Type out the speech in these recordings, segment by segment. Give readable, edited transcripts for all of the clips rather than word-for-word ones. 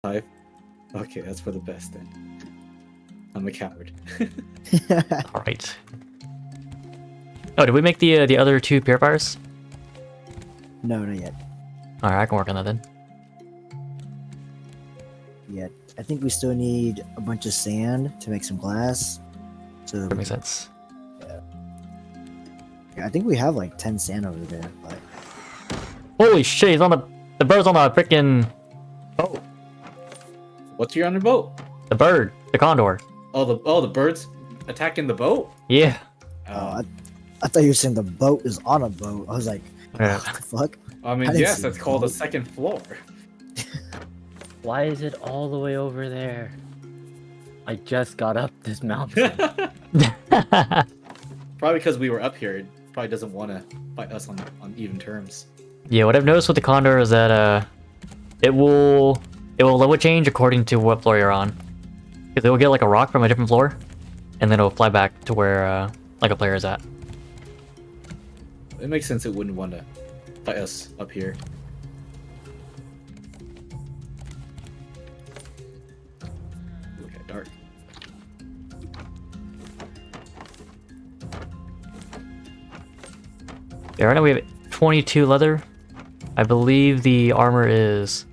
5? Okay, that's for the best then. I'm a coward. All right. Oh, did we make the other 2 purifiers? No, not yet. All right, I can work on that then. Yet. I think we still need a bunch of sand to make some glass. So That makes sense. I think we have like 10 sand over there. But Holy shit! He's on the bird's on the freaking boat. What's your on your boat? The bird, the condor. Oh, the birds attacking the boat? Yeah. I thought you were saying the boat is on a boat. I was like, Yeah. what the fuck? I mean, I didn't yes, see that's the called a boat. second floor. Why is it all the way over there? I just got up this mountain. Probably because we were up here, it probably doesn't want to fight us on even terms. Yeah. What I've noticed with the condor is that it will level change according to what floor you're on. Because it will get like a rock from a different floor, and then it'll fly back to where like a player is at. It makes sense it wouldn't want to fight us up here. Look at dark. Yeah. Right now we have 22 leather. I believe the armor is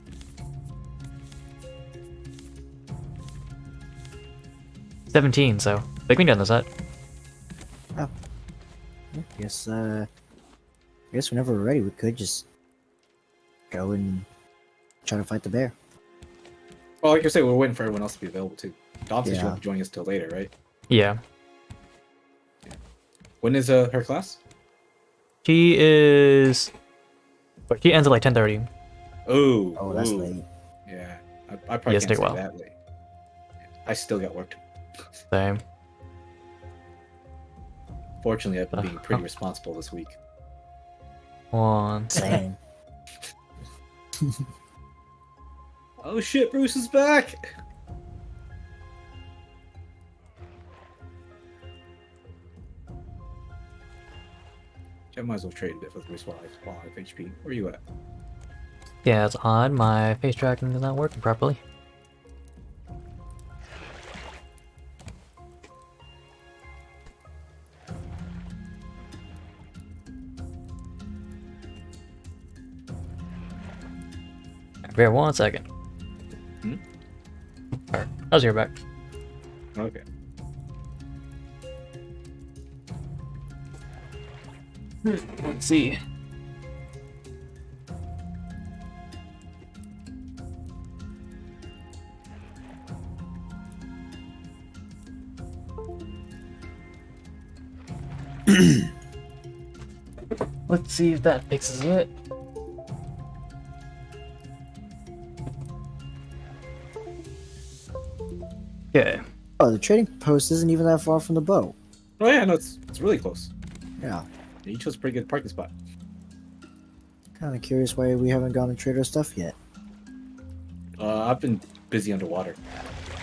17, so they can be done this set. Yeah, I guess whenever we're ready, we could just go and try to fight the bear. Well, like I say, we're waiting for everyone else to be available too. Dom says she Yeah. won't be joining us till later, right? Yeah. When is her class? She is. But she ends at like 10:30. Oh, that's ooh. late. Yeah, I probably Yeah, can't stay stay well. that late. I still got work. Same. Fortunately, I've been being pretty responsible this week. One. Same. Oh shit, Bruce is back! I might as well trade a bit for Bruce while I have HP. Where are you at? Yeah, it's odd. My face tracking is not working properly. Bear 1 second. Hmm? Alright, I was here back. Okay. Let's see. Let's see if that fixes it. Okay. Oh, the trading post isn't even that far from the boat. Oh yeah, no, it's really close. Yeah. You chose a pretty good parking spot. Kind of curious why we haven't gone and traded our stuff yet. I've been busy underwater,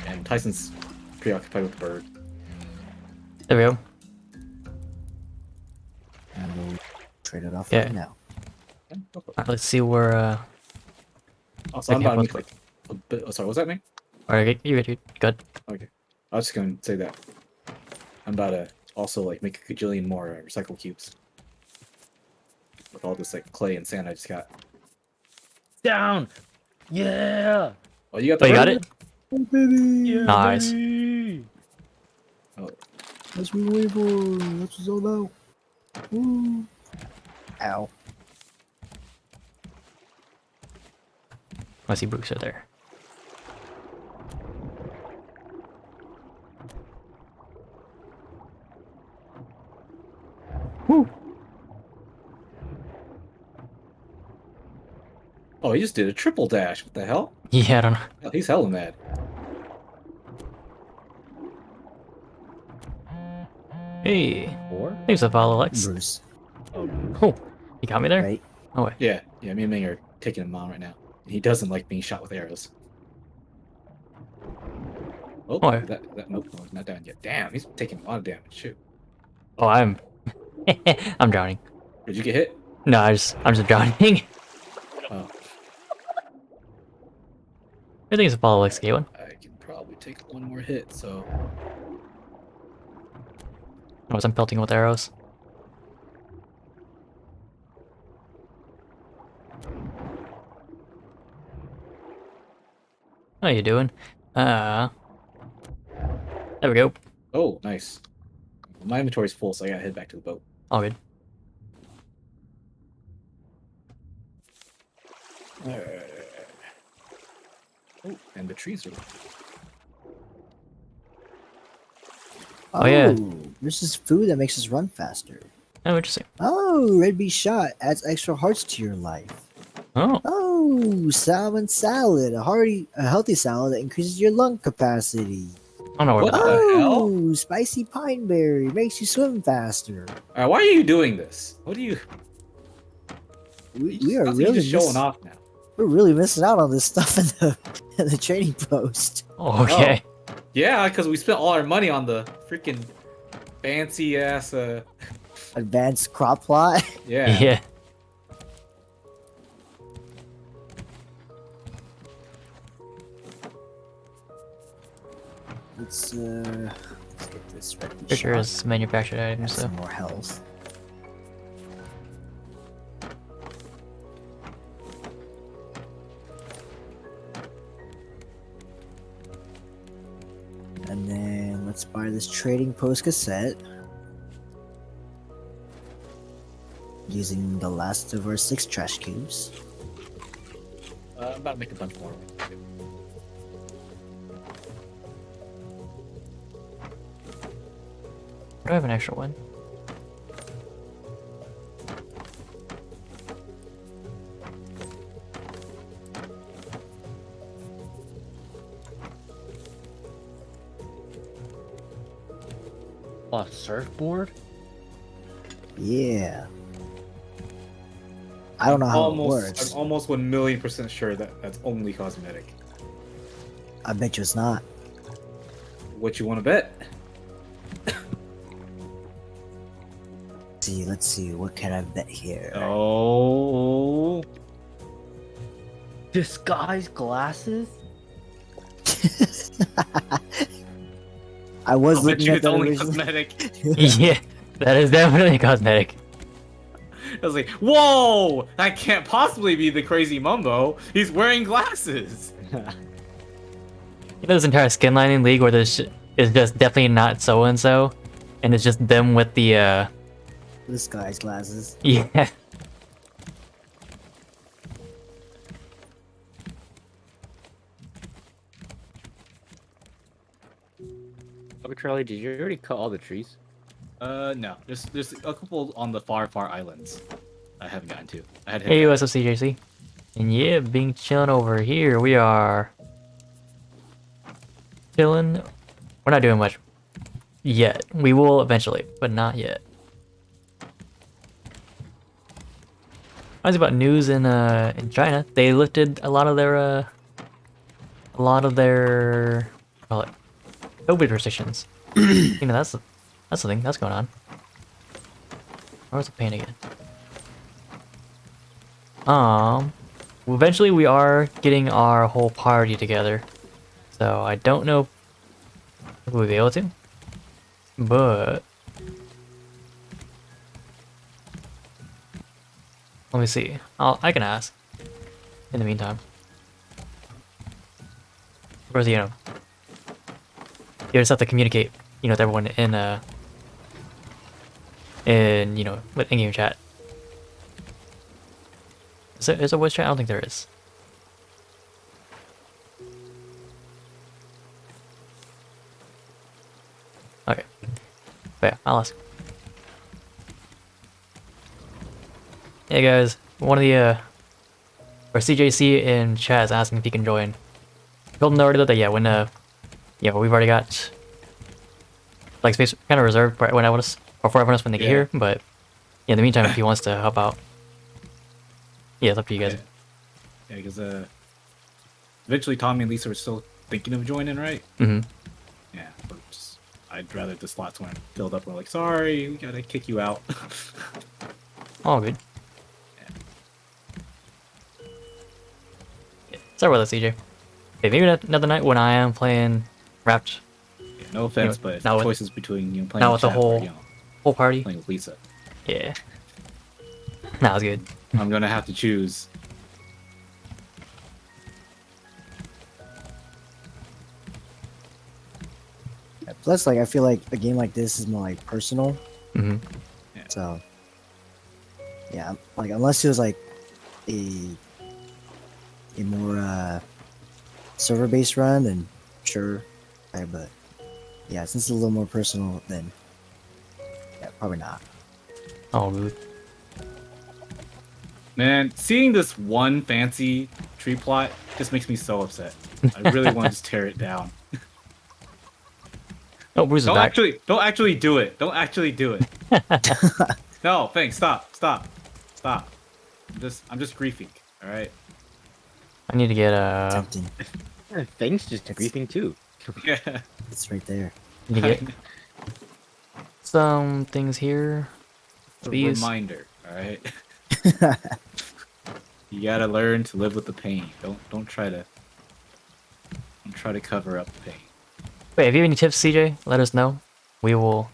and Tyson's preoccupied with the bird. There we go. And we'll trade it off Yeah. right now. Yeah, go for it. Alright, let's see where Also, I'm Okay, about to what's make like a bit. Oh, sorry, what was that mean? Alright, you're good. Okay, I was just gonna say that I'm about to also like make a gajillion more recycle cubes with all this like clay and sand I just got. Down! Yeah! Oh, you got Oh, the you got bird? it? Oh, baby! Yeah, Nice. baby! That's what we're waiting for. That's what's all about. Woo. Ow. I see Bruce right there. Oh, he just did a triple dash. What the hell? Yeah, I don't know. Oh, he's hella mad. Hey, Four? thanks for the follow, Lex. Bruce. Oh, Oh, you got me there? Right? Oh wait. yeah, me and Ming are taking him on right now. He doesn't like being shot with arrows. Oh, Why? nope, no, he's not down yet. Damn, he's taking a lot of damage. Shoot. Oh, I'm I'm drowning. Did you get hit? No, I'm just drowning. Oh. I think it's a follow like Scale. I can probably take one more hit, so... I was pelting with arrows. How you doing? There we go. Oh, nice. My inventory's full, so I gotta head back to the boat. All good. Oh, and the trees are... Oh, yeah. This is food that makes us run faster. Oh, interesting. Oh, red beet shot adds extra hearts to your life. Oh, Oh, salmon salad, a healthy salad that increases your lung capacity. I don't know What what. the hell? Oh, spicy pine berry makes you swim faster. Alright, why are you doing this? What are you... We are Sounds like you're really just showing off now. We're really missing out on this stuff in the trading post. Oh, okay. Yeah, because we spent all our money on the freaking fancy ass, Advanced crop plot. yeah. Yeah. Let's get this red beet Picture shot. is manufactured Add items, so. some more health. And then let's buy this trading post cassette. Using the last of our 6 trash cubes. I'm about to make a bunch more. Do I have an extra one? A surfboard? Yeah. I don't know how it works. I'm almost 1,000,000% sure that that's only cosmetic. I bet you it's not. What you want to bet? Let's see, what can I bet here? Oh. Disguise glasses? I was I'll bet looking you at it's that only originally. cosmetic. Yeah, that is definitely cosmetic. I was like, whoa! That can't possibly be the crazy Mumbo. He's wearing glasses. You know this entire skin lining league where this is just definitely not so and so, and it's just them with the This guy's glasses. yeah. Charlie, did you already cut all the trees? No. There's a couple on the far islands I haven't gotten to. I had to Hey, what's up, CJC? And yeah, being chilling over here. We are chilling. We're not doing much yet. We will eventually, but not yet. I was about news in China. They lifted a lot of their call it COVID restrictions. You know, that's the thing that's going on. Where's the pain again? Eventually we are getting our whole party together. So I don't know if we'll be able to, but let me see. I can ask in the meantime. Of course, you know, you just have to communicate, you know, with everyone in you know, with in-game chat. Is there voice chat? I don't think there is. Okay. But yeah, I'll ask. Hey guys, one of the or CJC in chat is asking if he can join. I told him already that yeah, when yeah, we've already got like space kind of reserved for when I want us or for everyone else when they get here, but yeah, in the meantime if he wants to help out. Yeah, it's up to you guys. Yeah, because eventually Tommy and Lisa were still thinking of joining, right? Mm-hmm. Yeah, but just, I'd rather the slots weren't filled up. We're like, sorry, we gotta kick you out. All good. Yeah. Sorry about that, CJ. Hey, maybe another night when I am playing Raft. Yeah, no offense, but now with- choices between playing now with with the Chap or, whole whole party. playing with Lisa. Yeah. That was good. I'm gonna have to choose. Plus, like I feel like a game like this is more like personal. Hmm. So yeah, like unless it was like a more server based run, then sure. Right, but yeah, since it's a little more personal, then yeah, probably not. Oh, good. Man, seeing this one fancy tree plot just makes me so upset. I really want to just tear it down. Oh, Bruce is Don't back. don't actually do it. Don't actually do it. No, thanks. Stop. I'm just griefing. All right. I need to get Tempting. Thanks, just griefing too. Yeah. It's right there. need to get some things here. A Please. reminder. All right. You gotta learn to live with the pain. Don't try to cover up the pain. Wait, if you have any tips, CJ, let us know. We will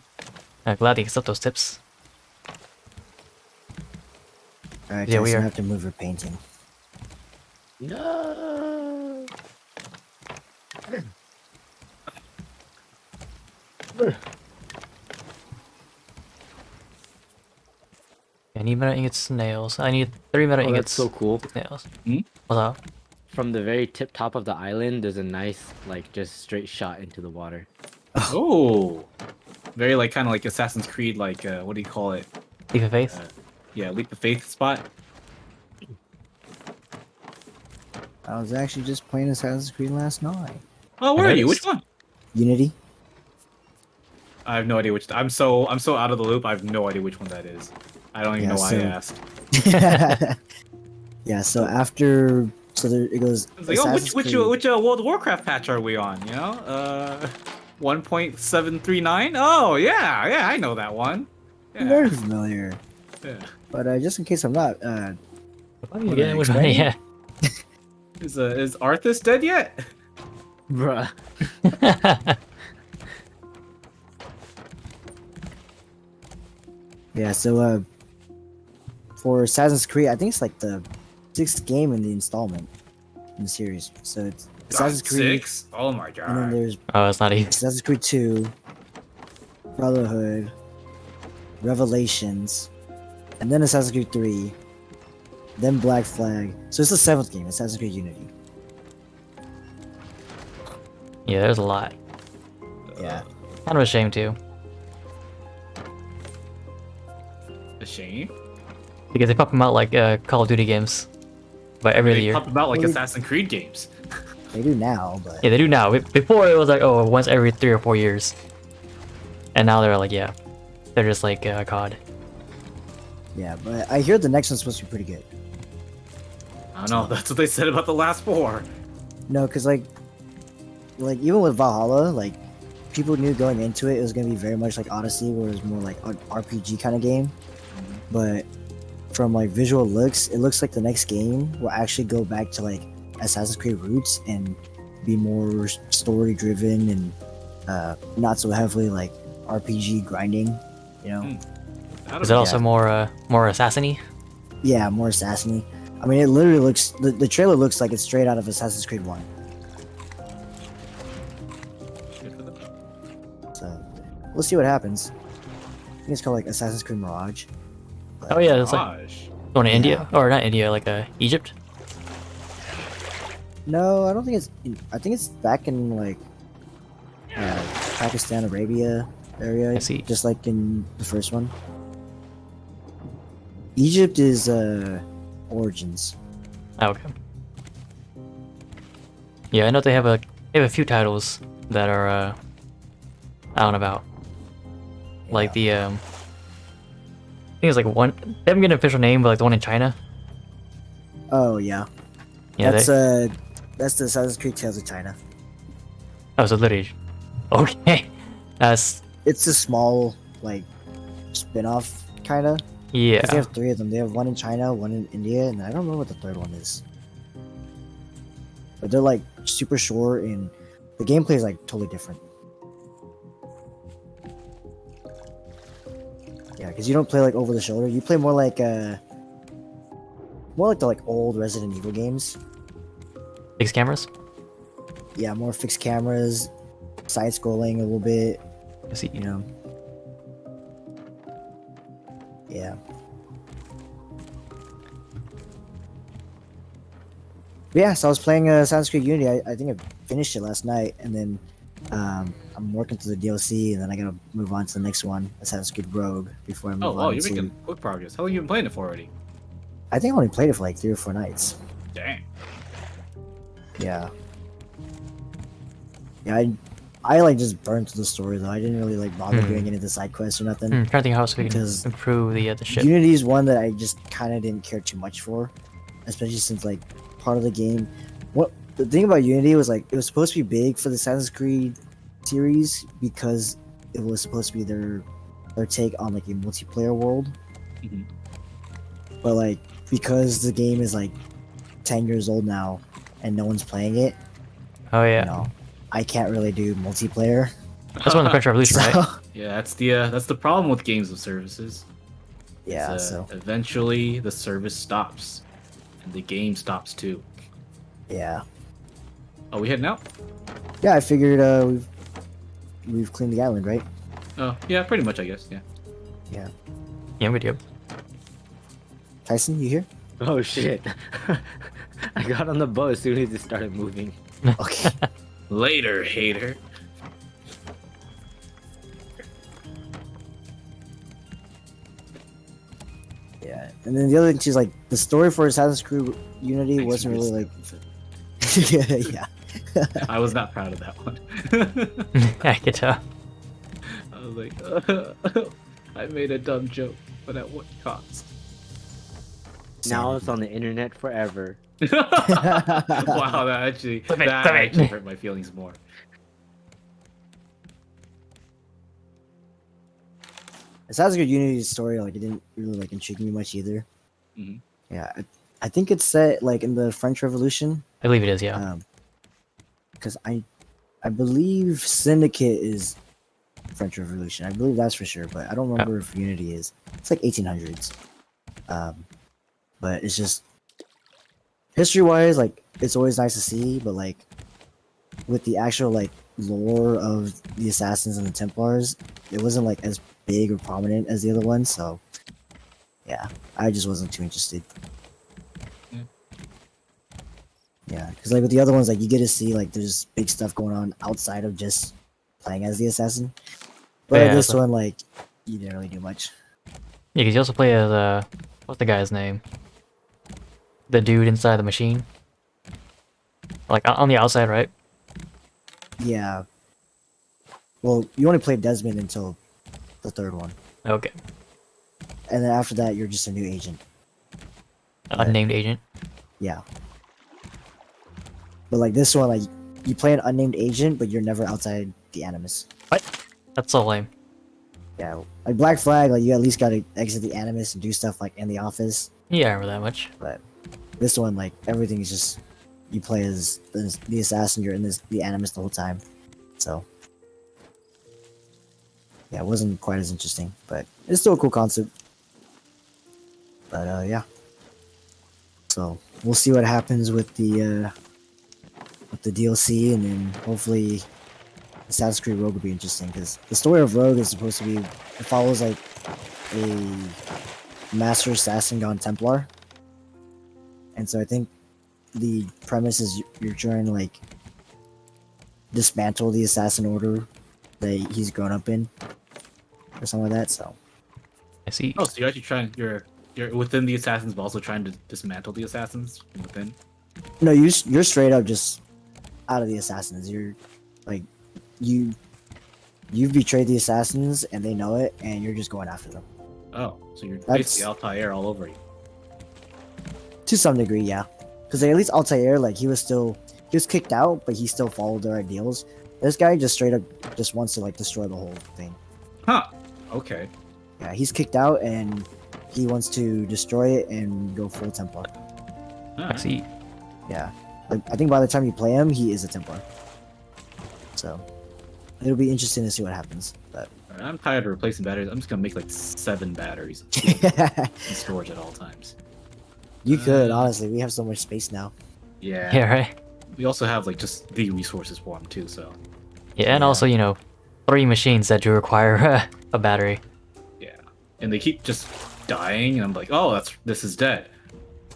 gladly accept those tips. Alright, Yeah, yeah, we we are. have to move her painting. No. I need metal ingots, nails. I need 3 metal Oh, ingots. that's so cool. Nails. Hmm? What's up? From the very tip top of the island, there's a nice, like, just straight shot into the water. Oh, very like kind of like Assassin's Creed, like what do you call it? Leap of faith. Yeah, leap of faith spot. I was actually just playing Assassin's Creed last night. Oh, where I are you? Which noticed. one? Unity? I have no idea which. I'm so out of the loop. I have no idea which one that is. I don't even Yeah, know why so- I asked. Yeah, so after there it goes. I was like, oh, Assassin's which Creed- World of Warcraft patch are we on? You know, 1.739. Oh yeah, I know that one. I'm Yeah, very familiar. yeah. But just in case I'm not, Yeah, I which explain one? it? Yeah. Is Arthas dead yet? Bruh. yeah, so for Assassin's Creed, I think it's like the 6th game in the installment in the series. So it's Assassin's God, Creed, 6? Oh my and then god. there's Oh, it's not easy. Assassin's Creed 2, Brotherhood, Revelations, and then Assassin's Creed 3, then Black Flag. So it's the 7th game, Assassin's Creed Unity. Yeah, there's a lot. Yeah. Kind of a shame too, A shame. because they pop them out like Call of Duty games, but every They year. pop about like Well, Assassin's Creed games. They do now, but Yeah, they do now. Before it was like, oh, once every 3 or 4 years, and now they're like, yeah, they're just like COD. yeah, but I hear the next one's supposed to be pretty good. I don't know. That's what they said about the last 4. No, because like even with Valhalla, like people knew going into it was gonna be very much like Odyssey, where it was more like an RPG kind of game. But from like visual looks, it looks like the next game will actually go back to like Assassin's Creed roots and be more story driven and not so heavily like RPG grinding. You know? Is it also more assassin-y? Yeah, more assassiny. I mean, it literally looks. The trailer looks like it's straight out of Assassin's Creed 1. So we'll see what happens. I think it's called like Assassin's Creed Mirage. Oh yeah, it's like Gosh. going to India, Yeah. or not India, like Egypt. No, I don't think it's. I think it's back in like Pakistan, Arabia area. I see. Just like in the first one. Egypt is Origins. Oh, okay. Yeah, I know they have a few titles that are out and about. Like the I think it's like one. They haven't got an official name, but like the one in China. Oh yeah, Yeah, that's that's the Assassin's Creed Tales of China. oh, so literally, okay. That's It's a small like spin-off kind of. yeah. They have 3 of them. They have one in China, one in India, and I don't know what the third one is. but they're like super short, and the gameplay is like totally different. Yeah, because you don't play like over the shoulder. You play more like the like old Resident Evil games. Fixed cameras. Yeah, more fixed cameras, side scrolling a little bit. I see. You know. Yeah. But yeah, so I was playing Assassin's Creed Unity. I think I finished it last night, and then I'm working through the DLC, and then I gotta move on to the next one, Assassin's Creed Rogue, before I move Oh, on you're to. making quick progress. How long you been playing it for already? I think I only played it for like 3 or 4 nights. Dang. Yeah. Yeah, I like just burned through the story though. I didn't really like bother doing any of the side quests or nothing. Trying to think how else we can Because improve the ship. Unity is one that I just kind of didn't care too much for, especially since like part of the game. What the thing about Unity was like it was supposed to be big for the Assassin's Creed series because it was supposed to be their take on like a multiplayer world. Mhm. But like because the game is like 10 years old now and no one's playing it, Oh yeah, you know, I can't really do multiplayer. that's one of the French Revolution, right? So, Yeah, that's the problem with games of services. yeah, Is, so eventually the service stops, and the game stops too. yeah. Oh, we heading out? Yeah, I figured we've cleaned the island, right? Oh, yeah, pretty much, I guess. Yeah. Yeah. Yeah, I'm good. Yep. Tyson, you here? Oh shit! I got on the boat as soon as it started moving. Okay. Later, hater. Yeah, and then the other thing too is like the story for Assassin's Creed Unity Thanks wasn't for really like. listening. Yeah. I was not proud of that one. I can tell. I was like, I made a dumb joke, but at what cost? Now it's on the internet forever. Wow, that actually Stop it, stop it. actually hurt my feelings more. Assassin's Creed Unity's story, like it didn't really like intrigue me much either. Mhm. Yeah, I think it's set like in the French Revolution. I believe it is. Yeah. Because I believe Syndicate is French Revolution. I believe that's for sure, but I don't remember if Unity is. It's like 1800s. But it's just history-wise, like it's always nice to see, but like with the actual like lore of the Assassins and the Templars, it wasn't like as big or prominent as the other ones. So yeah, I just wasn't too interested. Yeah, because like with the other ones, like you get to see like there's big stuff going on outside of just playing as the assassin. But Yeah, this so- one, like you didn't really do much. Yeah, because you also play as what's the guy's name? The dude inside the machine. Like on the outside, right? Yeah. Well, you only played Desmond until the third one, Okay. and then after that, you're just a new agent. Unnamed agent. Yeah. But like this one, like you play an unnamed agent, but you're never outside the Animus. What? That's so lame. Yeah, like Black Flag, like you at least gotta exit the Animus and do stuff like in the office. Yeah, I remember that much. But this one, like everything is just you play as the assassin. You're in the Animus the whole time. So yeah, it wasn't quite as interesting, but it's still a cool concept. But yeah, so we'll see what happens with the DLC, and then hopefully Assassin's Creed Rogue will be interesting because the story of Rogue is supposed to be it follows like a master assassin gone Templar, and so I think the premise is you're trying to like dismantle the assassin order that he's grown up in, or something like that. So I see. Oh, so you're actually trying. You're within the assassins, but also trying to dismantle the assassins from within. no, you're straight up just out of the assassins. You're like you've betrayed the assassins and they know it, and you're just going after them. Oh, so you're That's- basically Altair all over you. To some degree, yeah. Because at least Altair, like he was kicked out, but he still followed their ideals. This guy just straight up just wants to like destroy the whole thing. Huh. Okay. Yeah, he's kicked out and he wants to destroy it and go full Templar. I see. Yeah, Like, I think by the time you play him, he is a Templar. So it'll be interesting to see what happens. But I'm tired of replacing batteries. I'm just gonna make like 7 batteries in storage at all times. you could honestly. We have so much space now. Yeah. Yeah, right. We also have like just the resources for them too. So Yeah, and Yeah. also, you know, 3 machines that do require a battery. yeah, and they keep just dying, and I'm like, oh, this is dead.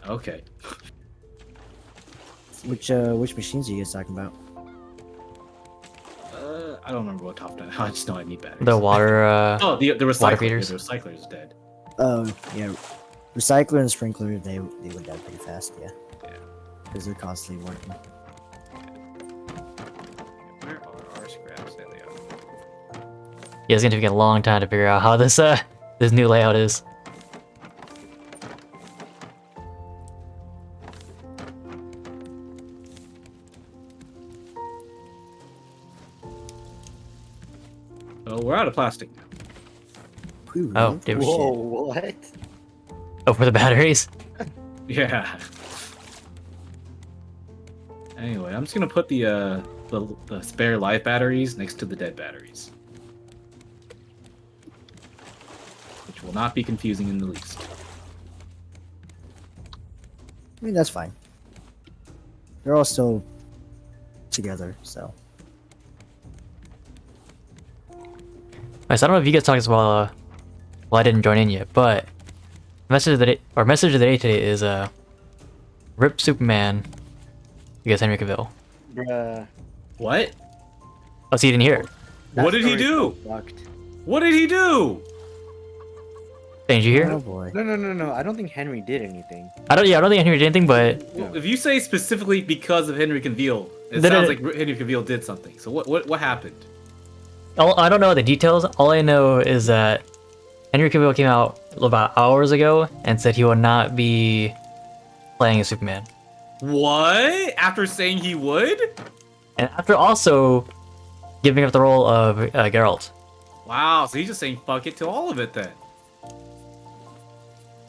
Okay. Which machines are you guys talking about? I don't remember what top down. I just know I need batteries. The water, Oh, the recycler. water Yeah, feeders. the recycler is dead. Oh yeah, recycler and sprinkler. They would die pretty fast. Yeah, Yeah. because they're constantly working. Where are our scraps? There they are. yeah, it's gonna take a long time to figure out how this, this new layout is. Oh, we're out of plastic now. Whew, Oh, really? dude. Whoa, what? Oh, for the batteries? Yeah. Anyway, I'm just gonna put the spare live batteries next to the dead batteries, which will not be confusing in the least. I mean, that's fine. They're all still together, so. Right, so I don't know if you guys talked as well, well, I didn't join in yet, but message of the day, or message of the day today is, RIP Superman, because Henry Cavill. Bruh. What? Oh, so you didn't hear it? What did he story's do? so fucked. What did he do? Did you hear Oh it? boy. No. I don't think Henry did anything. I don't think Henry did anything, but Well, if you say specifically because of Henry Cavill, it No, no, sounds no. like Henry Cavill did something. So what happened? I don't know the details. All I know is that Henry Cavill came out about hours ago and said he will not be playing as Superman. What? After saying he would? And after also giving up the role of Geralt. Wow, so he's just saying fuck it to all of it then.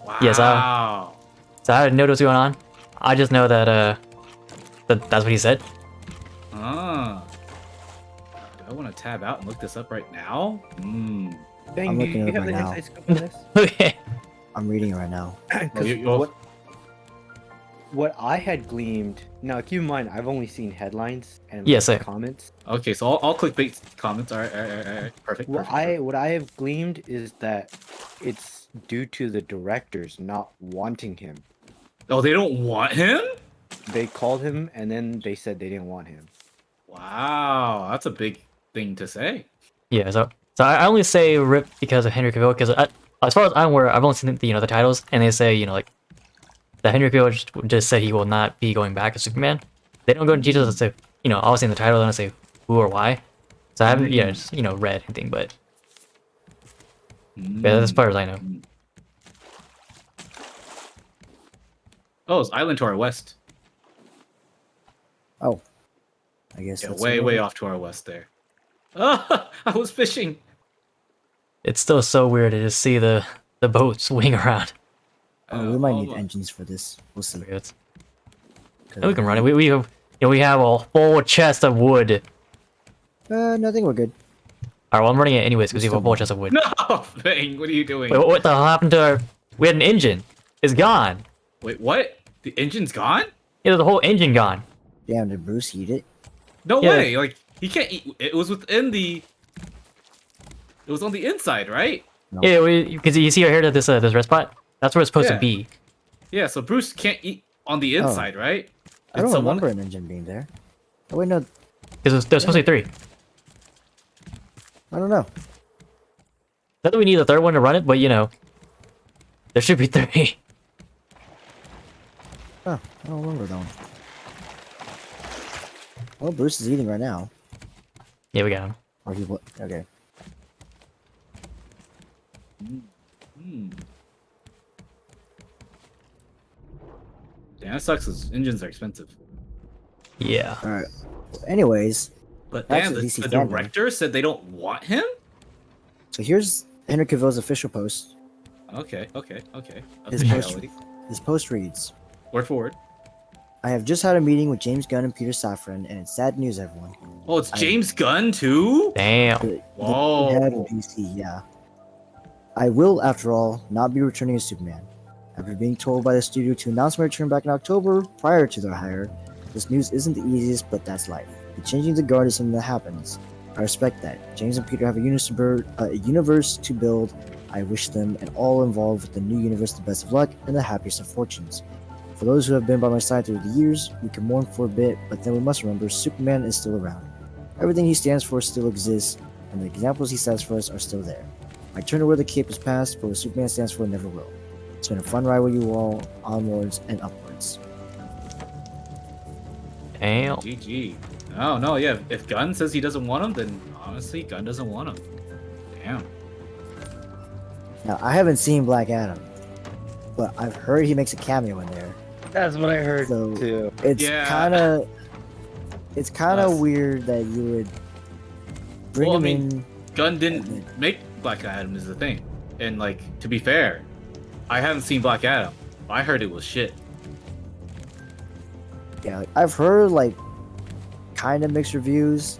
Wow. Yes, So I didn't know what's going on. I just know that, that's what he said. Ah. Do I want to tab out and look this up right now? Hmm. Dang, I'm do looking you it have up the right now. inside scoop on this? Okay. I'm reading it right now. 'Cause you- what I had gleamed. Now, keep in mind, I've only seen headlines and Yeah, same. comments. Okay, so I'll clickbait comments. All right. Perfect. What I have gleamed is that it's due to the directors not wanting him. Oh, they don't want him? They called him and then they said they didn't want him. Wow, that's a big thing to say. Yeah, so I only say RIP because of Henry Cavill, because as far as I'm aware, I've only seen the titles, and they say like that Henry Cavill just said he will not be going back as Superman. They don't go into details as to obviously in the title they don't say who or why. So I haven't just read anything, but yeah, that's as far as I know. Oh, it's island to our west. Oh, I guess Yeah, that's way off to our west there. Oh, I was fishing. It's still so weird to just see the boat swing around. Oh, we might need hold on. engines for this. We'll see. And we can run it. We have we have a full chest of wood. Nothing. We're good. Alright, well I'm running it anyways because we have a full chest of wood. No, Bang, what are you doing? Wait, what the hell happened to our? We had an engine. It's gone. Wait, what? The engine's gone? Yeah, the whole engine gone. Damn, did Bruce eat it? No Yeah. way. Like he can't eat. It was within the. It was on the inside, right? No. Yeah, because you see right here that this red spot. That's where it's supposed Yeah. to be. Yeah. So Bruce can't eat on the inside, right? I don't Did someone- remember an engine being there. Oh wait, no. Because there's supposed to be 3. I don't know. Not that we need a 3rd one to run it, but there should be 3. Oh, I don't remember that one. Well, Bruce is eating right now. Yeah, we got him. Or he okay. Hmm. Damn, that sucks. 'Cause engines are expensive. Yeah. All right. Anyways, But That's damn, a the DC fan, director said they don't want him. so here's Henry Cavill's official post. Okay. His Officiality. His post reads: Word for word. I have just had a meeting with James Gunn and Peter Safran, and it's sad news, everyone. Oh, it's James Gunn too. Damn. The head of DC, yeah. I will, after all, not be returning as Superman. After being told by the studio to announce my return back in October, prior to their hire, this news isn't the easiest, but that's life. The changing the guard is something that happens. I respect that. James and Peter have a universe to build. I wish them and all involved with the new universe the best of luck and the happiest of fortunes. For those who have been by my side through the years, we can mourn for a bit, but then we must remember Superman is still around. Everything he stands for still exists, and the examples he sets for us are still there. I turn to where the cape is past, but what Superman stands for never will. It's been a fun ride with you all, onwards and upwards. Damn. GG. No, yeah. If Gunn says he doesn't want him, then honestly, Gunn doesn't want him. Damn. Now, I haven't seen Black Adam, but I've heard he makes a cameo in there. That's what I heard So too. it's Yeah. kind of Yes. weird that you would bring Well, I him mean, in. Gunn didn't make Black Adam is the thing. And like, to be fair, I haven't seen Black Adam. I heard it was shit. Yeah, like, I've heard like kind of mixed reviews.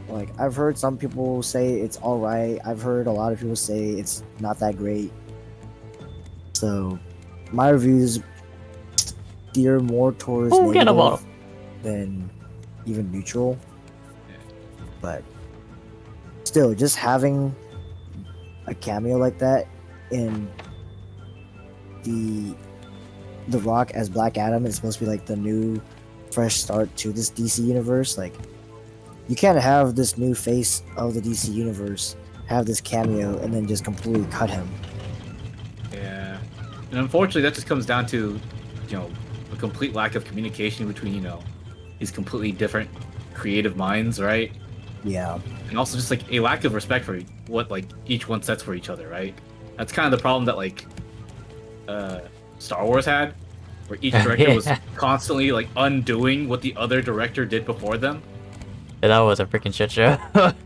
Like I've heard some people say it's all right. I've heard a lot of people say it's not that great. So my reviews steer more towards Oh, get him negative off. than even neutral. But still, just having a cameo like that in the Rock as Black Adam is supposed to be like the new fresh start to this DC universe. Like you can't have this new face of the DC universe have this cameo and then just completely cut him. Yeah. And unfortunately, that just comes down to, a complete lack of communication between, these completely different creative minds, right? Yeah. And also just like a lack of respect for what like each one sets for each other, right? That's kind of the problem that like Star Wars had, where each director was constantly like undoing what the other director did before them. Yeah, that was a freaking shit show.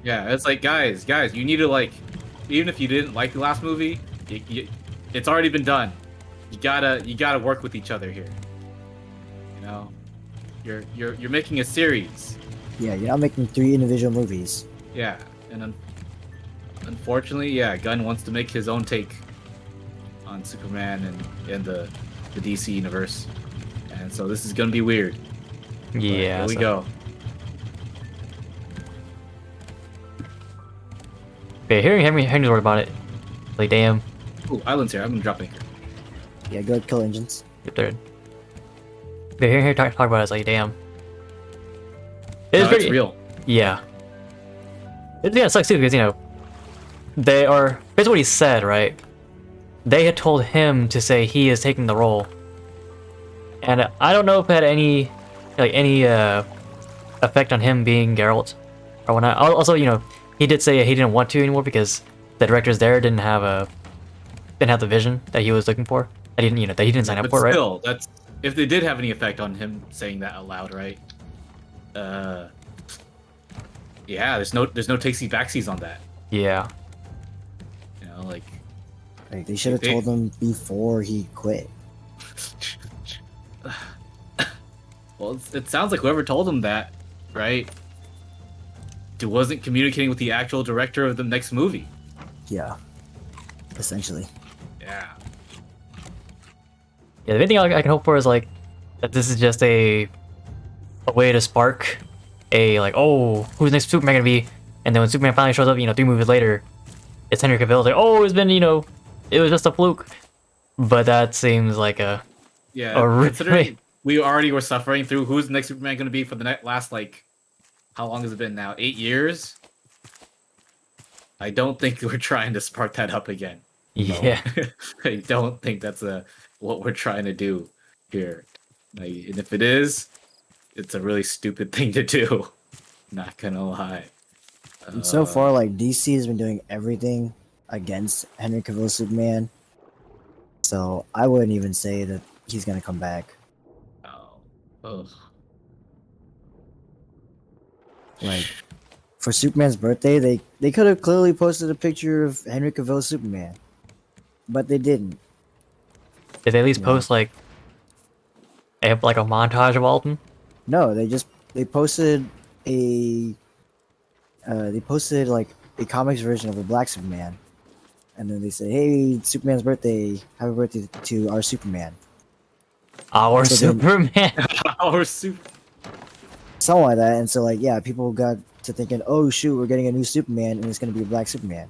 Yeah, it's like guys, you need to like, even if you didn't like the last movie, it's already been done. You gotta work with each other here. You're making a series. Yeah, you're not making 3 individual movies. Yeah, and unfortunately, yeah, Gunn wants to make his own take on Superman and the DC universe, and so this is gonna be weird. But Yeah. here we so- go. Yeah, hearing Henry's word about it, like damn, Ooh, Island's here. I'm gonna drop anchor. Yeah, go kill engines. get there. Yeah, hearing her talk about it, it's like damn. It's No, pretty it's real. Yeah. It sucks too because they are based on what he said, right? They had told him to say he is taking the role, and I don't know if it had any effect on him being Geralt or whatnot. Also, he did say he didn't want to anymore because the directors there didn't have the vision that he was looking for. That he didn't, that he didn't sign up But for, right? still, that's if they did have any effect on him saying that out loud, right? Yeah, there's no takesy backsies on that. Yeah. Like Like they should have They- told him before he quit. well, it sounds like whoever told him that, right, wasn't communicating with the actual director of the next movie. Yeah. Essentially. Yeah. Yeah, the main thing I can hope for is like that this is just a way to spark a like, oh, who's the next Superman gonna be? And then when Superman finally shows up, 3 movies later, it's Henry Cavill. It's like, oh, it's been, it was just a fluke. But that seems like a really- Considering we already were suffering through who's the next Superman going to be for the last like, how long has it been now? 8 years. I don't think we're trying to spark that up again. No. yeah. I don't think that's what we're trying to do here. Like, and if it is, it's a really stupid thing to do. Not gonna lie. And so far, like DC has been doing everything against Henry Cavill's Superman. So I wouldn't even say that he's gonna come back. Ugh. Like for Superman's birthday, they could have clearly posted a picture of Henry Cavill's Superman, but they didn't. Did they at least Yeah. post like They have like a montage of all of them. No, they posted a like a comics version of a black Superman, and then they say, "Hey, Superman's birthday! Happy birthday to our Superman!" Our So then- Superman. Our super. Something like that. And so like yeah, people got to thinking, "Oh shoot, we're getting a new Superman, and it's gonna be a black Superman,"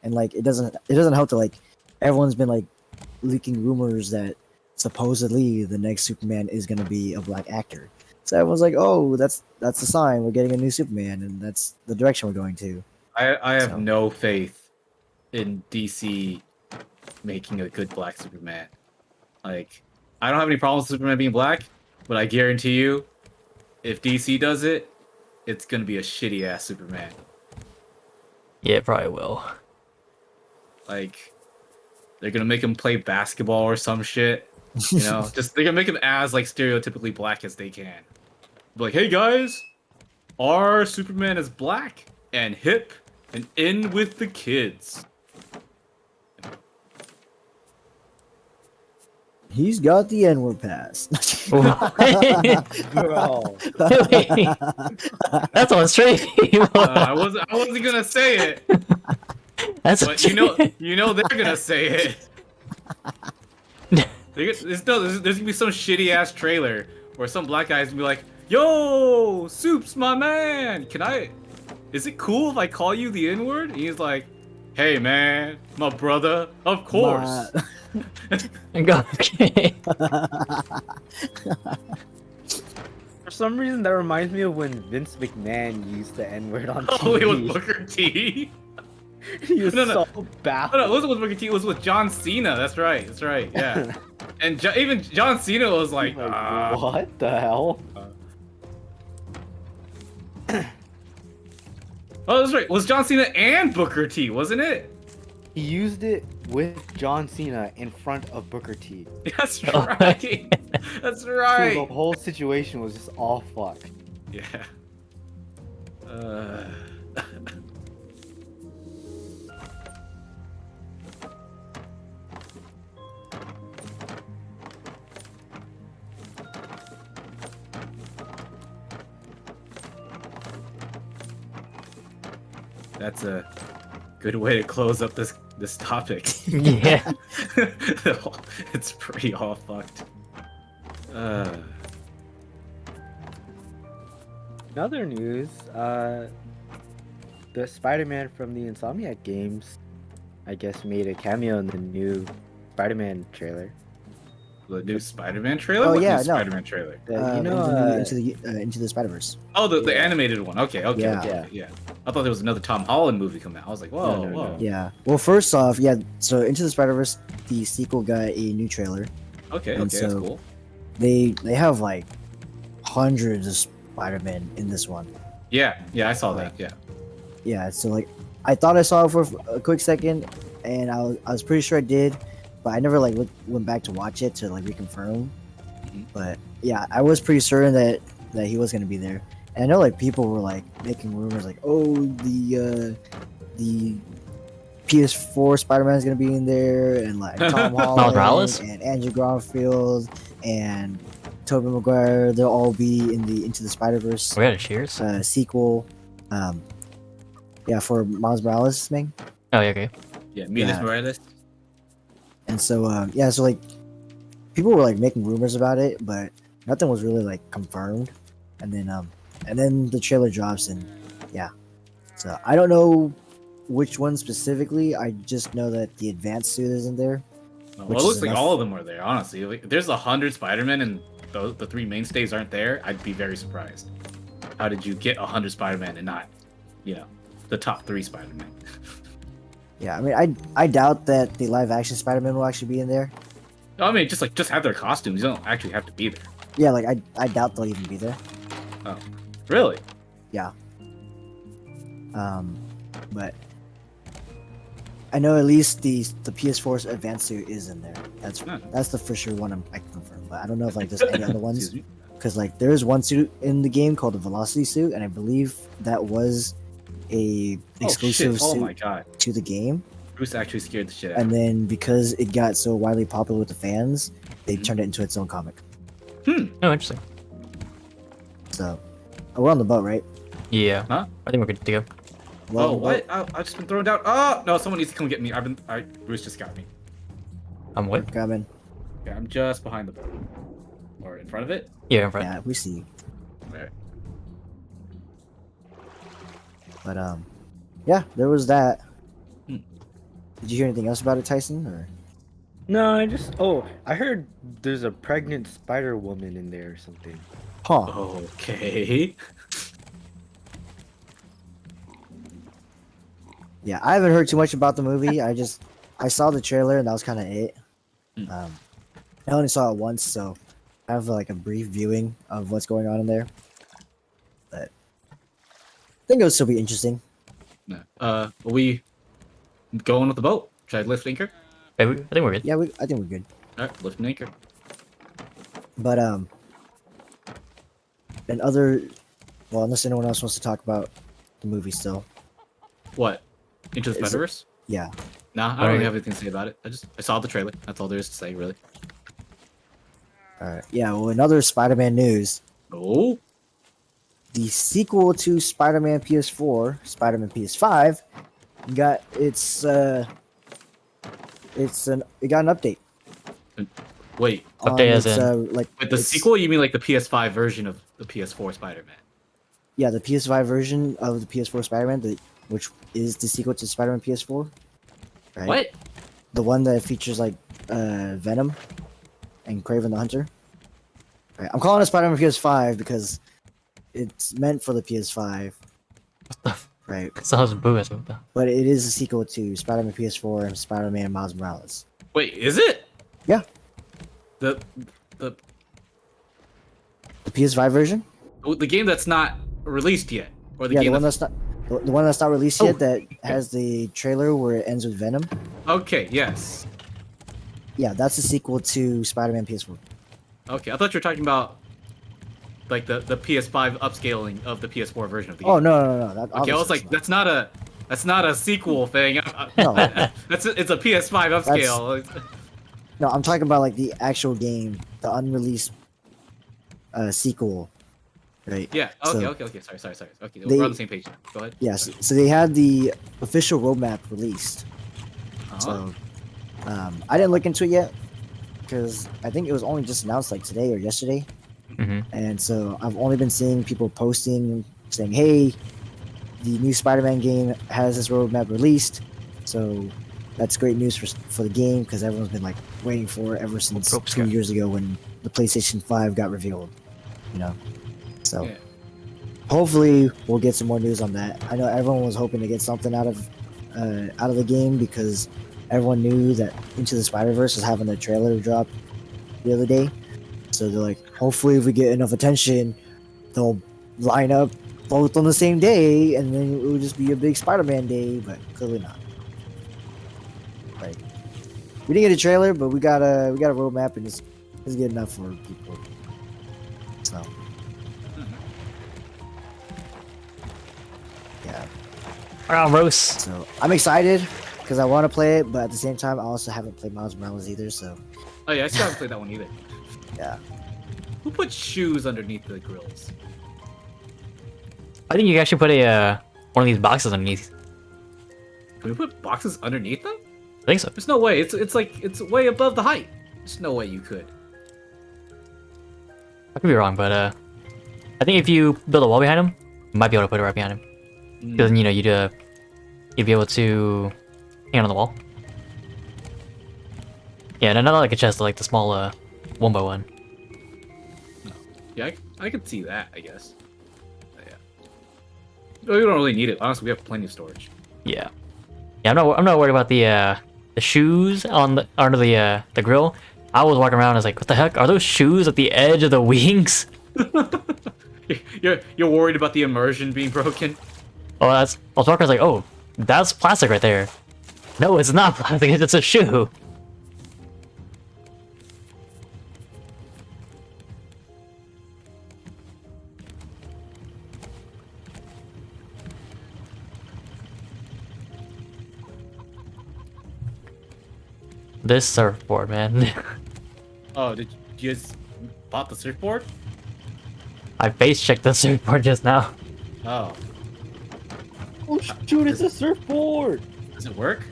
and like it doesn't help that like everyone's been like leaking rumors that supposedly the next Superman is gonna be a black actor. So everyone's like, "Oh, that's a sign we're getting a new Superman, and that's the direction we're going to." I have So- no faith in DC making a good black Superman. Like, I don't have any problems with Superman being black, but I guarantee you, if DC does it, it's gonna be a shitty ass Superman. Yeah, it probably will. Like, they're gonna make him play basketball or some shit. You know, just they're gonna make him as like stereotypically black as they can. Be like, hey guys, our Superman is black and hip and in with the kids. He's got the N-word pass. Bro. That's on stream. I wasn't gonna say it, That's but you know they're gonna say it. There's gonna be some shitty ass trailer where some black guy's gonna be like, "Yo, Soup's my man. Is it cool if I call you the N-word?" And he's like, "Hey man, my brother, of course." Okay. For some reason, that reminds me of when Vince McMahon used the N-word on TV. Oh, it was Booker T. He was No. so bad. No, it wasn't with Booker T. It was with John Cena. That's right. Yeah. And even John Cena was like, what the hell? Oh, that's right. It was John Cena and Booker T, wasn't it? He used it with John Cena in front of Booker T. That's Oh, right. That's So right. the whole situation was just all fucked. Yeah. That's a good way to close up this topic. Yeah. It's pretty all fucked. In other news, the Spider-Man from the Insomniac games, I guess, made a cameo in the new Spider-Man trailer. The new Spider-Man trailer? Oh, What yeah, new no. Spider-Man trailer? Into the Spider-Verse. Oh, the Yeah. animated one. Okay. Yeah. Yeah. I thought there was another Tom Holland movie coming out. I was like, whoa, No. whoa. Yeah. Well, first off, yeah. So Into the Spider-Verse, the sequel got a new trailer. Okay, And that's so- cool. They have like hundreds of Spider-Man in this one. Yeah, I saw that. Yeah. Yeah. So like, I thought I saw it for a quick second, and I was pretty sure I did, but I never like went back to watch it to like reconfirm. Mhm. But yeah, I was pretty certain that he was gonna be there. And I know like people were like making rumors like, oh, the PS4 Spider-Man is gonna be in there, and like Tom Holland Morales? and Andrew Garfield and Tobey Maguire, they'll all be in the Into the Spider-Verse We got a cheers. sequel. Yeah, for Miles Morales thing. Oh, yeah, okay. Yeah, Miles Yeah. Morales. And so yeah, so like people were like making rumors about it, but nothing was really like confirmed. And then the trailer drops, and yeah. So I don't know which one specifically. I just know that the advanced suit isn't there. Well, Which it is looks like enough. all of them were there, honestly. Like, if there's 100 Spider-Man and the three mainstays aren't there, I'd be very surprised. How did you get 100 Spider-Man and not, the top 3 Spider-Man? Yeah, I mean, I doubt that the live action Spider-Man will actually be in there. I mean, just have their costumes. You don't actually have to be there. Yeah, like I doubt they'll even be there. Really? But I know at least the PS4's advanced suit is in there. Huh. That's the for sure one I can confirm. But I don't know if like there's any other ones, Excuse me? because like there is one suit in the game called the Velocity suit, and I believe that was a exclusive Oh, shit. Oh suit my god. to the game. Bruce actually scared the shit out of And me. then because it got so widely popular with the fans, they Mhm. turned it into its own comic. Oh, interesting. So, we're on the boat, right? Yeah. Huh? I think we're good to go. We're on Oh, the boat. what? I've just been thrown down. Oh no! Someone needs to come get me. Bruce just got me. I'm We're what? coming. Yeah, I'm just behind the boat, or in front of it. Yeah, in front. Yeah, we see. There. But yeah, there was that. Hmm. Did you hear anything else about it, Tyson? Or No, I heard there's a pregnant Spider Woman in there or something. huh? Okay. Yeah, I haven't heard too much about the movie. I saw the trailer and that was kind of it. Hmm. I only saw it once, so I have like a brief viewing of what's going on in there. But I think it'll still be interesting. No. Are we going with the boat? Should I lift anchor? I think we're good. Yeah, I think we're good. All right, lift anchor. But and other, well, unless anyone else wants to talk about the movie still. What? Into the Is it- Spider-Verse? Yeah. Nah, I don't really have anything to say about it. I saw the trailer. That's all there is to say, really. All right. Yeah. Well, in other Spider-Man news, Oh. the sequel to Spider-Man PS4, Spider-Man PS5, got it got an update. Wait. Update as its, in- like With the its- sequel, you mean like the PS5 version of the PS4 Spider-Man? Yeah, the PS5 version of the PS4 Spider-Man, which is the sequel to Spider-Man PS4. Right? What? The one that features like Venom and Kraven the Hunter. Right. I'm calling it Spider-Man PS5 because it's meant for the PS5. Right. Sounds boo as well. But it is a sequel to Spider-Man PS4 and Spider-Man Miles Morales. Wait, is it? Yeah. The The PS5 version? the game that's not released yet, or the Yeah, game the one that's not released yet that has the trailer where it ends with Venom. Okay, yes. Yeah, that's the sequel to Spider-Man PS4. Okay, I thought you were talking about like the PS5 upscaling of the PS4 version of the game. Oh no. That, Okay, I was obviously like, it's that's not a sequel thing. No. It's a PS5 upscale. No, I'm talking about like the actual game, the unreleased sequel, right? Yeah. So- Okay. Sorry. Okay, They- we're on the same page now. Go ahead. Yes. So they had the official roadmap released. Uh-huh. So I didn't look into it yet because I think it was only just announced like today or yesterday, Mm-hmm. and so I've only been seeing people posting saying, "Hey, the new Spider-Man game has this roadmap released." So that's great news for the game because everyone's been like waiting for it ever since Hope 2 so. years ago when the PlayStation 5 got revealed. You know, so Yeah. hopefully we'll get some more news on that. I know everyone was hoping to get something out of the game because everyone knew that Into the Spider-Verse was having a trailer drop the other day. So they're like, hopefully if we get enough attention, they'll line up both on the same day, and then it will just be a big Spider-Man day. But clearly not. Right? We didn't get a trailer, but we got a roadmap, and it's good enough for people. So. Yeah. Around roast. So I'm excited because I want to play it, but at the same time, I also haven't played Miles Morales either. So Oh yeah, I still haven't played that one either. yeah, Who put shoes underneath the grills? I think you can actually put a one of these boxes underneath. Can we put boxes underneath them? I think so. There's no way. It's like it's way above the height. There's no way you could. I could be wrong, but I think if you build a wall behind him, you might be able to put it right behind him. Because then you'd be able to hang on the wall. Yeah, and not like a chest, like the small one by one. Yeah, I could see that. I guess. Yeah. Well, we don't really need it. Honestly, we have plenty of storage. Yeah. Yeah, I'm not worried about the shoes on under the grill. I was walking around, I was like, what the heck? Are those shoes at the edge of the wings? You're worried about the immersion being broken. Oh, I was walking, I was like, oh, that's plastic right there. No, it's not plastic, it's a shoe. This surfboard, man. Oh, did you Bought the surfboard? I face checked the surfboard just now. Oh. Oh shoot! It's a surfboard. Does it work?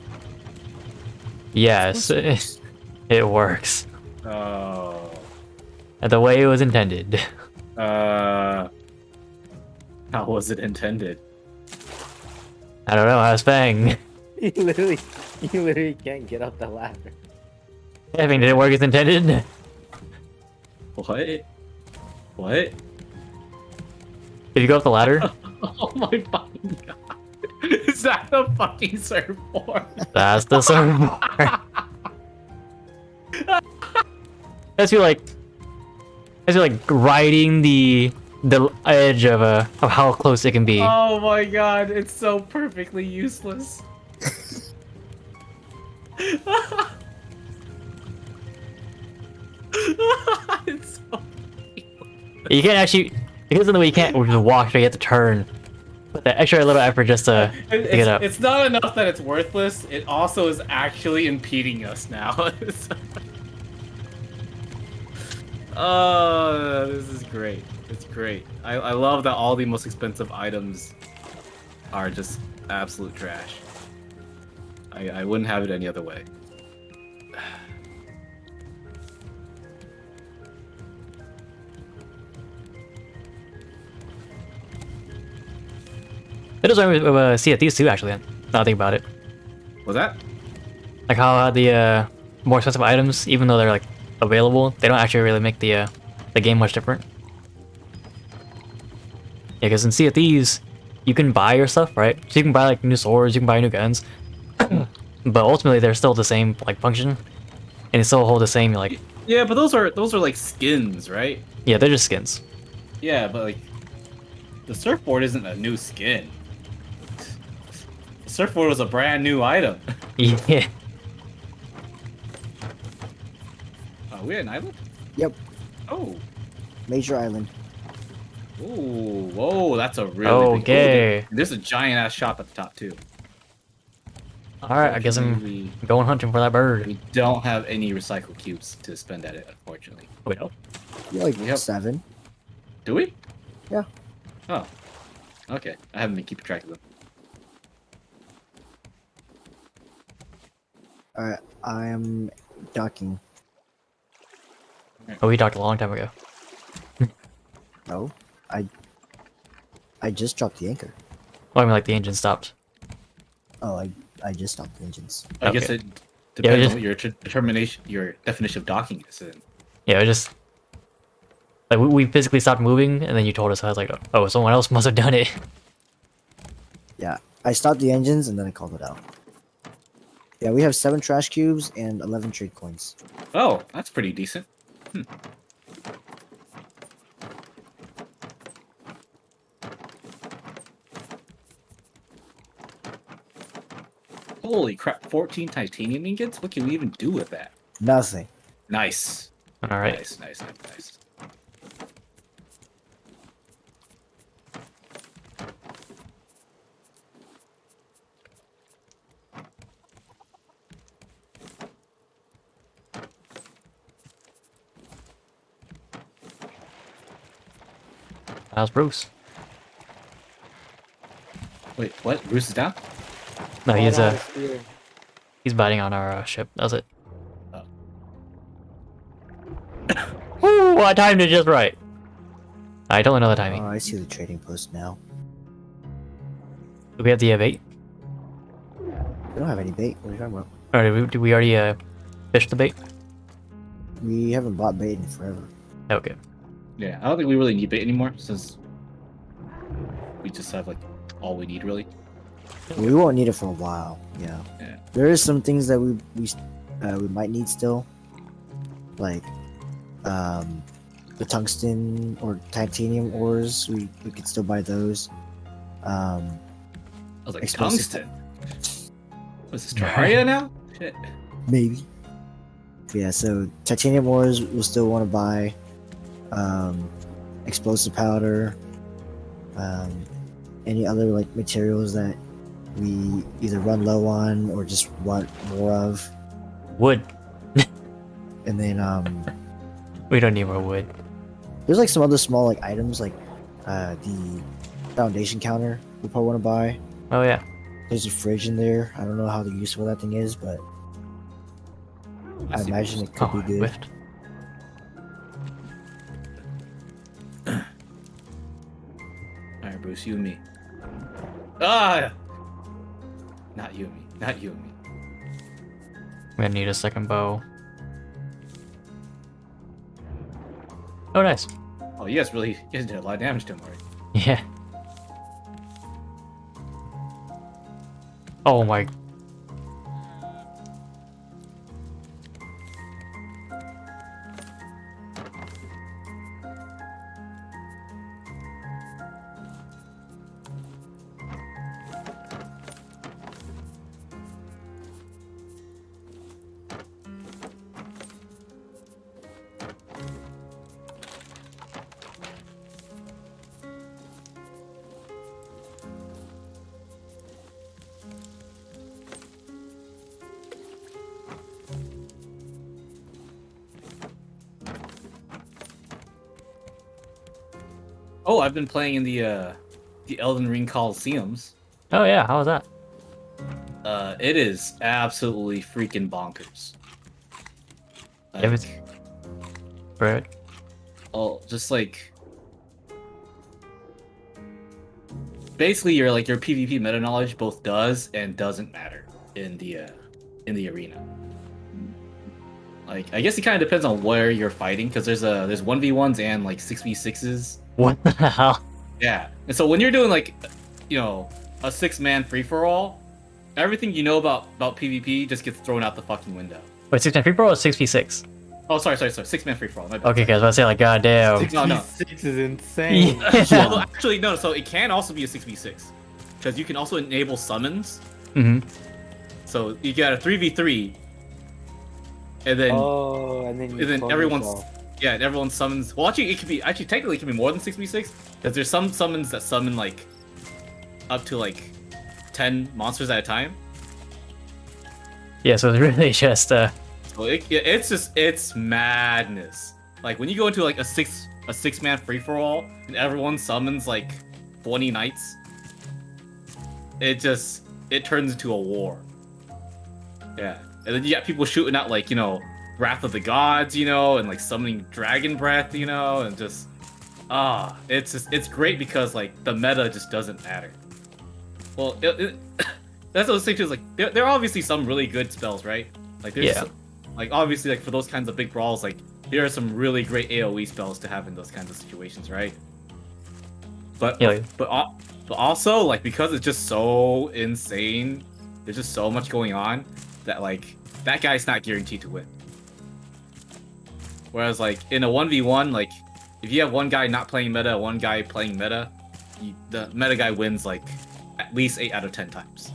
Yes, it works. Oh. The way it was intended. How was it intended? I don't know, I was Fang. You literally can't get up the ladder. I mean, did it work as intended? What? What? Did you go up the ladder? Oh my fucking god. Is that the fucking surfboard? That's the surfboard. As you like riding the edge of how close it can be. Oh my god, it's so perfectly useless. It's so... You can't actually, because of the way you can't just walk, so you have to turn. Put that extra little effort just to get it up. It's not enough that it's worthless, it also is actually impeding us now. Oh, this is great. It's great. I love that all the most expensive items are just absolute trash. I wouldn't have it any other way. It does remind me of Sea of Thieves too, actually. Now that I think about it. Was that? Like how the more expensive items, even though they're like available, they don't actually really make the game much different. Yeah, because in Sea of Thieves, you can buy your stuff, right? So you can buy like new swords, you can buy new guns, but ultimately they're still the same like function, and it still hold the same like. Yeah, but those are like skins, right? Yeah, they're just skins. Yeah, but like the surfboard isn't a new skin. The surfboard was a brand new item. Yeah. We had an island? Yep. Oh. Major island. Ooh, whoa, that's a really big... Okay. Ooh, there's a giant ass shop at the top too. All right, I guess I'm going hunting for that bird. We don't have any recycle cubes to spend at it, unfortunately. Wait, no. Yeah, like We have- 7. Do we? Yeah. Oh. Okay. I haven't been keeping track of them. Alright, I am docking. Oh, we talked a long time ago. No, I just dropped the anchor. Well, I mean, like the engine stopped. Oh, I just stopped the engines. I guess Okay. it depends just- on what your definition of docking is. Then. Yeah, it just like we physically stopped moving, and then you told us. I was like, oh, someone else must have done it. Yeah, I stopped the engines and then I called it out. Yeah, we have 7 trash cubes and 11 trade coins. Oh, that's pretty decent. Holy crap, 14 titanium ingots? What can we even do with that? Nothing. Nice. All right. Nice. How's Bruce? Wait, what? Bruce is down? No, he's Oh, no, he's biting on our ship. That was it. Oh. Ooh, I timed it just right. I totally know the timing. Oh, I see the trading post now. Do we have the bait? We don't have any bait. What are you talking about? Or did we already fish the bait? We haven't bought bait in forever. Okay. Yeah, I don't think we really need bait anymore since we just have like all we need really. We won't need it for a while. Yeah. Yeah. There is some things that we might need still, like the tungsten or titanium ores. We could still buy those. I was like, Explosive- tungsten? Was this Terraria now? Shit. Maybe. Yeah. So titanium ores we'll still want to buy. Explosive powder. Any other like materials that we either run low on or just want more of. Wood. And then We don't need more wood. There's like some other small like items like the foundation counter we probably want to buy. Oh yeah. There's a fridge in there. I don't know how useful that thing is, but I see imagine what it could Oh, be I good. whiffed. Alright, Bruce, you and me. Ah! Not you and me. Not you and me. I'm gonna need a second bow. Oh, nice. Oh, you guys did a lot of damage to him already. Yeah. Oh my. Oh, I've been playing in the Elden Ring Coliseums. Oh yeah, how was that? It is absolutely freaking bonkers. Yeah, it's- Right. Oh, just like basically your PvP meta knowledge both does and doesn't matter in the arena. Like I guess it kind of depends on where you're fighting because there's 1v1s and like 6v6s. What the hell? Yeah, and so when you're doing like, you know, a 6-man free for all, everything you know about PvP just gets thrown out the fucking window. Wait, 6 man free pro or 6v6? Oh, sorry, 6-man free for all. My bad. Okay, guys, I was about to say like, goddamn. Six- No, no. 6 is insane. Yeah. Well, actually, no. So it can also be a 6v6 because you can also enable summons. hmm So you got a 3v3, and then Oh, and then you and then clone everyone's yourself. yeah, and everyone summons. Well, actually, technically it can be more than 6v6 because there's some summons that summon like up to like 10 monsters at a time. Yeah, so it's really just So it's madness. Like when you go into like a 6-man free for all and everyone summons like 20 knights, it turns into a war. Yeah, and then you got people shooting out like, you know, Wrath of the Gods, you know, and like summoning Dragon Breath, you know, and just it's great because like the meta just doesn't matter. Well, that's what I was saying too. Is like there are obviously some really good spells, right? Like there's Yeah. like obviously like for those kinds of big brawls, like there are some really great AOE spells to have in those kinds of situations, right? But Yeah. but also like because it's just so insane, there's just so much going on that like that guy's not guaranteed to win. Whereas like in a 1v1, like if you have one guy not playing meta, one guy playing meta, the meta guy wins like at least 8 out of 10 times.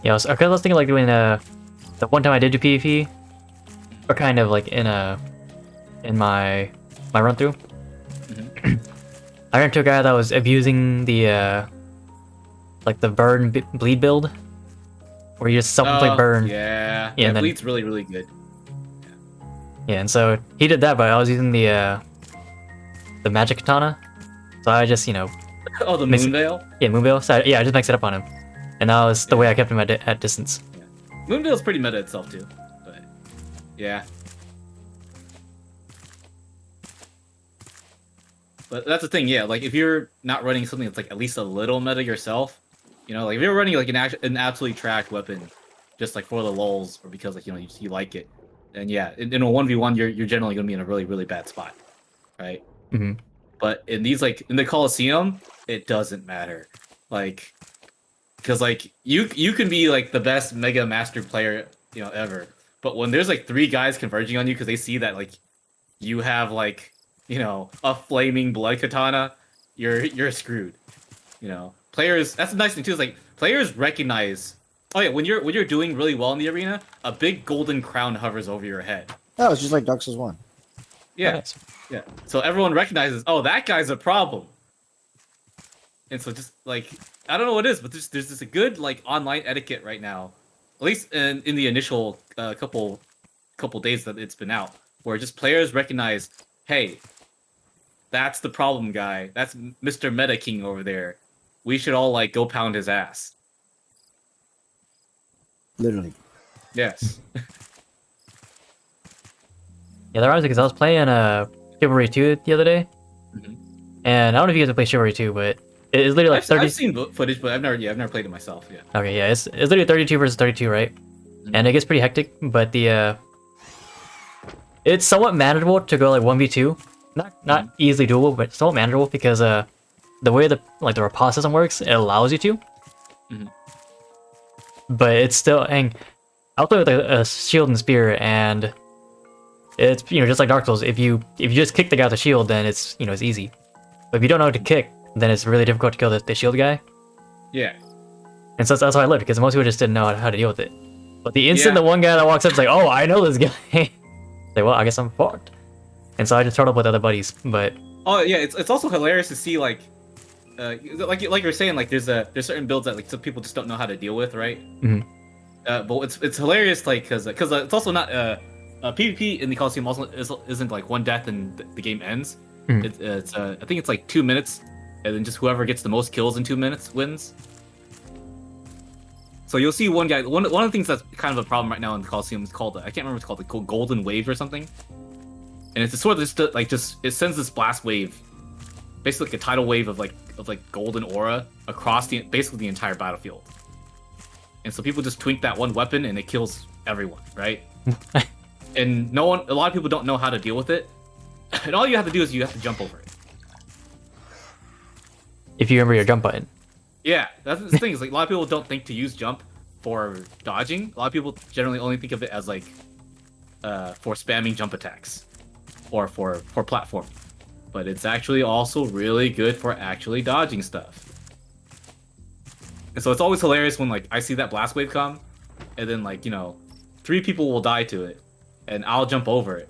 yeah. I was thinking like doing the one time I did do PvP, or kind of like in my run through. I ran into a guy that was abusing the like the burn bleed build, where you just self-inflict burn. Yeah, Yeah, and then- bleed's really, really good. Yeah, and so he did that, but I was using the magic katana, so I just Oh, the Makes it- Moonveil? Moonveil. So I just mixed it up on him, and that was the way I kept him at distance. Moonveil's pretty meta itself too, but yeah. But that's the thing, yeah. Like if you're not running something that's like at least a little meta yourself, you know, like if you're running like an absolutely trash weapon, just like for the lulz or because like you like it, then yeah, in a 1v1 you're generally gonna be in a really really bad spot, right? hmm But in these like in the Coliseum, it doesn't matter, like because like you can be like the best mega master player ever, but when there's like 3 guys converging on you because they see that like you have like a flaming blood katana, you're screwed. Players. That's the nice thing too. Is like players recognize. Oh yeah, when you're doing really well in the arena, a big golden crown hovers over your head. Oh, it's just like Dark Souls 1. Yeah, Nice. yeah. So everyone recognizes. Oh, that guy's a problem. And so just like I don't know what it is, but there's just a good like online etiquette right now at least in the initial couple days that it's been out, where just players recognize, hey, that's the problem guy. That's Mr. Meta King over there. We should all like go pound his ass. Literally. Yes. Yeah, that reminds me because I was playing Chivalry 2 the other day, Mhm. and I don't know if you guys have played Chivalry 2, but it's literally like 30. I've seen footage, but I've never played it myself. Yeah. Okay, yeah, it's literally 32 versus 32, right? And it gets pretty hectic, but it's somewhat manageable to go like 1v2. Not easily doable, but somewhat manageable because the way the repos system works, it allows you to. Mhm. But it's still, and I'll play with a shield and spear, and it's just like Dark Souls. If you just kick the guy with the shield, then it's it's easy. But if you don't know how to kick, then it's really difficult to kill the shield guy. Yeah. And so that's why I lived, because most people just didn't know how to deal with it. But the instant Yeah. the one guy that walks up is like, oh, I know this guy. Like, well, I guess I'm fucked. And so I just turn up with other buddies. But Oh yeah, it's also hilarious to see like you're saying, like there's certain builds that like some people just don't know how to deal with, right? Mhm. But it's hilarious, like because it's also not PvP in the Coliseum also isn't like one death and the game ends. Mhm. It's I think it's like 2 minutes, and then just whoever gets the most kills in 2 minutes wins. So you'll see one guy. One of the things that's kind of a problem right now in the Coliseum is called, I can't remember what it's called, like Golden Wave or something. And it's a sort of just it sends this blast wave, basically like a tidal wave of golden aura across basically the entire battlefield. And so people just twink that one weapon and it kills everyone, right? And a lot of people don't know how to deal with it. And all you have to do is you have to jump over it. if you remember your jump button. Yeah, that's the thing, is like a lot of people don't think to use jump for dodging. A lot of people generally only think of it as like for spamming jump attacks or for platform. But it's actually also really good for actually dodging stuff. And so it's always hilarious when like I see that blast wave come, and then like 3 people will die to it, and I'll jump over it,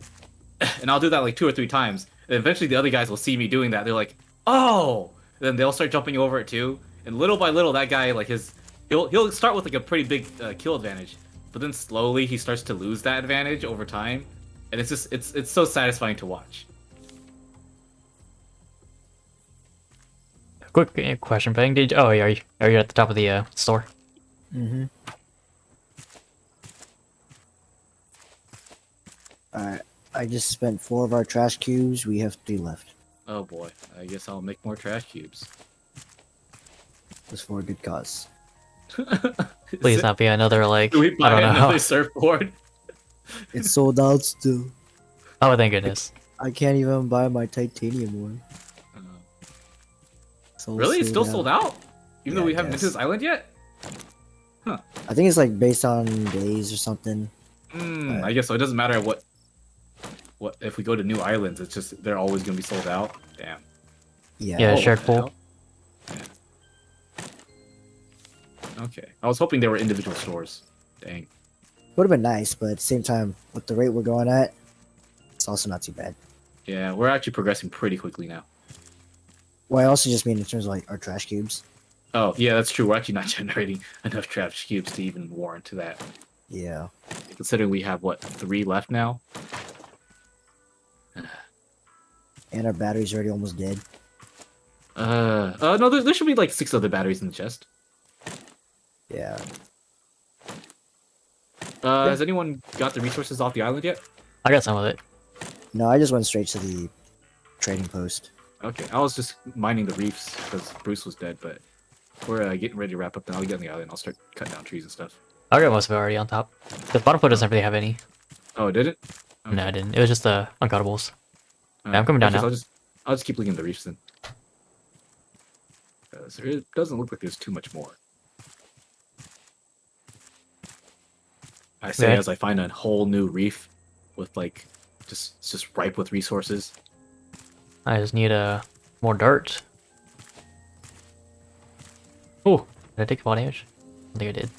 and I'll do that like 2 or 3 times, and eventually the other guys will see me doing that. They're like, "Oh!" And then they'll start jumping over it too, and little by little that guy like he'll start with like a pretty big kill advantage, but then slowly he starts to lose that advantage over time, and it's just it's so satisfying to watch. Quick question, Bang. Are you at the top of the store? Mm-hmm. Alright. I just spent 4 of our trash cubes. We have 3 left. Oh boy, I guess I'll make more trash cubes. It's for a good cause. Please not be another like Do we I buy don't know. another surfboard? It's sold out still. Oh, thank goodness. I can't even buy my titanium one. Really? It's still sold out? Even Yeah, though we I haven't been to guess. this island yet? I think it's like based on days or something. I guess so. It doesn't matter what if we go to new islands, it's just they're always gonna be sold out. Damn. Yeah. Yeah, Oh, shared what the pool. hell? Yeah. Okay. I was hoping there were individual stores. Dang. Would have been nice, but at the same time, with the rate we're going at, it's also not too bad. Yeah, we're actually progressing pretty quickly now. Well, I also just mean in terms of like our trash cubes. Oh, yeah, that's true. We're actually not generating enough trash cubes to even warrant to that. Yeah. Considering we have, what, 3 left now? And our battery's already almost dead. No, there should be like 6 other batteries in the chest. Yeah. Has anyone got the resources off the island yet? I got some of it. No, I just went straight to the trading post. Okay, I was just mining the reefs because Bruce was dead, but we're getting ready to wrap up now. I'll get on the island. I'll start cutting down trees and stuff. I got most of it already on top. The bottom floor doesn't really have any. Oh, did it? No, I didn't. It was just the uncuttables. Yeah, I'm coming down Okay, so now. I'll just keep looking at the reefs then. It doesn't look like there's too much more. I say Okay. as I find a whole new reef with like just ripe with resources. I just need more dirt. Oh, did I take fall damage? I think I did.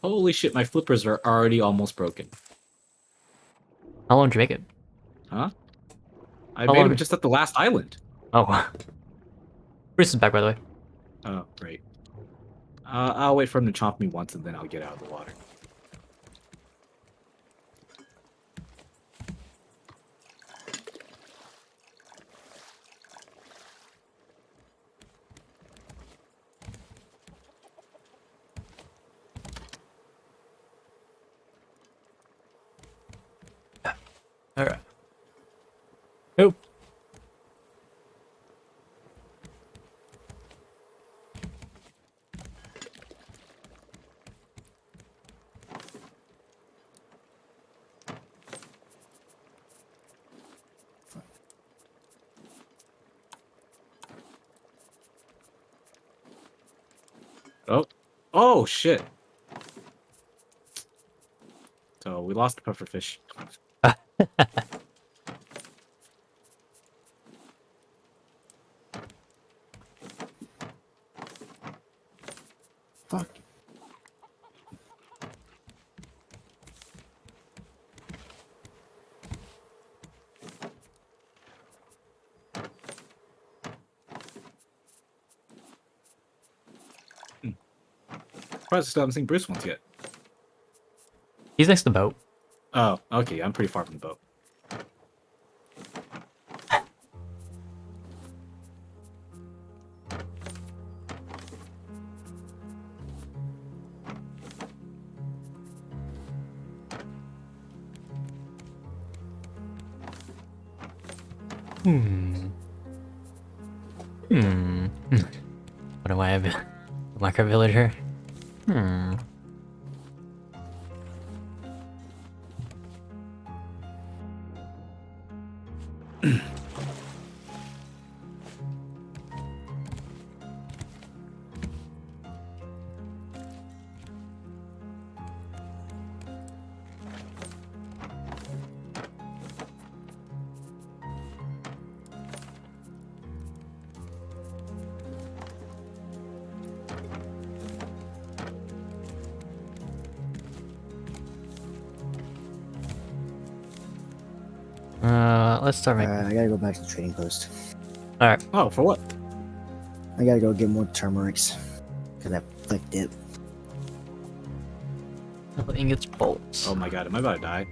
Holy shit, my flippers are already almost broken. How long did you make it? Huh? I How made long- them just at the last island. Oh. Bruce is back, by the way. Oh, great. I'll wait for him to chomp me once and then I'll get out of the water. Alright. Nope. Oh. Oh, shit. So we lost the pufferfish. Fuck. I still haven't seen Bruce once yet. He's next to the boat. Oh, okay. I'm pretty far from the boat. What do I have? A micro villager? Let's start making. I gotta go back to the trading post. Alright. Oh, for what? I gotta go get more turmerics. Cause I flicked it. Ingots, bolts. Oh my god, am I about to die?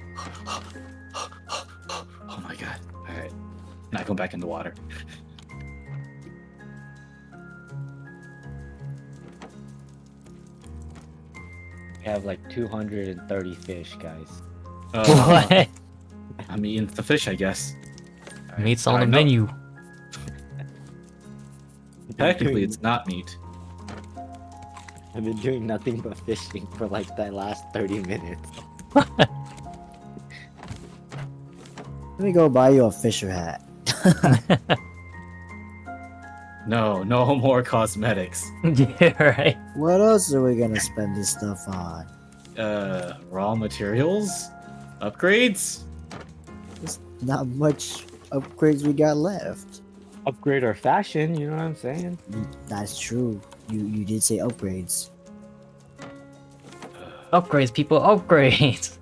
Oh my god. Alright. Not going back in the water. We have like 230 fish, guys. What? I mean, it's the fish, I guess. Meat's on the know. menu. Technically, it's not meat. I've been doing nothing but fishing for like the last 30 minutes. Let me go buy you a Fisher hat. No, no more cosmetics. Yeah, right. What else are we gonna spend this stuff on? Raw materials? Upgrades? There's not much upgrades we got left. Upgrade our fashion, you know what I'm saying? That's true. You did say upgrades. Upgrades, people, upgrades.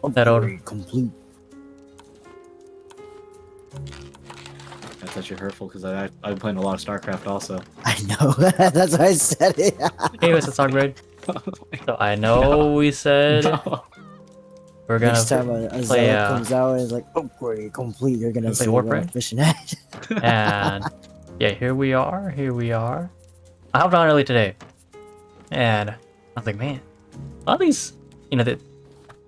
That old. Upgrade complete. Oh, That's actually hurtful because I've been playing a lot of StarCraft also. I know. That's why I said it. Hey, what's this upgrade? So I know we said No. we're gonna Next time a play, Zella comes out and is like upgrade complete, you're gonna play say Warframe? Fishing hat. and yeah, here we are. I hopped on early today, and I was like, man, a lot of these, the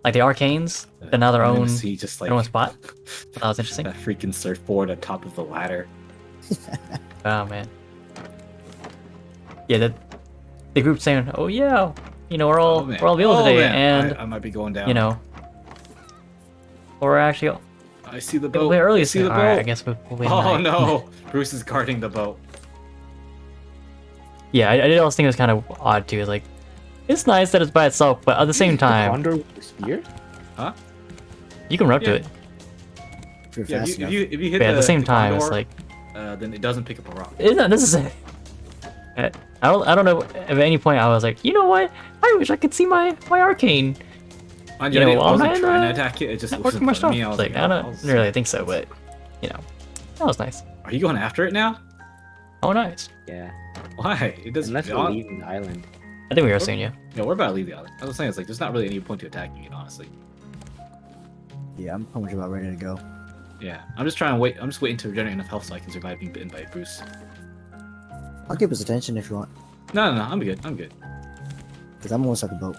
arcanes, they're now their I'm gonna own, see just like their own spot. So that was interesting. that freaking surfboard on top of the ladder. Oh man. Yeah, the group saying, "Oh yeah, we're all man. we're all available today," man. and I might be going down. we're actually I see the gonna boat. play early. I see the boat. Alright, I guess we'll play Oh tonight. no, Bruce is guarding the boat. Yeah, I did also think it was kind of odd too. It's like, it's nice that it's by itself, but at the same time, Condor with the spear? Huh? you can run up to Yeah. it. If you're Yeah, fast if enough. you hit But at the same the time, condor, it's like, then it doesn't pick up a rock. isn't that necessary? I don't know. At any point, I was like, you know what? I wish I could see my arcane. Mind You you, know, I while wasn't I'm trying to attack it. It just not was working in my front of stuff. me. I I was was like, like, I oh, don't really think so, but you know, that was nice. Are you going after it now? Oh, nice. Yeah. Why? It doesn't. Unless we're leaving the island. I think we are soon, yeah. Yeah, we're about to leave the island. I was saying, it's like there's not really any point to attacking it, honestly. Yeah, I'm pretty much about ready to go. Yeah, I'm just trying to wait. I'm just waiting to regenerate enough health so I can survive being bitten by a Bruce. I'll keep his attention if you want, No, I'm good. I'm good. because I'm almost at the boat.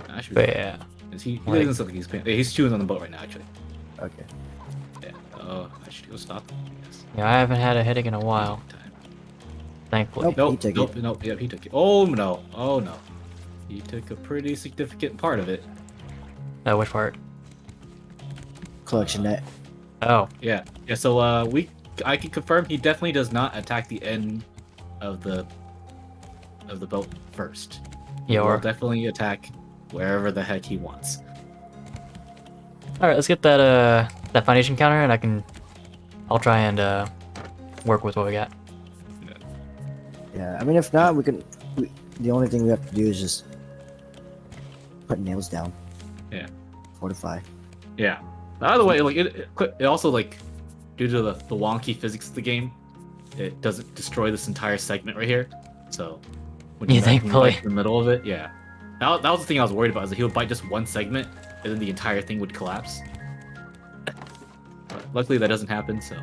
I should. But yeah, He like- doesn't look like he's paying. He's chewing on the boat right now, actually. Okay. Yeah. Oh, I should go stop. Yes. yeah, I haven't had a headache in a while, Time. thankfully. Nope. He Nope. took Nope. it. Nope. Yep, he took it. Oh no. Oh no. He took a pretty significant part of it. Which part? Collection net. Oh, Yeah. Yeah. So I can confirm he definitely does not attack the end of the boat first. He yeah. will Or definitely attack wherever the heck he wants. all right, let's get that that foundation counter, and I'll try and work with what we got. Yeah, I mean, if not, the only thing we have to do is just put nails down. Yeah. Fortify. Yeah. By the way, like it also like due to the wonky physics of the game, it doesn't destroy this entire segment right here. So when Yeah, when you thankfully. bite in the middle of it, yeah. That was the thing I was worried about, is that he would bite just one segment and then the entire thing would collapse. But luckily that doesn't happen, so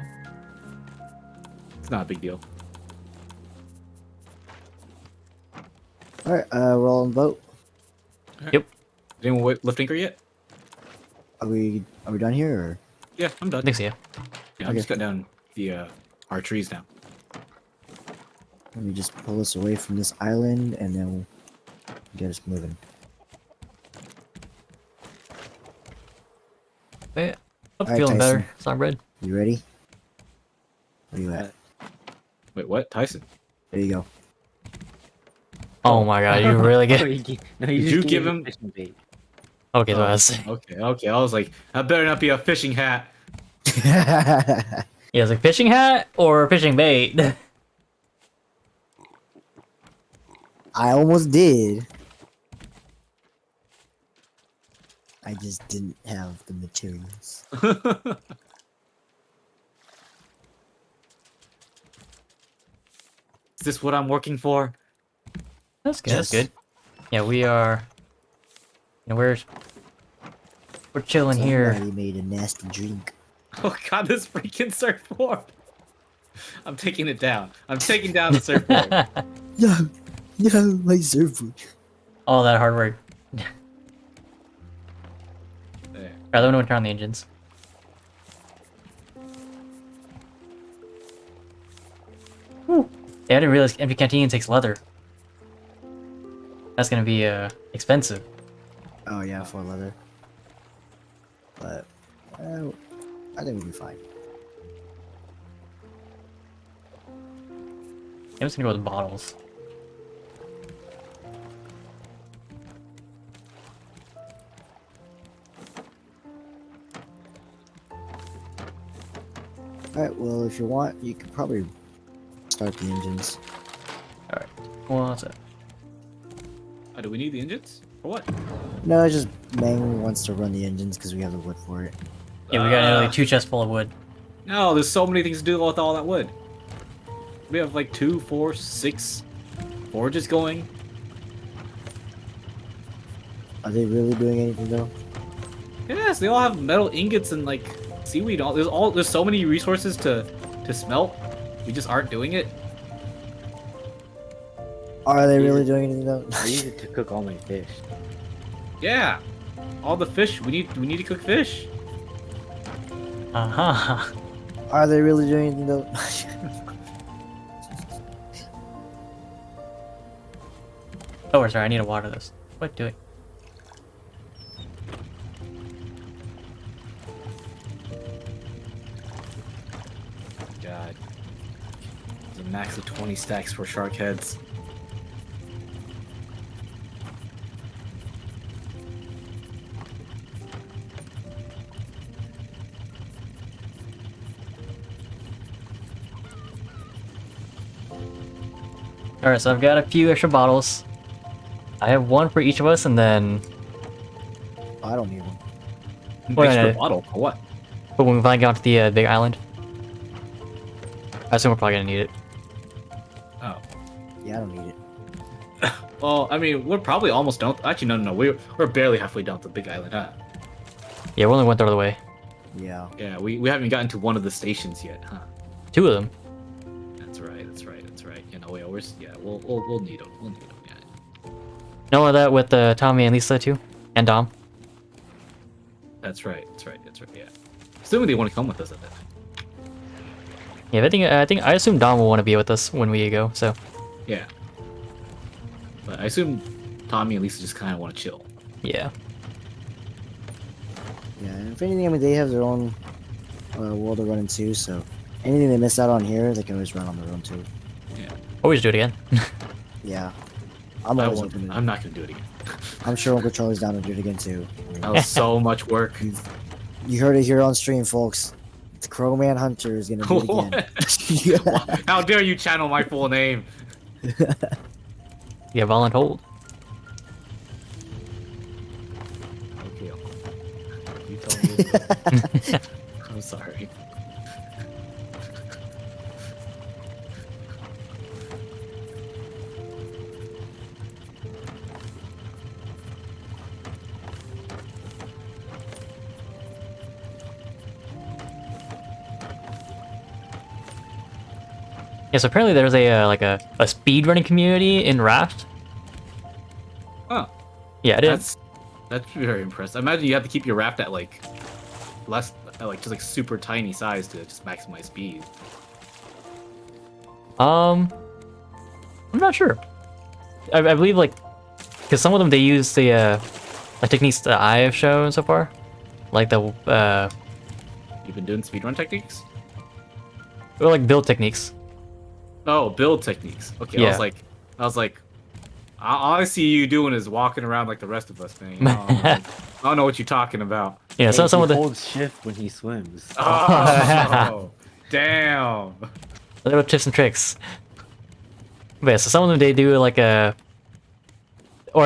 it's not a big deal. All right, we're all on the boat. Yep. Did anyone lift anchor yet? Are we done here? Or? Yeah, I'm done. I think so. Yeah. Yeah, I'm just cutting down the our trees now. Let me just pull us away from this island, and then we'll get us moving. But yeah, I'm Alright, feeling Tyson. better. Songbread. You ready? Where you at? Wait, what? Tyson? There you go. Oh my god, you really No, get. no, Did just you gave give me him- fishing bait. Okay, so Oh, that's okay. I was like, that better not be a fishing hat. yeah, it's like fishing hat or fishing bait. I almost did. I just didn't have the materials. Is this what I'm working for? That's good. That's Yes. good. Yeah, we are. You know, we're chilling here. Somebody made a nasty drink. Oh god, this freaking surfboard! I'm taking it down. I'm taking down the surfboard. No, my surfboard. All that hard work. There. Alright, let me turn on the engines. Whew. Yeah, I didn't realize empty canteen takes leather. That's gonna be expensive. Oh yeah, for leather. But I think we'll be fine. I'm just gonna go with bottles. Alright, well, if you want, you could probably start the engines. Alright. Well, that's it. Oh, do we need the engines? For what? No, it's just Meng wants to run the engines because we have the wood for it. Yeah, we got nearly Ah. 2 chests full of wood. No, there's so many things to do with all that wood. We have like 2, 4, 6 forges going. Are they really doing anything though? Yes, they all have metal ingots and like seaweed. There's so many resources to smelt. We just aren't doing it. Are they really doing anything though? I use it to cook all my fish. Yeah, all the fish. We need to cook fish. Uh-huh. Are they really doing anything though? Oh, sorry, I need to water this. What doing? God, there's a max of 20 stacks for shark heads. Alright, so I've got a few extra bottles. I have one for each of us, and then I don't need one. Well, Extra no. bottle for what? but when we finally get onto the big island, I assume we're probably gonna need it. Oh. Yeah, I don't need it. Well, I mean, we're probably almost done. Actually, no. We're barely halfway down the big island, huh? Yeah, we're only 1/3 of the way. Yeah. Yeah, we haven't gotten to one of the stations yet, huh? 2 of them. That's right. You know, we'll need them. We'll need them. Yeah. No more of that with Tommy and Lisa too, and Dom. That's right. Yeah. Assuming they want to come with us at that time. Yeah, I assume Dom will want to be with us when we go. So Yeah. But I assume Tommy and Lisa just kind of want to chill. yeah. Yeah, and if anything, I mean, they have their own world to run into, so anything they miss out on here, they can always run on their own too. Yeah. Always do it again. Yeah. I'm I always won't. open to I'm not gonna do it again. I'm sure Uncle Charlie's down to do it again too. I mean, That was so much work. you heard it here on stream, folks. The Crowman Hunter is gonna do it again. How dare you channel my full name? Yeah, Volund hold. Okay, Uncle. You tell me. I'm sorry. Yeah, so apparently there's a like a speedrunning community in Raft. Huh. Yeah, it is. That's very impressive. Imagine you have to keep your raft at like less, like just like super tiny size to just maximize speed. I'm not sure. I believe like, because some of them they use the techniques that I have shown so far, like the You've been doing speedrun techniques? or like build techniques. Oh, build techniques. Okay, Yeah. I was like, all I see you doing is walking around like the rest of us, man. You know, I don't know what you're talking about. Yeah, so Hey, some he of the holds shift when he swims. Oh, damn. little tips and tricks. But yeah, so some of them they do like or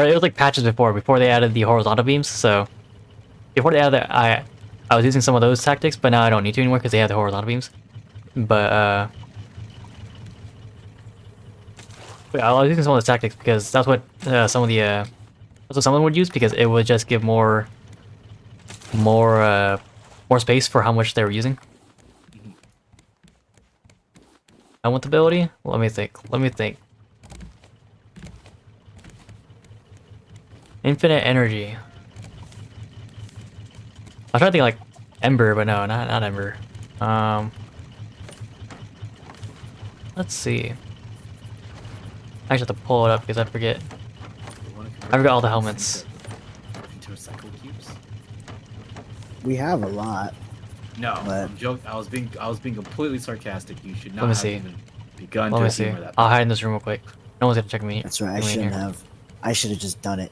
it was like patches before they added the horizontal beams. So before they added that, I was using some of those tactics, but now I don't need to anymore because they have the horizontal beams. But yeah, I was using some of those tactics because that's what some of them would use because it would just give more space for how much they were using. I want the ability. Let me think. Infinite energy. I was trying to think like Ember, but no, not Ember. Let's see. I just have to pull it up because I forget. I forgot all the helmets. Into recycle cubes? We have a lot. No, But- I'm joking. I was being completely sarcastic. You should not Let me have see. even begun Let to me see. humor that. I'll hide in this room real quick. No one's gonna check me. That's right. I check me in shouldn't here. have. I should have just done it.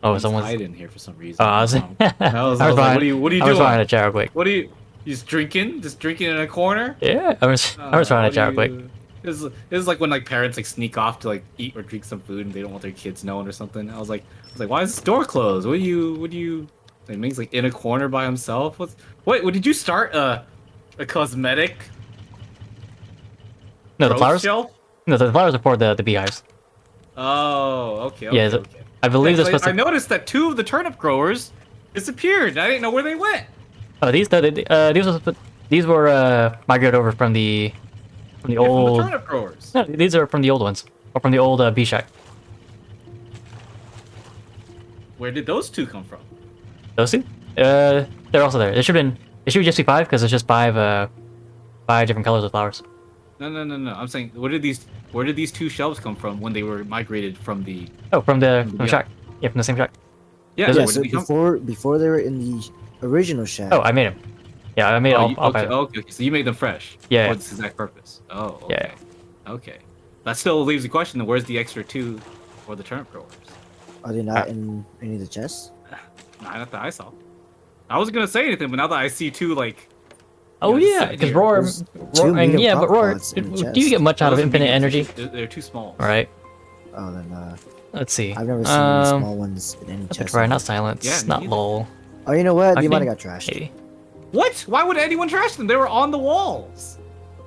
Oh, someone's. hide in here for some reason. Oh, I was. I was like, what are you I was doing? trying to chat real quick. What are you just drinking? Just drinking in a corner? Yeah, I was trying to chat real quick. This is like when like parents like sneak off to like eat or drink some food and they don't want their kids knowing or something. I was like, why is this door closed? What do you? Like Ming's like in a corner by himself. What did you start a cosmetic? No, the growth flowers. shelf? No, the flowers are for the beehives. Oh, okay. Yeah, okay, is it- okay. I believe Yeah, they're 'cause supposed I to. noticed that 2 of the turnip growers disappeared. I didn't know where they went. Oh, these were migrated over from the From the old. turnip growers. No, these are from the old ones, or from the old bee shack. Where did those 2 come from? Those two? They're also there. It should be just be 5 because it's just 5 different colors of flowers. No. I'm saying, where did these 2 shelves come from when they were migrated from the? Oh, from the Yeah. shack. Yeah, from the same shack. Yeah. Yeah, So Yeah. where So did they come from? before they were in the original shack. Oh, I made them. Yeah, I made Oh, all okay, 5. okay. So you made them fresh. Yeah. For this exact purpose. Oh. Okay. Yeah. Okay. That still leaves the question: then where's the extra 2 for the turnip growers? Are they not in any of the chests? Not that I saw. I wasn't gonna say anything, but now that I see 2 like Oh just yeah, sitting because here. Roar, There's two and medium yeah, but pop Roar, pods in the do you get chest. much out of Those are infinite mediums, energy? They're too small. Right. Oh, then Let's see. I've never seen any small ones in any Not chest. try, not ever. silence, Yeah, me not neither. lol. Oh, you know what? They Lightning? might have got trashed. Maybe. What? Why would anyone trash them? They were on the walls.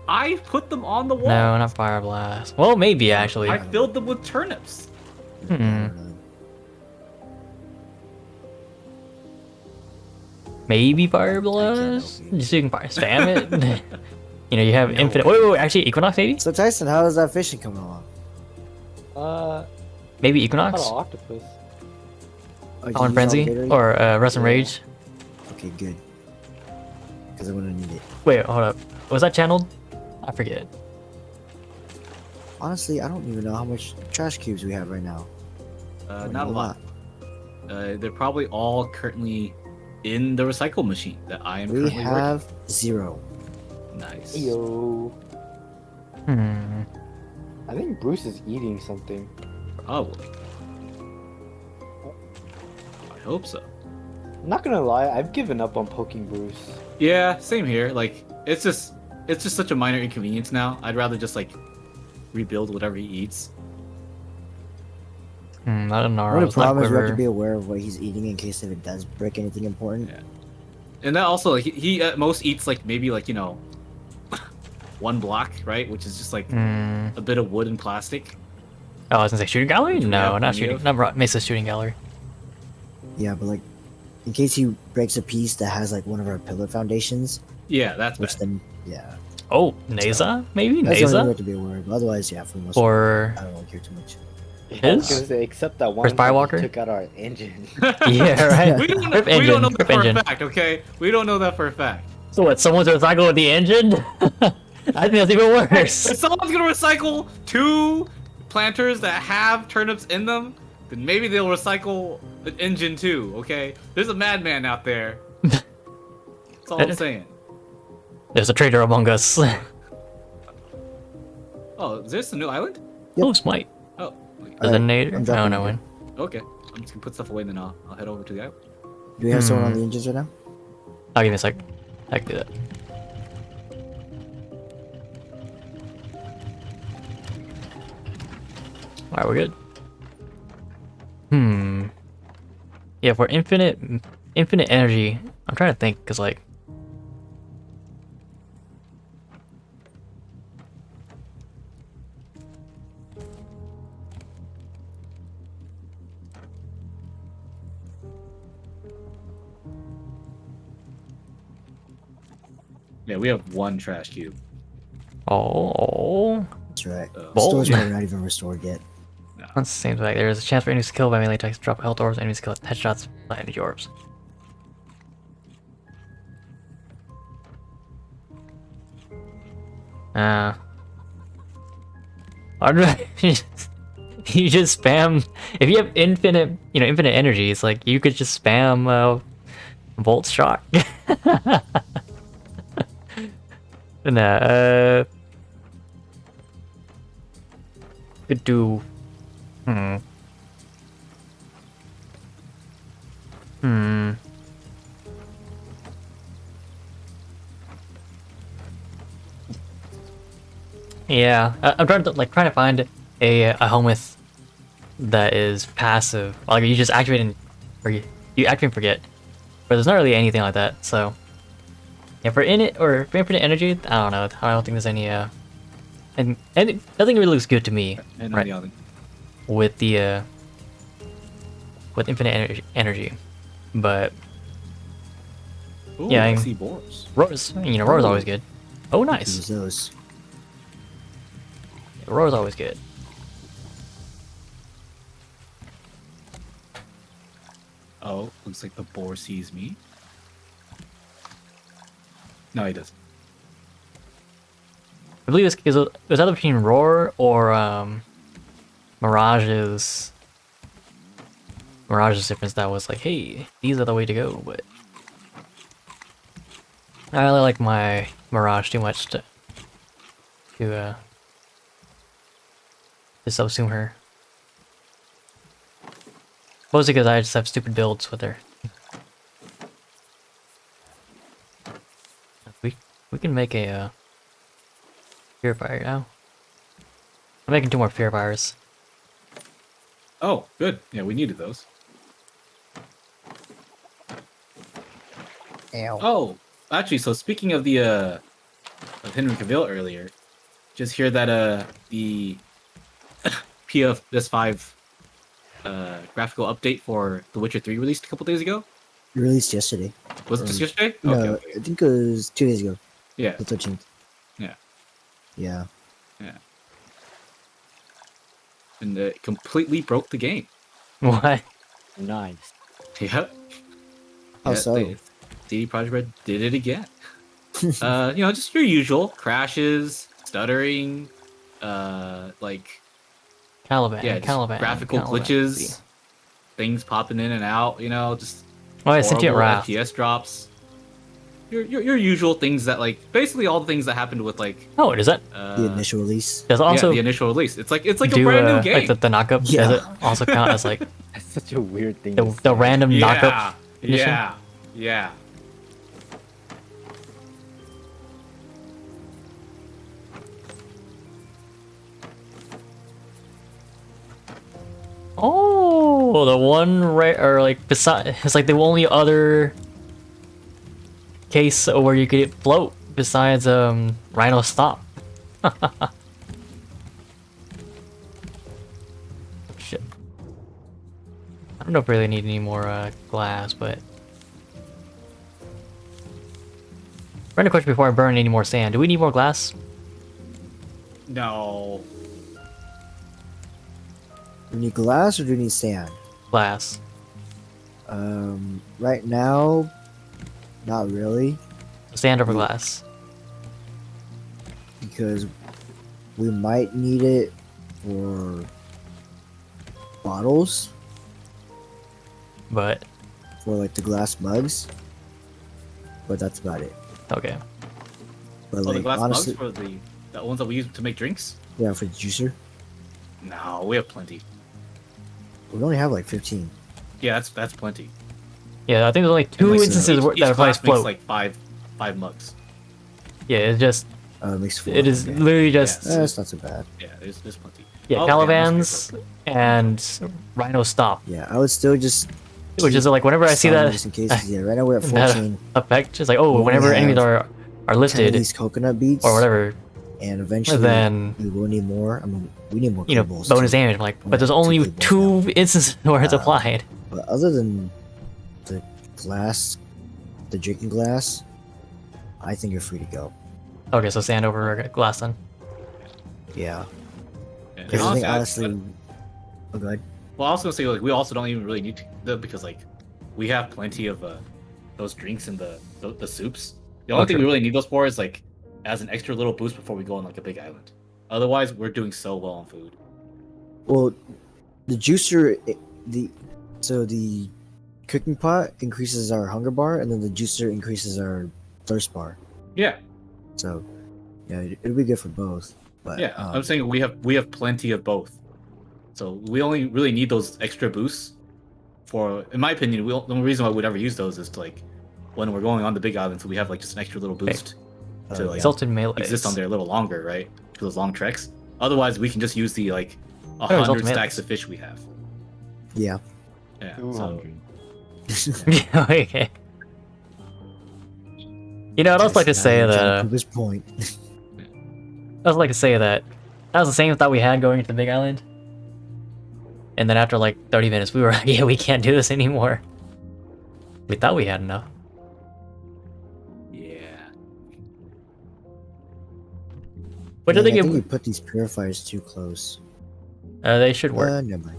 I put them on the wall. No, not fire blast. Well, maybe actually. I filled them with turnips. Maybe fire blast. Just so you can fire spam it. You know, you have infinite. Wait, actually, Equinox maybe? So Tyson, how is that fishing coming along? Maybe Not Equinox? an octopus. Oh, did Power you and use all Frenzy? the bait already? Or Rust and Rage? Okay, good. Because I'm gonna need it. Wait, hold up. Was that channeled? I forget. Honestly, I don't even know how much trash cubes we have right now. Not a lot. They're probably all currently in the recycle machine that I am We currently have 0. working. Nice. Yo. Hmm. I think Bruce is eating something. Probably. I hope so. I'm not gonna lie, I've given up on poking Bruce. Yeah, same here. Like, it's just such a minor inconvenience now. I'd rather just like rebuild whatever he eats. I don't know. One of It's the not problem is we have to quiver. be aware of what he's eating in case if it does break anything important. Yeah. And that also, like, he at most eats like maybe like, you know, one block, right? Which is just like a bit of wood and plastic. Oh, I was gonna say shooting gallery? Which we No, have not plenty shooting. of. Not Mesa shooting gallery. Yeah, but like, in case he breaks a piece that has like one of our pillar foundations, Yeah, that's which bad. then, yeah. Oh, Neza? Maybe? That's the only thing we Neza? have to be aware of. Otherwise, yeah, for the most part, Or... I don't really care too much. I was His? gonna say, except that Or one time Spywalker? he took out our engine. Yeah, right. we don't, Rip we engine, don't know that rip for engine. a fact, okay? We don't know that for a fact. So what, someone's recycling with the engine? I think that's even worse. If someone's gonna recycle 2 planters that have turnips in them, then maybe they'll recycle an engine too, okay? There's a madman out there. That's all I'm saying. There's a traitor among us. Oh, is this a new island? Yep. Oh, Smite. Oh, Or the Nader? I'm I dropping don't know it. when. okay. I'm just gonna put stuff away, then I'll head over to the island. Do we have someone on the engines right now? I'll give me a sec. I can do that. Alright, we're good. Yeah, for infinite energy, I'm trying to think, because like... Yeah, we have 1 trash cube. Oh... That's right. Bold. Store's probably not even restored yet. That seems like there is a chance for enemies to kill by melee attacks, drop health orbs, enemies kill headshots by energy orbs. I don't know. You just spam. If you have infinite energy, it's like you could just spam Volt Shock. Nah, could do. Yeah, I'm trying to find a helmet that is passive. Like you just activate and forget. You activate and forget. But there's not really anything like that. So yeah, for infinite energy, I don't know. I don't think there's any and nothing really looks good to me. And Right. on the island. With the with infinite energy, but Ooh, Yeah, I I- see boars. Roar's Roar's always good. Oh, nice. Use those. Roar's always good. Oh, looks like the boar sees me. No, he doesn't. I believe it was either between Roar or Mirage's difference that was like, hey, these are the way to go, but I really like my Mirage too much to subsume her. Mostly because I just have stupid builds with her. We can make a purifier now. I'm making 2 more purifiers. Oh, good. Yeah, we needed those. Ow. Oh, actually, so speaking of the of Henry Cavill earlier, just hear that the PS5 graphical update for The Witcher 3 released a couple days ago. Released yesterday. Was it just yesterday? No, Okay, okay. I think it was 2 days ago. Yeah, The 13th. yeah, Yeah. yeah. And it completely broke the game. What? Nice. Yep. How Yeah, so? CD Projekt Red did it again. Just your usual crashes, stuttering, like Caliban. yeah, just Caliban. graphical Caliban. glitches, things popping in and out. Just Oh, yeah, sentient horrible Raft. FPS drops. Your usual things that basically all the things that happened with Oh, does that? The initial release. Does it also the initial release. It's like a do brand new game. like the knockup? Yeah. Does it also count as like That's such a weird thing. the to say. the random knockup? yeah, edition? yeah. Oh, the one or like beside, it's like the only other case where you could float besides Rhino Stop. Shit. I don't know if I really need any more glass, but random question before I burn any more sand. Do we need more glass? No. Do you need glass or do you need sand? Glass. Right now, not really, Sand over glass. because we might need it for bottles, But for like the glass mugs. But that's about it. okay. But Oh, the like glass honestly, mugs for the ones that we use to make drinks? yeah, for the juicer, No, we have plenty. we only have like 15. Yeah, that's plenty. Yeah, I think there's only And, 2 like, instances each where that applies class makes float. like five mugs. Yeah, it's just It makes 4. it is okay. literally just Yeah. That's not so bad. Yeah, there's plenty. yeah, Oh, Calavans okay, and Rhino Stop, Yeah, I would still just. which is like whenever I see some that just in case. 'Cause, yeah, right now we're at that 14. effect, just like oh, We whenever only enemies have are 10 of listed these coconut beads or whatever, and eventually then we will need more. I mean, we need more you know, cables. bonus too. damage. Like, but there's Yeah, only 2 cables 2 instances where it's Uh, applied. But other than the glass, the drinking glass, I think you're free to go. Okay, so sand over glass then. Yeah. And Because I think honestly, honestly, oh, go ahead. well, I was gonna say like we also don't even really need to because like we have plenty of those drinks and the soups. The only thing true. we really need those for is like as an extra little boost before we go on like a big island. Otherwise, we're doing so well on food. Well, the juicer, the cooking pot increases our hunger bar, and then the juicer increases our thirst bar. Yeah, So, yeah, it'll be good for both. But yeah. I'm saying we have plenty of both. So we only really need those extra boosts for, in my opinion, the only reason why we'd ever use those is to like when we're going on the big island, so we have like just an extra little boost to like Exalted melee. exist on there a little longer, right? For those long treks. Otherwise, we can just use the like Oh, it's 100 ultimate. stacks of fish we have. yeah. Yeah. So 200. Okay. You know, I'd also like to say that Prove his point. I'd also like to say that that was the same thought we had going into the big island. And then after like 30 minutes, we were like, yeah, we can't do this anymore. We thought we had enough. yeah. What do Man, they I give? think you put these purifiers too close. They should work. Never mind.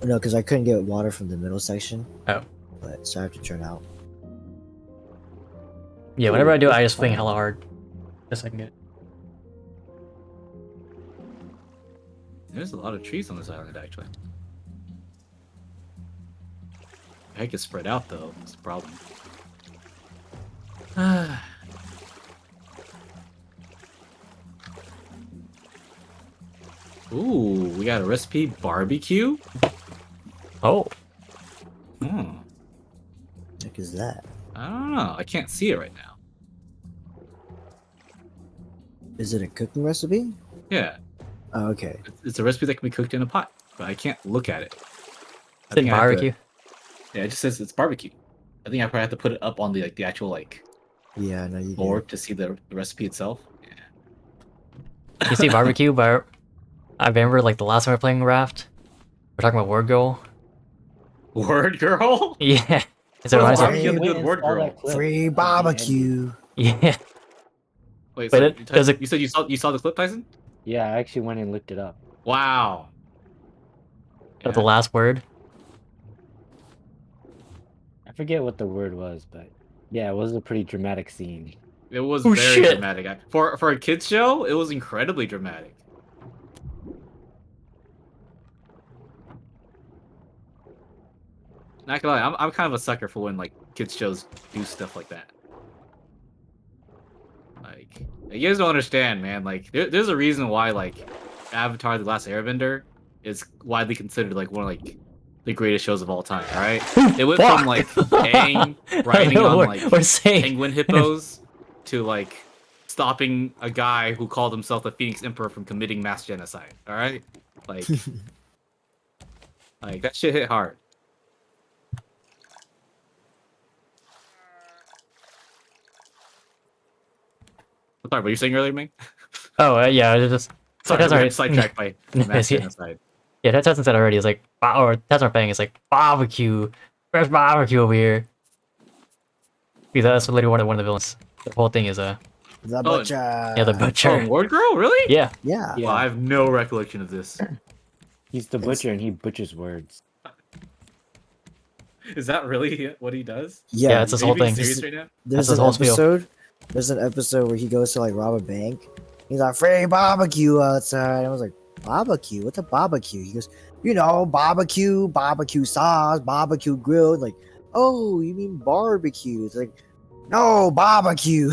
No, because I couldn't get water from the middle section. Oh. But so I have to turn out. Yeah, whenever I do it, I just swing hella hard. Just so I can get it. There's a lot of trees on this island, actually. Heck, it's spread out though. That's the problem. Ooh, we got a recipe barbecue. Oh, Hmm. Heck is that? I don't know. I can't see it right now. Is it a cooking recipe? Yeah, Oh, okay. it's a recipe that can be cooked in a pot, but I can't look at it. It's in I have to- barbecue. yeah, it just says it's barbecue. I think I probably have to put it up on the actual like Yeah, no, you board to see the recipe itself. You see barbecue, but I remember like the last time we were playing Raft, we're talking about Word Girl. Word girl. Yeah. So it Well, reminds me- barbecue Hey, the good word girl. Free barbecue. Yeah. Wait, But so it does a- you said you saw the clip, Tyson? Yeah, I actually went and looked it up. Wow. The last word. I forget what the word was, but yeah, it was a pretty dramatic scene. It was Oh, very shit. dramatic. For a kids show, it was incredibly dramatic. Not gonna lie, I'm kind of a sucker for when like kids shows do stuff like that. Like you guys don't understand, man. Like there's a reason why like Avatar: The Last Airbender is widely considered like one of like the greatest shows of all time. All right, it went from like Aang riding on like we're saying penguin hippos to like stopping a guy who called himself the Phoenix Emperor from committing mass genocide. All right, like like that shit hit hard. Sorry, what were you saying earlier, Ming? Oh yeah, it's just Sorry, that's we got alright. sidetracked by mass Yeah. genocide. Yeah, that's what said already. It's like or that's what Fang is like barbecue. Where's barbecue over here? Because that's literally one of the villains. The whole thing is The Oh, butcher. yeah, the butcher. Oh, Ward Girl, really? Yeah. Yeah. Yeah. Well, I have no recollection of this. He's the butcher and he butchers words. Is that really what he does? Yeah. Yeah, it's this Are you whole being thing. serious right now? There's That's his an whole spiel. episode. There's an episode where he goes to like rob a bank. He's like, free barbecue outside. I was like, barbecue? What's a barbecue? He goes, you know, barbecue, barbecue sauce, barbecue grilled. Like, oh, you mean barbecue? It's like, no, barbecue.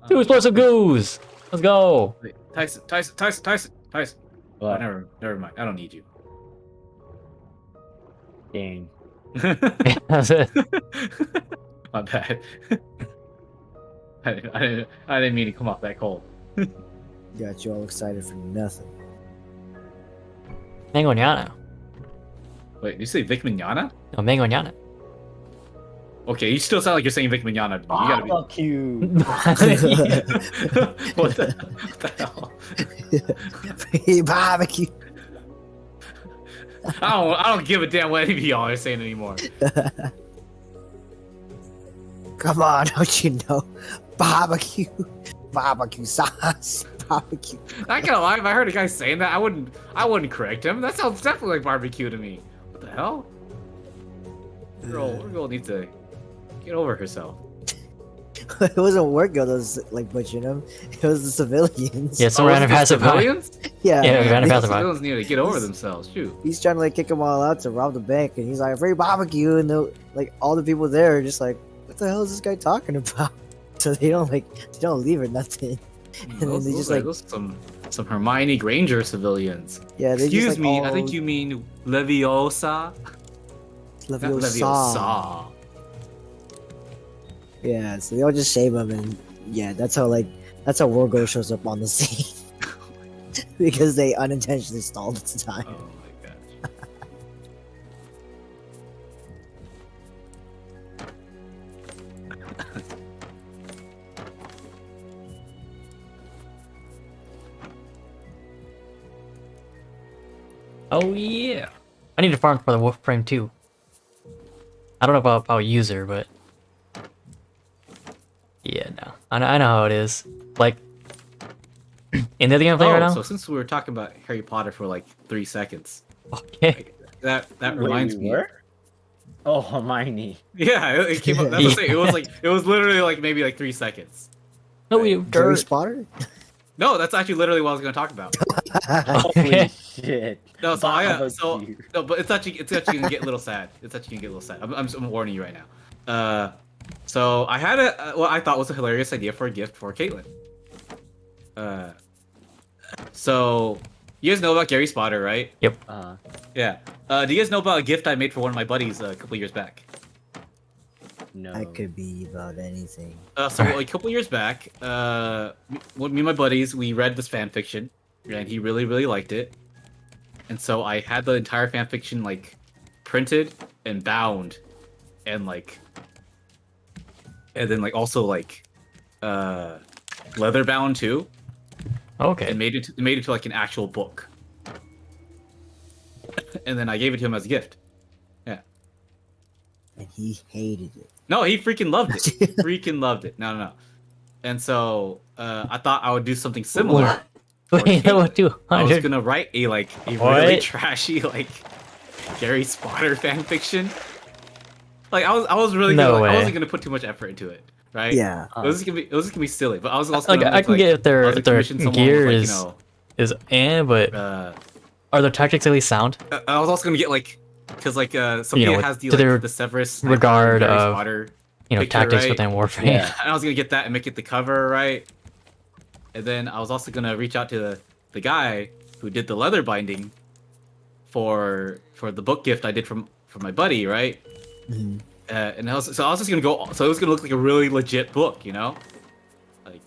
Two explosive goos. Let's go. Wait, Tyson. Oh, But never mind. I don't need you. dang. That's it. My bad. I didn't mean to come off that cold. Got you all excited for nothing. Mangoñana. Wait, did you say Vic Mignogna? No, Mangoñana. Okay, you still sound like you're saying Vic Mignogna. You gotta be. Barbecue. What the hell? Free barbecue. I don't give a damn what any of y'all are saying anymore. Come on, don't you know? Barbecue. Barbecue sauce. Barbecue. Not gonna lie, if I heard a guy saying that, I wouldn't correct him. That sounds definitely like barbecue to me. What the hell? Girl needs to get over herself. It wasn't work girl that was like butchering him. It was the civilians. Yeah, some Oh, random was it the passerby. civilians? Yeah. Yeah, random He's- passerby. Civilians need to get over themselves. Shoot. He's trying to like kick them all out to rob the bank, and he's like, "Free barbecue!" And they're like, all the people there are just like, "What the hell is this guy talking about?" So they don't leave or nothing. And then they just like, those some Hermione Granger civilians. yeah, they Excuse just, like, me, all I think you mean Leviosa. Not Leviosa. Leviosa. Yeah, so they all just shame him, and yeah, that's how Wargo shows up on the scene because they unintentionally stalled its time. Oh my gosh. Oh yeah. I need to farm for the wolf frame too. I don't know about user, but yeah, no. I know how it is. Like in the other game I'm playing right now. So since we were talking about Harry Potter for like 3 seconds, Okay. that Wait, reminds we me. were? Oh, Hermione. Yeah, it came up. That's what I'm saying. It was literally like maybe like 3 seconds. No, we Gary dirt. Spotter? No, that's actually literally what I was going to talk about. Holy shit. No, so Barbecue. no, but it's actually gonna get a little sad. It's actually gonna get a little sad. I'm warning you right now. So I had what I thought was a hilarious idea for a gift for Caitlin. So you guys know about Gary Spotter, right? Yeah. Do you guys know about a gift I made for one of my buddies a couple years back? No. That could be about anything. So like, a couple years back, me and my buddies, we read this fan fiction, and he really, really liked it. And so I had the entire fan fiction like printed and bound, and then like also like leather bound too, Okay. and made it to like an actual book. And then I gave it to him as a gift. Yeah. And he hated it. No, he freaking loved it. Freaking loved it. No. And so I thought I would do something similar. Wait, no, I was 200. gonna write a really What? trashy like Gary Spotter fan fiction. Like I was really No gonna, I way. wasn't gonna put too much effort into it, right? Yeah. It was just gonna be silly, but I was also Like gonna I can get if I their was gonna commission someone with, gear like, is but are their tactics at least sound? I was also gonna get like because like something know, that has the to their the Severus regard Gary of, Spotter picture, tactics right? within Warframe. Yeah. And I was gonna get that and make it the cover, right? And then I was also gonna reach out to the guy who did the leather binding for the book gift I did from my buddy, right? Mhm. And I was just gonna go. So it was gonna look like a really legit book, you know, like.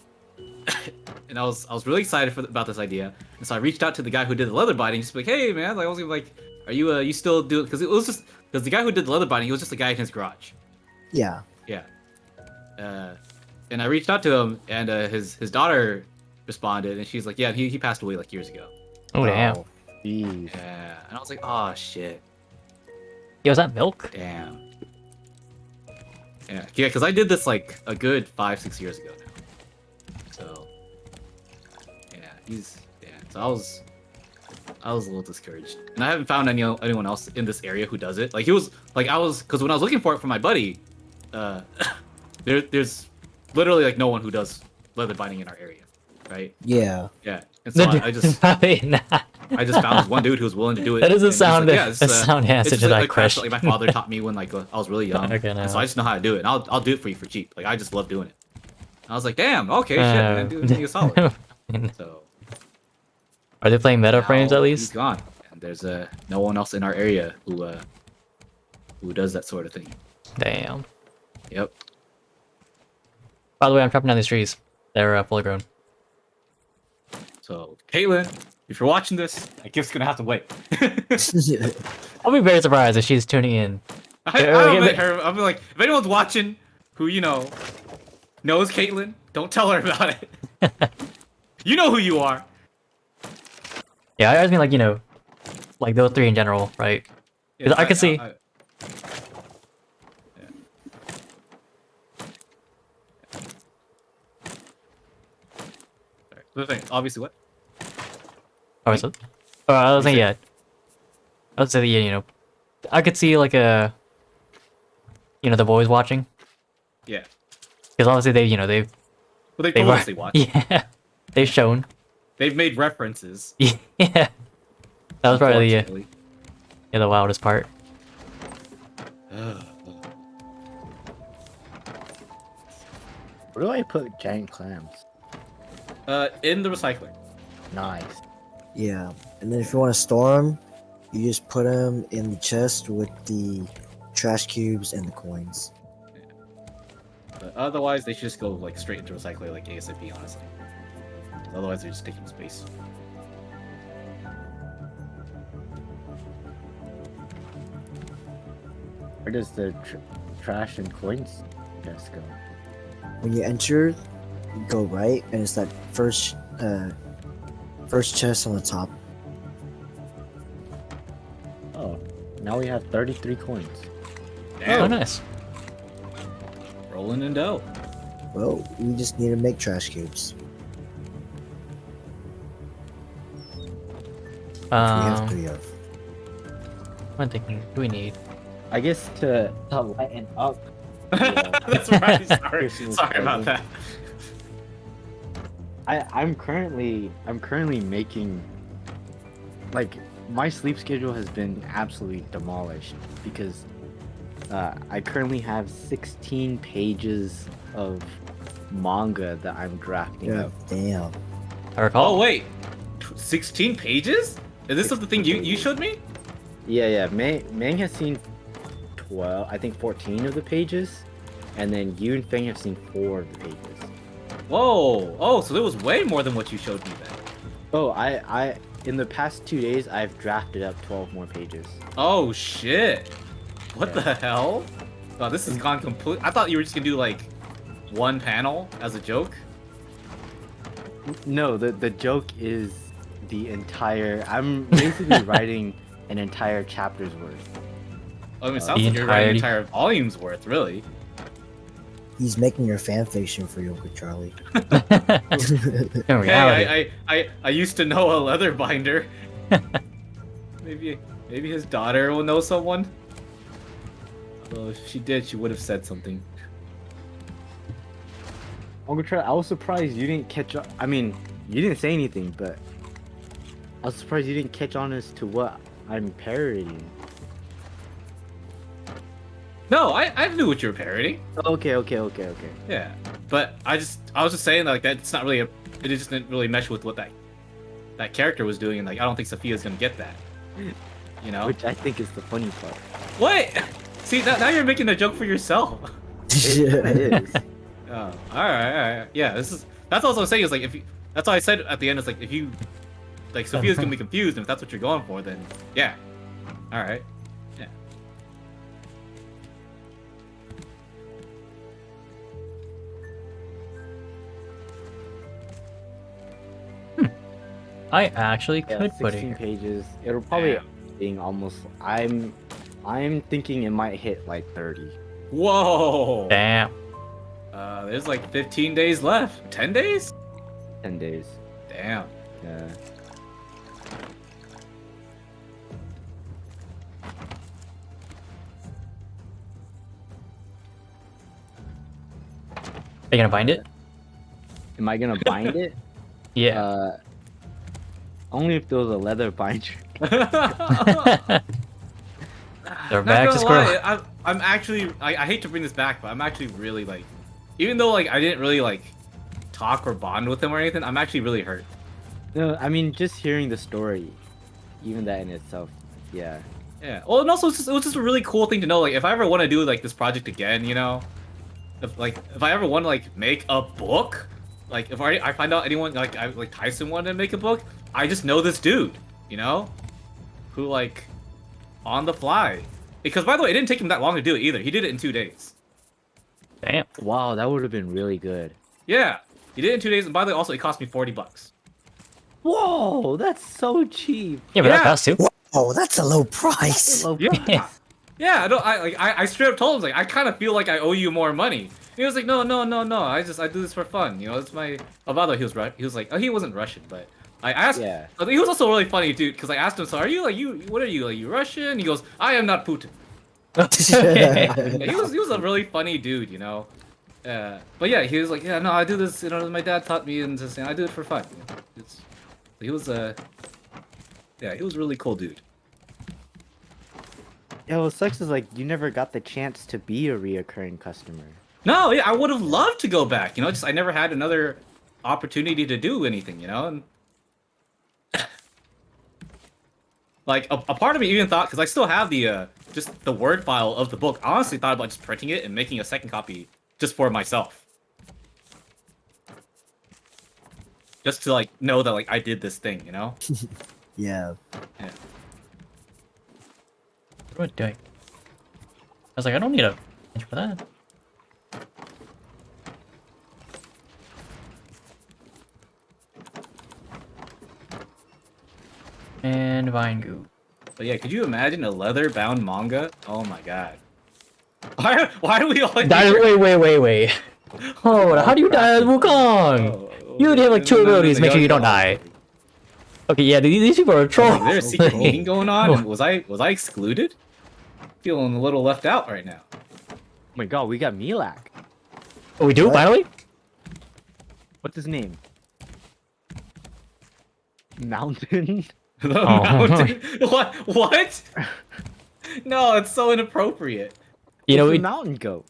And I was really excited about this idea, and so I reached out to the guy who did the leather binding, just like, hey man, like I was gonna, like, are you still doing? Because it was just because the guy who did the leather binding, he was just a guy in his garage. Yeah. Yeah. And I reached out to him, and his daughter responded, and she's like, yeah, he passed away like years ago. Oh damn. Oh, jeez. Yeah. And I was like, oh shit, Yo, is that milk? damn. Yeah, because I did this like a good 5-6 years ago now. So yeah, So I was a little discouraged, and I haven't found anyone else in this area who does it. Like he was like because when I was looking for it for my buddy, there's literally like no one who does leather binding in our area, right? Yeah. Yeah, and so I just Probably not. I just found this one dude who was willing to do it. That doesn't and he's sound like, yeah, it's, a sound it's answer just to that a craft that, question. like, my father taught me when like I was really young. Okay, and so no. I just know how to do it, and I'll do it for you for cheap. Like I just love doing it. And I was like, damn, okay, shit, man, do me a solid. So Are they playing meta frames now at he's least? gone, and there's no one else in our area who does that sort of thing. Damn. Yep. By the way, I'm chopping down these trees. They're fully grown. So Caitlin, if you're watching this, that gift's gonna have to wait. I'll be very surprised if she's tuning in. I'll be like, if anyone's watching who knows Caitlin, don't tell her about it. You know who you are. Yeah, I just mean like those three in general, right? 'Cause I can see. Yeah. Sorry. The thing, obviously, what? Oh, is it? Oh, I was saying, yeah. I would say that, yeah, I could see like the boys watching. Yeah. Because obviously they've Well, they they've told us they watch. yeah, they've shown. They've made references. Yeah, that was probably Unfortunately. the wildest part. Where do I put giant clams? In the recycler. Nice. Yeah. And then if you want to store them, you just put them in the chest with the trash cubes and the coins. But otherwise, they should just go like straight into recycler, like ASAP, honestly. Otherwise, they're just taking space. Where does the trash and coins chest go? When you enter, you go right, and it's that first chest on the top. Oh, now we have 33 coins. Oh, Damn, nice. rolling in dough. Well, we just need to make trash cubes. We have 3 of. I'm thinking, what do we need? I guess to lighten up. That's right. Sorry, Christmas sorry about present. that. I'm currently making, like, my sleep schedule has been absolutely demolished because I currently have 16 pages of manga that I'm drafting Yeah, up. damn. I recall. Oh wait, 16 pages? Is this the thing you showed me? Yeah. Mang has seen 12, I think 14 of the pages, and then you and Feng have seen 4 of the pages. Whoa! Oh, so there was way more than what you showed me then. Oh, I in the past 2 days I've drafted up 12 more pages. Oh shit! What Yeah. the hell? Oh, this has gone complete. I thought you were just gonna do like one panel as a joke. No, the joke is the entire. I'm basically writing an entmeentire chapter's worth. I mean, it sounds like you're writing an entire volume's worth, really. He's making your fan fiction for Yoga Charlie. In reality. Hey, I used to know a leather binder. maybe his daughter will know someone. Although if she did, she would have said something. Uncle Charlie, I was surprised you didn't catch on. I mean, you didn't say anything, but I was surprised you didn't catch on as to what I'm parodying. No, I knew what you were parodying. Okay. Yeah, but I was just saying like that it's not really it just didn't really mesh with what that character was doing, and like I don't think Sophia's gonna get that. You know? Which I think is the funny part. What? See, now you're making a joke for yourself. It is. Oh, all right. Yeah, that's also what I'm saying is like if you, that's all I said at the end is like if you like Sophia's gonna be confused, and if that's what you're going for, then yeah, all right, yeah. I actually Yeah, could put it 16 here. pages. It'll probably Damn. being almost. I'm thinking it might hit like 30. Whoa. Damn. There's like 15 days left. 10 days? 10 days. Damn. Yeah. Are you gonna bind it? Am I gonna bind it? Yeah. Only if there was a leather binder. They're Not back to gonna square one. lie, I'm actually I hate to bring this back, but I'm actually really like, even though like I didn't really like talk or bond with him or anything, I'm actually really hurt. No, I mean just hearing the story, even that in itself, yeah. Yeah. Well, and also it was just a really cool thing to know. Like, if I ever want to do like this project again, you know, if I ever want to like make a book, like if I find out anyone like Tyson wanted to make a book, I just know this dude, you know, who like on the fly. Because by the way, it didn't take him that long to do it either. He did it in 2 days. Damn. Wow, that would have been really good. Yeah, he did it in 2 days, and by the way, also it cost me $40. Whoa, that's so cheap. Yeah, but Yeah. that fast too. Oh, that's a low price. Yeah. Yeah, I straight up told him like I kind of feel like I owe you more money. He was like, no, I do this for fun, you know. It's my. Oh, by the way, he was like, oh, he wasn't Russian, but I asked. Yeah. He was also really funny, dude, because I asked him, so are you like what are you like, you Russian? He goes, I am not Putin. Yeah, he was a really funny dude, you know. But yeah, he was like, yeah, no, I do this, you know, my dad taught me, and just, you know, I do it for fun. You know? He was yeah, he was a really cool dude. Yeah, what sucks is like you never got the chance to be a reoccurring customer. No, yeah, I would have loved to go back, you know, just I never had another opportunity to do anything, you know, and like a part of me even thought, because I still have the just the Word file of the book. I honestly thought about just printing it and making a second copy just for myself, just to like know that like I did this thing, you know. Yeah. Yeah. What am I doing? I was like, I don't need a bench for that. And vine goo. But yeah, could you imagine a leather-bound manga? Oh my god. Why do we all? Wait. Hold on, how do you die as Wukong? Oh, You only have like 2 no, abilities, make sure you don't no. die. Okay, yeah, these people are trolls. There's a secret meeting going on. Was I excluded? Feeling a little left out right now. Oh my god, we got Milak. Oh, we do, What? finally? What's his name? Mountain? The Oh. mountain. What? No, it's so inappropriate. You know, It's we... the mountain goat.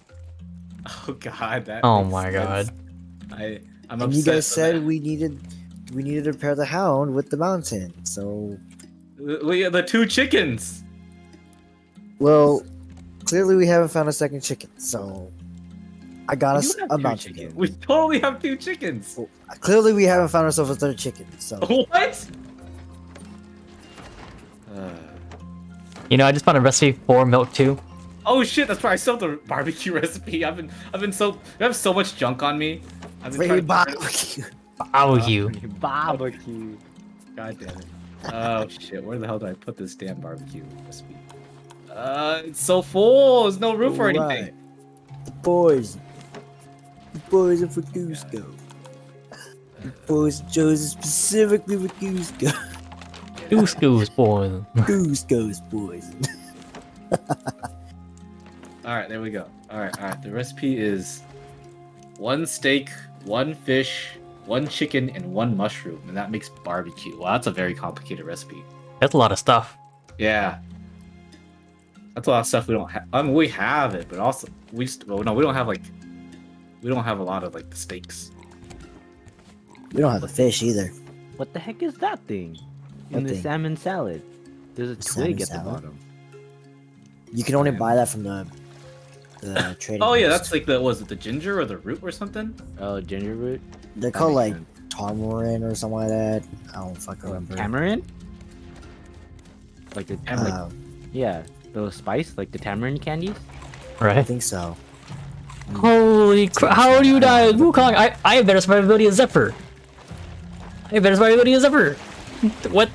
Oh god, that. Oh makes my sense. god. I'm And upset. you guys for said that. we needed to pair the hound with the mountain. So, We the 2 chickens. well, clearly we haven't found a second chicken. So, I got We us do have a two mountain chickens. goat. We totally have 2 chickens. Clearly, we haven't found ourselves a third chicken. So What? You know, I just found a recipe for milk too. Oh shit! That's right. I still have the barbecue recipe. I have so much junk on me. I've been free trying to. barbecue. Barbecue. Barbecue. God damn it. Oh shit! Where the hell did I put this damn barbecue recipe? It's so full. There's no room for anything. Right. The poison for Cusco. The poison chosen specifically for Cusco. Goose poison. Cusco's poison. All right, there we go. All right. The recipe is 1 steak, 1 fish, 1 chicken, and 1 mushroom, and that makes barbecue. Wow, that's a very complicated recipe. That's a lot of stuff. Yeah. That's a lot of stuff we don't have. I mean, we have it, but also we don't have a lot of like steaks. We don't have the fish either. What the heck is that thing? What In the thing? salmon salad. There's a Salmon twig at the salad? bottom. You can only buy that from the trading. Oh yeah, post. that's like was it the ginger or the root or something? Oh, ginger root. They're That called makes like sense. tamarind or something like that. I don't fucking remember. Tamarind? Like the Um, yeah, those spice, like the tamarind candies. I Right? think so. Holy crap! How do you die, Wukong? I have better survivability as Zephyr. I have better survivability as Zephyr. What?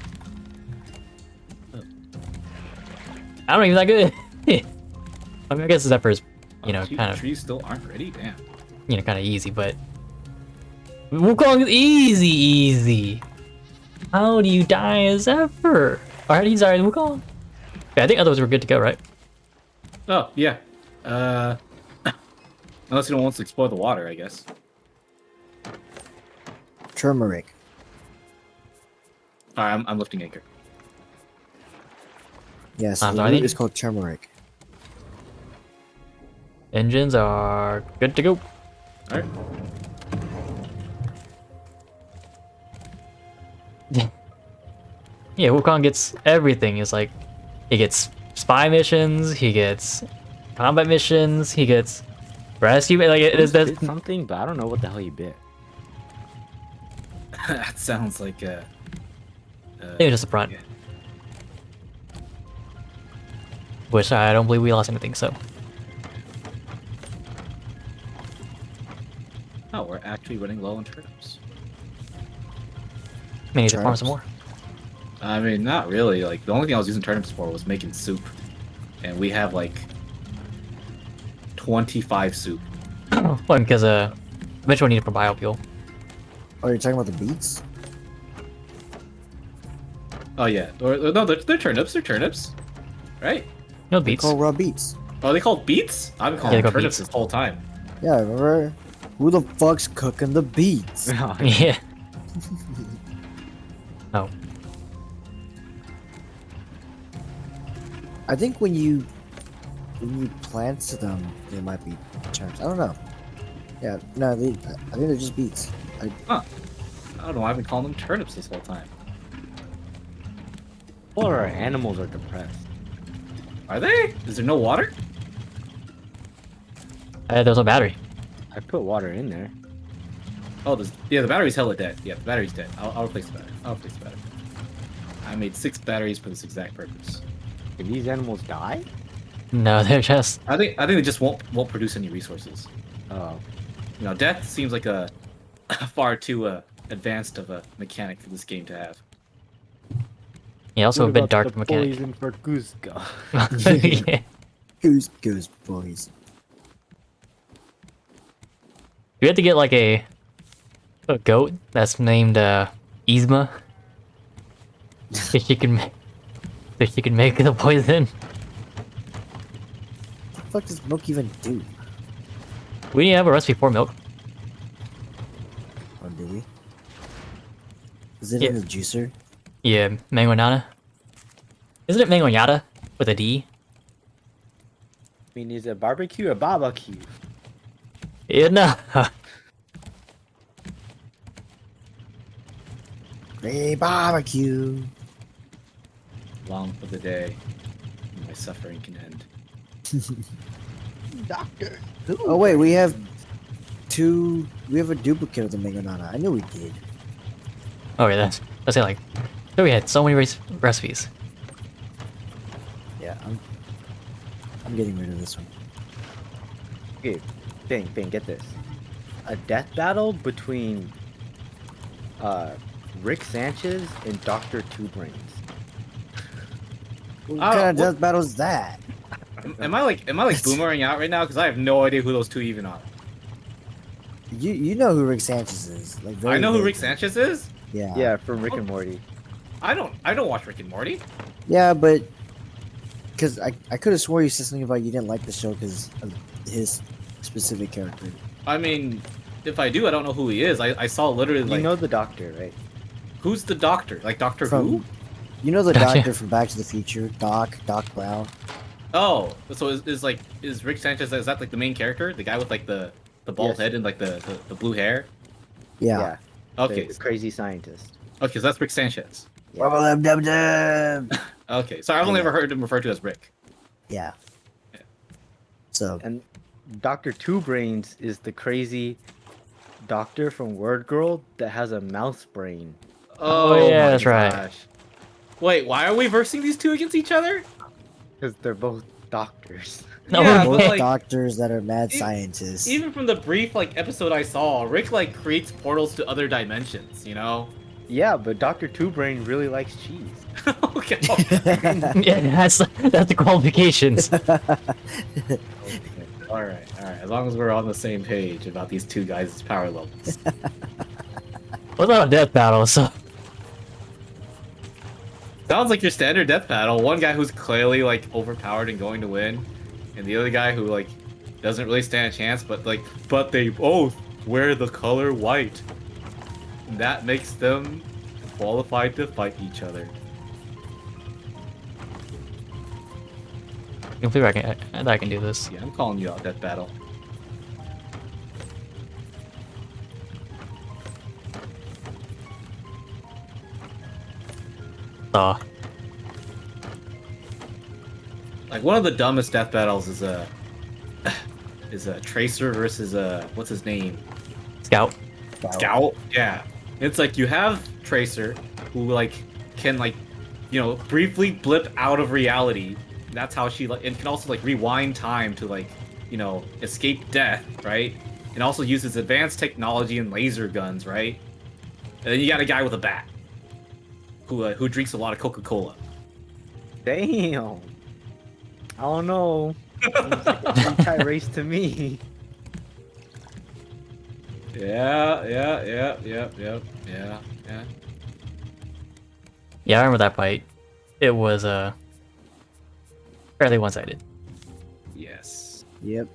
I don't even that good. I mean, I guess Zephyr's, you know, Two kind of, trees still aren't ready. Damn. you know, kind of easy, but Wukong is easy. How do you die as Zephyr? Or how do you die as Wukong? Yeah, I think otherwise we're good to go, right? Oh yeah. Unless you don't want to explore the water, I guess. Turmeric. All right, I'm lifting anchor. Yes, I'm the sorry? root is called turmeric. Engines are good to go. All right. Yeah, Wukong gets everything. It's like, he gets spy missions, he gets combat missions, he gets rescue. Like it is Bit that. something, but I don't know what the hell he bit. That sounds like I think it's just a front. yeah. Which I don't believe we lost anything. So Oh, we're actually running low on turnips. we need to farm Turnips? some more. I mean, not really. Like the only thing I was using turnips for was making soup, and we have like 25 soup. Well, because eventually we need it for biofuel. Oh, you're talking about the beets? Oh yeah, or no, they're turnips. They're turnips, right? No They beets. call raw beets. Oh, they called beets? I've been calling they them call turnips beets. this whole time. Yeah, remember? Who the fuck's cooking the beets? Yeah. Oh. I think when you plant them, they might be turnips. I don't know. Yeah, no, I think they're just beets. I don't know. I've been calling them turnips this whole time. All our animals are depressed. Are they? Is there no water? There's no battery. I put water in there. Oh, yeah, the battery's hella dead. Yeah, the battery's dead. I'll replace the battery. I'll replace the battery. I made 6 batteries for this exact purpose. If these animals die? No, they're just. I think they just won't produce any resources. Oh. You know, death seems like a far too advanced of a mechanic for this game to have. Yeah, also What a bit about dark the mechanic. poison for Cusco. Yeah. Goose boys. We had to get like a goat that's named Yzma. So she can make the poison. What the fuck does milk even do? We didn't have a recipe for milk. Or do we? Is it Yeah. in the juicer? Yeah, mangonada. Isn't it mangonada with a D? I mean, is it barbecue or barbecue? Yeah, no. Hey, barbecue. Long for the day, when my suffering can end. Doctor. Oh wait, we have a duplicate of the Mango Nana. I knew we did. Oh yeah, that's it. Like, so we had so many recipes. Yeah, I'm getting rid of this one. Okay, Bing, get this. A death battle between Rick Sanchez and Dr. Two Brains. What Oh, kind of what- death battle is that? Am I like boomerang out right now? Because I have no idea who those two even are. You know who Rick Sanchez is? Like very I know who Rick vaguely. Sanchez is. Yeah. Yeah, from Rick and Morty. I don't watch Rick and Morty. Yeah, but because I could have swore you said something about you didn't like the show because of his specific character. I mean, if I do, I don't know who he is. I saw literally You like know the Doctor, right? who's the Doctor? Like Doctor From Who? you know the Gotcha. doctor from Back to the Future, Doc Brown. Oh, so is Rick Sanchez? Is that like the main character, the guy with like the bald Yes. head and like the blue hair? Yeah. Okay, The crazy scientist. okay, so that's Rick Sanchez. Yeah. Okay, sorry, I've only ever heard him referred to as Rick. Yeah. Yeah. So And Dr. Two Brains is the crazy doctor from Word Girl that has a mouse brain. Oh, yeah, my that's right. gosh. Wait, why are we versing these two against each other? Because they're both doctors. No, Yeah, both but, like, doctors that are mad e- scientists. Even from the brief like episode I saw, Rick like creates portals to other dimensions. You know? Yeah, but Dr. Two Brain really likes cheese. Okay. yeah, that's the qualifications. All right. As long as we're on the same page about these two guys' power levels. What's about a death battle? So Sounds like your standard death battle. One guy who's clearly like overpowered and going to win, and the other guy who like doesn't really stand a chance, but they both wear the color white. And that makes them qualified to fight each other. I can figure I can do this. Yeah, I'm calling you out death battle. Like one of the dumbest death battles is a Tracer versus what's his name? Scout. Scout. Yeah. It's like you have Tracer who like can like briefly blip out of reality. That's how she like and can also like rewind time to like escape death, right? And also uses advanced technology and laser guns, right? And then you got a guy with a bat who drinks a lot of Coca-Cola. Damn. I don't know. Seems like a anti-race to me. Yeah. Yeah, I remember that fight. It was fairly one-sided. Yes. Yep.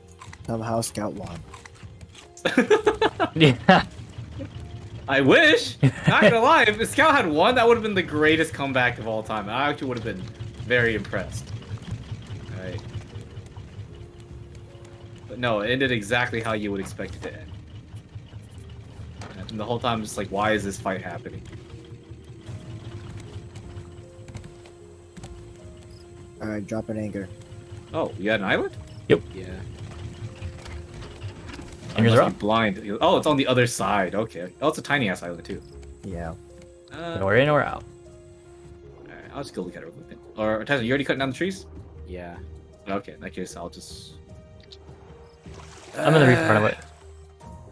Somehow Scout won. Yeah. I wish. Not gonna lie, if Scout had won, that would have been the greatest comeback of all time. I actually would have been very impressed. Right. But no, it ended exactly how you would expect it to end. And the whole time, I'm just like, why is this fight happening? Alright, drop an anchor. Oh, you got an island? Yep. Yeah. Anchors Must are be up. blind. Oh, it's on the other side. Okay. Oh, it's a tiny ass island too. Yeah. Nor in or out. Alright, I'll just go look at it real quick. Or Tyson, you already cutting down the trees? Yeah. Okay, in that case, I'll just. I'm in the reef in front of it.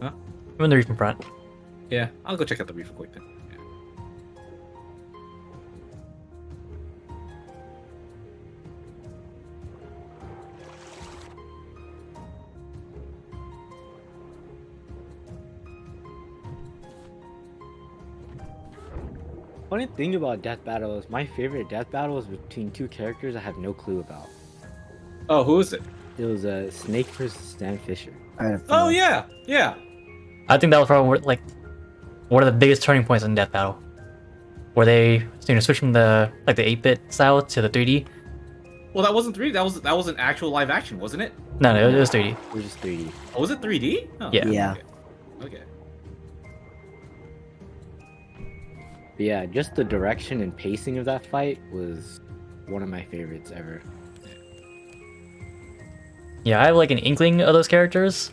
Huh? I'm in the reef in front. Yeah, I'll go check out the reef real quick then. Yeah. Funny thing about death battle is my favorite death battle is between two characters I have no clue about. Oh, who is it? It was Snake versus Stan Fisher. I had a Oh feeling. yeah. I think that was probably like one of the biggest turning points in Death Battle, where they switch from the 8-bit style to the 3D. Well, that wasn't 3D. That was an actual live action, wasn't it? No, it was 3D. It was just 3D. Oh, was it 3D? Oh, Yeah. Yeah. Okay. But yeah, just the direction and pacing of that fight was one of my favorites ever. Yeah, I have like an inkling of those characters,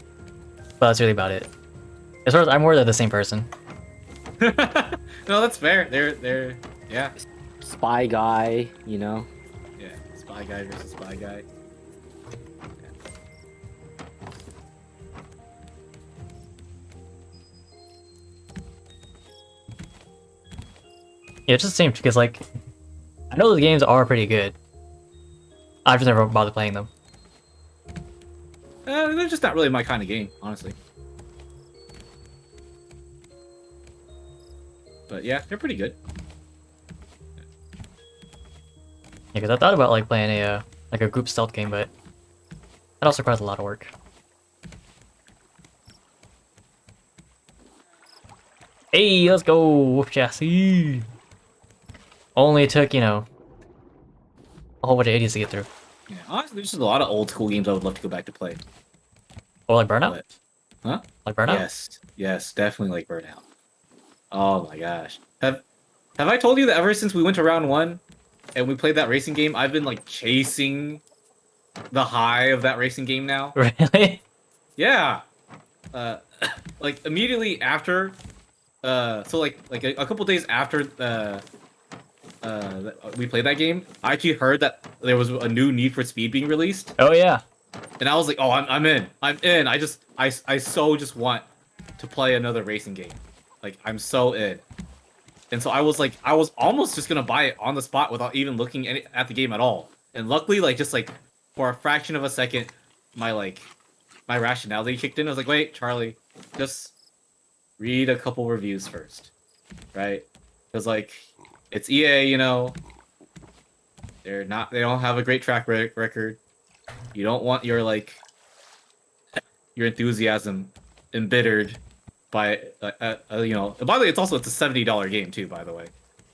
but that's really about it. As far as I'm aware, they're the same person. No, that's fair. They're yeah. Spy guy, you know. Yeah. Spy guy versus spy guy. Yeah, it's just the same because like I know the games are pretty good. I've just never bothered playing them. They're just not really my kind of game, honestly. But yeah, they're pretty good. Yeah, because I thought about like playing a like a group stealth game, but that also requires a lot of work. Hey, let's go, Wolf Chassis. Only took, you know, a whole bunch of idiots to get through. Yeah, honestly, there's just a lot of old school games I would love to go back to play. Oh, like Burnout? But, huh? Like Burnout? Yes, yes, definitely like Burnout. Oh my gosh, have I told you that ever since we went to round 1 and we played that racing game, I've been like chasing the high of that racing game now. Really? Yeah, like immediately after, so like a couple days after we played that game, I actually heard that there was a new Need for Speed being released. Oh yeah. And I was like, oh, I'm in. I'm in. I so just want to play another racing game. Like, I'm so in. And so I was almost just gonna buy it on the spot without even looking at the game at all. And luckily, like, just like for a fraction of a second, my rationality kicked in. I was like, wait, Charlie, just read a couple reviews first, right? Because like, it's EA, you know. They don't have a great track record. You don't want your enthusiasm embittered by you know. By the way, it's a $70 game too. By the way,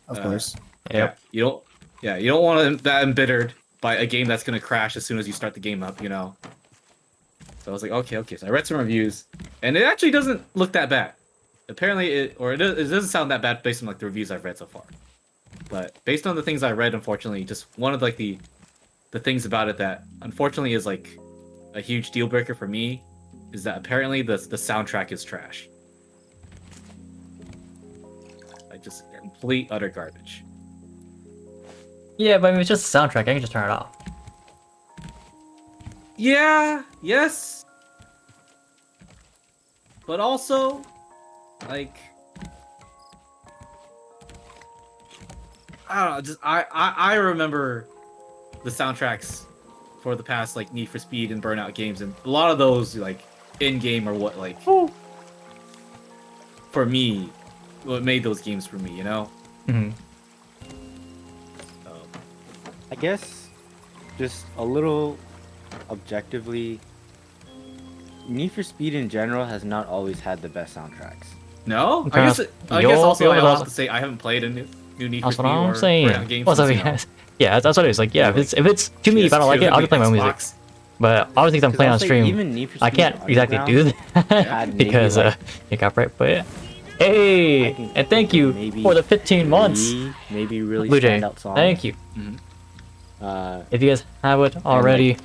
Of course. Yep. you don't want that embittered by a game that's gonna crash as soon as you start the game up. You know. So I was like, okay. So I read some reviews, and it actually doesn't look that bad. Apparently, it doesn't sound that bad based on like the reviews I've read so far. But based on the things I read, unfortunately, just one of like the things about it that unfortunately is like a huge deal breaker for me is that apparently the soundtrack is trash. Like just complete utter garbage. Yeah, but I mean, it's just a soundtrack. I can just turn it off. Yeah, yes. But also, like, I don't know, just I remember the soundtracks for the past like Need for Speed and Burnout games, and a lot of those like in game are what like for me, what made those games for me, you know. Mm-hmm. I guess just a little objectively, Need for Speed in general has not always had the best soundtracks. No, Okay, I guess also I'll have to say I haven't played a new Need for That's Speed what I'm or saying. Burnout game What's up, since, you know, guys? Yeah, that's what it is. Like, yeah, Yeah, if it's too me, if I don't like it, I'll just play my own music. Xbox. But obviously, if I'm 'Cause playing I'll on say stream, even Need for I Speed can't exactly do Underground that had maybe, because like, you got right. But hey, I can and thank you maybe for the 15 months, maybe really Blue Jay. standout songs. Thank you. If you guys have it already,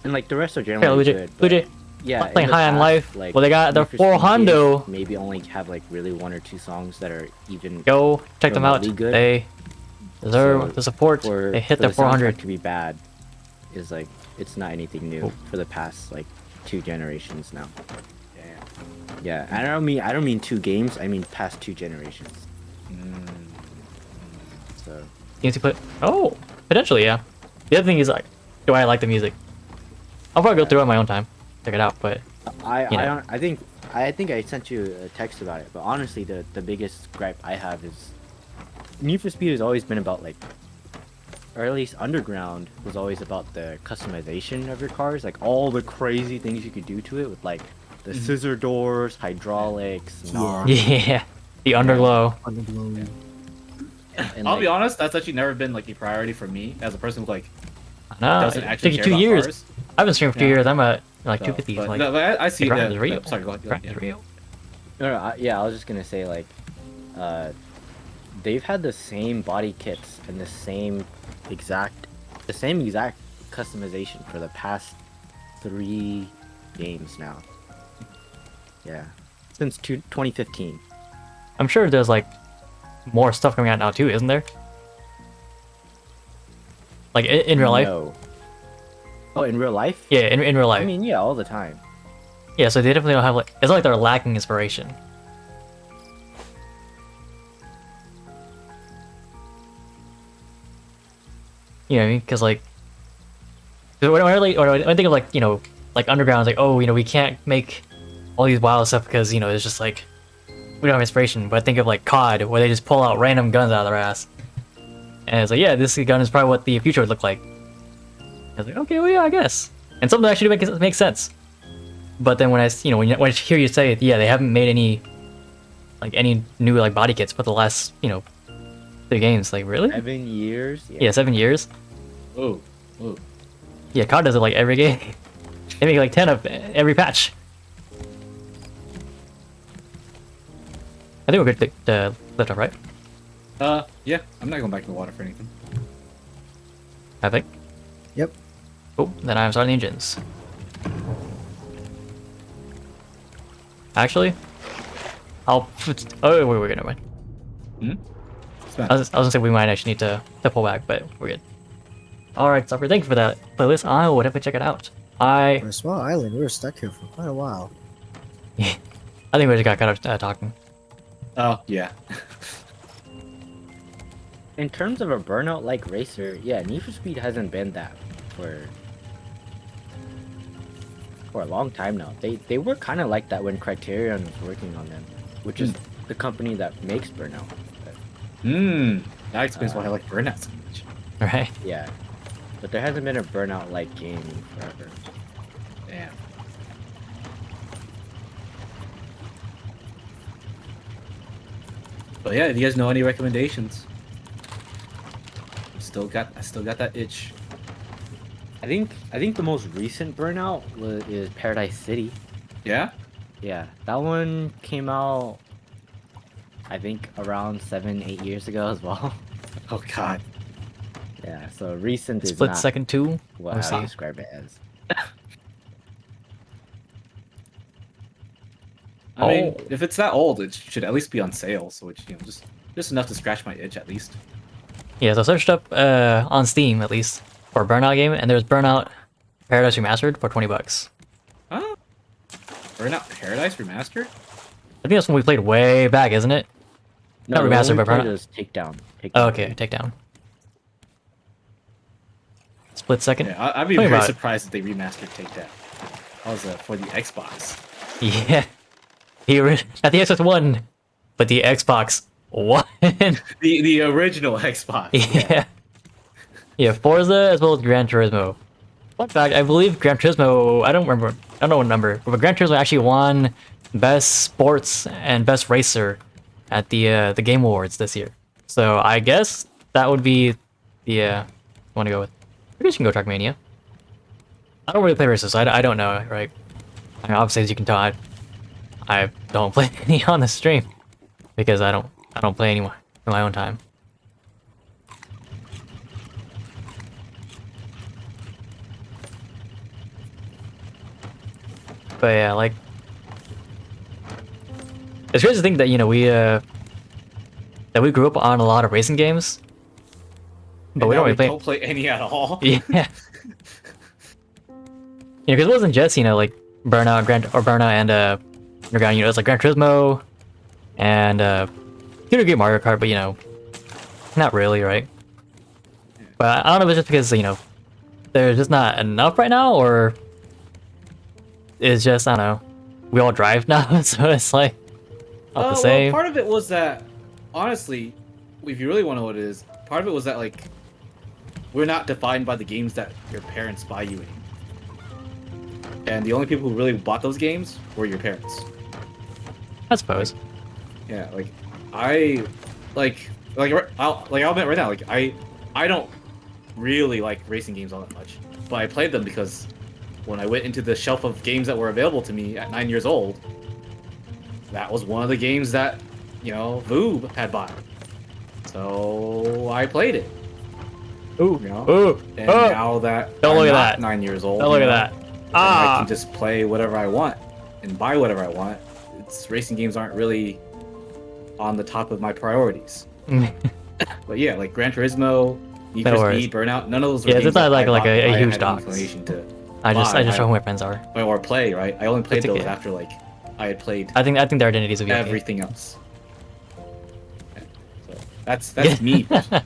and like the rest are here, generally Blue Jay, good. Blue but Jay, yeah, in playing the High on past, Life. like, Well, they got their Need for Speed 400. games maybe only have like really one or two songs that are even Go check them out. remotely good. They deserve So, the support. for They hit for their the soundtrack 400. to be bad is like it's not anything new Oh. for the past like 2 generations now. Yeah, I don't mean 2 games. I mean past 2 generations. So Games you put. Oh, potentially, yeah. The other thing is like, do I like the music? I'll probably go through it on my own time, check it out. But you know. I think I sent you a text about it. But honestly, the biggest gripe I have is Need for Speed has always been about like, or at least Underground was always about the customization of your cars, like all the crazy things you could do to it with like the scissor doors, hydraulics, Yeah. knobs, yeah, the underglow. Underglow. and I'll like, be honest, that's actually never been like a priority for me as a person who like No, doesn't it actually took care you 2 about years. cars. I've been streaming for 2 Yeah. years. I'm at like So, 250. but, Like, no, but I see the grind that. is real. Sorry, go ahead. Grind Yeah. is real. yeah, I was just gonna say like, they've had the same body kits and the same exact customization for the past 3 games now. Yeah, since 2015. I'm sure there's like more stuff coming out now too, isn't there? Like in real life? No. Oh, in real life? Yeah, in real life. I mean, yeah, all the time. Yeah, so they definitely don't have like, it's not like they're lacking inspiration. You know what I mean? Because like, 'cause when I think of like, you know, like Underground, it's like, oh, you know, we can't make all these wild stuff because, you know, it's just like, we don't have inspiration. But I think of like COD, where they just pull out random guns out of their ass. And it's like, yeah, this gun is probably what the future would look like. I was like, okay, well, yeah, I guess. And something actually makes sense. But then when when I hear you say, yeah, they haven't made any new like body kits for the last, you know, 3 games. Like, really? 7 years. Yeah, 7 years. Oh, oh. Yeah, COD does it like every game. They make like 10 of every patch. I think we're good to lift up, right? Yeah, I'm not going back to the water for anything. I think. Yep. Oh, then I'm starting the engines. Actually, I'll. Oh, wait, never mind. Hmm? What's that? I was gonna say we might actually need to pull back, but we're good. Alright, Supper, thank you for that playlist. I will definitely check it out. For a small island, we were stuck here for quite a while. I think we just got kind of talking. Oh, yeah. In terms of a burnout-like racer, yeah, Need for Speed hasn't been that for a long time now. They were kind of like that when Criterion was working on them, which is the company that makes Burnout. But, That explains why I like Burnout so much. Right? yeah, but there hasn't been a Burnout-like game in forever. Damn. But yeah, if you guys know any recommendations, I still got that itch. I think the most recent Burnout is Paradise City. Yeah? Yeah, that one came out, I think, around 7-8 years ago as well. Oh god. Yeah, so recent is Split not Second 2. what Let's I see. describe it as. I mean, if it's that old, it should at least be on sale, so it's, you know, just enough to scratch my itch at least. Yeah, so I searched up on Steam at least for a Burnout game, and there's Burnout Paradise Remastered for $20. Huh? Burnout Paradise Remastered? I think that's when we played way back, isn't it? Not the one remastered, we but played Burnout. was Takedown. Oh, okay, Takedown. Split Second. Yeah, I'd be Tell me very about it. surprised if they remastered Takedown. That was for the Xbox. Yeah. Not the Xbox One, but the Xbox One. The original Xbox. Yeah. Yeah, Forza as well as Gran Turismo. Fun fact, I believe Gran Turismo, I don't know what number, but Gran Turismo actually won Best Sports and Best Racer at the Game Awards this year. So I guess that would be the I want to go with. I guess you can go Trackmania. I don't really play races, so I don't know, right? I mean, obviously, as you can tell, I don't play any on the stream because I don't play any in my own time. But yeah, like, it's crazy to think that, you know, that we grew up on a lot of racing games, but And we now don't really play. don't play any at all. Yeah. You know, because it wasn't just, you know, like Burnout and Underground. You know, it's like Gran Turismo and you know, get Mario Kart, but you know, not really, right? But I don't know if it's just because, you know, there's just not enough right now, or it's just, I don't know, we all drive now, so it's like not the same. Well, part of it was that, honestly, if you really want to know what it is, part of it was that, like, we're not defined by the games that your parents buy you anymore. And the only people who really bought those games were your parents. I suppose. Yeah, like, I'll admit right now, like, I don't really like racing games all that much, but I played them because when I went into the shelf of games that were available to me at 9 years old, that was one of the games that, you know, Voob had bought. So I played it. Ooh, You know? ooh, And oh. now that Don't I'm look at not that. 9 years old, Don't look you at know, that. I Ah, can just play whatever I want and buy whatever I want. racing games aren't really on the top of my priorities. But yeah, like Gran Turismo, Need No for worries. Speed, Burnout, none of those were Yeah, games it's not that like I like thought a I huge had an docs. inclination to I just buy. show who my friends are. or play, right? I only played It's those okay. after like I had played I think their identities would be okay. everything else. So that's me. personally.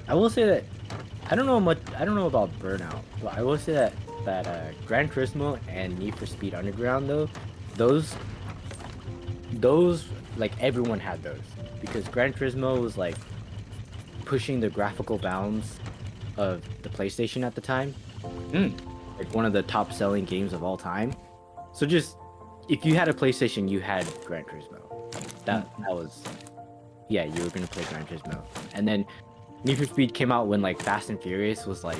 I will say that I don't know much. I don't know about Burnout, but I will say that Gran Turismo and Need for Speed Underground though, those like everyone had those because Gran Turismo was like pushing the graphical bounds of the PlayStation at the time, Mm. like one of the top selling games of all time. So just if you had a PlayStation, you had Gran Turismo. That was yeah, you were gonna play Gran Turismo, and then Need for Speed came out when like Fast and Furious was like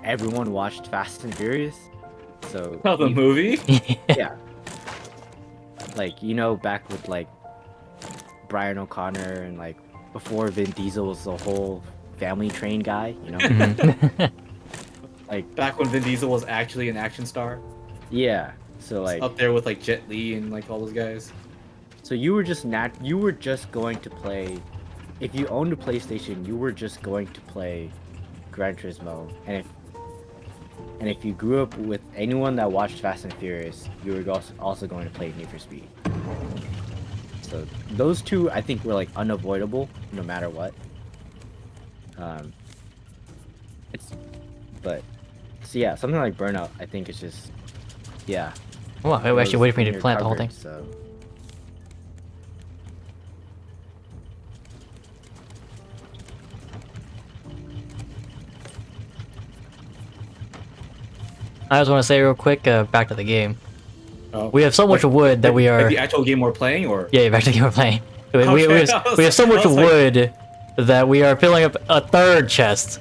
everyone watched Fast and Furious, so Oh, the movie? yeah, like you know back with like Brian O'Connor and like before Vin Diesel was the whole family train guy, you know, Mhm. like Back when Vin Diesel was actually an action star, yeah, so like up there with like Jet Li and like all those guys. so you were just going to play. If you owned a PlayStation, you were just going to play Gran Turismo, and if you grew up with anyone that watched Fast and Furious, you were also going to play Need for Speed. So those two, I think, were like unavoidable, no matter what. But so yeah, something like Burnout, I think it's just, yeah. Wow, I it actually was waited for in me to your plant the whole cupboard, thing. So. I just want to say real quick, back to the game. Oh. We have so much Like- wood that like- we are. like the actual game we're playing, or Yeah, back to the game we're playing. We Okay, we have so much I was like- wood that we are filling up a third chest.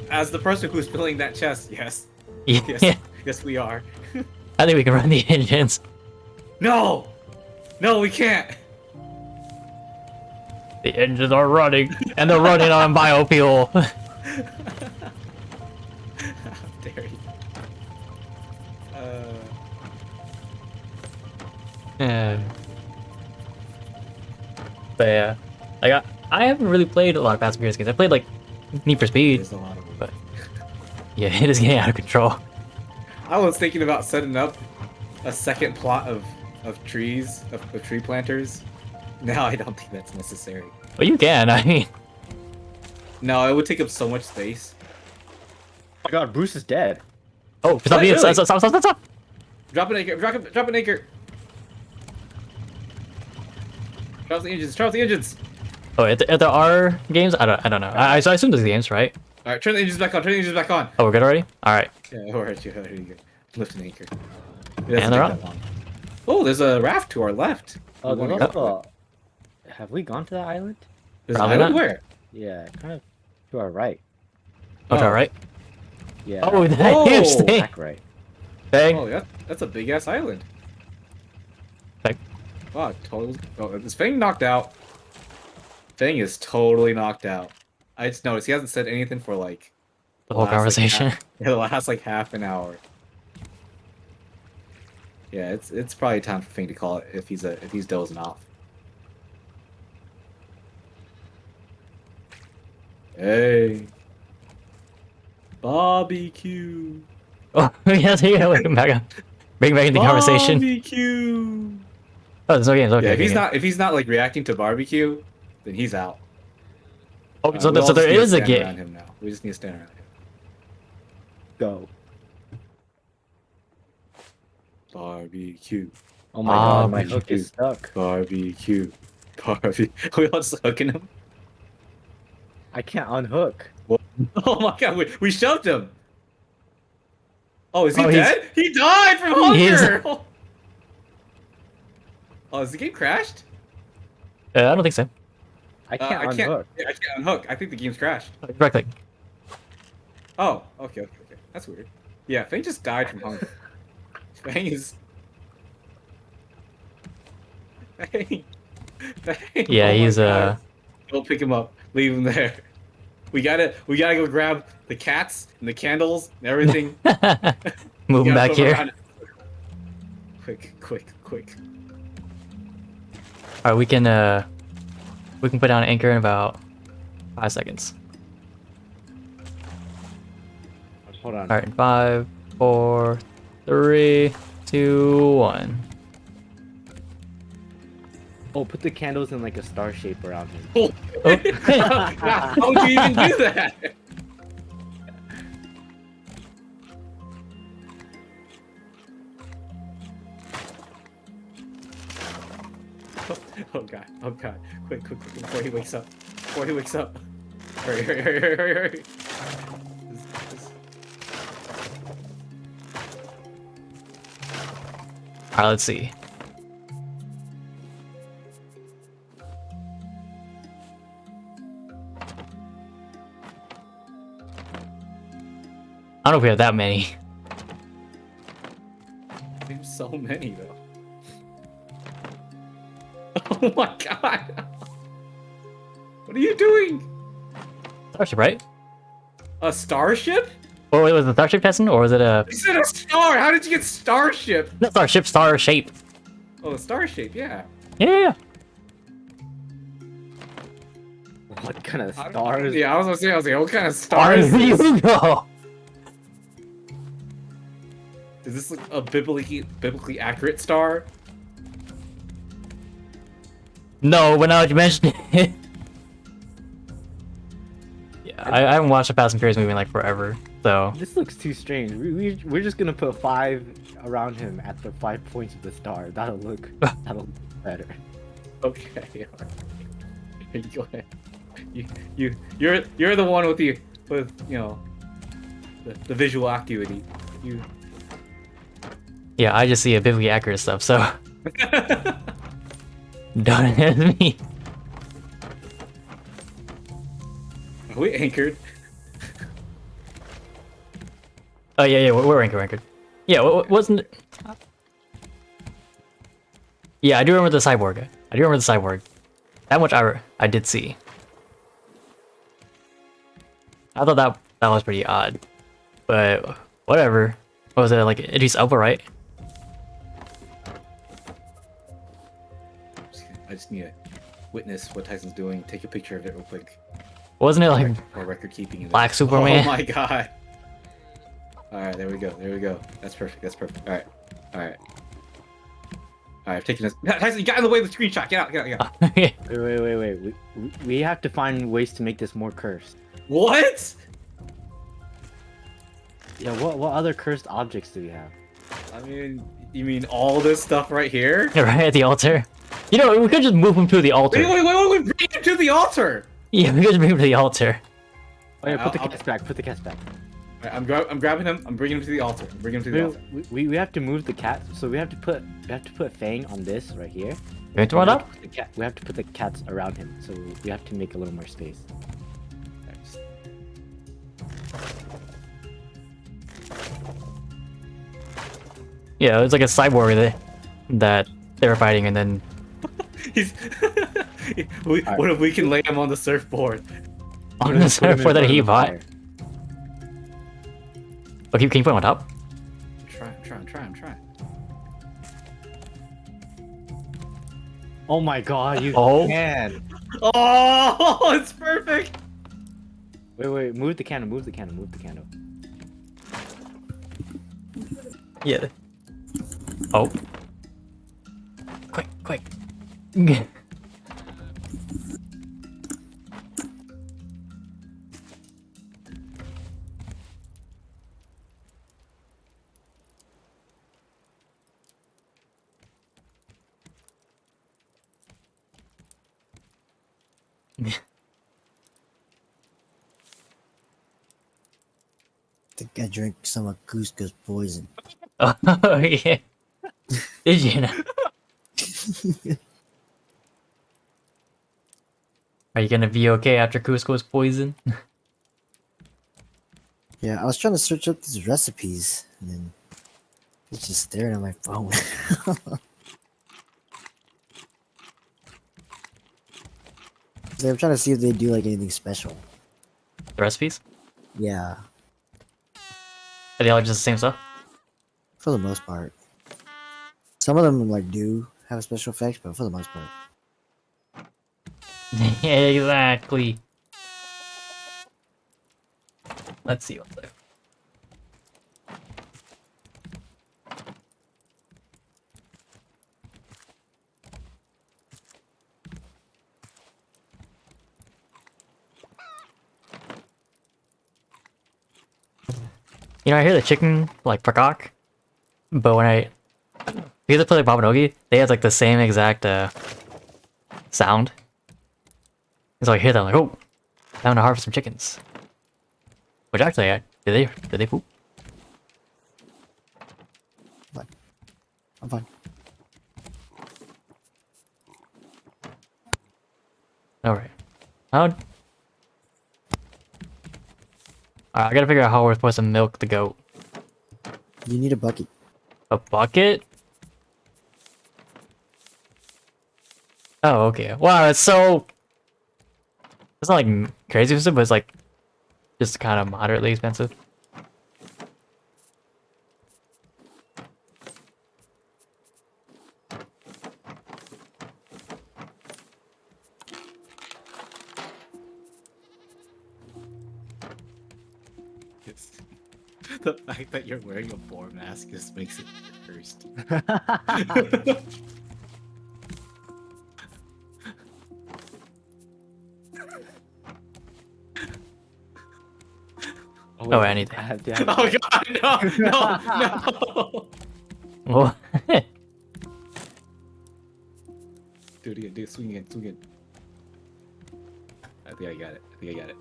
as the person who's filling that chest, yes, Yeah, yes, yes, we are. I think we can run the engines. No, we can't. The engines are running, and they're running on biofuel. How dare you? But yeah, like I haven't really played a lot of Fast and Furious games. I played like Need for Speed, There's a lot of them. but yeah, it is getting out of control. I was thinking about setting up a second plot of trees, of tree planters. Now I don't think that's necessary. But you can. I mean, No, it would take up so much space. Oh my God, Bruce is dead. oh, stop! Really? Stop! Drop an anchor. Drop an anchor. Drop the engines. Oh, if there are games, I don't know. I assume there's games, right? All right, turn the engines back on. Oh, we're good already. All right. Yeah, alright, you go. Lift an anchor. It doesn't And they're take on. that long. Oh, there's a raft to our left. Oh, We there's wanna go. also have we gone to that island? There's Probably an island not. where? Yeah, kind of to our right. Oh, to our right. Yeah. Oh, that Oh! huge thing. back right. Bang. Oh, yeah, that's a big ass island. Bang. Wow, totally. Oh, is Fang knocked out? Fang is totally knocked out. I just noticed he hasn't said anything for like The whole last, like, conversation. the last like half an hour. Yeah, it's probably time for Fang to call it if he's dozing off. Hey, barbecue. Oh, yes, yeah, wait, bring back in the conversation. Barbecue. Oh, there's no games. Okay. Yeah, okay. if he's not like reacting to barbecue, then he's out. Oh, so, We there, all so there just need to is a stand around game. him now. We just need to stand around him. Go. Barbecue. Oh my God, my Barbecue. hook is stuck. Barbecue. Barbecue. We all just hooking him. I can't unhook. Oh my god, we shoved him. Oh, is he Oh, he's- dead? He died from He is- hunger. Oh, is the game crashed? I don't think so. I can't I unhook. can't unhook. I think the game's crashed. Right click. Oh, okay. That's weird. Yeah, Fang just died from hunger. Fang is. Fang. Yeah, Oh my he's God. Don't pick him up. Leave him there. we gotta go grab the cats and the candles and everything. Move We him gotta back put 'em here. around. Quick. Alright, we can put down an anchor in about 5 seconds. Hold on. Alright, 5, 4, 3, 2, 1. Oh, put the candles in like a star shape around him. Oh. How would you even do that? Oh god. Quick, before he wakes up. Hurry. Alright, let's see. I don't know if we have that many. There's so many though. Oh my god! What are you doing? Starship, right? A starship? Or was it Starship testing, or was it a... You said a star! How did you get starship? Not Starship, Star Shape. Oh, a star shape, yeah. Yeah. What kind of I don't- stars? Yeah, I was like, what kind of star There is this? you go. Is this like a biblically accurate star? No, but now that you mention it. Yeah, I haven't watched a Fast and Furious movie in like forever, so... This looks too strange. We're just gonna put 5 around him at the 5 points of the star. That'll look better. Okay, alright. Go ahead. You're the one with you know the visual acuity. You Yeah, I just see a biblically accurate stuff, so... Don't ask me. Are we anchored? Oh yeah, we're anchored. Yeah, wasn't it? Yeah, I do remember the cyborg. That much I did see. I thought that was pretty odd, but whatever. What was it, like Idris Elba, right? I just need to witness what Tyson's doing. Take a picture of it real quick. Wasn't it like For record keeping. Black Superman? Oh my god. Alright, there we go. That's perfect. Alright, I've taken this. Tyson, you got in the way of the screenshot. Get out. Okay. Wait. We have to find ways to make this more cursed. What? Yeah, what other cursed objects do we have? I mean, you mean all this stuff right here? Right at the altar. You know, we could just move him to the altar. Wait, bring him to the altar! Yeah, we could just bring him to the altar. Oh yeah, put the I'll- cats back. Put the cats back. Alright, I'm grabbing him. I'm bringing him to the altar. We have to move the cat, so we have to put Fang on this right here. You want to run up? We have to put the cats around him, so we have to make a little more space. Yeah, it's like a cyborg that they were fighting, and then He's. What if we can lay him on the surfboard? on the surfboard that he bought. Okay, can you put him on top? I'm trying. Oh my god, you Oh. can! Oh, it's perfect. Wait, move the candle. Yeah. Oh. Quick. I think I drank some of Cusco's poison. Oh, yeah. Did you know? Are you gonna be okay after Cusco's poison? Yeah, I was trying to search up these recipes, and then it's just staring at my phone. So I'm trying to see if they do like anything special. The recipes? Yeah, Are they all just the same stuff? for the most part. Some of them like do have special effects, but for the most part. Exactly. Let's see what's there. You know, I hear the chicken like pakak, but when because I play like Babanogi, they have like the same exact sound. And so I hear that, I'm like, oh, time to harvest some chickens. Which actually, did they poop? But I'm fine. All right. How? Alright, I gotta figure out how we're supposed to milk the goat. You need a bucket. A bucket? Oh, okay. Wow, it's so. It's not like crazy expensive, but it's like just kind of moderately expensive. It's, the fact that you're wearing a boar mask just makes it cursed. Oh, anything. I have to have Oh god, no, no, no! Well, Do it again, do it, swing again, swing again. I think I got it, I think I got it.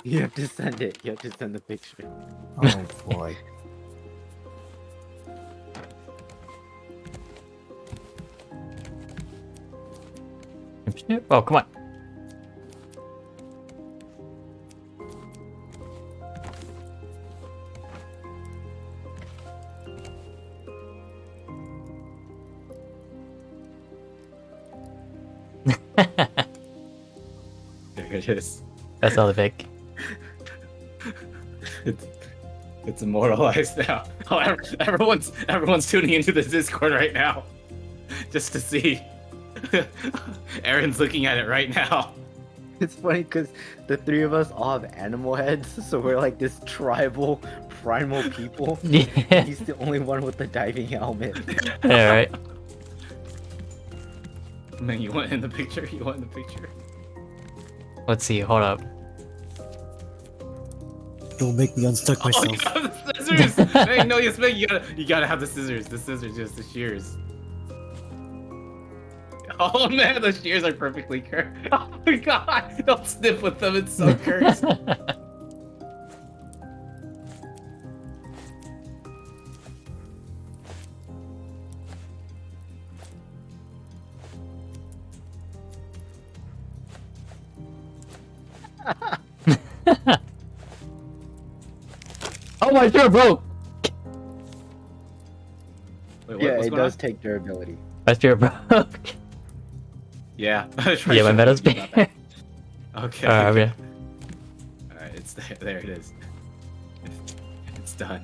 You have to send it. You have to send the picture. Oh boy. oh, come on. There it is. That's all the pic. It's immortalized now. Oh, everyone's tuning into the Discord right now, just to see. Aaron's looking at it right now. It's funny because the three of us all have animal heads, so we're like this tribal, primal people. Yeah. He's the only one with the diving helmet. Alright. Man, you want in the picture? You want in the picture? Let's see, hold up. Don't make me unstuck Oh, you myself. got the scissors! Hey, no, you gotta have the scissors. The scissors, just the shears. Oh man, the shears are perfectly cursed. Oh my god, don't sniff with them. It's so cursed. Oh my god, broke! Wait, Yeah, what's it going does on? take durability. My spear broke. Yeah. Yeah, my metal spear. Okay. Okay. Alright, it's there. There it is. It's done.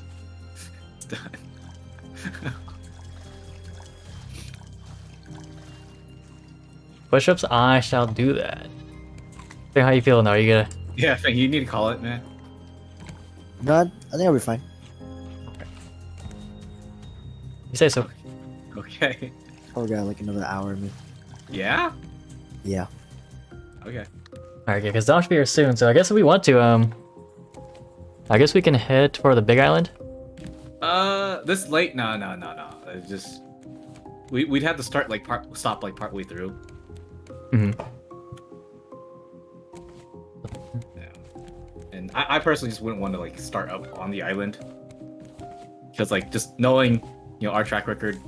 It's done. Push-ups, I shall do that. So how you feeling now? Are you gonna... Yeah, Fang, you need to call it, man. No, I think I'll be fine. You say so. Okay. Probably got like another hour in me. Yeah? Yeah. Okay. Alright, because Dawn should be here soon, so I guess if we want to, I guess we can head for the big island. This late? No. It's just we'd have to start like stop like partway through. Mm-hmm. Yeah. And I personally just wouldn't want to like start up on the island because like just knowing our track record,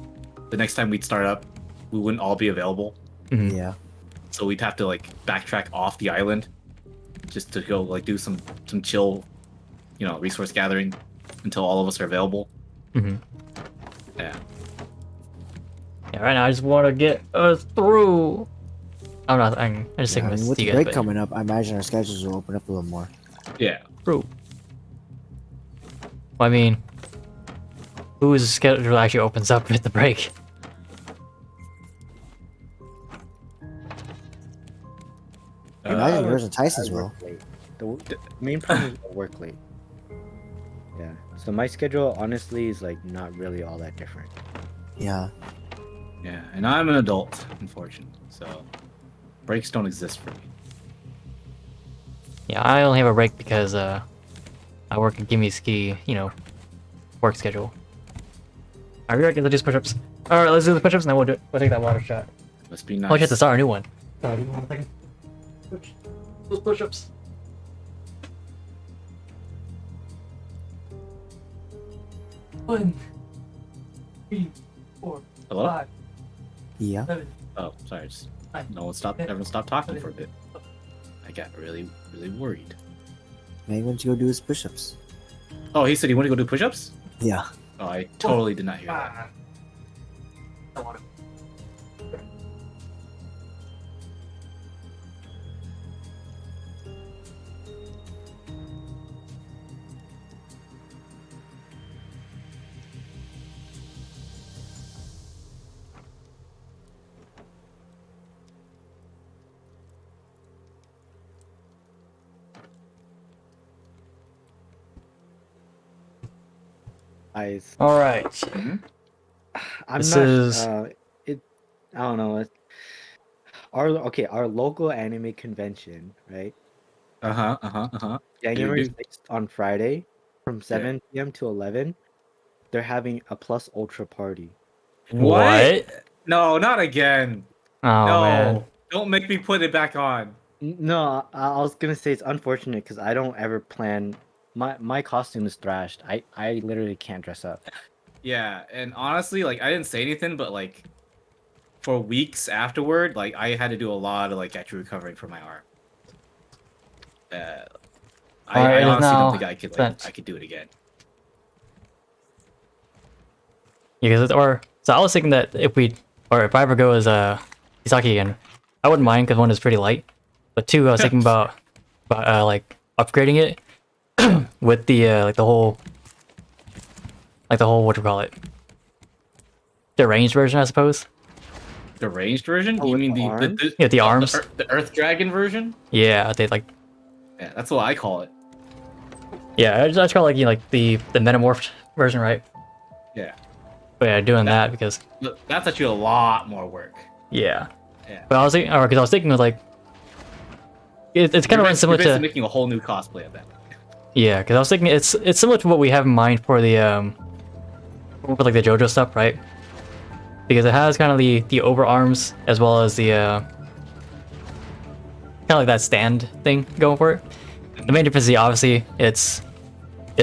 the next time we'd start up, we wouldn't all be available. Mm-hmm. Yeah. So we'd have to like backtrack off the island just to go like do some chill, resource gathering until all of us are available. Mm-hmm. Yeah. Yeah, right now I just want to get us through. I'm not. I'm just Yeah, taking I this mean, with to the you guys, break but- coming up, I imagine our schedules will open up a little more. Yeah. True. Well, I mean, whose schedule actually opens up with the break? I imagine Uh, yours and Tyson's I will. work late. The main problem is I work late. Yeah. So my schedule honestly is like not really all that different. Yeah. Yeah, and I'm an adult, unfortunately, so breaks don't exist for me. Yeah, I only have a break because I work at Gimme Ski, work schedule. Alright, we're gonna do push-ups. Alright, let's do the push-ups and then we'll take that water shot. Must be nice. Oh, you have to start a new one. Sorry, give me 1 second. Those push-ups. One, 3, 4, Hello? 5, Yeah. 7. Oh, sorry. Just, Fine. no one stopped. Everyone stopped talking for a bit. I got really, really worried. Maybe went to go do his push-ups. Oh, he said he wanted to go do push-ups. Yeah. Oh, I totally did not hear that. All right. I'm This not. is- It. I don't know. Our local anime convention, right? Dude, January dude. 6th on Friday, from 7 p.m. to 11. They're having a plus ultra party. What? No, not again. Oh No, man. don't make me put it back on. No, I was gonna say it's unfortunate because I don't ever plan. My costume is thrashed. I literally can't dress up. Yeah, and honestly, like I didn't say anything, but like for weeks afterward, like I had to do a lot of like actually recovering from my arm. I Alright, it is honestly now don't think I could spent. I could do it again. Yeah, so I was thinking that if I ever go as Isaki again, I wouldn't mind because one is pretty light, but two, I was thinking about like upgrading it with the whole what do you call it? The ranged version, I suppose. The ranged version? Oh, You with mean the arms? Yeah, the arms. the Earth Dragon version? Yeah, they like. Yeah, that's what I call it. Yeah, I just call it, like like the metamorphed version, right? Yeah, But yeah, doing that because look, that's actually a lot more work. yeah. Yeah. But I was thinking, because I was thinking of like, it's kind of You're similar basically to making a whole new cosplay of that. yeah, because I was thinking it's similar to what we have in mind for the for like the JoJo stuff, right? Because it has kind of the overarms as well as the kind of like that stand thing going for it. The main difference is obviously it's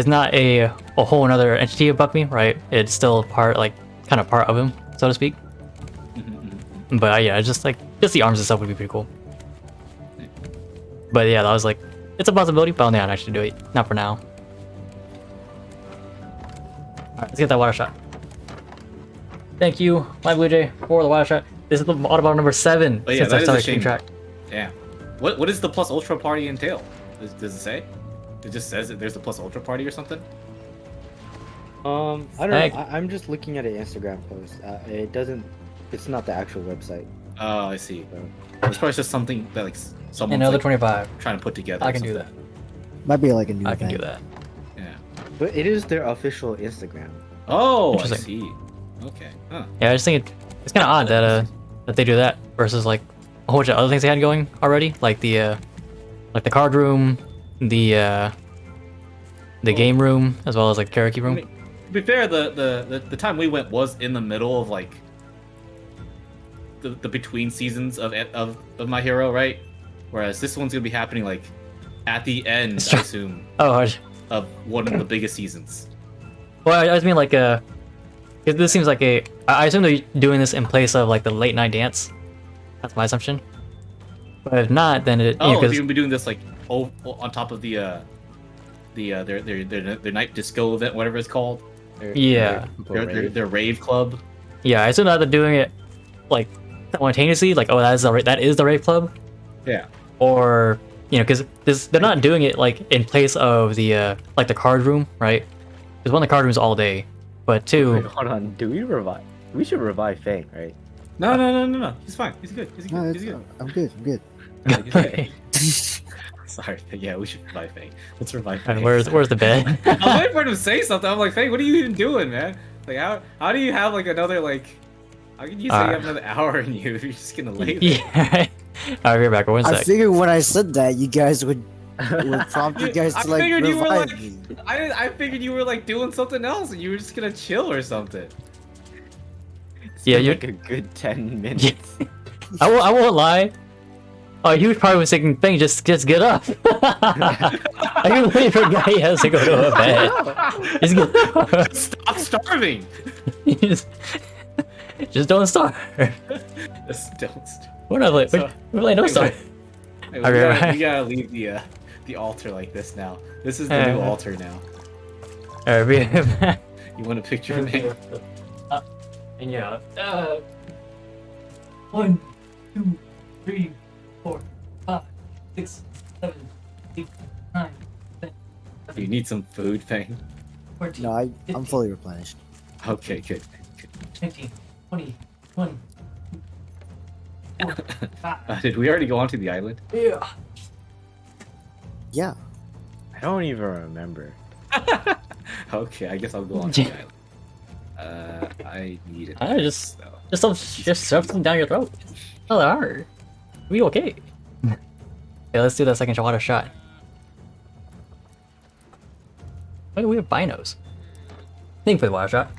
not a whole another entity above me, right? It's still part kind of part of him, so to speak. But yeah, just the arms itself would be pretty cool. But yeah, that was like, it's a possibility, but I'll not actually do it. Not for now. Alright, let's get that water shot. Thank you, my Blue Jay, for the water shot. This is the auto bottle number 7 But yeah, since I that is a started shame. keeping track. Yeah. What does the Plus Ultra party entail? Does it say? It just says that there's a Plus Ultra party or something? I don't Hey. know. I'm just looking at an Instagram post. It doesn't. It's not the actual website. Oh, I see. It's probably just something that like someone's Another like, 25. trying to put together. I or can do something. that. Might be like a new I can do thing. that. Yeah. But it is their official Instagram. Oh, I Interesting. see. Okay. Huh. Yeah, I just think it's kind of odd that they do that versus like a whole bunch of other things they had going already, like the card room, the game room, as well as like karaoke room. I mean, to be fair, the time we went was in the middle of like the between seasons of My Hero, right? Whereas this one's gonna be happening like at the end, That's I true. assume, Oh, of one of the biggest seasons. well, I just mean like 'cause this seems like I assume they're doing this in place of like the late night dance. That's my assumption. But if not, then it. Oh, You know, they're gonna be doing this like on top of their night disco event, whatever it's called. Yeah. Their rave club. Yeah, I assume that they're doing it like simultaneously, like, oh, that is the raid club, Yeah. or you know, because they're not doing it like in place of the like the card room, right? Because one of the card rooms all day, but Wait, two, hold on. Do we revive? We should revive Fang, right? No. He's fine. He's good. He's No, good. it's, He's good. I'm good. I'm good. Yeah, he's good. okay. Sorry. Yeah, we should revive Fang. Let's revive And Fang. where's the bed? I was waiting for him to say something. I'm like, Fang, what are you even doing, man? Like, how do you have like another like? How can you say you have another hour in you if you're just gonna lay there? Yeah. Alright, we're back. One I sec. figured when I said that, you guys would prompt you guys I to like figured you were revive like, me. I figured you were like doing something else and you were just gonna chill or something. It's Yeah, been, you're- like a good 10 minutes. I won't lie. Oh, he was probably thinking, "Thing, just get up." I completely forgot he has to go to a bed. Just get Stop starving. just don't starve. Just don't starve. We're not like So- we're like no starve. Hey, Okay, we gotta leave the altar like this now. This is the new altar now. Alright, we have. You want a picture of me? And yeah. 1, 2, 3, 4, 5, 6, 7, 8, 9, 10, You need some food, Fang. 14, No, I'm 15, fully replenished. Okay, good. 19, 20, 21. Did we already go onto the island? Yeah. Yeah. I don't even remember. Okay, I guess I'll go onto the island. I need it. I just shove them down your throat. Oh, they are. We okay? Okay, let's do that second water shot. Look, we have binos. Think for the water shot.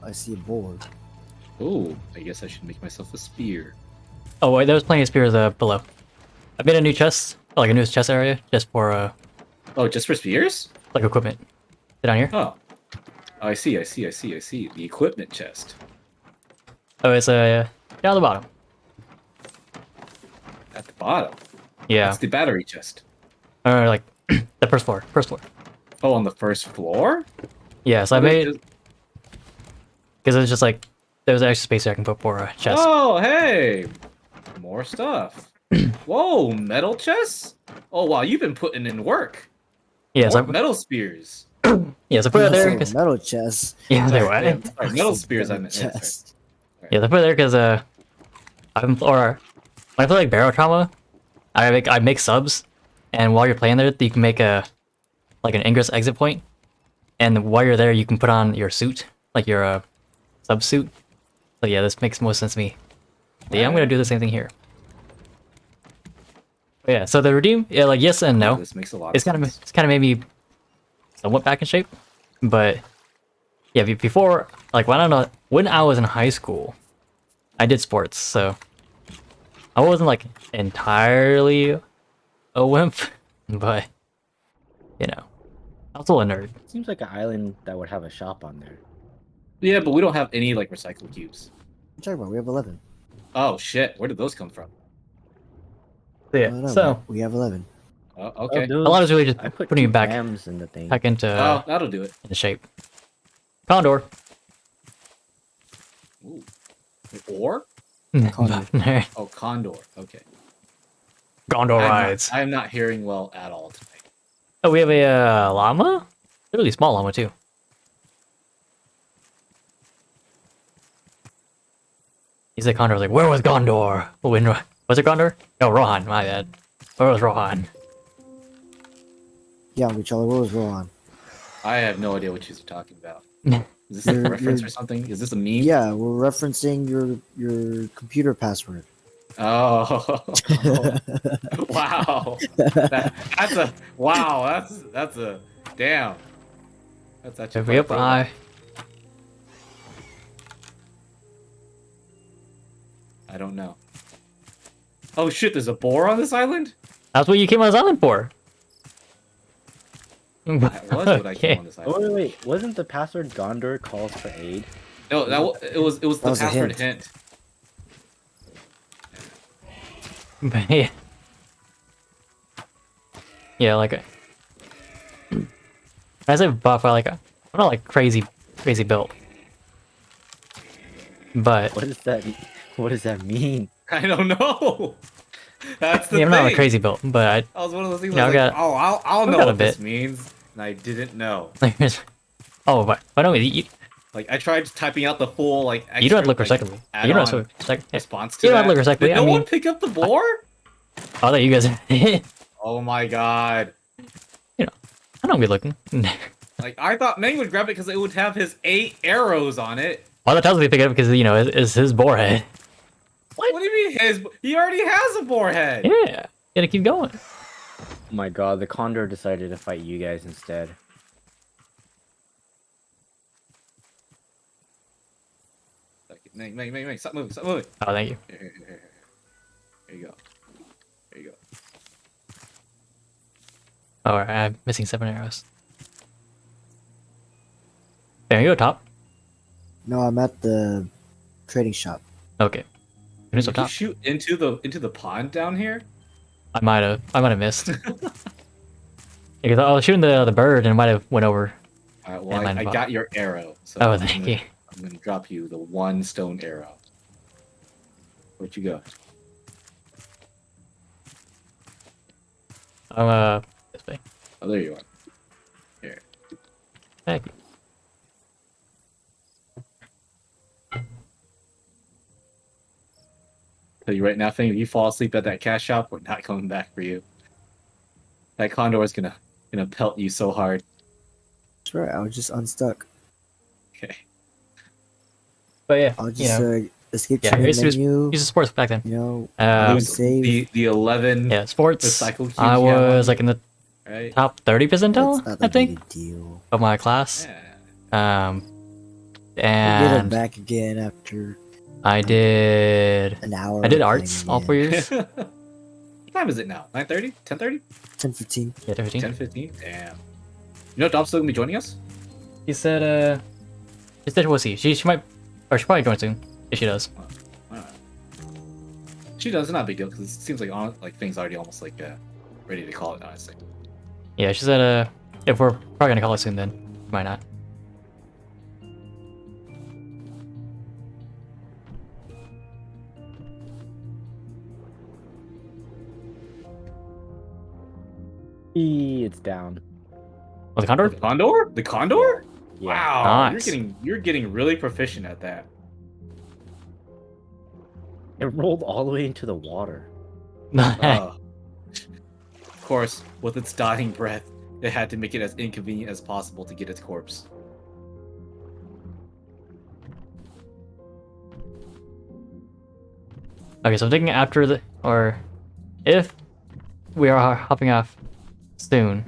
I see a board. Oh, I guess I should make myself a spear. Oh wait, there was plenty of spears below. I made a new chest, like a new chest area, just for Oh, just for spears? like equipment. Down here. Oh. I see. The equipment chest. Oh, it's down at the bottom. At the bottom. Yeah, That's the battery chest. or like the first floor. First floor. Oh, on the first floor? Yeah, so I What made is- because it's just like there's extra space there I can put for a chest. Oh, hey! More stuff. Whoa, metal chests? Oh, wow, you've been putting in work. Yeah, so More metal spears. yeah, so put it there. Say 'Cause- metal chest. yeah, they Sorry, were. sorry, metal spears, I meant. Yeah, sorry. chest. Yeah, they put it there because when I play like Barrel Trauma, I make subs, and while you're playing there, you can make an ingress exit point, and while you're there, you can put on your suit, like your sub suit. So yeah, this makes most sense to me. But yeah, I'm gonna do the same thing here. But yeah, so the redeem, yeah, like yes and no. This makes a lot It's of kind of sense. made me somewhat back in shape, but yeah, before like when I was in high school, I did sports, so I wasn't like entirely a wimp, but you know, I was still a nerd. Seems like an island that would have a shop on there. Yeah, but we don't have any like recycled cubes. What you talking about? We have 11. Oh shit, where did those come from? So I yeah, don't know, so but we have 11. Oh, okay. a lot is really just I put putting you 2 back grams in the thing. back into Oh, that'll do it. into shape. Condor. Ooh. Or? Condor. Oh, condor. Okay. Gondor rides. I'm not hearing well at all tonight. Oh, we have a llama? A really small llama, too. He's like, Condor's like, where was Gondor? When, was it Gondor? No, Rohan, my bad. Where was Rohan? Yeah, which other what was Rohan? I have no idea what you're talking about. Is this like a You're- reference you're- or something? Is this a meme? Yeah, we're referencing your computer password. Oh. Wow. That's a wow. That's a damn. That's actually. Yep, quite a I don't know. Oh shit! There's a boar on this island. that's what you came on this island for. That was what I came on this Oh, island. wait. Wasn't the password Gondor calls for aid? No, it was the That was a password hint. hint. But yeah. Yeah, like I say buff, I'm not like crazy built. But What does that? What does that mean? I don't know. That's the yeah, I'm thing. not a crazy build, but I was one of those things. You know, I was I've like, got- oh, I'll I've know got a what this bit. means, and I didn't know. like, oh, but by no means, Like I tried typing out the full like you don't have extra to look like, respectably. You don't have to add-on look respect. Yeah. response to You don't that. have to look respectably. Did I no mean, one pick up the boar? I thought you guys. you Oh my god! know, I don't be looking. Like I thought Meng would grab it because it would have his 8 arrows on it. All that tells me to pick it up because you know it's his boar head. What do you mean his? He already has a boar head. Yeah, gotta keep going. Oh my god, the condor decided to fight you guys instead. Like, Meng, stop moving, stop moving. Oh, thank you. Here. There you go. There you go. Oh, alright, I'm missing 7 arrows. There you go, top. No, I'm at the trading shop. Okay. Finish Did up you top. shoot into the pond down here? I might have missed. Because I was shooting the bird and it might have went over. Alright, And well, mine I fought. got your arrow. So Oh, I'm thank gonna- you. I'm gonna drop you the 1 stone arrow. Where'd you go? I'm this way. Oh, there you are. Here. Thank you. Tell you right now, Fang, if you fall asleep at that cash shop, we're not coming back for you. That condor is gonna pelt you so hard. That's right. I was just unstuck. Okay. But yeah, I'll you just know, escape yeah, to the use menu. the sports back then. You know, Lose save. the 11 Yeah, sports. recycle cubes I you have on was you, like in the right? top 30 It's percentile, not I that think, big a deal. of my class. Yeah. We'll get it And back again after I did an hour. I did of arts playing all 4 again. years. What time is it now? 9:30? 10:30? 10:15. Yeah, 15. 10:15? Damn. You know Dom's still gonna be joining us? He said we'll see. She might, or she probably join soon if she does. Alright. She does, it's not a big deal because it seems like things already almost like ready to call it, honestly. Yeah, she said if we're probably gonna call it soon, then might not. It's down. Oh, the condor? The condor? The condor? Yeah. Wow, Nice. you're getting really proficient at that. It rolled all the way into the water. Of course, with its dying breath, they had to make it as inconvenient as possible to get its corpse. Okay, so I'm thinking after the, or if we are hopping off soon,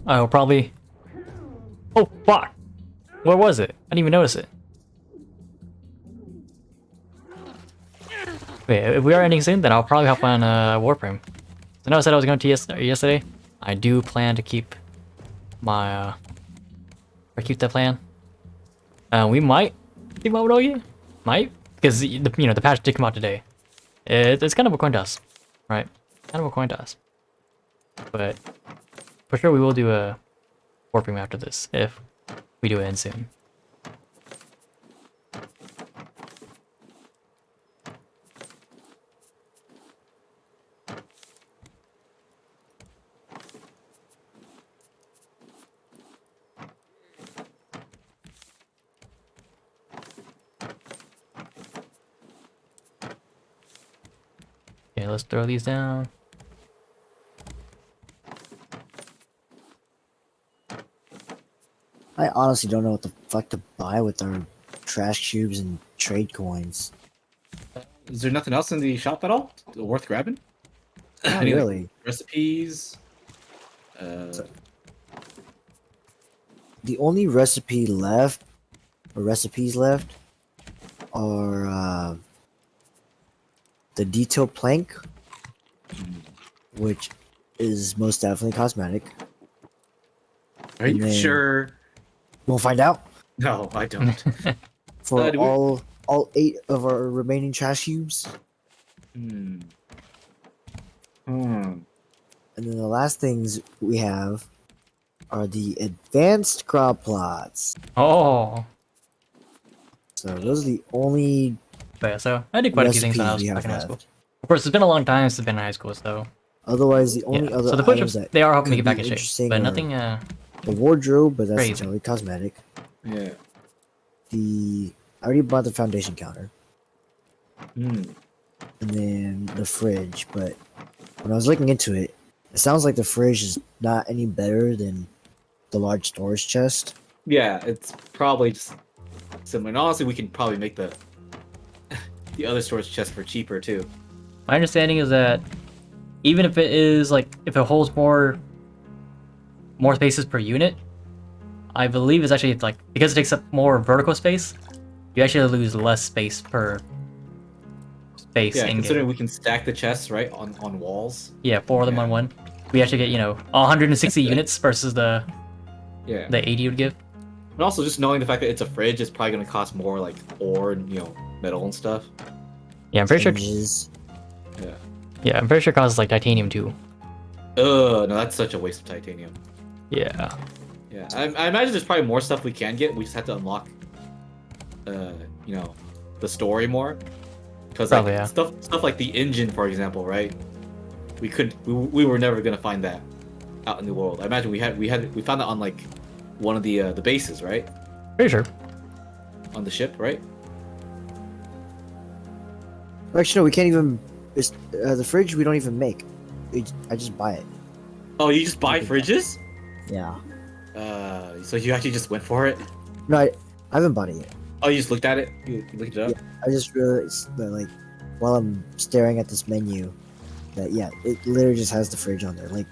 I will probably. Oh fuck! Where was it? I didn't even notice it. Wait, if we are ending soon, then I'll probably hop on Warframe. I know I said I was going to yesterday. I do plan to keep my or keep that plan. We might keep Mabudogi, might, because the patch did come out today. It's kind of a coin toss, right? Kind of a coin toss. But for sure we will do a Warframe after this if we do it in soon. Okay, let's throw these down. I honestly don't know what the fuck to buy with our trash cubes and trade coins. Is there nothing else in the shop at all worth grabbing? Not Any, like, really. recipes? The only recipe left, or recipes left, are the detail plank, which is most definitely cosmetic. Are and you then- sure? We'll find out. No, I don't. For do we- all 8 of our remaining trash cubes. Hmm. And then the last things we have are the advanced crop plots. Oh, So those are the only But yeah, so I did quite a few things when I was recipes we back have in high school. left. Of course, it's been a long time since I've been in high school, so Otherwise, the only yeah. other So the push items ups that they are helping me could get back be in shape, interesting but are nothing the wardrobe, but that's crazy. entirely cosmetic. Yeah. I already bought the foundation counter, Hmm. and then the fridge. But when I was looking into it, it sounds like the fridge is not any better than the large storage chest. Yeah, it's probably just similar. And honestly, we can probably make the the other storage chest for cheaper too. My understanding is that even if it is like if it holds more spaces per unit, I believe it's actually like because it takes up more vertical space, you actually lose less space per space Yeah, in considering game. we can stack the chests right on walls. Yeah, 4 of them Yeah. on one. We actually get 160 units versus the Yeah. 80 you would give. And also just knowing the fact that it's a fridge is probably going to cost more like ore and metal and stuff. Yeah, I'm pretty sure. Is Yeah. Yeah, I'm pretty sure it costs like titanium too. No, that's such a waste of titanium. Yeah. Yeah, I imagine there's probably more stuff we can get. We just have to unlock, the story more. Because like Probably, yeah. stuff like the engine, for example, right? We were never gonna find that out in the world. I imagine we found that on like one of the bases, right? Pretty sure. On the ship, right? actually no, we can't even. It's, the fridge we don't even make. I just buy it. Oh, you just buy fridges? Yeah. So you actually just went for it? No, I haven't bought it yet. Oh, you just looked at it? You looked it up? I just realized that like while I'm staring at this menu, that yeah, it literally just has the fridge on there. Like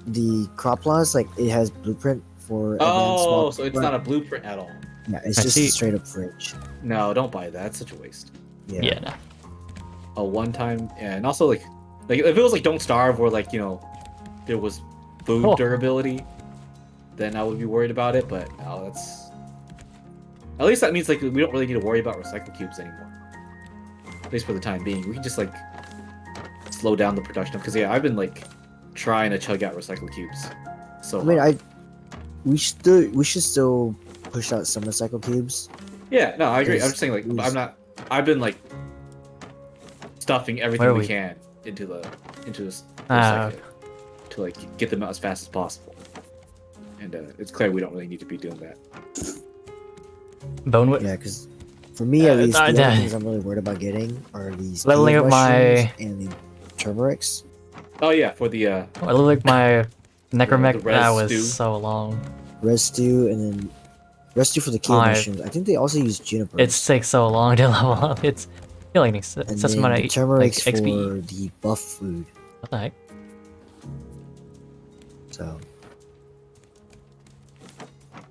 the crop loss, like it has blueprint for. advanced small Oh, so it's not a blueprint at all. Yeah, it's I just see. a straight up fridge. No, don't buy that. It's such a waste. Yeah. Yeah. No. A one-time, yeah, and also like if it was like Don't Starve or like there was food Oh. durability, then I would be worried about it. But no, that's at least that means like we don't really need to worry about recycle cubes anymore. At least for the time being, we can just like slow down the production because yeah, I've been like trying to chug out recycle cubes. So I mean, we should still push out some recycle cubes. yeah, no, I agree. I'm Because just saying like we- I've been like stuffing Where everything are we we? can into this Ah, recycler to like get them out as fast as possible. And it's clear we don't really need to be doing that. Bonewood. Yeah, because for me at least, the other yeah. things I'm really worried about getting are these Leveling cave up my- mushrooms and the turmerics. Oh yeah, for the I look like my necromech. The res That was stew. so long. Red stew and then red stew for the cave My- mushrooms. I think they also use juniper. It takes so long to level up. It's I feel like it's and such then amount the of turmerics like, for XP. the buff food. What the heck? So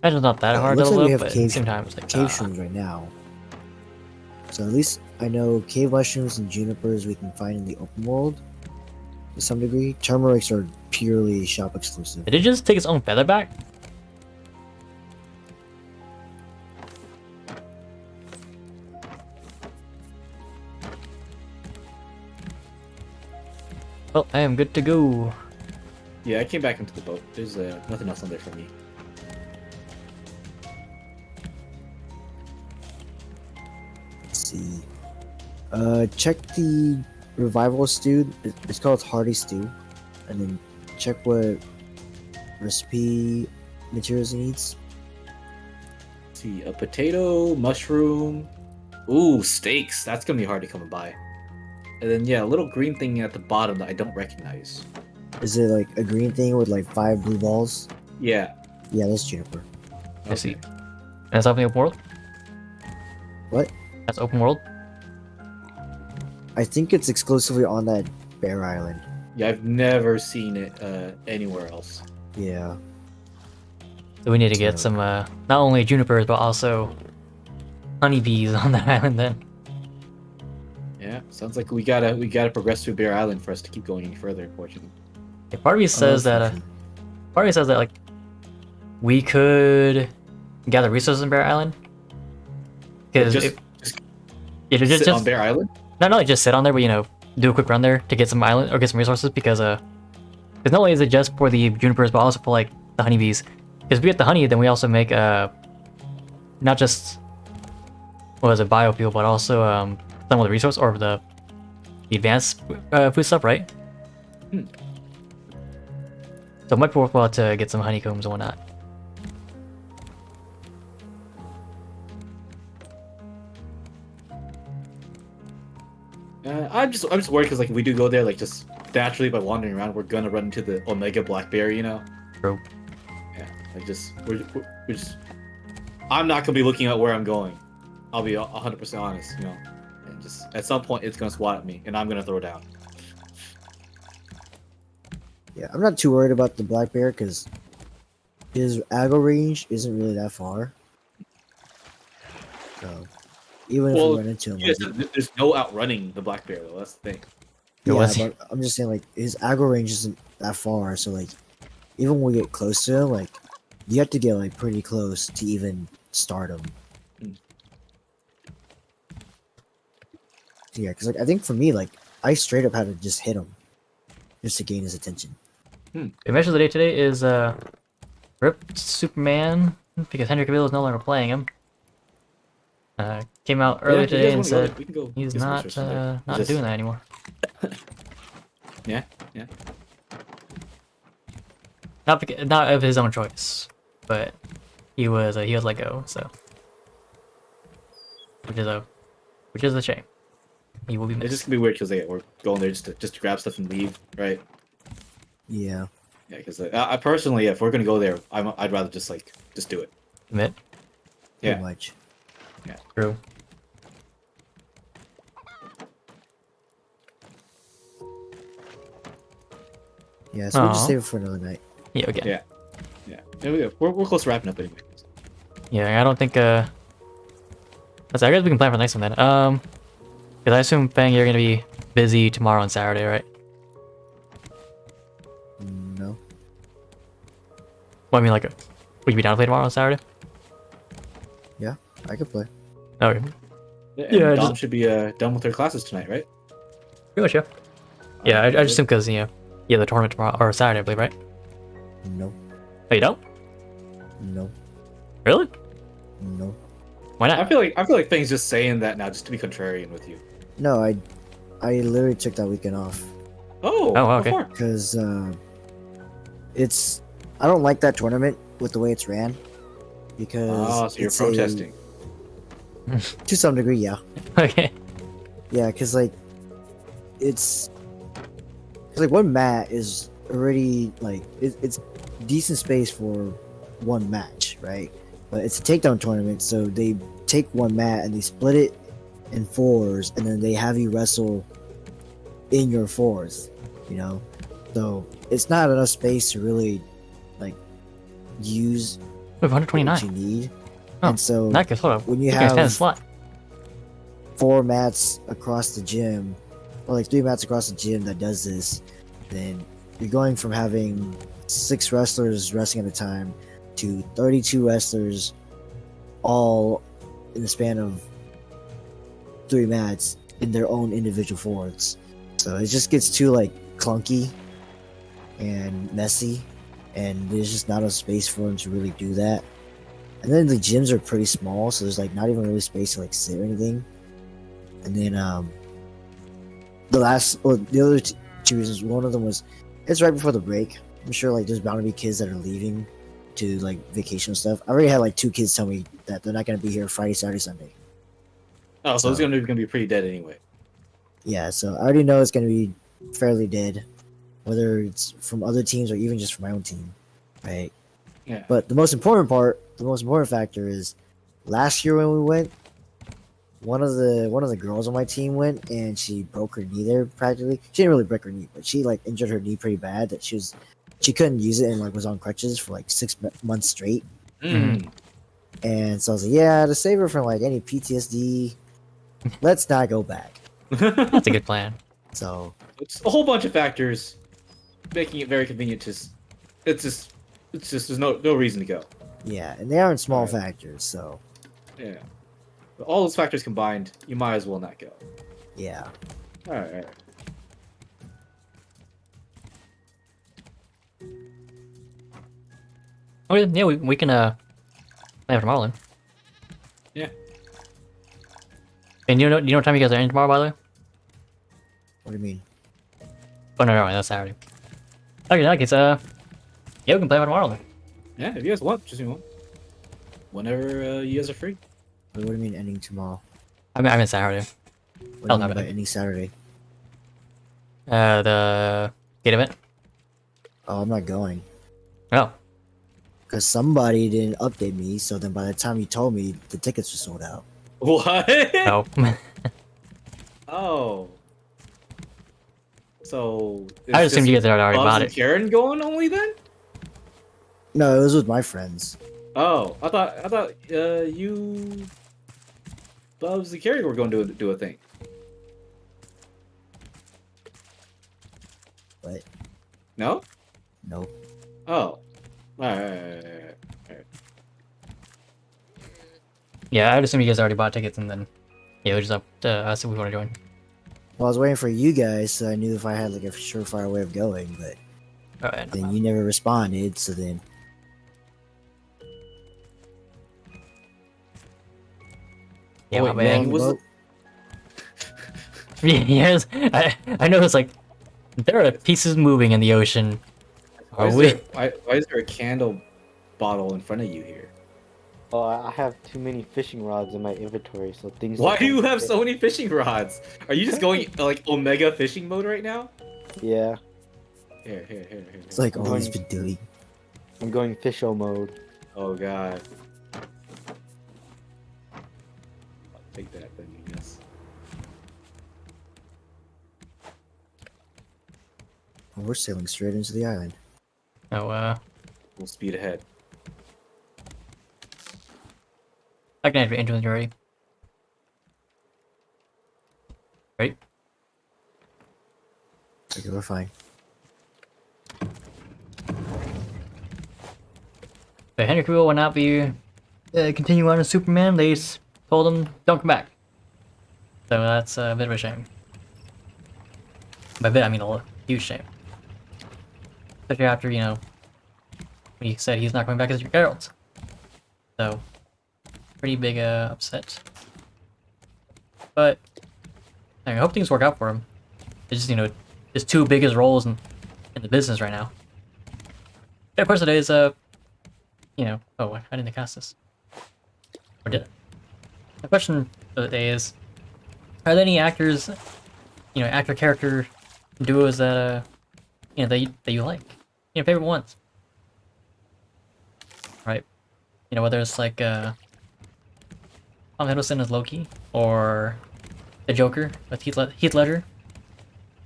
Imagine not that Yeah, it hard to looks like level we up, have but at the cave- same time it's like cave ah. shrooms right now. So at least I know cave mushrooms and junipers we can find in the open world to some degree. Turmerics are purely shop exclusive. Did it just take its own feather back? Well, I am good to go. yeah, I came back into the boat. There's nothing else on there for me. Let's see. Check the revival stew. It's called hearty stew, and then check what recipe materials it needs. Let's see, a potato, mushroom. Ooh, steaks. That's gonna be hard to come by. And then yeah, a little green thing at the bottom that I don't recognize. Is it like a green thing with like 5 blue balls? Yeah. Yeah, that's juniper. I see. And that's open world? What? That's open world? I think it's exclusively on that Bear Island. Yeah, I've never seen it anywhere else. Yeah. So we need to get So- some not only junipers but also honeybees on that island then. Yeah, sounds like we gotta progress through Bear Island for us to keep going any further. Unfortunately. Yeah, part of me says that like we could gather resources in Bear Island. Because Just just sit on Bear Island. not only just sit on there, but do a quick run there to get some island or get some resources because not only is it just for the junipers but also for like the honeybees. Because if we get the honey, then we also make not just what was it, biofuel, but also some of the resource or the advanced food stuff, right? Hmm. So it might be worthwhile to get some honeycombs and whatnot. I'm just worried because like if we do go there, like just naturally by wandering around, we're gonna run into the Omega Blackberry, you know? True. Yeah, like we're just. I'm not gonna be looking at where I'm going. I'll be 100% honest, you know. And just at some point, it's gonna swat at me, and I'm gonna throw down. Yeah, I'm not too worried about the black bear because his aggro range isn't really that far. So even if Well, we run into him, yes, like, there's no outrunning the black bear though. That's the thing. It yeah, was- but I'm just saying like his aggro range isn't that far. So like even when we get close to him, like you have to get like pretty close to even start him. Mm. Yeah, because like I think for me, like I straight up had to just hit him just to gain his attention. The match of the day today is Rip Superman because Henry Cavill is no longer playing him. Came out earlier Yeah, if you today guys and wanna go, said we can go he's get some not research there. not Just- doing that anymore. Yeah. Not of his own choice, but he was let go. So, which is a shame. He will be It's just missed. gonna be weird because we're going there just to grab stuff and leave, right? Yeah, Yeah, because I personally, if we're gonna go there, I'd rather just do it. Admit, Yeah. pretty much. true. Yeah, so we just Aw. save it for another night. Yeah, okay. Yeah. Yeah, we're close to wrapping up anyway. Yeah, I don't think I guess we can plan for the next one then. Because I assume Fang, you're gonna be busy tomorrow and Saturday, right? No. Well, I mean, like, would you be down to play tomorrow on Saturday? Yeah, I could play. Okay, Yeah, Yeah, and Dom just- should be done with her classes tonight, right? pretty much, yeah. Yeah, I just assume because the tournament tomorrow or Saturday, I believe, right? No. Oh, you don't? No. Really? No. Why I not? feel like Fang's just saying that now just to be contrarian with you. No, I literally took that weekend off Oh, Oh, okay. before. because I don't like that tournament with the way it's ran because Oh, so you're it's protesting. to some degree, yeah. Okay. Yeah, because like it's like one mat is already like it's decent space for one match, right? But it's a takedown tournament, so they take one mat and they split it in fours, and then they have you wrestle in your fours, you know. So it's not enough space to really like use We have what 129. you need, Oh, and so In that case, hold up. when you can extend the have slot. 4 mats across the gym, or like 3 mats across the gym that does this, then you're going from having 6 wrestlers wrestling at a time to 32 wrestlers all in the span of 3 mats in their own individual forwards. So it just gets too like clunky and messy, and there's just not enough space for them to really do that. And then the gyms are pretty small, so there's like not even really space to like sit or anything. And then the other two reasons, one of them was it's right before the break. I'm sure like there's bound to be kids that are leaving to like vacation stuff. I already had like 2 kids tell me that they're not gonna be here Friday, Saturday, Sunday. Oh, so it's gonna be pretty dead anyway. Yeah, so I already know it's gonna be fairly dead, whether it's from other teams or even just from my own team, right? Yeah. But the most important factor is last year when we went, one of the girls on my team went and she broke her knee there practically. She didn't really break her knee, but she like injured her knee pretty bad that she couldn't use it and like was on crutches for like 6 months straight. Mm. And so I was like, yeah, to save her from like any PTSD, let's not go back. That's a good plan. So It's a whole bunch of factors making it very convenient. It's just there's no reason to go. yeah, and they aren't small Alright. factors, so Yeah. But all those factors combined, you might as well not go. yeah. All right. Oh yeah, we can plan for tomorrow then. Yeah. And you know what time you guys are in tomorrow, by the way? What do you mean? Oh no, that's Saturday. Okay, in that case, yeah, we can play tomorrow then. Yeah, if you guys want, just whenever you guys are free. What do you mean ending tomorrow? I mean Saturday. What do Oh, you not mean by bad. ending Saturday? The gate event. Oh, I'm not going. Oh, Because somebody didn't update me, so then by the time you told me, the tickets were sold out. What? oh. Oh. So I it's assumed you guys had already Bubs bought and it. Karen going only then? No, it was with my friends. Oh, I thought you Bubs and Karen were going to do a thing. But No? no. Oh. Alright. Yeah, I'd assume you guys already bought tickets, and then yeah, it was just up to us if we want to join. Well, I was waiting for you guys, so I knew if I had like a surefire way of going, but Alright. then you never responded, so then Yeah, wait, my bad. man, was Well, Yes, I know it's like there are pieces moving in the ocean. why Are is, we? why is there a candle bottle in front of you here? Oh, I have too many fishing rods in my inventory, so things. Why don't do you come have fit. so many fishing rods? Are you just going like Omega fishing mode right now? Yeah, Here. it's like I'm all he's going- been doing. I'm going fisho mode. Oh god. I'll take that then, I guess. Oh, we're sailing straight into the island. Oh, We'll speed ahead. I can enter into it already. Right? Okay, we're fine. But Henry Cavill will not be continuing on as Superman. They told him don't come back. So that's a bit of a shame. By bit, I mean a huge shame. Especially after, you know, when he said he's not coming back as Geralt. So, pretty big upset. But I hope things work out for him. It's just, you know, his two biggest roles in the business right now. Yeah, of course it is, you know, oh, I didn't cast this. Or did I? The question of the day is, are there any actors, you know, actor-character duos that, you know, that you like? You know, favorite ones? Right? You know, whether it's like, Tom Hiddleston as Loki, or the Joker with Heath Ledger,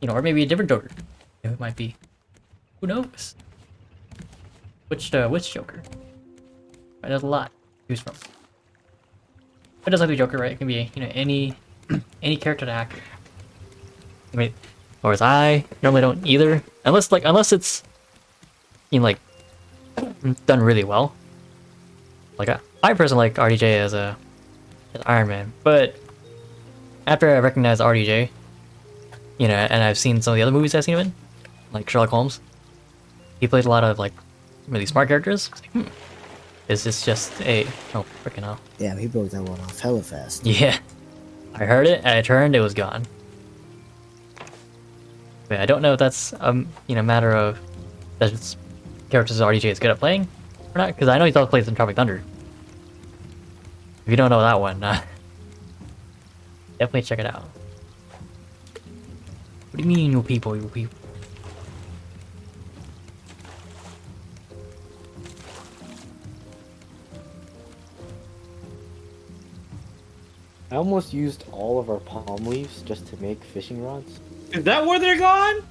you know, or maybe a different Joker. You know, it might be. Who knows? Which Joker? Right, there's a lot to choose from. It doesn't have to be Joker, right? It can be, you know, any character to actor. I mean, whereas I normally don't either, unless it's, you know, like done really well. Like I personally like RDJ as Iron Man, but after I recognize RDJ, you know, and I've seen some of the other movies I've seen him in, like Sherlock Holmes, he plays a lot of like really smart characters. It's like, is this just a oh freaking hell? Damn, he broke that one off hella fast. Yeah, I heard it. I turned, it was gone. But I don't know if that's you know, matter of that it's characters RDJ is good at playing or not, because I know he's also plays in Tropic Thunder. If you don't know that one, definitely check it out. What do you mean, you people, you people? I almost used all of our palm leaves just to make fishing rods. Is that where they're gone?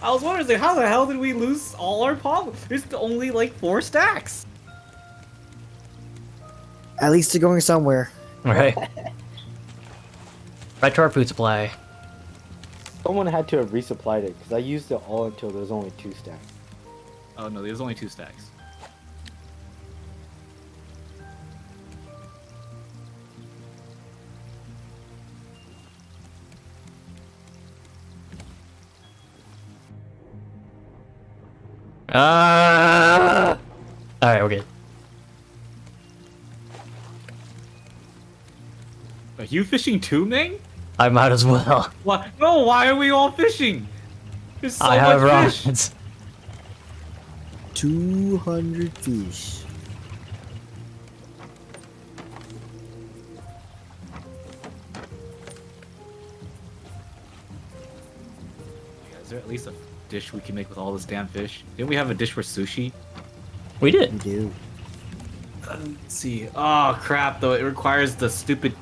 I was wondering, like, how the hell did we lose all our palm? There's only like 4 stacks. At least they're going somewhere. Right. Right to our food supply. Someone had to have resupplied it because I used it all until there was only 2 stacks. Oh no, there's only 2 stacks. Alright, we're good. Wait, you fishing too, Ming? I might as well. Why? No, why are we all fishing? There's so I have much fish. rods. 200 fish. Is there at least a dish we can make with all this damn fish? Didn't we have a dish for sushi? We We did. do. Let's see. Oh crap! Though it requires the stupid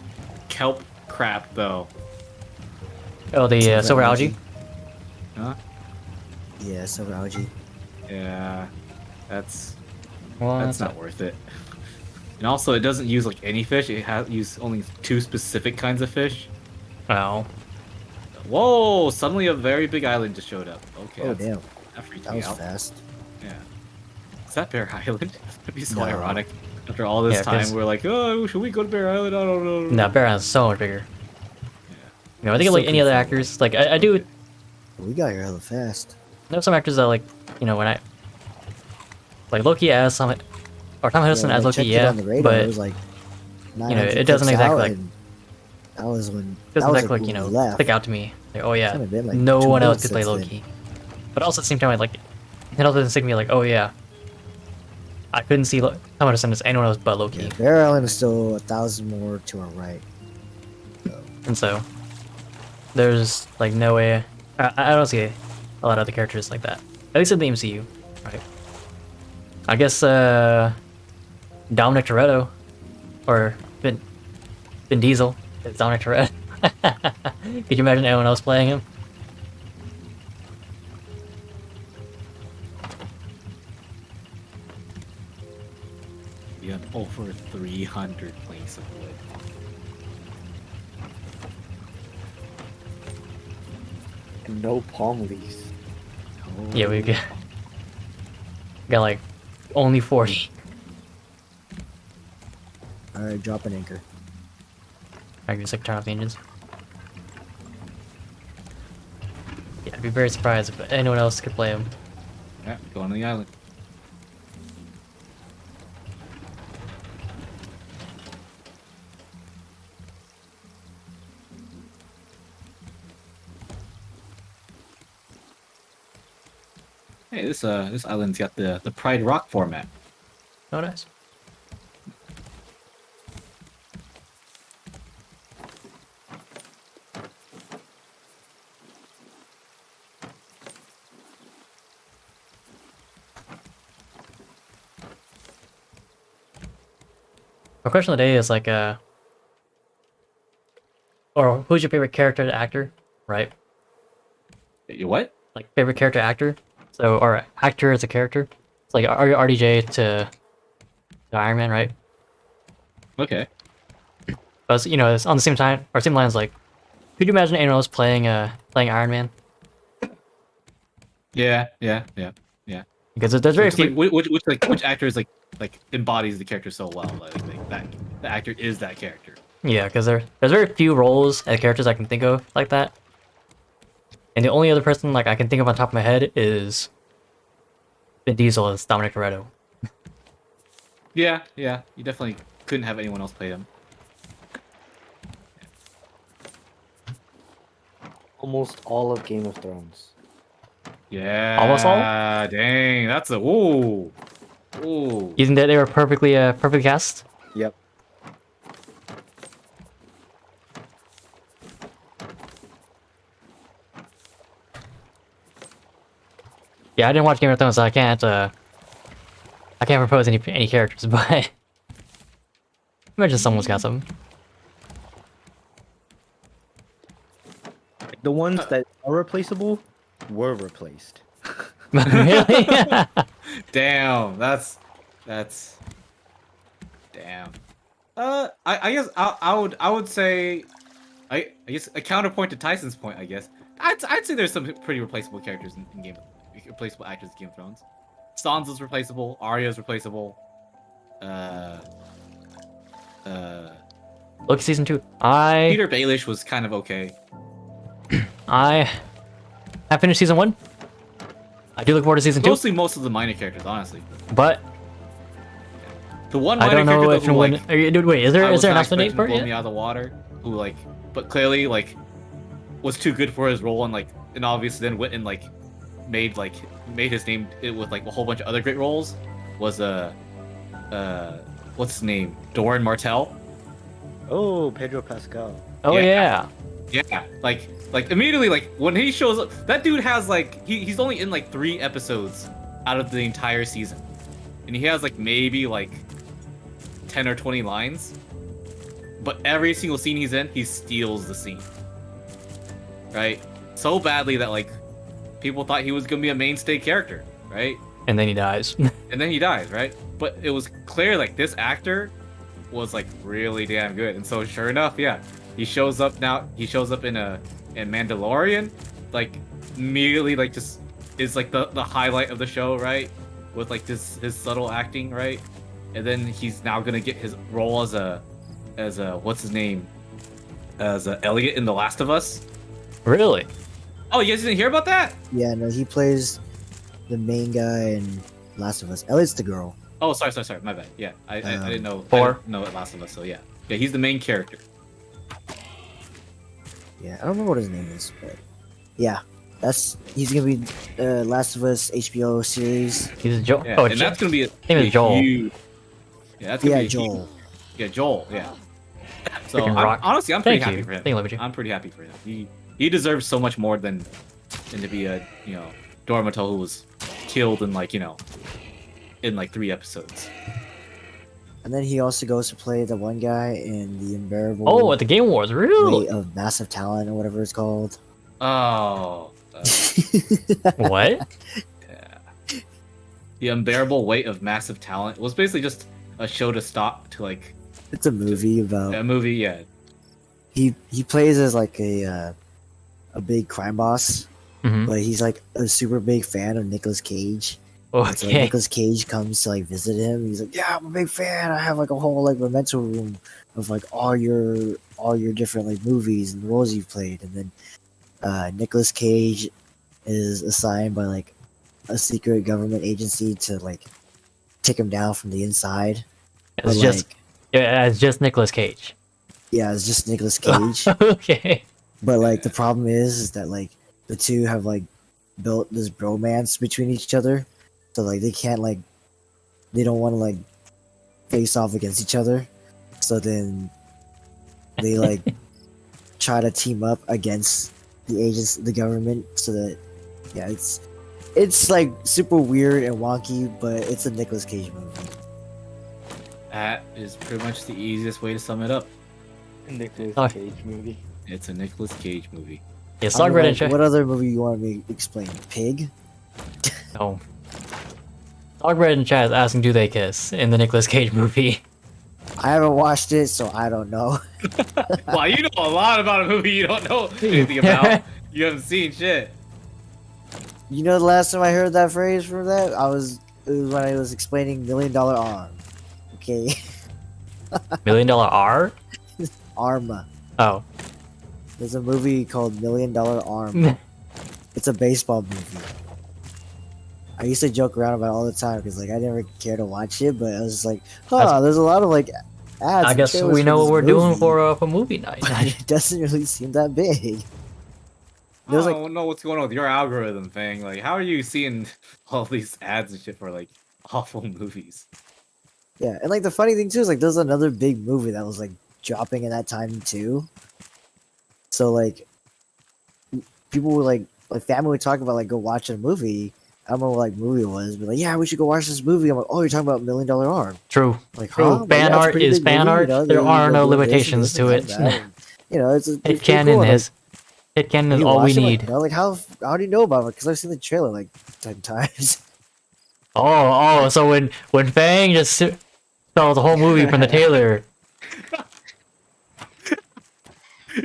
kelp crap though. Oh, the Silver silver algae. Huh? Yeah, silver algae. Yeah. That's What? that's not worth it. And also, it doesn't use like any fish. It has use only 2 specific kinds of fish. Oh. Whoa! Suddenly, a very big island just showed up. Okay. Oh that's- damn, That freaked that me was out. fast. Yeah. Is that Bear Island? That'd be so No. ironic. After all this Yeah, time, 'cause- we're like, oh, should we go to Bear Island? I don't know. No, Bear Island's so much bigger. Yeah. You know, I think of, like any other actors. Like I do We got here hella fast. know some actors that like, you know, when I like Loki as some, or Tom Hiddleston Yeah, as I Loki, checked it yeah, on the radar, it but was like know, 900 it doesn't clicks exactly, out, like- and that was when doesn't that was exactly like, you when know, we left. stick out to me. Like, oh yeah, It's only been, like, no 2 one else months could play since then. Loki. But also at the same time, like it also doesn't stick to me like, oh yeah, I couldn't see Tom Hiddleston as anyone else but Loki, Yeah, Bear Island is still 1,000 more to our right. and so there's like no way. I don't see a lot of other characters like that. At least in the MCU, right? I guess Dominic Toretto or Vin Diesel is Dominic Toretto. Could you imagine anyone else playing him? We have over 300 planks of wood. And no palm leaves. Yeah, we got like only 40. Alright, drop an anchor. I can just like turn off the engines. Yeah, I'd be very surprised if anyone else could play him. Yeah, going to the island. Hey, this island's got the Pride Rock format. Oh, nice. My question of the day is like, or who's your favorite character to actor, right? You what? Like favorite character actor. So, or actor as a character. It's like RDJ to Iron Man, right? Okay. But you know, it's on the same time or same lines. Like, could you imagine anyone else playing playing Iron Man? Yeah. Because there's very Which, few. which actor is like embodies the character so well? Like that the actor is that character. Yeah, because there's very few roles and characters I can think of like that. And the only other person like I can think of on top of my head is Vin Diesel as Dominic Toretto. Yeah. You definitely couldn't have anyone else play him. Almost all of Game of Thrones. Yeah. Almost all? Dang, that's a ooh. Ooh. You think that they were perfectly perfectly cast? Yep. Yeah, I didn't watch Game of Thrones, so I can't propose any characters, but imagine someone's got some. The ones that are replaceable were replaced. Really? Damn, that's damn. I guess I would say I guess a counterpoint to Tyson's point. I guess I'd say there's some pretty replaceable characters in replaceable actors in Game of Thrones. Sansa's replaceable. Arya's replaceable. Look, season 2. I Peter Baelish was kind of okay. have finished season 1. I do look forward to season 2, Mostly most of the minor characters, honestly. but The one I minor don't know character if who, when. like, Wait, is there I an was not announcement date expecting for to it blow me yet? out of the water who like, but clearly like was too good for his role, and like, and obviously then went and like made his name with like a whole bunch of other great roles, was what's his name, Doran Martell. Oh, Pedro Pascal. Oh Yeah. yeah. Yeah, like immediately, like when he shows up, that dude has like he's only in like 3 episodes out of the entire season, and he has like maybe like 10 or 20 lines, but every single scene he's in, he steals the scene, right? So badly that like people thought he was gonna be a mainstay character, right? And then he dies. And then he dies, right? But it was clear like this actor was like really damn good, and so sure enough, yeah, he shows up now. He shows up in Mandalorian, like immediately like just is like the highlight of the show, right? With like his subtle acting, right? And then he's now gonna get his role as a what's his name, as Elliot in The Last of Us. Really? Oh, you guys didn't hear about that? Yeah, no, he plays the main guy in Last of Us. Elliot's the girl. Oh, sorry, my bad. Yeah, I didn't know. Four. I didn't know it Last of Us, so yeah, he's the main character. Yeah, I don't remember what his name is, but yeah, he's gonna be Last of Us HBO series. He's Joel. Yeah, Oh, and that's gonna be a, name is a Joel. huge. Yeah, that's gonna Yeah, be a Joel. huge- yeah, Joel. Yeah. So Freaking rock. honestly, I'm pretty Thank happy you. for him. Thank you, Liberty. I'm pretty happy for him. He deserves so much more than to be a Dormato who was killed in like in like 3 episodes. And then he also goes to play the one guy in the unbearable Oh, at the Game Awards, really? weight of massive talent or whatever it's called. Oh. What? Yeah. The Unbearable Weight of Massive Talent was basically just a show to stop to like It's a movie about a movie. Yeah. he plays as like a big crime boss, Mhm. but he's like a super big fan of Nicolas Cage. And so like, Okay. Nicolas Cage comes to like visit him. He's like, "Yeah, I'm a big fan. I have like a whole like memento room of like all your different like movies and roles you've played." And then Nicolas Cage is assigned by like a secret government agency to like take him down from the inside. It's But, just like, yeah, it's just Nicolas Cage. yeah, it's just Nicolas Cage. Okay. But like the problem is that like the two have like built this bromance between each other, so like they can't like they don't want to like face off against each other. So then they like try to team up against the agents, the government, so that yeah, it's like super weird and wonky, but it's a Nicolas Cage movie. That is pretty much the easiest way to sum it up. Nicolas Oh. Cage movie. It's a Nicolas Cage movie. Yeah, I Song don't Red know, and Chat. what other movie you want me to explain? Pig? No. Song Red and Chat is asking, do they kiss in the Nicolas Cage movie? I haven't watched it, so I don't know. Wow, you know a lot about a movie you don't know anything about. You haven't seen shit. You know, the last time I heard that phrase from that, it was when I was explaining $1 Million Arm. Okay, $1 Million R? Arm. Oh. There's a movie called $1 Million Arm. It's a baseball movie. I used to joke around about it all the time because like I never cared to watch it, but I was just like, there's a lot of like ads. I and guess trailers we for know this what we're doing movie, for movie night. but it doesn't really seem that big. I There's, like- don't know what's going on with your algorithm thing. Like, how are you seeing all these ads and shit for like awful movies? Yeah, and like the funny thing too is like there's another big movie that was like dropping at that time too. So like people were like family would talk about like go watch a movie. I don't know what like movie it was, but like yeah, we should go watch this movie. I'm like, oh, you're talking about $1 Million Arm? True. Like, True. huh? But Fan yeah, it's a art pretty is big fan movie, art. you know, There they, are no do this and limitations this to and it. that, and, you know, it's Hit pretty canon cool, and, is. Hit canon is you all we watch it, need. Like, like how do you know about it? Because I've seen the trailer like 10 times. Oh, so when Fang just saw the whole movie from the trailer.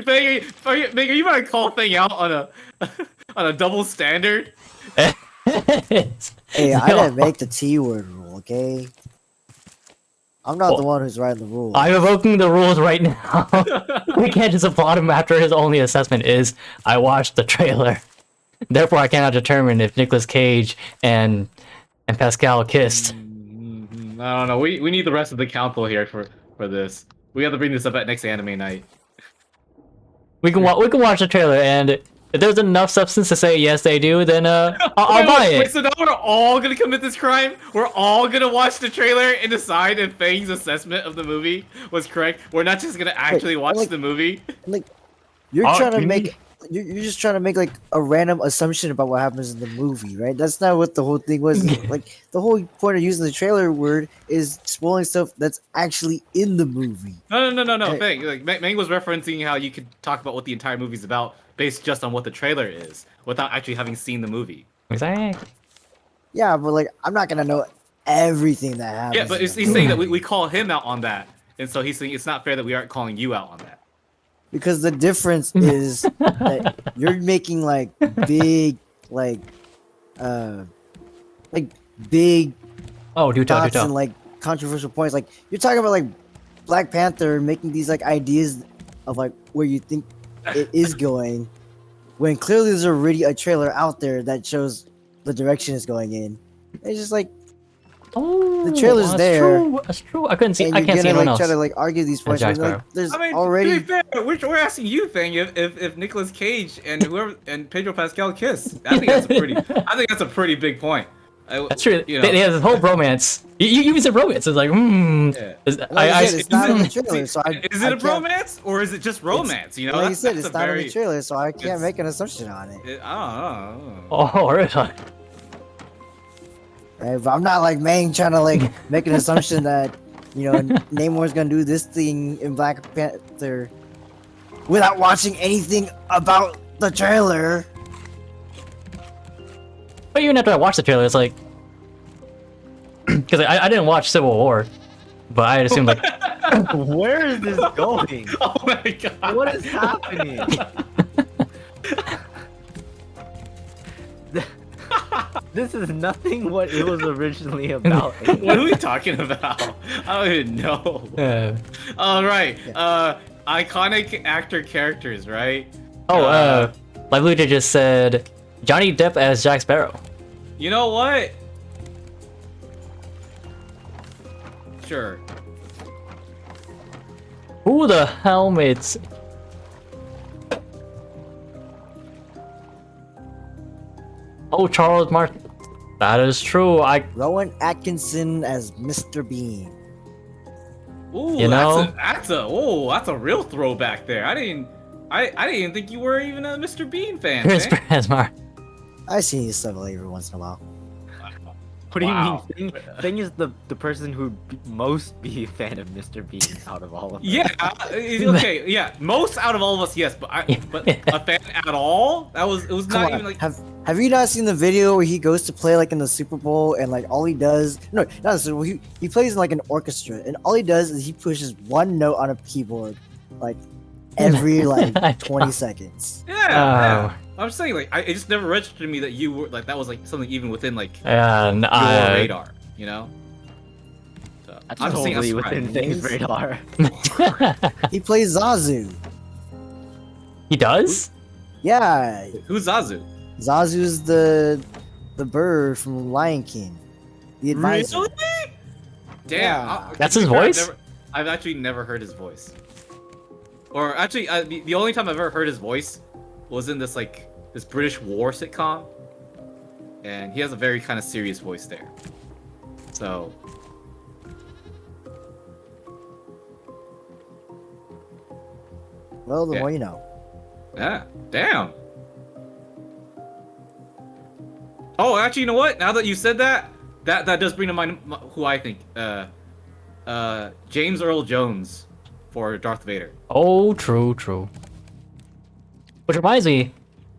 Meg, are you about to call thing out on a on a double standard? Hey, I No. didn't make the T word rule, okay? I'm not the one who's writing the rules. I'm evoking the rules right now. We can't just applaud him after his only assessment is I watched the trailer. Therefore, I cannot determine if Nicolas Cage and Pascal kissed. I don't know. We need the rest of the council here for this. We have to bring this up at next anime night. We can watch the trailer, and if there's enough substance to say yes, they do, then I'll buy it. Wait, so now we're all gonna commit this crime? We're all gonna watch the trailer and decide if Fang's assessment of the movie was correct? We're not just gonna actually watch like- the movie? Like, you're trying to make. You're just trying to make like a random assumption about what happens in the movie, right? That's not what the whole thing was. Like the whole point of using the trailer word is spoiling stuff that's actually in the movie. No, Hey. Fang. Like Mang was referencing how you could talk about what the entire movie's about based just on what the trailer is, without actually having seen the movie. Exactly. Yeah, but like I'm not gonna know everything that happens. Yeah, but in he's the saying that movie. we call him out on that, and so he's saying it's not fair that we aren't calling you out on that. Because the difference is that you're making like big like big Oh, do tell, do thoughts tell. and like controversial points. Like you're talking about like Black Panther making these like ideas of like where you think it is going, when clearly there's already a trailer out there that shows the direction it's going in. It's just like Oh, the trailer's that's there. True. That's true. I couldn't see. and I you're can't see gonna anyone like else. try to like argue these points. Jack Like, Sparrow. there's I mean, already to be fair, we're asking you, Fang, if Nicolas Cage and whoever and Pedro Pascal kiss. I think that's a pretty big point. That's true. You know, They have this whole bromance. You even said romance. It's like, Yeah. like I said, it's not in the See, trailer, so I is I it a can't- bromance or is it just romance? You know, Like I said, that's it's a not in very, the trailer, so I can't it's- make an assumption on it. I don't know. oh, really? Right? But I'm not like Mang trying to like make an assumption that Namor's gonna do this thing in Black Panther without watching anything about the trailer. But even after I watched the trailer, it's like, because I didn't watch Civil War, but I assumed like, Where is this going? Oh my god! What is happening? This is nothing what it was originally about. What are we talking about? I don't even know. All right. Iconic actor characters, right? oh, like Lucha just said, Johnny Depp as Jack Sparrow. You know what? Sure. Who the helmets? Oh, Charles Martin. That is true. Rowan Atkinson as Mr. Bean. Ooh, You know? that's a real throwback there. I didn't even think you were even a Mr. Bean fan. Chris man. Pransmar. I see his stuff like every once in a while. What do you Wow. mean? Thing is the person who'd most be a fan of Mr. Bean out of all of them. Yeah. Okay. Yeah. Most out of all of us, yes. But a fan at all? It was Come not on, even like. have you not seen the video where he goes to play like in the Super Bowl and like all he does not the Super Bowl, he plays in like an orchestra and all he does is he pushes one note on a keyboard like every like 20 seconds. Yeah. Oh. Yeah. I'm saying like it just never registered to me that you were like that was like something even within like And your radar. You know. So, That's I'm seeing totally a within surprise. things radar. He plays Zazu. he does? Yeah, Who's Zazu? Zazu's the bird from Lion King. The advisor. Really? Damn. Yeah. That's to be his fair, voice? I've actually never heard his voice. Or actually, the only time I've ever heard his voice was in this British war sitcom, and he has a very kind of serious voice there. So. Well, the Yeah. more you know. Yeah. Damn. Oh, actually, you know what? Now that you said that, that does bring to mind who I think. James Earl Jones for Darth Vader. Oh, true, true. Which reminds me,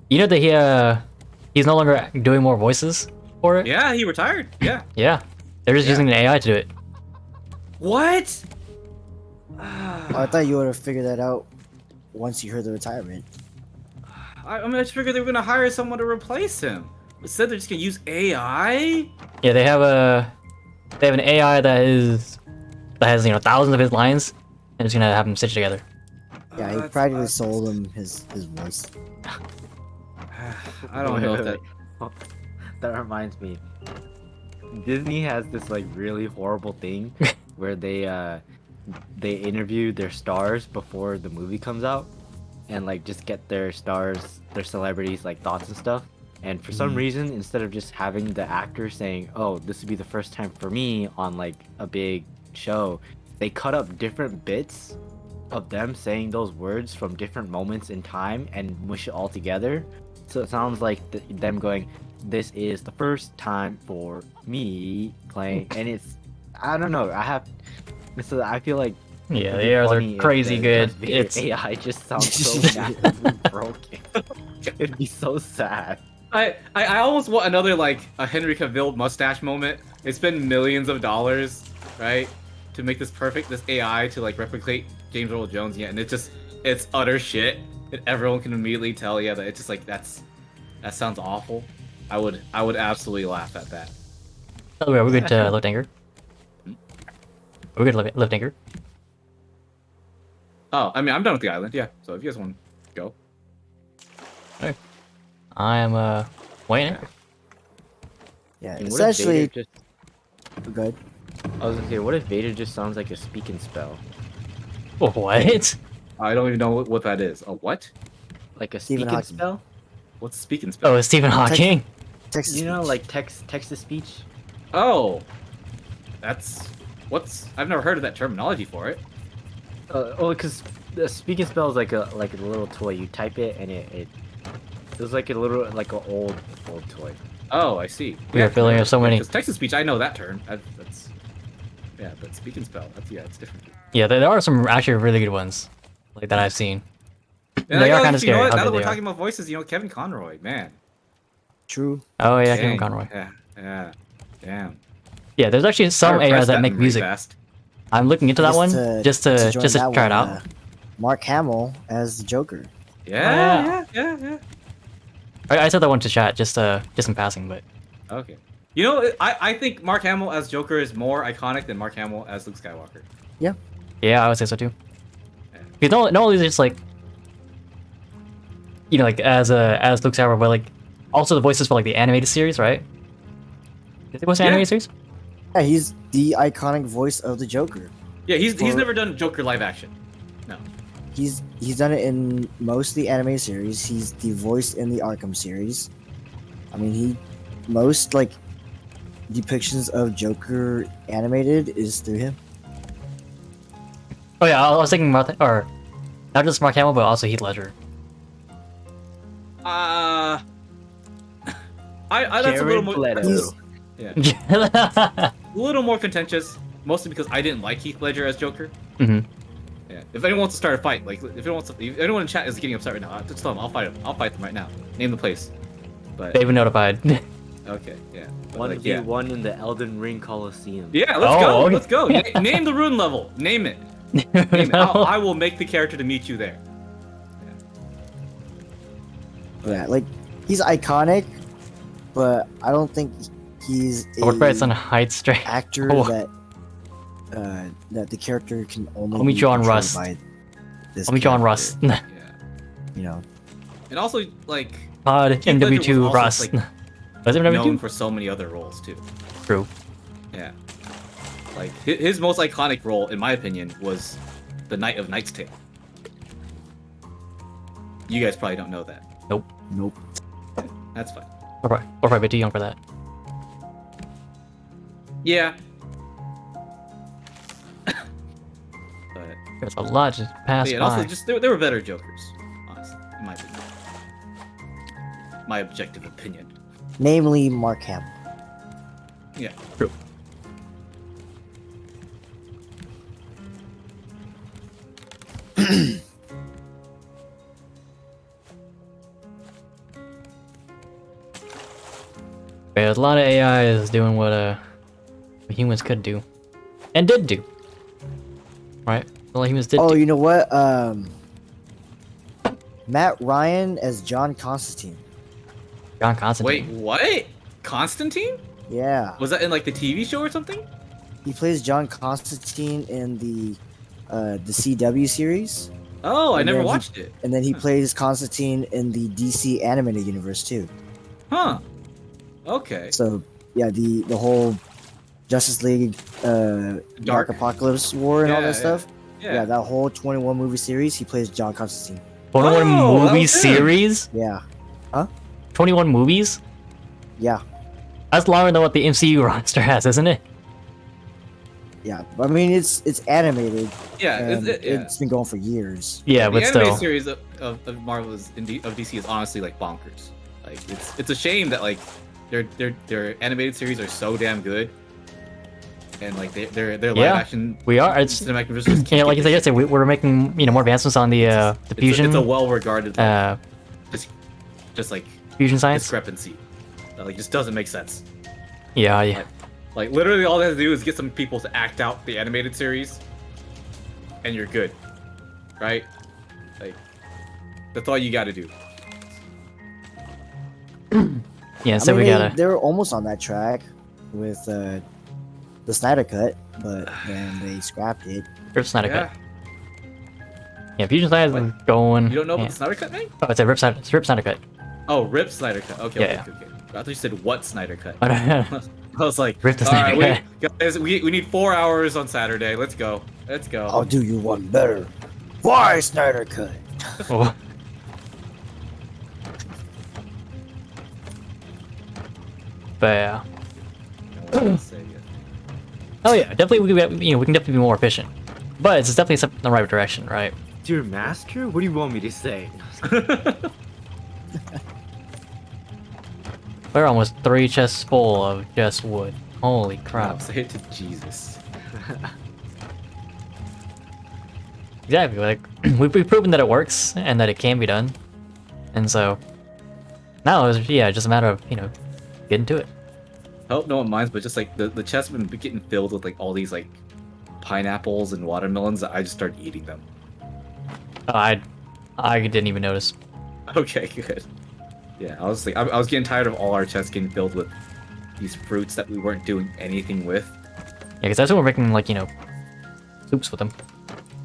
you know that he's no longer doing more voices for it? Yeah, he retired. Yeah. Yeah. They're just Yeah. using the AI to do it. What? Oh, I thought you would have figured that out once you heard the retirement. I just figured they were gonna hire someone to replace him. Instead, they're just gonna use AI. Yeah, they have an AI that has thousands of his lines, and it's gonna have them stitch together. Yeah, he That's- practically sold him his voice. I don't know if that. That reminds me. Disney has this like really horrible thing where they interview their stars before the movie comes out. and like just get their stars, their celebrities like thoughts and stuff. And for some reason, instead of just having the actor saying, "Oh, this would be the first time for me on like a big show," they cut up different bits of them saying those words from different moments in time and mush it all together. So it sounds like them going, "This is the first time for me playing," and it's, I don't know. So I feel like Yeah, it'd the be ARs funny are if crazy the good. Darth Vader It's AI just sounds so massively broken. It'd be so sad. I almost want another like a Henry Cavill mustache moment. It's been millions of dollars, right, to make this perfect, this AI to like replicate James Earl Jones, yeah, and it's utter shit, and everyone can immediately tell, yeah, that it's just like that sounds awful. I would absolutely laugh at that. oh, are we good to lift anchor? Are we good to lift anchor? Oh, I mean, I'm done with the island, yeah. So if you guys want to go, Okay. I am waiting. Yeah, And what if essentially. Vader just, Good. I was gonna say, what if Vader just sounds like a speaking spell? What? I don't even know what that is. A what? Like a Stephen speaking Hawking. spell? What's speaking spell? Oh, it's Stephen Hawking. Texas. You know, speech. like text to speech? Oh, I've never heard of that terminology for it. Because the speaking spell is like a little toy. You type it and it was like a little like an old toy. Oh, I see. We are filling up so many. Because text to speech, I know that term. That's yeah, but speak and spell. It's different. Yeah, there are some actually really good ones, like that I've seen. And They I are know, kind of you know scary. what? How Now good that we're they are. talking about voices, Kevin Conroy, man. True. Oh yeah, Kevin Dang. Conroy. Yeah. Damn. Yeah, there's actually some Gotta AIs press that make memory music. fast. I'm looking into that one just to join just to that try it one, out. Mark Hamill as the Joker. Yeah. I said that one to chat just in passing, but Okay. You know, I think Mark Hamill as Joker is more iconic than Mark Hamill as Luke Skywalker. yeah, I would say so too. Because not only is it just like, like as Luke Skywalker, but like also the voices for like the animated series, right? Is it was the Yeah. animated series? Yeah, he's the iconic voice of the Joker. Yeah, he's For- never done Joker live action. No. He's done it in most of the anime series. He's the voice in the Arkham series. I mean, most like depictions of Joker animated is through him. Oh yeah, I was thinking about or not just Mark Hamill, but also Heath Ledger. I that's a little more He's- yeah, Mhm. a little more contentious, mostly because I didn't like Heath Ledger as Joker. Yeah. If anyone wants to start a fight, like if anyone in chat is getting upset right now, just tell them I'll fight them. I'll fight them right now. Name the place. But They've been notified. okay, yeah. But, One like, v yeah. one in the Elden Ring Coliseum. Yeah, let's Oh, go. okay. Let's go. Name the rune level. Name it. Name it. I will make the character to meet you there. Yeah, like he's iconic, but I don't think he's What if it's on a height straight? actor Oh. that the character can only. I'll meet be you on portrayed Rust. by this I'll meet you on character, Rust. Yeah. You know, And also, like, Pod Ledger MW2 was also, Rust. like, Was it known MW2? for so many other roles too. True. Yeah. Like his most iconic role, in my opinion, was the Knight of Knight's Tale. You guys probably don't know that. nope. That's fine. We're probably a bit too young for that. Yeah. but There's a lot to pass yeah, and by. also just there were better Jokers, honestly, in my opinion. My objective opinion. Namely, Mark Hamill. Yeah. True. Yeah, there's a lot of AIs doing what humans could do, and did do. Right? Well, humans did. Oh, do. you know what? Matt Ryan as John Constantine. John Constantine. Wait, what? Constantine? Yeah, Was that in like the TV show or something? he plays John Constantine in the CW series, Oh, I And never then he- watched it. and then he plays Constantine in the DC animated universe too. Huh. Okay. So yeah, the whole Justice League Dark Dark. Apocalypse War and all Yeah, that stuff. Yeah. Yeah, that whole 21 movie series, he plays John Constantine. 21 Oh, that movie was him. series? Yeah, 21 movies? yeah, That's longer than what the MCU roster has, isn't it? yeah. I mean, it's animated. Yeah, And yeah. it's been going for years. Yeah, The but anime still. series of Marvel of DC is honestly like bonkers. Like it's a shame that like their animated series are so damn good, and like their live Yeah, action we are. It's cinematic universe just yeah, can't like you keep said this yesterday, we're making more advancements on the fusion, It's a well regarded just like fusion science. discrepancy that like just doesn't make sense. Yeah, yeah. Like literally all they have to do is get some people to act out the animated series, and you're good, right? Like that's all you got to do. Yeah, I so mean, we gotta. they were almost on that track with the Snyder Cut, but then they scrapped it. Rip Snyder Yeah. Cut. Yeah, fusion science is going. You don't know yeah. about the Snyder Cut, man? Oh, it's a Rip Snyder Cut. Oh, Rip Snyder Cut. Okay, Yeah, okay. I thought you said what Snyder Cut. I don't know. I was like, Rip the all Snyder right, guys, we need 4 hours on Saturday. Let's go. Let's go. I'll do you one better. Why Snyder Cut? Oh. But yeah. Oh yeah, definitely we can, we can definitely be more efficient. But it's definitely a step in the right direction, right? Dear master, what do you want me to say? We're almost 3 chests full of just wood. Holy crap. Say it to Jesus. Exactly, like we've proven that it works and that it can be done. And so now it's just a matter of, getting to it. I hope no one minds, but just like the chest have been getting filled with like all these like pineapples and watermelons. I just started eating them. I didn't even notice. Okay, good. Yeah, I was like, I was getting tired of all our chests getting filled with these fruits that we weren't doing anything with. Yeah, because that's what we're making, like, soups with them.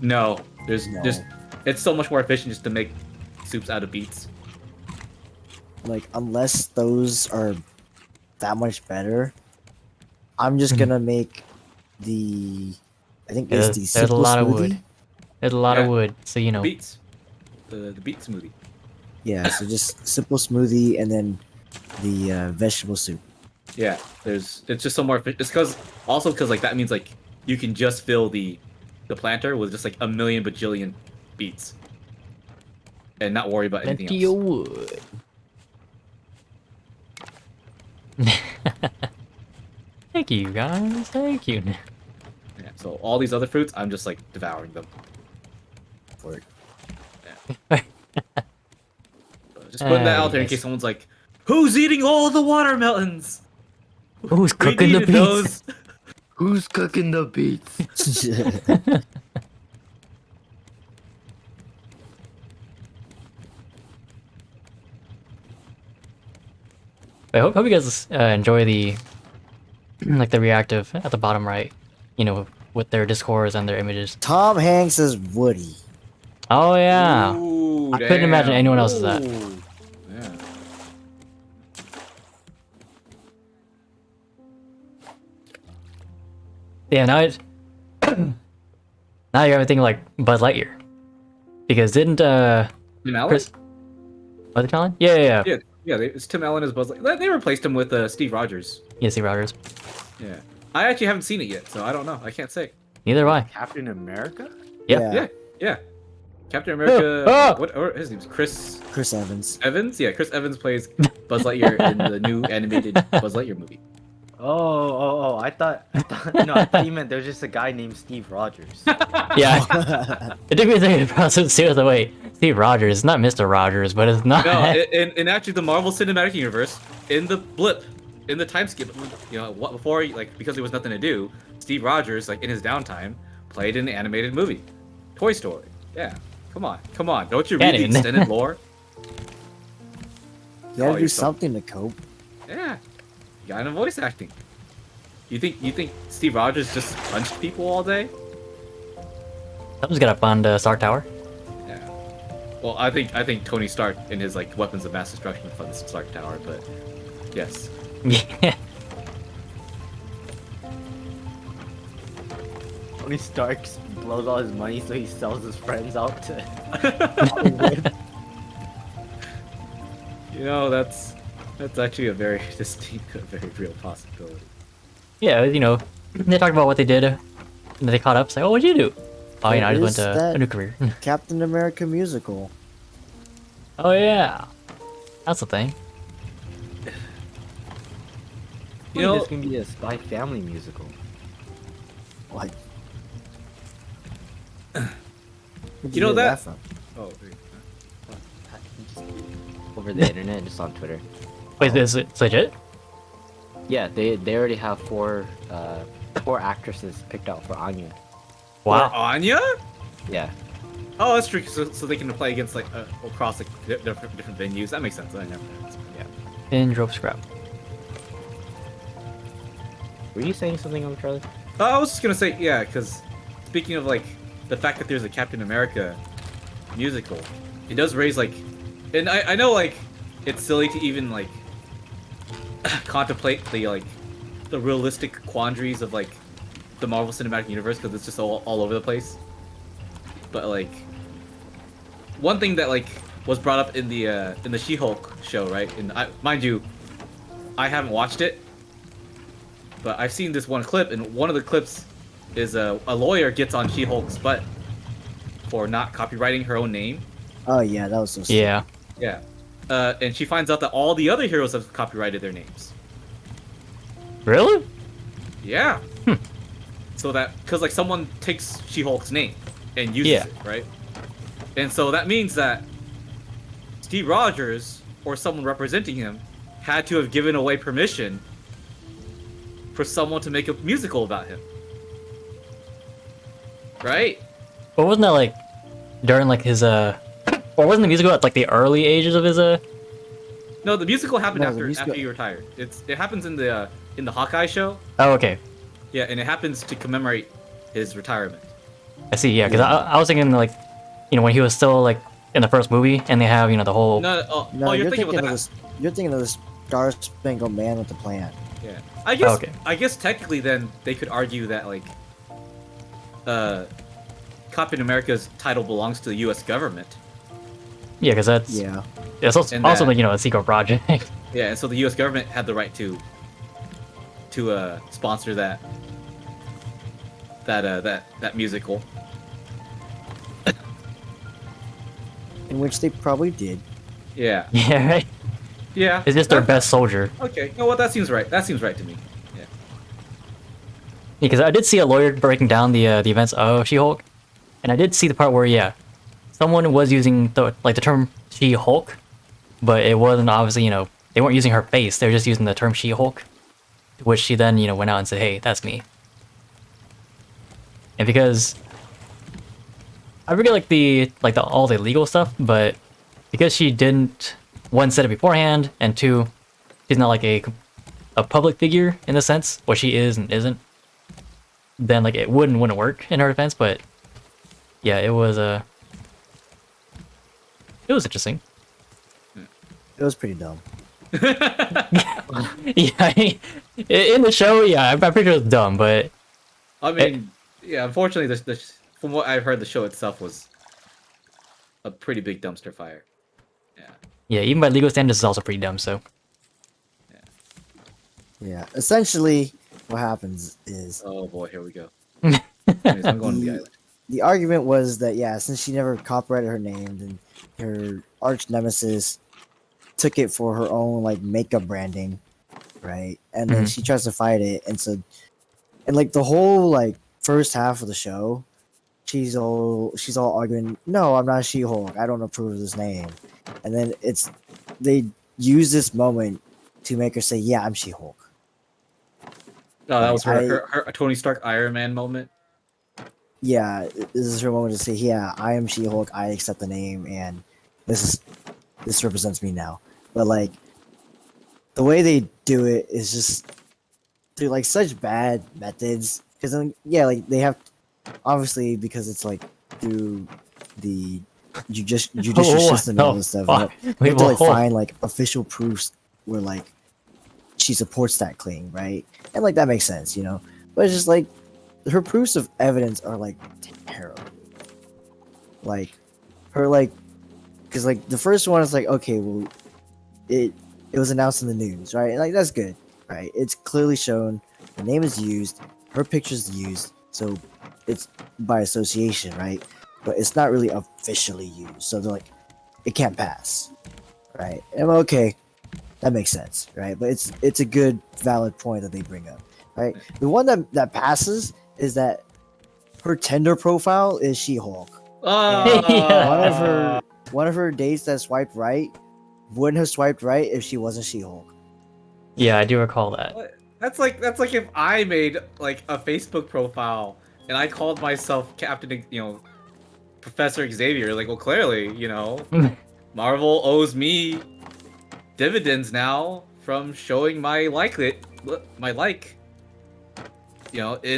No, there's No. just it's so much more efficient just to make soups out of beets. Like, unless those are that much better, I'm just Mhm. gonna make I think it's the There's a simple lot of smoothie. wood. There's a lot of Yeah. wood, so Beets, the beet smoothie. Yeah, so just simple smoothie and then the vegetable soup. Yeah, it's just so more efficient. It's because like that means like you can just fill the planter with just like a million bajillion beets, and not worry about anything plenty of else. wood. Thank you, guys. Thank you. Yeah, so all these other fruits, I'm just like devouring them. For it. Just putting that out there in yes. case someone's like, "Who's eating all the watermelons?" Who's We cooking the needed beets? those. Who's cooking the beets? I hope you guys enjoy the like the reactive at the bottom right, with their discords and their images. Tom Hanks is Woody. Oh yeah, Ooh, I couldn't imagine damn. anyone else as that. Ooh. Yeah. Yeah, now it now you're thinking like Buzz Lightyear, because didn't Tim Allen? Chris Buzz Allen? Yeah. It's Tim Allen as Buzz Lightyear. They replaced him with Steve Rogers. Yeah, Steve Rogers. Yeah, I actually haven't seen it yet, so I don't know. I can't say. Neither have I. Captain America? Yep. Yeah. Captain America. Ah! What? Or his name's Chris Chris Evans. Evans. Yeah, Chris Evans plays Buzz Lightyear in the new animated Buzz Lightyear movie. Oh, I thought you meant there's just a guy named Steve Rogers. Yeah. It took me a second to process the way Steve Rogers. It's not Mr. Rogers, but it's not. No, in actually the Marvel Cinematic Universe, in the blip, in the time skip, before because there was nothing to do, Steve Rogers in his downtime played in the animated movie, Toy Story. Yeah, come on, don't you read the Canon. extended lore? You gotta Oh, do you're so- something to cope. Yeah, you got into voice acting. You think Steve Rogers just punched people all day? Someone's got up on the Stark Tower. Yeah. Well, I think Tony Stark and his weapons of mass destruction from the Stark Tower, but yes. Yeah. Tony Stark blows all his money, so he sells his friends out to Hollywood. You know, that's actually a very distinct, a very real possibility. Yeah, you know, they talked about what they did, and then they caught up. It's like, oh, what'd you do? Oh, you know, I just went There is to a that- new career. Captain America musical. Oh yeah, that's the thing. You know, this can be a Spy Family musical. Like, where'd You know hear that- from? oh, Over the internet, just on Twitter. Wait, is it legit? Yeah, they already have four actresses picked out for Anya. Wow. Or Anya? Yeah. Oh, that's true. So they can play against like across like different venues. That makes sense. I never. Yeah. Pin drop scrap. Were you saying something on Charlie? I was just gonna say yeah, because speaking of like the fact that there's a Captain America musical, it does raise like, and I know like it's silly to even like contemplate the realistic quandaries of like the Marvel Cinematic Universe because it's just all over the place. But like one thing that like was brought up in the She-Hulk show, right? And mind you, I haven't watched it, but I've seen this one clip, and one of the clips is a lawyer gets on She-Hulk's butt for not copywriting her own name. Oh yeah, that was so stupid. Yeah. Yeah. And she finds out that all the other heroes have copyrighted their names. Really? Yeah. Hmm. So that, because like someone takes She-Hulk's name and uses Yeah. it, right? And so that means that Steve Rogers or someone representing him had to have given away permission for someone to make a musical about him. Right? But wasn't that like during like his or wasn't the musical at like the early ages of his No, the musical happened No, the after musical- he retired. It happens in the Hawkeye show. Oh, okay. Yeah, and it happens to commemorate his retirement. I see. Yeah, because I was thinking like, you know, when he was still like in the first movie, and they have, you know, the whole. No, No, you're thinking about that. this. You're thinking of the Star Spangled Man with the plan. Yeah, I guess. Okay. I guess technically, then they could argue that like, Captain America's title belongs to the U.S. government. Yeah, because that's Yeah. it's also, And also that- like, you know, a secret project. Yeah, and so the U.S. government had the right to sponsor that musical. In which they probably did. Yeah, Yeah, right. yeah. It's just their That- best soldier. Okay, no, well that seems right. That seems right to me. Yeah. Because I did see a lawyer breaking down the events of She-Hulk, and I did see the part where someone was using the term She-Hulk, but it wasn't obviously, you know, they weren't using her face. They were just using the term She-Hulk, which she then, you know, went out and said, "Hey, that's me." And because I forget all the legal stuff, but because she didn't, one, said it beforehand, and two, she's not like a public figure in the sense what she is and isn't, then like it wouldn't work in her defense. But yeah, it was interesting. It was pretty dumb. Yeah, in the show, yeah, I'm pretty sure it's dumb, but I mean, yeah. Unfortunately, from what I've heard, the show itself was a pretty big dumpster fire. Yeah. yeah, even by legal standards, it's also pretty dumb. So Yeah. Essentially, what happens is Oh boy, here we go. Anyways, I'm going to the island. the argument was that yeah, since she never copyrighted her name, then her arch nemesis took it for her own like makeup branding, right? And then Mhm. she tries to fight it, and so and like the whole like first half of the show, she's all arguing, no, I'm not She-Hulk, I don't approve of this name, and then they use this moment to make her say, yeah, I'm She-Hulk. Oh, that was I- her Tony Stark Iron Man moment. Yeah, this is her moment to say, yeah, I am She-Hulk, I accept the name, and this represents me now. But like the way they do it is just through like such bad methods, because then yeah, like they have, obviously, because it's like through the judicial What system and all the this stuff, fuck? they Wait, have to like whoa. find like official proofs where like she supports that claim, right? And like that makes sense, you know. But it's just like her proofs of evidence are like terrible. Like her like, because like the first one is like, okay, well, it was announced in the news, right? Like that's good, right? It's clearly shown. The name is used. Her picture's used, so it's by association, right? But it's not really officially used, so they're like, it can't pass, right? And I'm okay, that makes sense, right? But it's a good, valid point that they bring up, right? The one that passes is that her Tinder profile is She-Hulk. Yeah. One of her dates that swiped right wouldn't have swiped right if she wasn't She-Hulk. Yeah, I do recall that. That's like if I made like a Facebook profile and I called myself Captain, Professor Xavier. Like, well, clearly, Marvel owes me dividends now from showing my in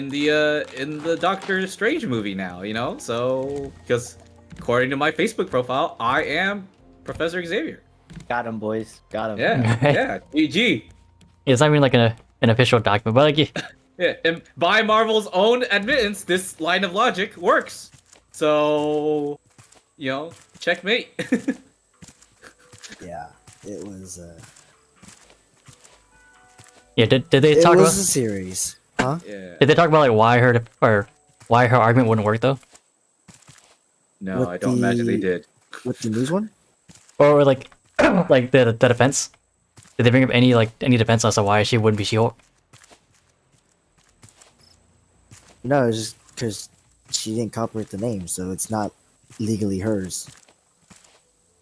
the Doctor Strange movie now. So because according to my Facebook profile, I am Professor Xavier. Got him, boys. Got him. Yeah, yeah, GG. It's not even like an official document, but like, Yeah, and by Marvel's own admittance, this line of logic works. So, checkmate. Yeah, it was. yeah. Did they It talk was about? a series, huh? Yeah. Did they talk about like why her argument wouldn't work though, No, With I don't imagine they the- did. With the news one? or like like the defense? Did they bring up any defense as to why she wouldn't be She-Hulk? No, it's just because she didn't copyright the name, so it's not legally hers.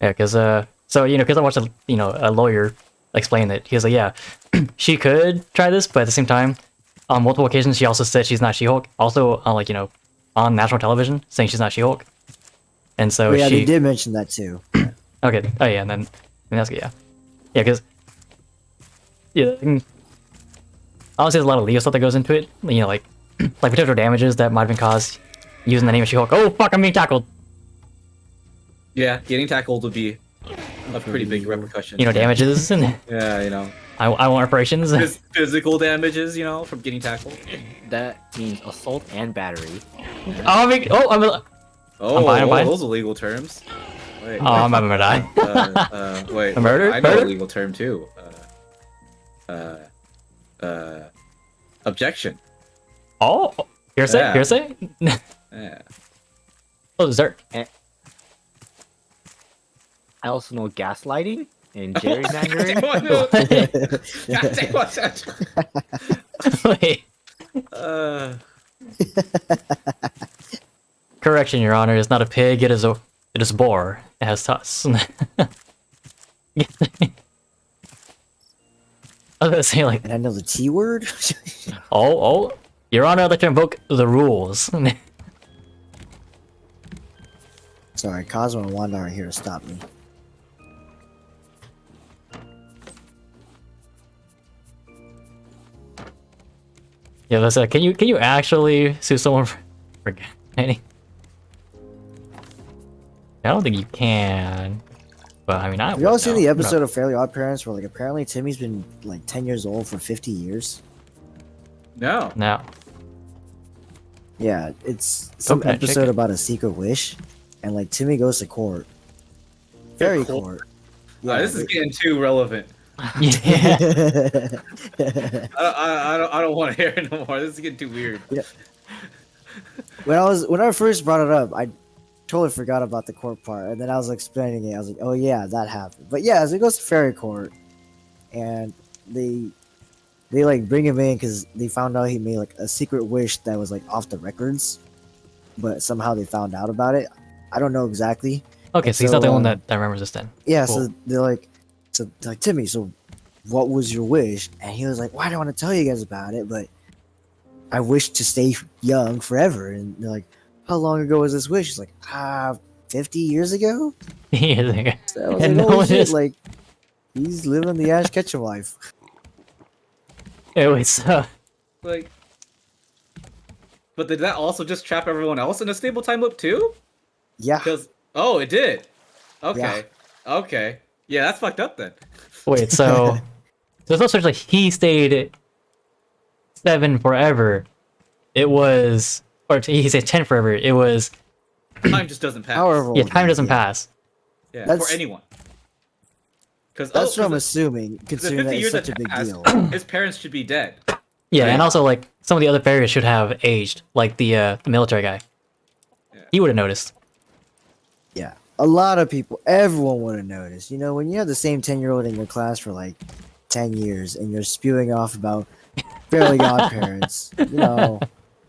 Yeah, because because I watched a lawyer explain that he was like, yeah, she could try this, but at the same time, on multiple occasions, she also said she's not She-Hulk. Also, on on national television, saying she's not She-Hulk, and so Oh, yeah, she. they did mention that too. Okay. Oh yeah, and then that's good. Yeah, yeah, because obviously there's a lot of legal stuff that goes into it. Like like potential damages that might have been caused using the name of She-Hulk. Oh fuck, I'm being tackled. Yeah, getting tackled would be a pretty big repercussion. Damages and Yeah, I want reparations. physical damages, from getting tackled. That means assault and battery. Oh, I'm fine. those are legal terms. Wait, Oh, I'm gonna die. wait, A murder? I know Murder? a legal term too. Objection. Oh, hearsay, Yeah. hearsay. Yeah. Oh, dessert. I also know gaslighting and gerrymandering. Wait. Correction, Your Honor. It's not a pig. It is a boar. It has tusks. I was gonna say like, And I know the T word. oh, Your Honor, I'd like to invoke the rules. Sorry, Cosmo and Wanda aren't here to stop me. Yeah, let's can you actually sue someone for any? I don't think you can. But I mean, I Have you all would seen know. the episode of Fairly Odd Parents where like apparently Timmy's been like 10 years old for 50 years? No. No. Yeah, it's some Coconut episode chicken. about a secret wish, and like Timmy goes to court. Fairy court. This is getting too relevant. Yeah. I don't want to hear it no more. This is getting too weird. When I first brought it up, I totally forgot about the court part, and then I was explaining it. I was like, "Oh yeah, that happened." But yeah, so it goes to fairy court, and they like bring him in because they found out he made like a secret wish that was like off the records, but somehow they found out about it. I don't know exactly. Okay, And so he's not the so, one that remembers this then. Yeah, Cool. so they're like, Timmy, so what was your wish? And he was like, "Why do I want to tell you guys about it? But I wish to stay young forever." And they're like, "How long ago was this wish?" He's like, 50 years ago. Yeah. So I was And like, no "Oh one shit!" is- Like, he's living the Ash Ketchum life. Wait, so Like, but did that also just trap everyone else in a stable time loop too? Yeah, Because it did. Okay. Okay. Yeah, that's fucked up then. wait, so there's no such like he stayed 7 forever. It was, or he said 10 forever. It was Time just doesn't pass. however. yeah, old time he doesn't is, pass. Yeah, That's- for anyone. Because That's what I'm assuming, the considering 50 that it's years such a that big passed, deal. his parents should be dead. Yeah, Right. and also like some of the other fairies should have aged, like the military guy. Yeah. He would have noticed. Yeah, a lot of people, everyone would have noticed. You know, when you have the same 10-year-old in your class for like 10 years and you're spewing off about fairly godparents, you know,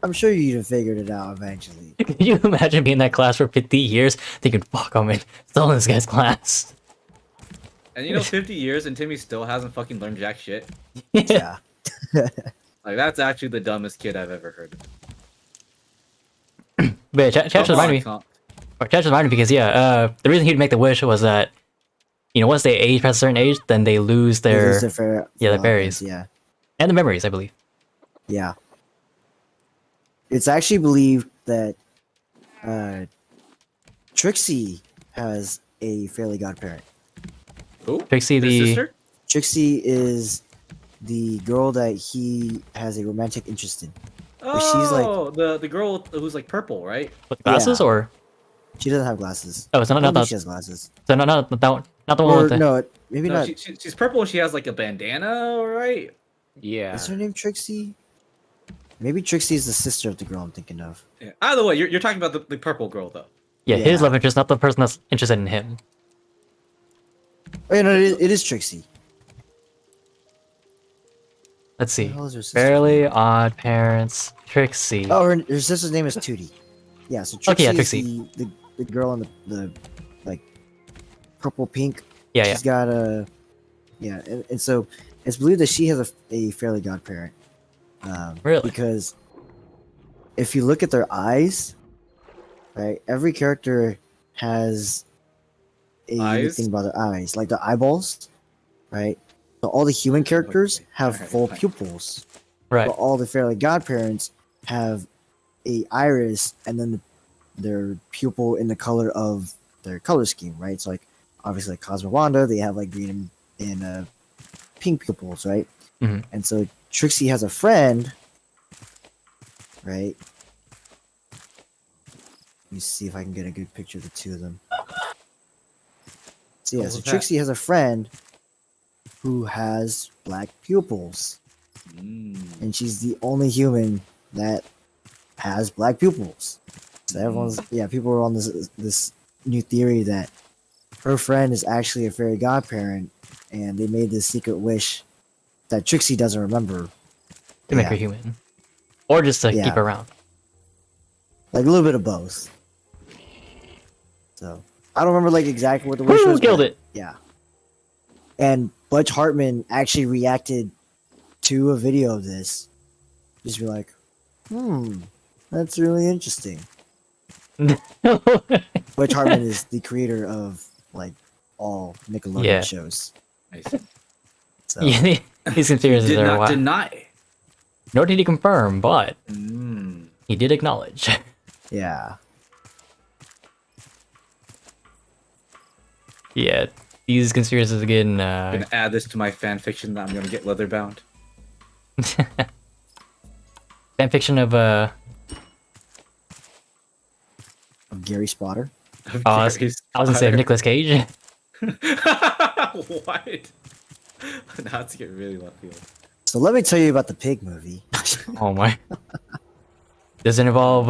I'm sure you'd have figured it out eventually. Can you imagine being in that class for 50 years thinking, fuck, I'm still in this guy's class? And you know, 50 years and Timmy still hasn't fucking learned jack shit. Yeah. Like, that's actually the dumbest kid I've ever heard of. But yeah, Chad just Come on, reminded me. Or Chad just reminded me because, the reason he'd make the wish was that, once they age past a certain age, then they lose They their, lose their their fairies. Yeah. And the memories, I believe. Yeah. It's actually believed that Trixie has a fairly godparent. Who? Trixie, His the... sister? Trixie is the girl that he has a romantic interest in. Oh, she's like the girl who's like purple, right? With glasses, Yeah. or... She doesn't have glasses. Oh, so I not don't think that... she has glasses. So not the one Or with the... no, maybe No, not. she's purple and she has like a bandana, right? Yeah. Is her name Trixie? Maybe Trixie is the sister of the girl I'm thinking of. Yeah. Either way, you're talking about the purple girl though. Yeah, his Yeah. love interest, not the person that's interested in him. Oh, yeah, no, it is Trixie. Let's see. What the hell is her sister? Fairly Odd Parents, Trixie. Oh, her sister's name is Tootie. Yeah, so Trixie Okay, yeah, is Trixie. the girl in the like purple pink. Yeah, yeah. She's got a and so it's believed that she has a fairly godparent. Really? Because if you look at their eyes, right, every character has a unique Eyes? thing about their eyes, like the eyeballs, right? So all the human characters have Alright, full fine. pupils, Right. but all the fairly godparents have a iris and then their pupil in the color of their color scheme, right? So like obviously like Cosmo Wanda, they have like green and pink pupils, right? Mhm. And so Trixie has a friend, right? Let me see if I can get a good picture of the two of them. So yeah, What so was that? Trixie has a friend who has black pupils, and she's the only human that has black pupils. So everyone's people are on this new theory that her friend is actually a fairy godparent, and they made this secret wish that Trixie doesn't remember. To make Yeah. her human. Or just to Yeah. keep her around. Like a little bit of both. So I don't remember like exactly what the wish Woo, was. killed but it! Yeah. And Butch Hartman actually reacted to a video of this. Just be like, that's really interesting. Butch Hartman is the creator of like all Nickelodeon Yeah. shows. Nice. So Yeah, these conspiracies Did are not wild. deny. Nor did he confirm, but Mm. he did acknowledge. yeah. Yeah, these conspiracies again, I'm gonna add this to my fan fiction that I'm gonna get leather bound. fanfiction of, Of Gary Spotter. I was gonna say of Nicolas Cage. What? Now it's getting really left field. So let me tell you about the pig movie. Oh my. Does it involve,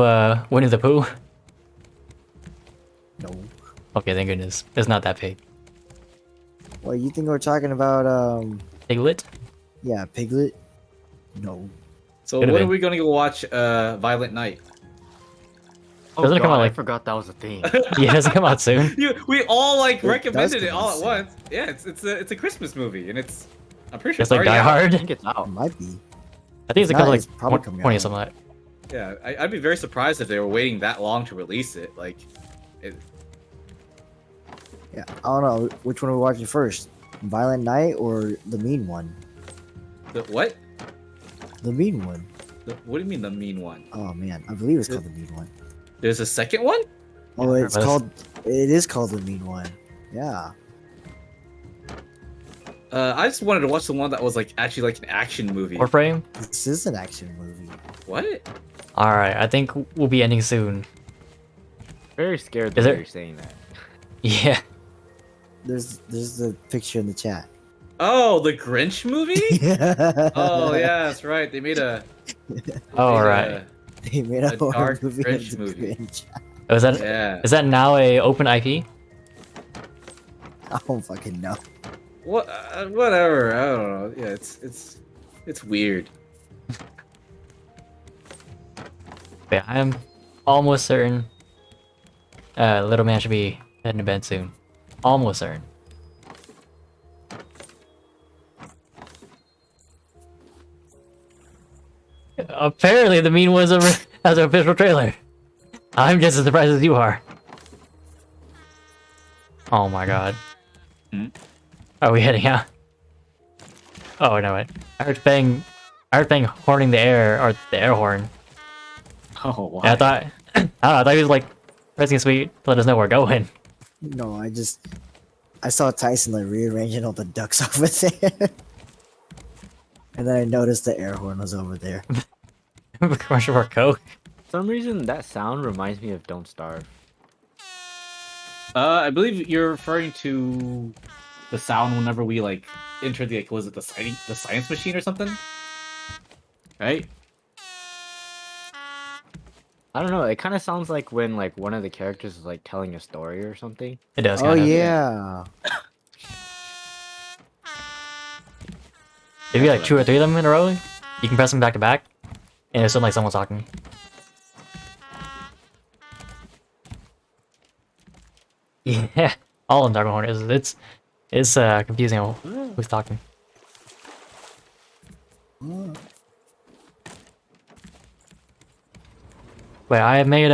Winnie the Pooh? No. Okay, thank goodness. It's not that big. Well, you think we're talking about Piglet? yeah, Piglet? No. So Could've when are been. we gonna go watch Violent Night? Oh Doesn't it god, come out I like- forgot that was a thing. Yeah, it doesn't come out soon. We all like It does recommended it come all out at soon. once. Yeah, it's a Christmas movie and I'm pretty sure It's like already Die out. I Hard. think it's It out. might be. I think it's If like, not, like it's probably coming 20 or out. something like that. Yeah, I'd be very surprised if they were waiting that long to release it. Like, Yeah, I don't know which one are we watching first, Violent Night or the Mean One. the what? The Mean One. What do you mean the mean one? Oh man, I believe it's called the Mean One. There's a second one? Oh, it's But- called. It is called the Mean One. Yeah. I just wanted to watch the one that was like actually like an action movie. Warframe? This is an action movie. What? Alright, I think we'll be ending soon. Very scared Is that there- you're saying that. Yeah. There's the picture in the chat. Oh, the Grinch movie? Oh Oh yeah, that's right. They made Oh, made right. They made a a horror dark movie of Grinch the movie. Grinch. Oh, is that Yeah. is that now a open IP? I don't fucking know. What? Whatever. I don't know. Yeah, it's weird. Yeah, I'm almost certain. Little man should be heading to bed soon. Almost certain. Apparently, the meme was as an official trailer. I'm just as surprised as you are. Oh my god. Hmm? Are we heading out? Oh no! Wait. I heard Fang horning the air or the air horn. Oh, why? And I thought, I don't know. I thought he was like pressing sweet to let us know we're going. No, I saw Tyson like rearranging all the ducks over there. And then I noticed the air horn was over there. Commercial for Coke. For some reason, that sound reminds me of Don't Starve. I believe you're referring to the sound whenever we like enter the was it the science machine or something? Right? I don't know. It kind of sounds like when like one of the characters is like telling a story or something. It does. Oh Kind of. yeah. If you like 2 or 3 of them in a row, you can press them back to back, and it's still like someone's talking. Yeah, all in Dark Horn it's confusing who's talking. Wait, I have made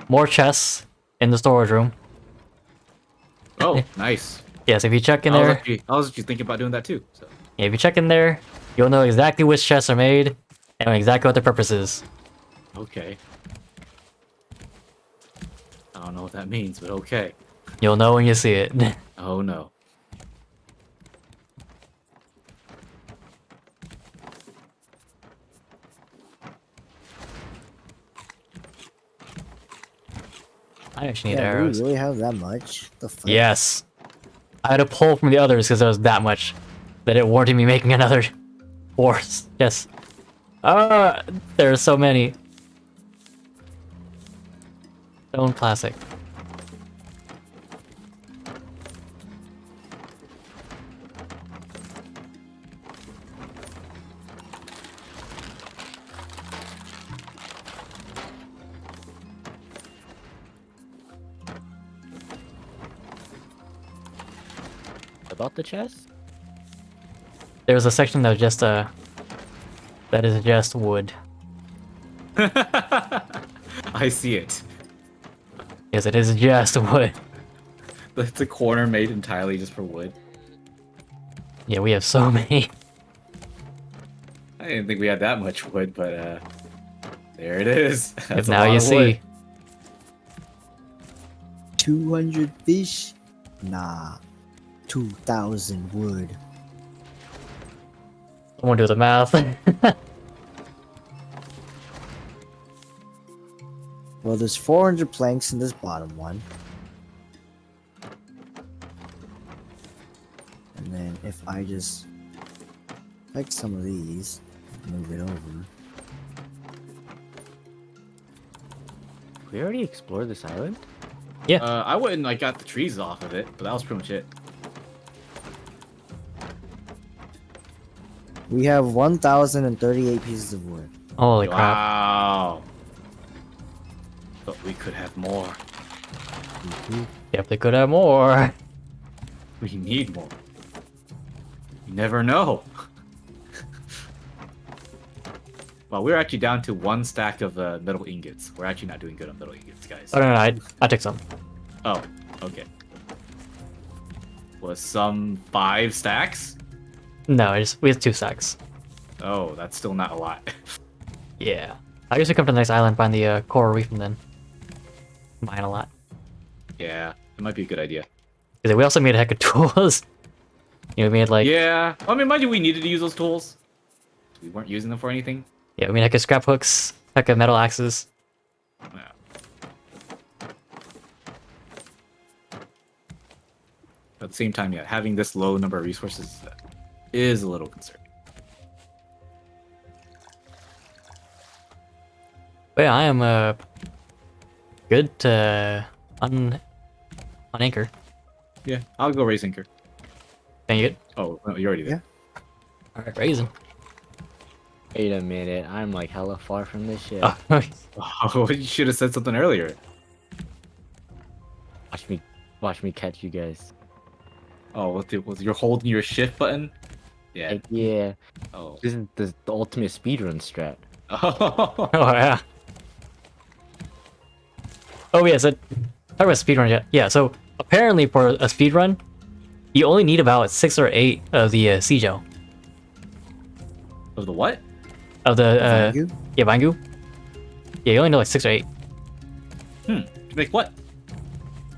more chests in the storage room. Oh, nice. Yes, if you check in I was there, actually thinking about doing that too. So. yeah, if you check in there, you'll know exactly which chests are made and exactly what their purpose is. Okay. I don't know what that means, but okay. You'll know when you see it. Oh no. I actually need Yeah, do arrows. we really have that much? The fuck? Yes. I had to pull from the others because there was that much that it warranted me making another force. Yes. There are so many. Stone plastic. About the chest? There's a section that just that is just wood. I see it. Yes, it is just wood. It's a corner made entirely just for wood. Yeah, we have so many. I didn't think we had that much wood, but there it is. That's a Now lot you of see. wood. 200 fish? Nah. 2,000 wood. Someone do the math. Well, there's 400 planks in this bottom one. And then if I just like some of these, move it over. We already explored this island? Yeah. I went and like got the trees off of it, but that was pretty much it. We have 1,038 pieces of wood. Holy crap. Wow. But we could have more. Yep, they could have more. We need more. You never know. Well, we're actually down to 1 stack of metal ingots. We're actually not doing good on metal ingots, guys. Oh, no, I took some. Oh, okay. Was some 5 stacks? No, we have 2 stacks. Oh, that's still not a lot. Yeah. I guess we come to the next island, find the coral reef, and then mine a lot. Yeah, it might be a good idea. Because we also made a heck of tools. You know, we made like Yeah, I mean, mind you, we needed to use those tools. We weren't using them for anything. we made a heck of scrap hooks, heck of metal axes. Yeah. At the same time, yeah, having this low number of resources is a little concerning. But yeah, I am good on anchor. Yeah, I'll go raise anchor. Can you get? Oh, no, you already did. Yeah. All right, raising. Wait a minute, I'm like hella far from this ship. Oh, Oh, you should have said something earlier. Watch me catch you guys. Oh, was you're holding your shift button? Yeah. Heck yeah. Oh. This is the ultimate speedrun strat. Oh. oh yeah. Oh yeah, so talk about speedrun yet? Yeah, so apparently for a speedrun, you only need about 6 or 8 of the sea gel. Of the what? Of the You? yeah, Bangu. Yeah, you only need like 6 or 8. To make what?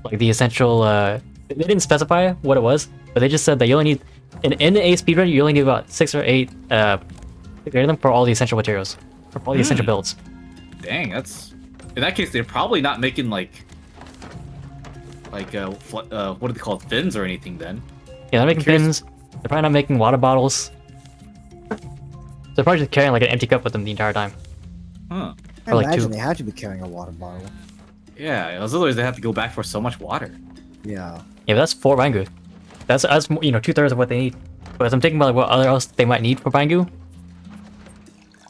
Like the essential they didn't specify what it was, but they just said that you only need in a speedrun you only need about 6 or 8 them for all the essential materials. For all the essential builds. Dang, that's in that case they're probably not making like what are they called, fins or anything then? Yeah, they're making Curious- fins, they're probably not making water bottles. They're probably just carrying like an empty cup with them the entire time. Huh. I Or like imagine 2. they have to be carrying a water bottle. Yeah, otherwise they have to go back for so much water. Yeah. Yeah, but that's 4 Bangu. That's 2/3 of what they need. But as I'm thinking about like, what other else they might need for Bangu.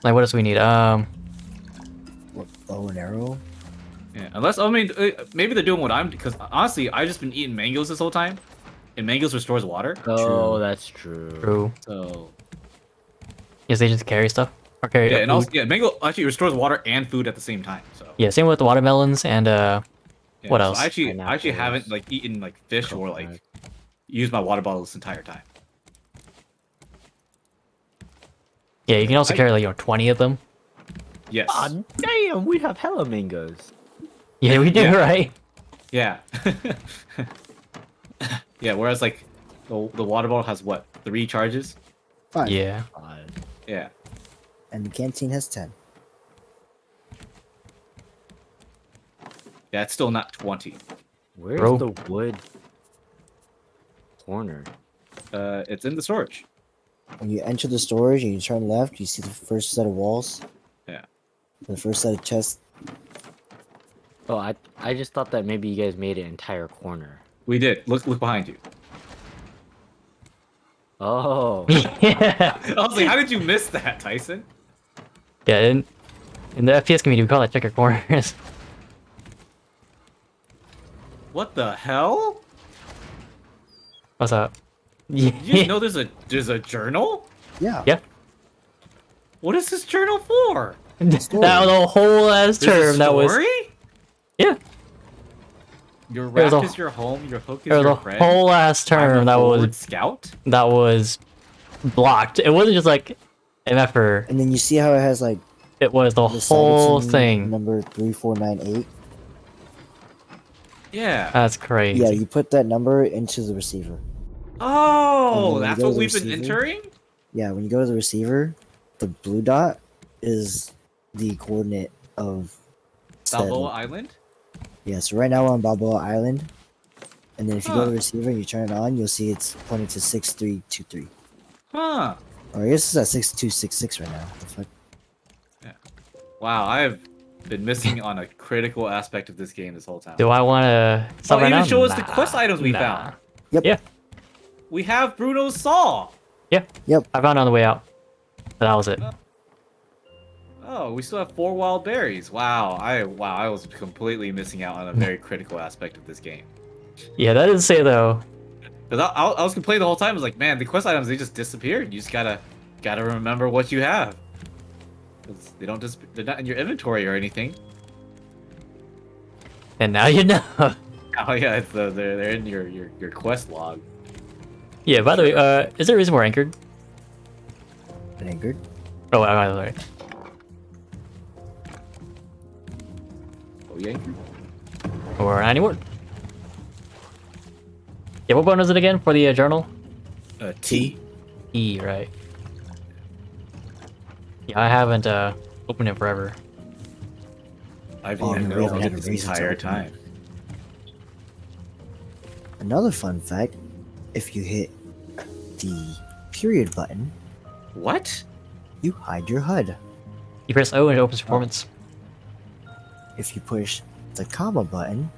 Like what else do we need? What, bow and arrow? Yeah, unless I mean maybe they're doing what I'm, because honestly I've just been eating mangoes this whole time, and mangoes restores water. Oh, that's true. True. So Yes, they just carry stuff. Or carry yeah, food. and also mango actually restores water and food at the same time. So Yeah, same with the watermelons and yeah, what so else? I actually Pineapples. haven't like eaten like fish or like Coconut. used my water bottle this entire time. Yeah, you can also carry like 20 of them. Yes. Ah, damn, we have hella mangoes. Yeah, we do, Yeah. right? Yeah. Yeah. Whereas like the water bottle has what, 3 charges? 5. Yeah. Yeah. And the canteen has 10. Yeah, it's still not 20. Where's Bro. the wood corner? It's in the storage. When you enter the storage and you turn left, you see the first set of walls. Yeah. The first set of chests. Oh, I just thought that maybe you guys made an entire corner. We did. Look behind you. Oh. yeah. I was like, how did you miss that, Tyson? Yeah, in the FPS community, we call that checker corners. What the hell? What's up? Did you Yeah. know there's a journal? Yeah. Yeah. What is this journal for? That was a whole ass There's term. a That was. story? Yeah. Your There's raft a- is your home, your hook is There was your a friend. whole ass I'm a term that forward was scout. blocked. It wasn't just like an effort. And then you see how it has like It was the the whole Sabaton thing. number 3498. Yeah. That's crazy. Yeah, you put that number into the receiver. Oh, And then that's you go what to the we've been receiver. entering? Yeah, when you go to the receiver, the blue dot is the coordinate of said- Balboa Island? Yeah, so right now we're on Balboa Island. And then if you go to Huh. the receiver and you turn it on, you'll see it's pointing to 6323. Huh. Or I guess it's at 6266 right now. The fuck? Wow, I have been missing on a critical aspect of this game this whole time. Do I want to stop Oh, right even now? show us the Nah. quest items we Nah. found. Yep. Yeah. We have Bruno's saw. Yeah. Yep. I found it on the way out. But that was it. Oh, we still have 4 wild berries. Wow, I was completely missing out on a very critical aspect of this game. Yeah, that didn't say though. Because I was complaining the whole time. I was like, man, the quest items, they just disappeared. You just gotta remember what you have. 'Cause they don't just, they're not in your inventory or anything. And now you know. Oh yeah, it's they're in your quest log. Yeah, by the way, is there a reason we're anchored? An anchored. Oh, I'm sorry. Oh yeah. Or not anymore. Yeah, what button is it again for the journal? T. E, right. Yeah, I haven't opened it forever. I've Oh, even no, known we haven't it had a this reason to entire open it. time. Another fun fact: If you hit the period button, What? you hide your HUD. You press O and it opens performance. If you push the comma button,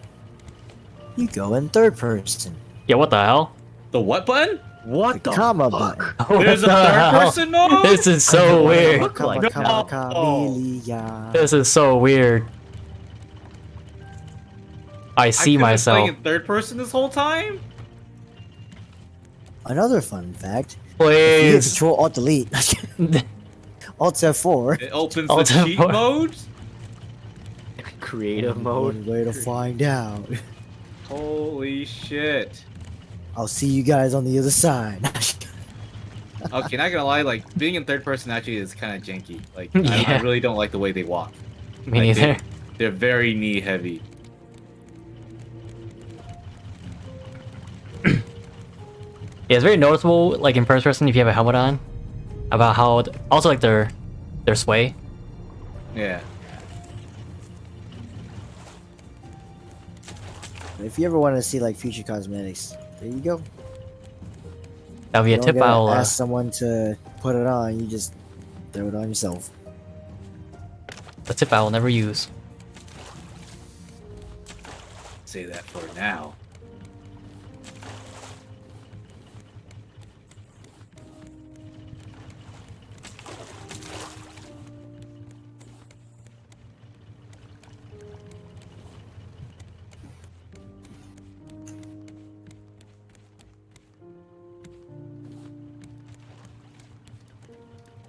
you go in third person. Yeah, what the hell? The what button? What The the comma fuck? button. There's a What the third hell? person mode? This is so weird. look like Comma, that. chameleon. This is so weird. I see I could've been playing myself. in third person this whole time? Another fun fact: if you hit Please. Control Alt Delete, Alt F4. It opens Alt the cheat F4. mode? Creative mode. One way to find out. Holy shit. I'll see you guys on the other side. Okay, not gonna lie, like, being in third person actually is kind of janky. Like, I Yeah. really don't like the way they walk. Me Like, neither. They're very knee heavy. Yeah, it's very noticeable, like in first person, if you have a helmet on, about how also like their sway. Yeah. If you ever want to see like future cosmetics, there you go. That'll be You a don't tip gotta I'll ask someone to put it on. You just throw it on yourself. a tip I will never use. Say that for now.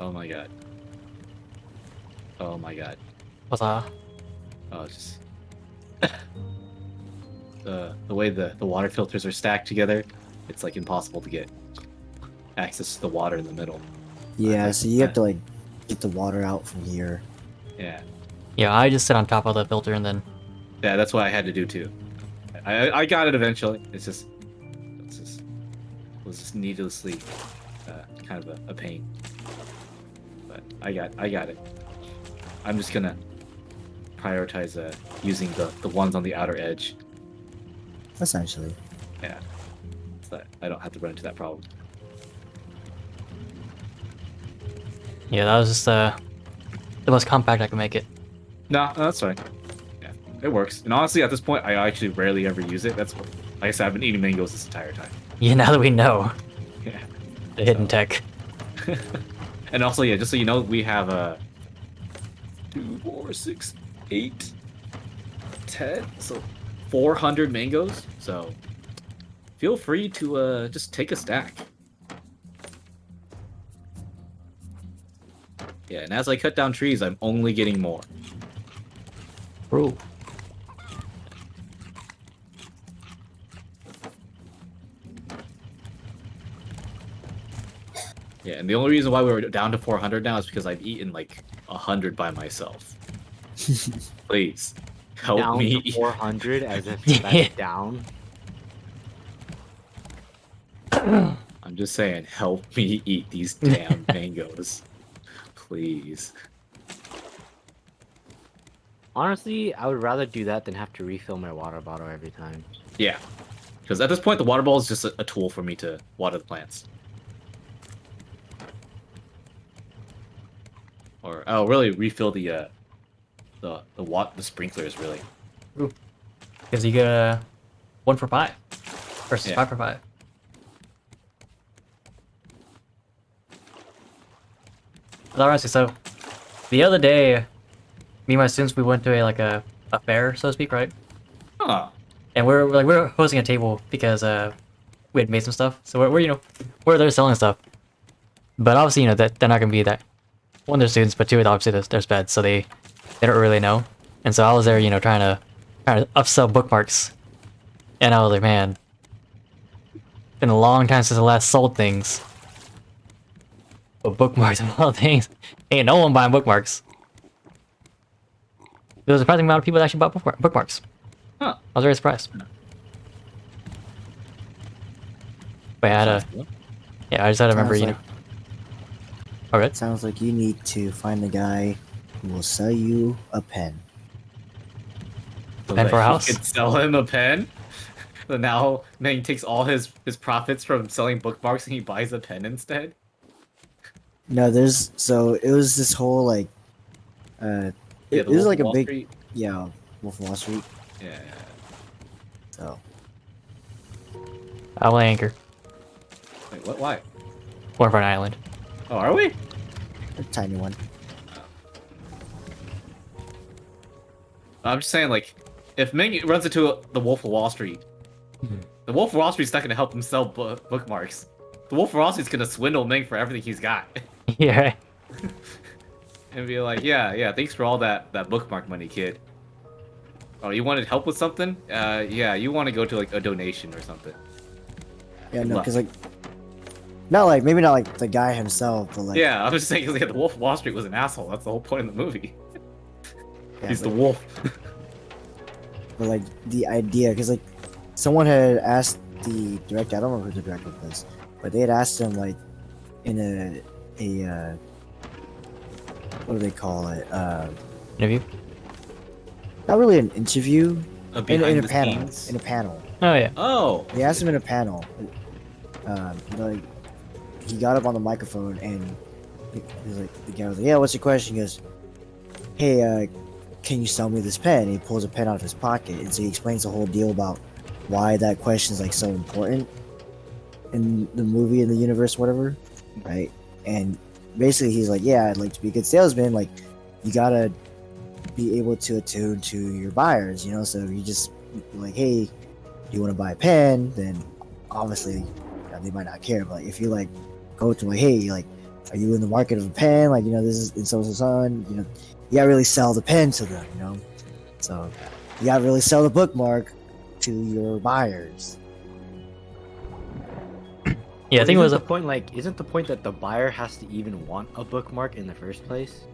Oh my god. Oh my god. What's that? Oh, just the way the water filters are stacked together, it's like impossible to get access to the water in the middle. Yeah, Okay. so you have to like get the water out from here. Yeah, Yeah, I just sit on top of the filter and then yeah, that's what I had to do too. I got it eventually. It's just it was just needlessly kind of a pain. But I got it. I'm just gonna prioritize using the ones on the outer edge. Essentially. Yeah, so that I don't have to run into that problem. yeah, that was just the most compact I can make it. No, that's fine. Yeah, it works. And honestly, at this point, I actually rarely ever use it. That's what, like I said, I've been eating mangoes this entire time. Yeah, now that we know Yeah. the hidden tech. And also, yeah, just so you know, we have 2, 4, 6, 8, 10, so 400 mangoes. So feel free to just take a stack. Yeah, and as I cut down trees, I'm only getting more. Ooh. Yeah, and the only reason why we were down to 400 now is because I've eaten like 100 by myself. Please help Down me. to 400 as if Yeah. that's down. I'm just saying, help me eat these damn mangoes. Please. Honestly, I would rather do that than have to refill my water bottle every time. Yeah. Because at this point, the water ball is just a tool for me to water the plants. Or I'll really refill the sprinklers really. Because you get a 1 for 5 versus Yeah. 5 for 5. But honestly, so the other day, me and my students, we went to a fair, so to speak, right? Huh. And we're hosting a table because we had made some stuff. So we're there selling stuff. But obviously, that they're not gonna be that. One, they're students, but two, obviously there's beds, so they don't really know. And so I was there, trying to upsell bookmarks. And I was like, man, it's been a long time since I last sold things. But bookmarks and all things, ain't no one buying bookmarks. There was a surprising amount of people that actually bought bookmarks. Huh. I was very surprised. But yeah, I just had to remember, Sounds like- Alright. Sounds like you need to find the guy who will sell you a pen. So Pen that for a he house? could sell him a pen? So now Meng takes all his profits from selling bookmarks and he buys a pen instead. No, there's so it was this whole like uh Yeah, it the was Wolf like of a Wall big Street. yeah, Wolf of Wall Street. Yeah. So I will anchor. Wait, what? Why? Or for an island. Oh, are we? a tiny one. I'm just saying, like, if Ming runs into the Wolf of Wall Street, the Wolf of Wall Street's not gonna help him sell bookmarks. The Wolf of Wall Street's gonna swindle Ming for everything he's got, Yeah. and be like, yeah, thanks for all that bookmark money, kid. Oh, you wanted help with something? Yeah, you want to go to like a donation or something. Yeah, Good no, luck. because like not like maybe not like the guy himself, but like Yeah, I was just saying, 'cause, yeah, the Wolf of Wall Street was an asshole. That's the whole point of the movie. yeah, He's the but, wolf. but like the idea, because like someone had asked the director, I don't remember who the director was, but they had asked him like in a what do they call it? Interview? Not really an interview, Behind in a the panel. scenes. In a panel. Oh yeah. Oh. They asked him in a panel. Like he got up on the microphone and he was like, the guy was like, "Yeah, what's your question?" He goes, "Hey, can you sell me this pen?" And he pulls a pen out of his pocket, and so he explains the whole deal about why that question is like so important in the movie, in the universe, whatever, right? And basically, he's like, "Yeah, I'd like to be a good salesman. Like, you gotta be able to attune to your buyers, you know. So if you just like, hey, do you want to buy a pen? Then obviously, they might not care. But like, if you like go to like, hey, like, are you in the market of a pen? Like, you know, this is and so on. You know, you gotta really sell the pen to them. You know, so you gotta really sell the bookmark to your buyers." Yeah, I think it was the a point. Like, isn't the point that the buyer has to even want a bookmark in the first place?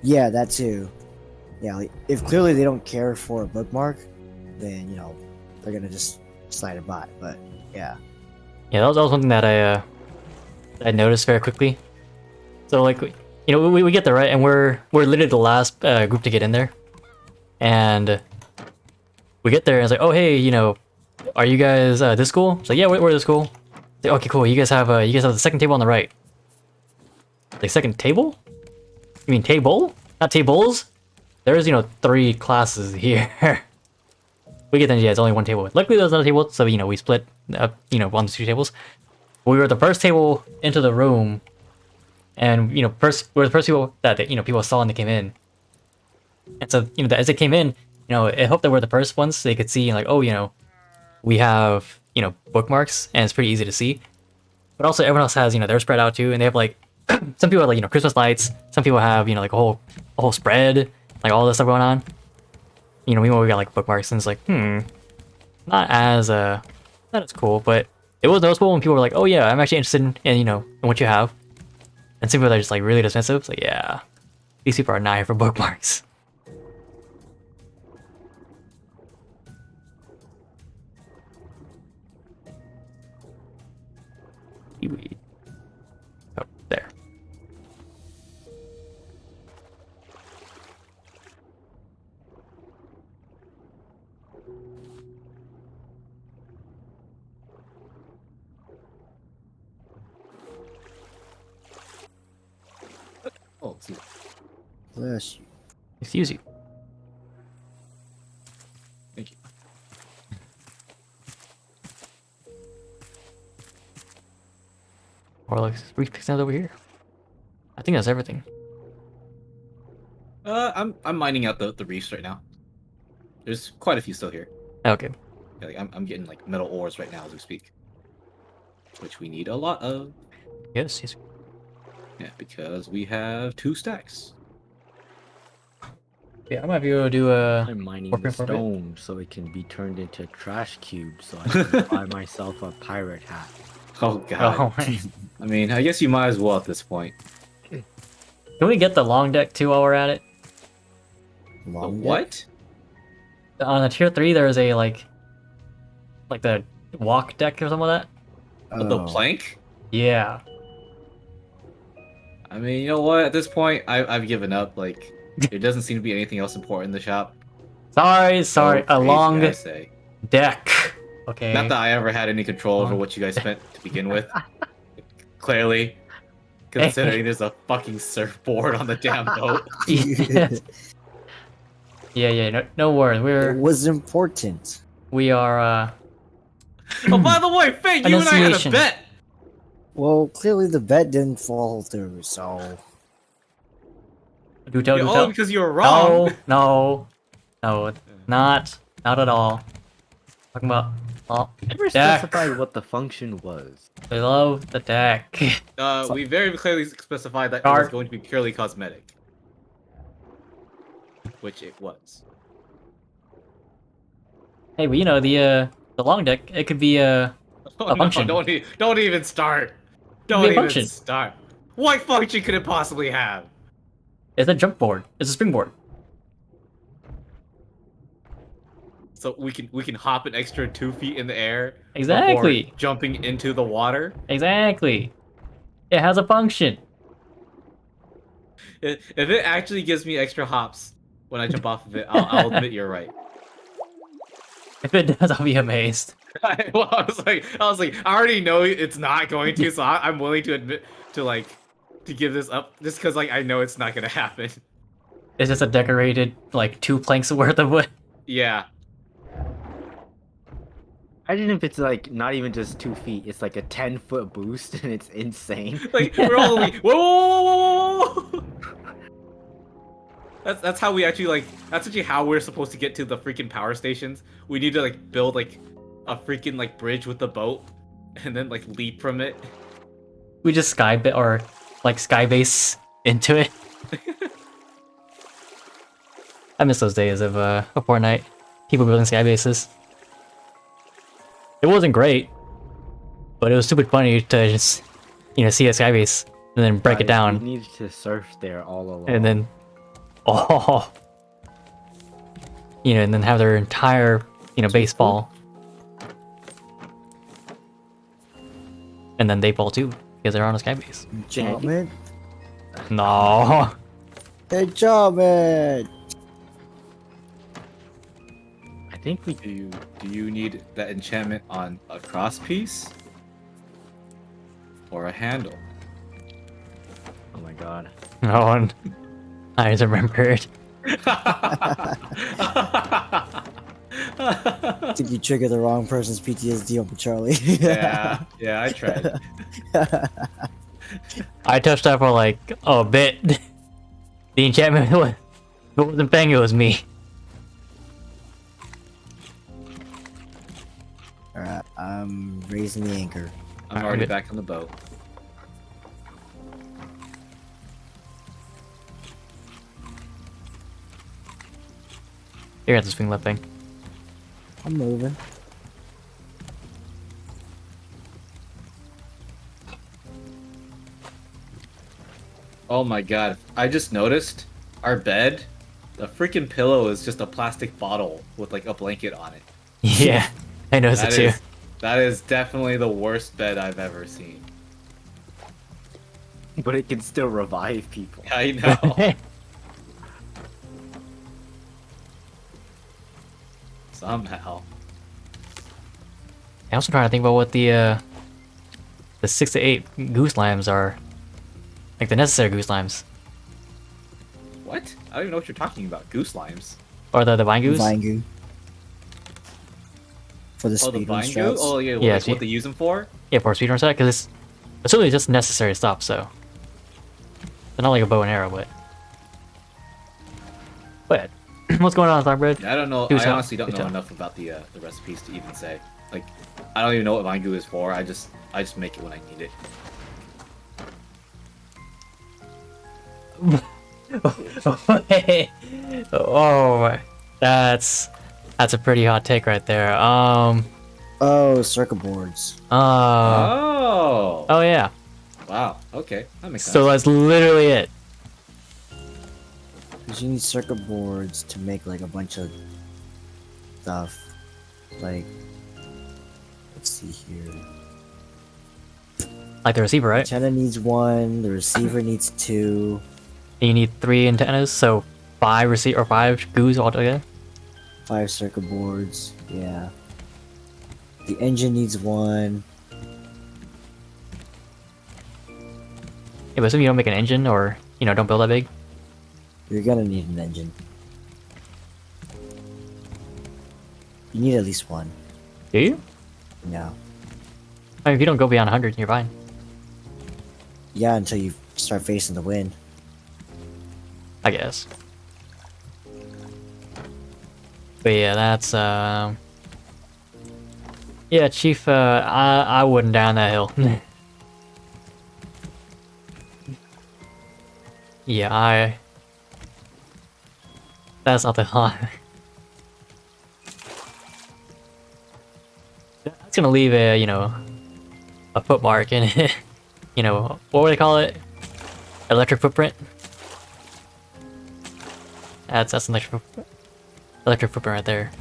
Yeah, that too. Yeah, like, if clearly they don't care for a bookmark, then you know they're gonna just slide it by. But yeah, yeah, that was one thing that I noticed very quickly. So like, you know, we get there, right, and we're literally the last group to get in there, and we get there and it's like, oh hey, you know, are you guys this school? It's like, yeah, we're this school. It's like, okay, cool. You guys have the second table on the right. Like second table? You mean table? Not tables? There's, you know, 3 classes here. We get there, yeah, it's only one table. Luckily there's another table, so you know we split up, you know, 1 to 2 tables. We were at the first table into the room, and you know, we're the first people that you know people saw when they came in. And so you know, as they came in, you know, I hope that we're the first ones so they could see like, oh, you know, we have, you know, bookmarks and it's pretty easy to see. But also everyone else has, you know, they're spread out too, and they have like some people have like, you know, Christmas lights. Some people have, you know, like a whole spread, like all this stuff going on. You know, we got like bookmarks, and it's like, not as cool, but it was noticeable when people were like, oh yeah, I'm actually interested in you know, in what you have. And some people are just like really dismissive. It's like, yeah, these people are not here for bookmarks. Seaweed. Oh, there. Oh, let's see. bless you. Excuse you. Thank you. Or like refixing it over here. I think that's everything. I'm mining out the reefs right now. There's quite a few still here. Okay. Yeah, like, I'm getting like metal ores right now as we speak, which we need a lot of. Yes. Yeah, because we have 2 stacks. Yeah, I might be able to do a. I'm mining Or the print for a bit. stone so it can be turned into a trash cube so I can buy myself a pirate hat. Oh god. Oh, I mean, I guess you might as well at this point. can we get the long deck too while we're at it? The Long deck? what? On the tier 3, there is a like the walk deck or something like that. The Oh. plank? Yeah. I mean, you know what? At this point, I've given up. Like, there doesn't seem to be anything else important in the shop. Sorry, So a crazy, long I say. deck. Okay. Not that I ever had any control over what you guys spent to begin with. Clearly, considering there's a fucking surfboard on the damn boat. Yeah. No worries. It was important. We are. Oh, by the way, Fang, you and I had a Enunciation. bet. Well, clearly the bet didn't fall through, so Do tell. Yeah, Do only tell. because you were wrong. No. Not at all. Talking about. Oh, Never deck. specified what the function was. I love the deck. We very clearly specified that it was Dark. going to be purely cosmetic. Which it was. Hey, but you know the long deck. It could be Oh, a function. No, don't even start. be Don't a even function. start. What function could it possibly have? It's a jump board. It's a springboard. So we can hop an extra 2 feet in the air. Exactly. Before jumping into the water. Exactly. It has a function. If it actually gives me extra hops when I jump off of it, I'll admit you're right. If it does, I'll be amazed. I was like, I already know it's not going to, so I'm willing to admit to give this up just because I know it's not gonna happen. It's just a decorated 2 planks worth of wood. Yeah. Imagine if it's not even just 2 feet, it's like a 10-foot boost and it's insane. We're all like, whoa. That's how we actually that's actually how we're supposed to get to the freaking power stations. We need to build a freaking bridge with the boat and then leap from it. We just skybase into it. I miss those days of Fortnite. People building skybases. It wasn't great, but it was super funny to just see a skybase and then break it down. We needed to surf there all along. And then, and then have their entire, base fall. And then they fall too, because they're on a skybase. enchantment. No. Enchantment. I think we Do you need that enchantment on a cross piece? Or a handle? Oh my god. No one. I just remembered. I think you triggered the wrong person's PTSD on Charlie. yeah, I tried. I touched that for a bit. The enchantment was, it wasn't Fang, it was me. Alright, I'm raising the anchor. I'm already back on the boat. Here at the swing left thing. I'm moving. Oh my god, I just noticed our bed, the freaking pillow is just a plastic bottle with a blanket on it. Yeah, I noticed it too. That is definitely the worst bed I've ever seen. But it can still revive people. I know. Somehow. I'm also trying to think about what the 6 to 8 goose limes are. The necessary goose limes. What? I don't even know what you're talking about. Goose limes. Or the vine goose? Vine goo. For the Oh, the speed vine straps. goo? Oh, yeah, Yeah, what they use them for? Yeah, for a speedrun set, because it's really just necessary stuff, so. They're not like a bow and arrow, but what's going on, Thogbread? I don't know. Do I tell. honestly don't Do know tell. enough about the recipes to even say. I don't even know what vine goo is for. I just make it when I need it. Oh, that's a pretty hot take right there. Oh, circuit boards. Oh. Oh yeah. Wow. Okay, that makes sense. So that's literally it. Because you need circuit boards to make a bunch of stuff. Let's see here. Like the receiver, right? Antenna needs 1, the receiver needs 2. And you need 3 antennas, so 5 receiver or 5 goos altogether. 5 circuit boards, yeah. The engine needs one. Yeah, but assume you don't make an engine or, don't build that big. You're gonna need an engine. You need at least one. Do you? No. I mean, if you don't go beyond 100, you're fine. Yeah, until you start facing the wind. I guess. But yeah, that's, yeah, Chief, I wouldn't down that hill. Yeah, that's not the line. That's gonna leave a, a footmark in it. What would they call it? Electric footprint? That's an electric footprint right there.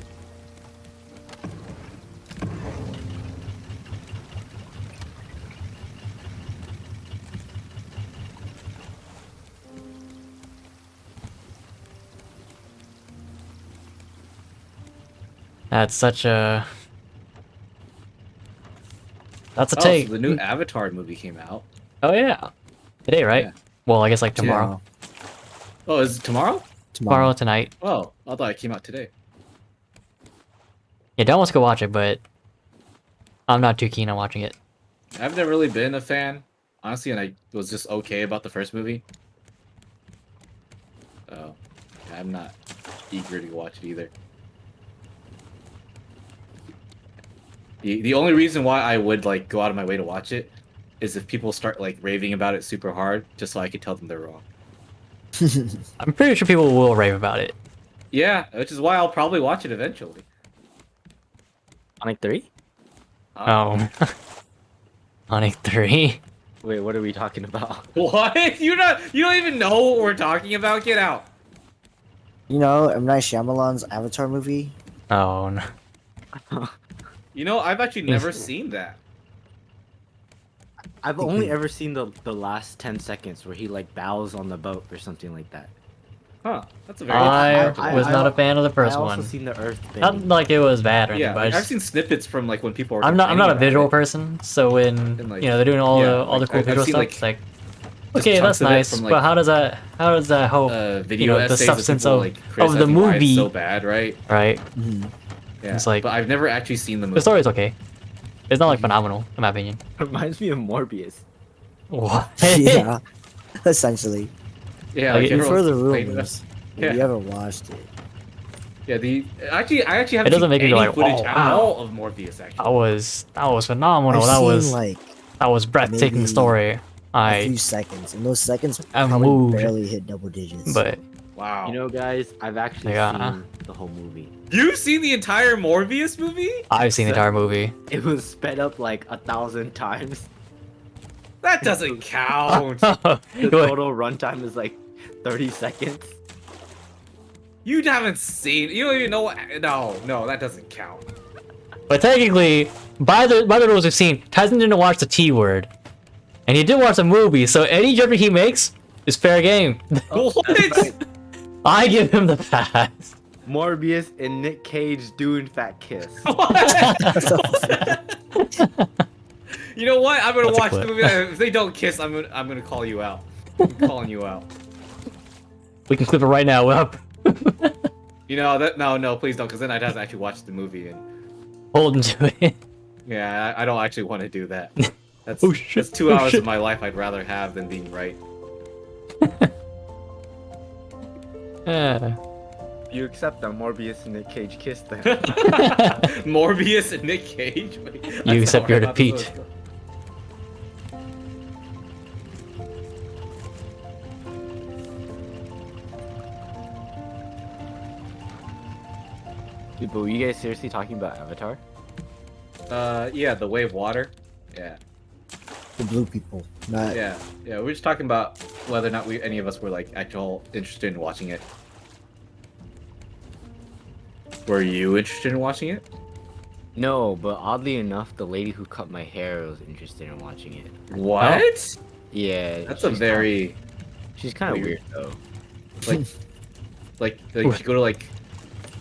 That's such a... That's a take. So the new Avatar movie came out. Oh yeah. Today, right? Yeah. Well, I guess like tomorrow. Oh, is it tomorrow? Tomorrow, tonight. Oh, I thought it came out today. Yeah, Don wants to go watch it, but I'm not too keen on watching it. I've never really been a fan, honestly, and I was just okay about the first movie. Oh, I'm not eager to watch it either. The only reason why I would like go out of my way to watch it is if people start like raving about it super hard, just so I could tell them they're wrong. I'm pretty sure people will rave about it. Yeah, which is why I'll probably watch it eventually. Sonic 3? Oh. Sonic 3? Wait, what are we talking about? What? You don't even know what we're talking about? Get out. You know, M. Night Shyamalan's Avatar movie? Oh, no. I've actually never seen that. I've only ever seen the last 10 seconds where he like bows on the boat or something like that. Huh. That's a very I was not a fan of the first I also one. seen the Earth thing. Not like it was bad or anything, Yeah, but I like, I've just, seen snippets from like when people are I'm not a complaining visual about it. person, so when And, like, they're doing all the cool I've visual seen, stuff, like, it's like, just okay, chunks that's of it nice, from, but like, how does that help video the essays of substance people, of like, the criticizing why it's movie, so bad, right? right? Yeah, It's like- but I've never actually seen the movie. The story's okay. It's not like phenomenal, in my opinion. Reminds me of Morbius. What? Yeah, essentially. Yeah, Like, like, You've heard everyone's the complaining about- rumors. Yeah. You haven't watched it. Yeah, I actually haven't It doesn't seen make me any go like, footage "Oh, at wow." all of Morbius actually. That was phenomenal. I've that seen was like breathtaking maybe story. a few seconds, and those seconds I probably moved. barely hit double digits. but Wow. You know, guys, I've actually Yeah. seen the whole movie. You've seen the entire Morbius movie? I've seen the entire movie. It was sped up like 1,000 times. That doesn't count. The Wait, total runtime is like 30 seconds. You haven't seen. You don't even know what. No, that doesn't count. but technically, by the rules we've seen, Tyson didn't watch the T word, and he did watch the movie. So any judgment he makes is fair game. What? I give him the pass. Morbius and Nick Cage doing fat kiss. You know what? I'm gonna That's a watch the clip. movie. If they don't kiss, I'm gonna call you out. I'm calling you out. We can clip it right now. Up. You know that? No, please don't, because then I'd have to actually watch the movie, and Hold him to it. yeah, I don't actually want to do that. That's Oh, shit. that's 2 Oh, hours shit. of my life I'd rather have than being right. You accept that Morbius and Nick Cage kissed then. Morbius and Nick Cage. Wait, that's You accept not your where I thought this defeat. was going. Dude, but were you guys seriously talking about Avatar? Yeah, the wave water. Yeah, the blue people, not yeah. We're just talking about whether or not any of us were like actual interested in watching it. Were you interested in watching it? No, but oddly enough, the lady who cut my hair was interested in watching it. What? Yeah, That's a very she's kind of weird. weird though. like you go to like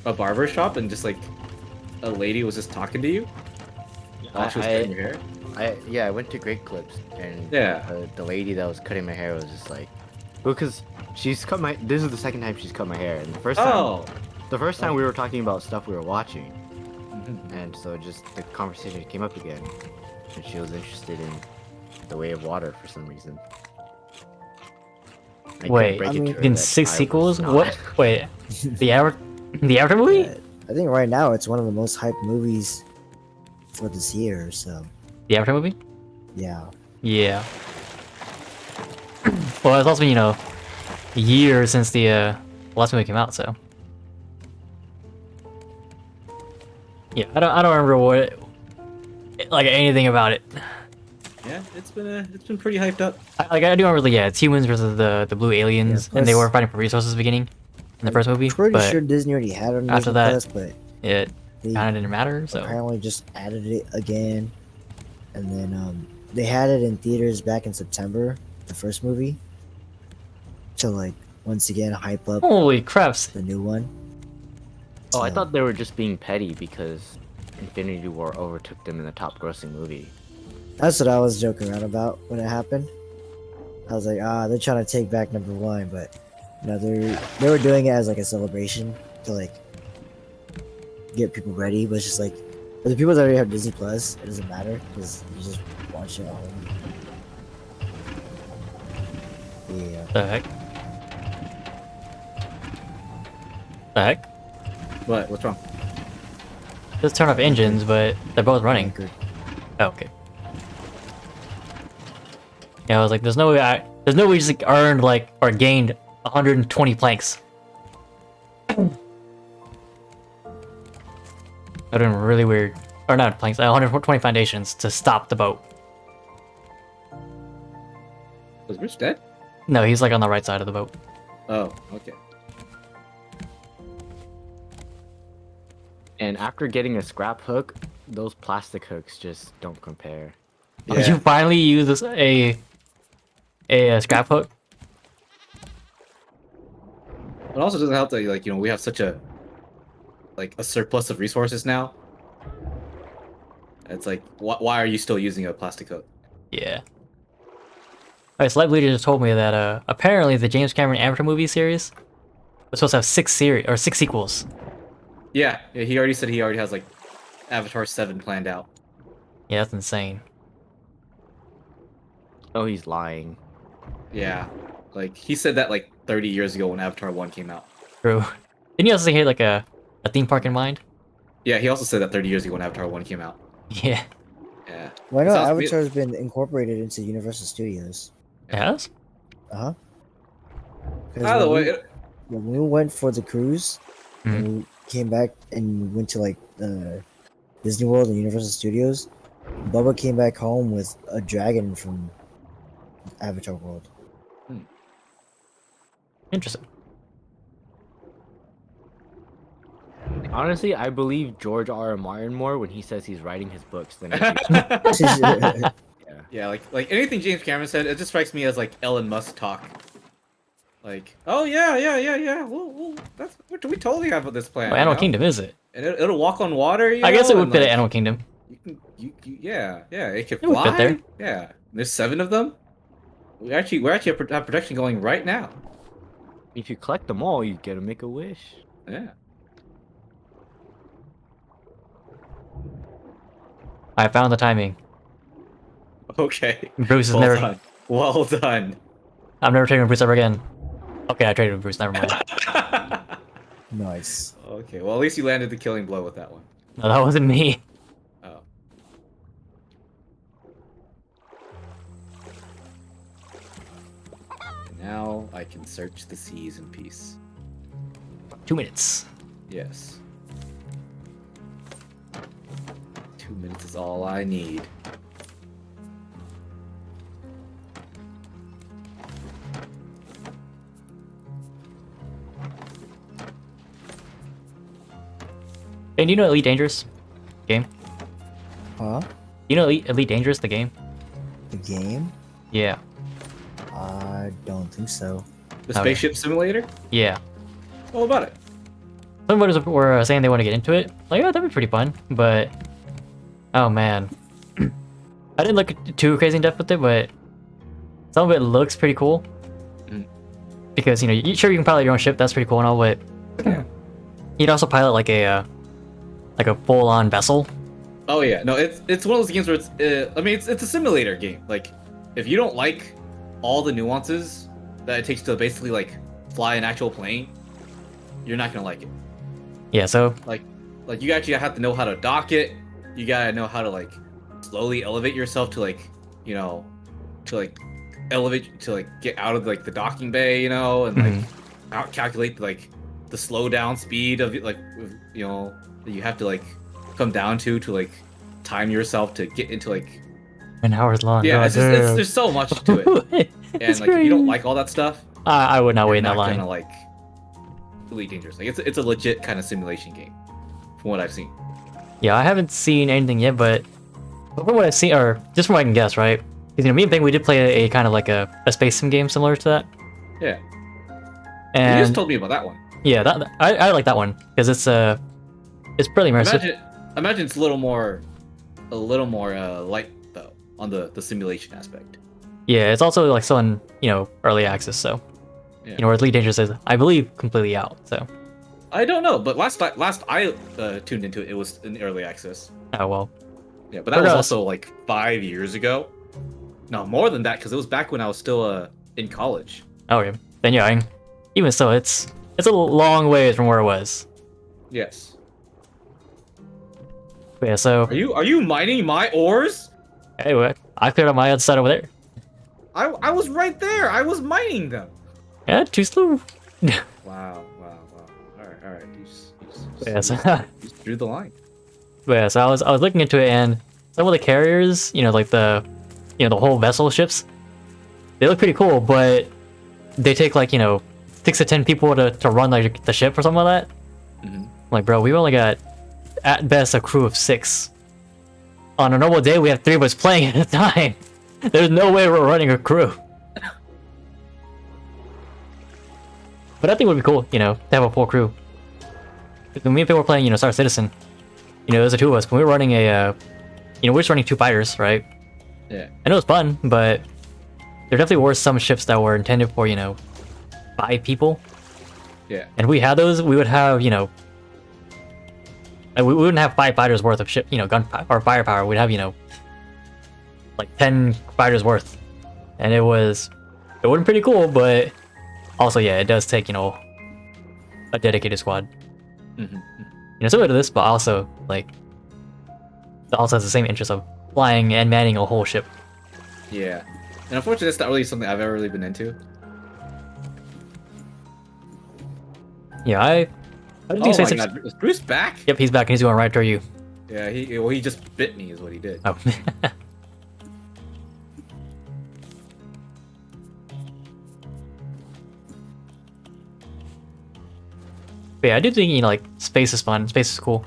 a barber shop and just like a lady was just talking to you. While she was cutting your hair? I went to Great Clips and Yeah. the lady that was cutting my hair was just like, because she's cut my. This is the second time she's cut my hair, and Oh. the first time we were talking about stuff we were watching, Mhm. and so just the conversation came up again, and she was interested in the Way of Water for some reason. I couldn't Wait, break I it to mean, her in that 6 I was sequels? not. What? Wait, the Avatar movie? Yeah, I think right now it's one of the most hyped movies for this year. So The Avatar movie? yeah, Yeah. Well, it's also been, you know, years since the last movie came out, so. Yeah, I don't remember what, like, anything about it. Yeah, it's been pretty hyped up. I do remember, yeah, it's humans versus the blue aliens, Yeah, and they plus- were fighting for resources at the beginning in the first movie, pretty but sure Disney already had it on after Disney that, Plus, but it they kind of didn't matter, so. apparently just added it again, and then they had it in theaters back in September, the first movie, to like once again hype up Holy craps. the new one. Oh, I So- thought they were just being petty because Infinity War overtook them in the top grossing movie. That's what I was joking around about when it happened. I was like, they're trying to take back number one, but no, they were doing it as like a celebration to like get people ready. But it's just like for the people that already have Disney Plus, it doesn't matter because you just watch it at home. Yeah, The heck? The heck? What? What's wrong? Just turn off engines, but they're both running. anchored. Oh, okay. Yeah, I was like, there's no way you just like, earned like or gained 120 planks. That'd been really weird. Or not planks, 120 foundations to stop the boat. Was Bruce dead? No, he's like on the right side of the boat. Oh, okay. And after getting a scrap hook, those plastic hooks just don't compare. Oh, you finally use this a scrap hook? It also doesn't help that like we have such a surplus of resources now. It's like why are you still using a plastic hook? Yeah. Alright, Celeb Leader just told me that apparently the James Cameron Avatar movie series was supposed to have 6 sequels. Yeah, he already said he already has like Avatar 7 planned out. Yeah, that's insane. Oh, he's lying. Yeah, like he said that like 30 years ago when Avatar 1 came out. True. Didn't you also say he had like a theme park in mind? Yeah, he also said that 30 years ago when Avatar 1 came out. Yeah. Yeah. Well, I know Sounds weird. Avatar's been incorporated into Universal Studios. It has? Uh huh. By the way, When we went for the cruise, Mhm. and we came back and went to like Disney World and Universal Studios, Bubba came back home with a dragon from Avatar World. Interesting. Honestly, I believe George R. Martin more when he says he's writing his books than yeah, like anything James Cameron said, it just strikes me as like Elon Musk talk. Like, oh yeah. Well, we totally have this plan. Well, Animal Kingdom, is it? And it'll walk on water. I guess it would and, fit like, at Animal Kingdom. yeah. It can It would fly. fit there. Yeah, there's 7 of them. We're actually have production going right now. If you collect them all, you get to make a wish. Yeah. I found the timing. Okay. Bruce is Well never. done. Well done. I'm never trading with Bruce ever again. Okay, I traded with Bruce. Never mind. Nice. Okay. Well, at least you landed the killing blow with that one. No, that wasn't me. Oh. And now I can search the seas in peace. 2 minutes. Yes. 2 minutes is all I need. Hey, do you know Elite Dangerous? Game? Huh? You know Elite Dangerous, the game? The game? Yeah. I don't think so. The Okay. spaceship simulator? Yeah. All about it. Some voters were saying they want to get into it. Like, oh, that'd be pretty fun, but Oh man, I didn't look too crazy in depth with it, but some of it looks pretty cool. Mm. Because sure you can pilot your own ship, that's pretty cool and all, but you'd also pilot like a full-on vessel. Oh yeah, no, it's one of those games where I mean, it's a simulator game. Like, if you don't like all the nuances that it takes to basically like fly an actual plane, you're not gonna like it. Yeah, so Like you actually have to know how to dock it. You gotta know how to like slowly elevate yourself to like, to like elevate to like get out of like the docking bay, and like out calculate like the slow down speed of it, like that you have to like come down to like time yourself to get into like an hour's long. yeah, God, it's just there's so much to it, and like if you don't like all that stuff, I would not wait in that you're not line. gonna like really dangerous. Like it's a legit kind of simulation game from what I've seen. Yeah, I haven't seen anything yet, but from what I've seen, or just from what I can guess, right? Because me and Bing, we did play a kind of like a space sim game similar to that. Yeah, And you just told me about that one. yeah, I like that one because it's pretty immersive. Imagine it's a little more light though on the simulation aspect. Yeah, it's also like still in early access, so Yeah. whereas Elite Dangerous is, I believe, completely out. So I don't know, but last I tuned into it, it was in early access. oh well. Yeah, but that was also like 5 years ago. No, more than that, because it was back when I was still in college. Oh yeah. Then yeah, even so, it's a long ways from where it was. Yes. But yeah, so Are you mining my ores? anyway, I cleared out my other side over there. I was right there. I was mining them. Yeah, too slow. Wow. All right. Yeah, so, You just drew the line. but yeah, so I was looking into it, and some of the carriers, like the whole vessel ships, they look pretty cool, but they take like 6 to 10 people to run like the ship or something like that. Mm-hmm. Like, bro, we've only got at best a crew of 6. On a normal day, we have 3 of us playing at a time. There's no way we're running a crew. But I think it would be cool, to have a full crew. When me and people were playing, Star Citizen, there's the 2 of us, but we were running we're just running 2 fighters, right? Yeah. And it was fun, but there definitely were some ships that were intended for, 5 people. Yeah. And if we had those, we would have, we wouldn't have 5 fighters worth of ship, gun or firepower. We'd have, like 10 fighters worth. And it wasn't pretty cool, but also, yeah, it does take, a dedicated squad. Mm-hmm. Similar to this, but also, like, it also has the same interest of flying and manning a whole ship. Yeah. And unfortunately, that's not really something I've ever really been into. Yeah, I Oh do say my god, is Bruce back? Yep, he's back and he's going right toward you. Yeah, he just bit me is what he did. Oh. But yeah, I do think, like, space is fun, space is cool.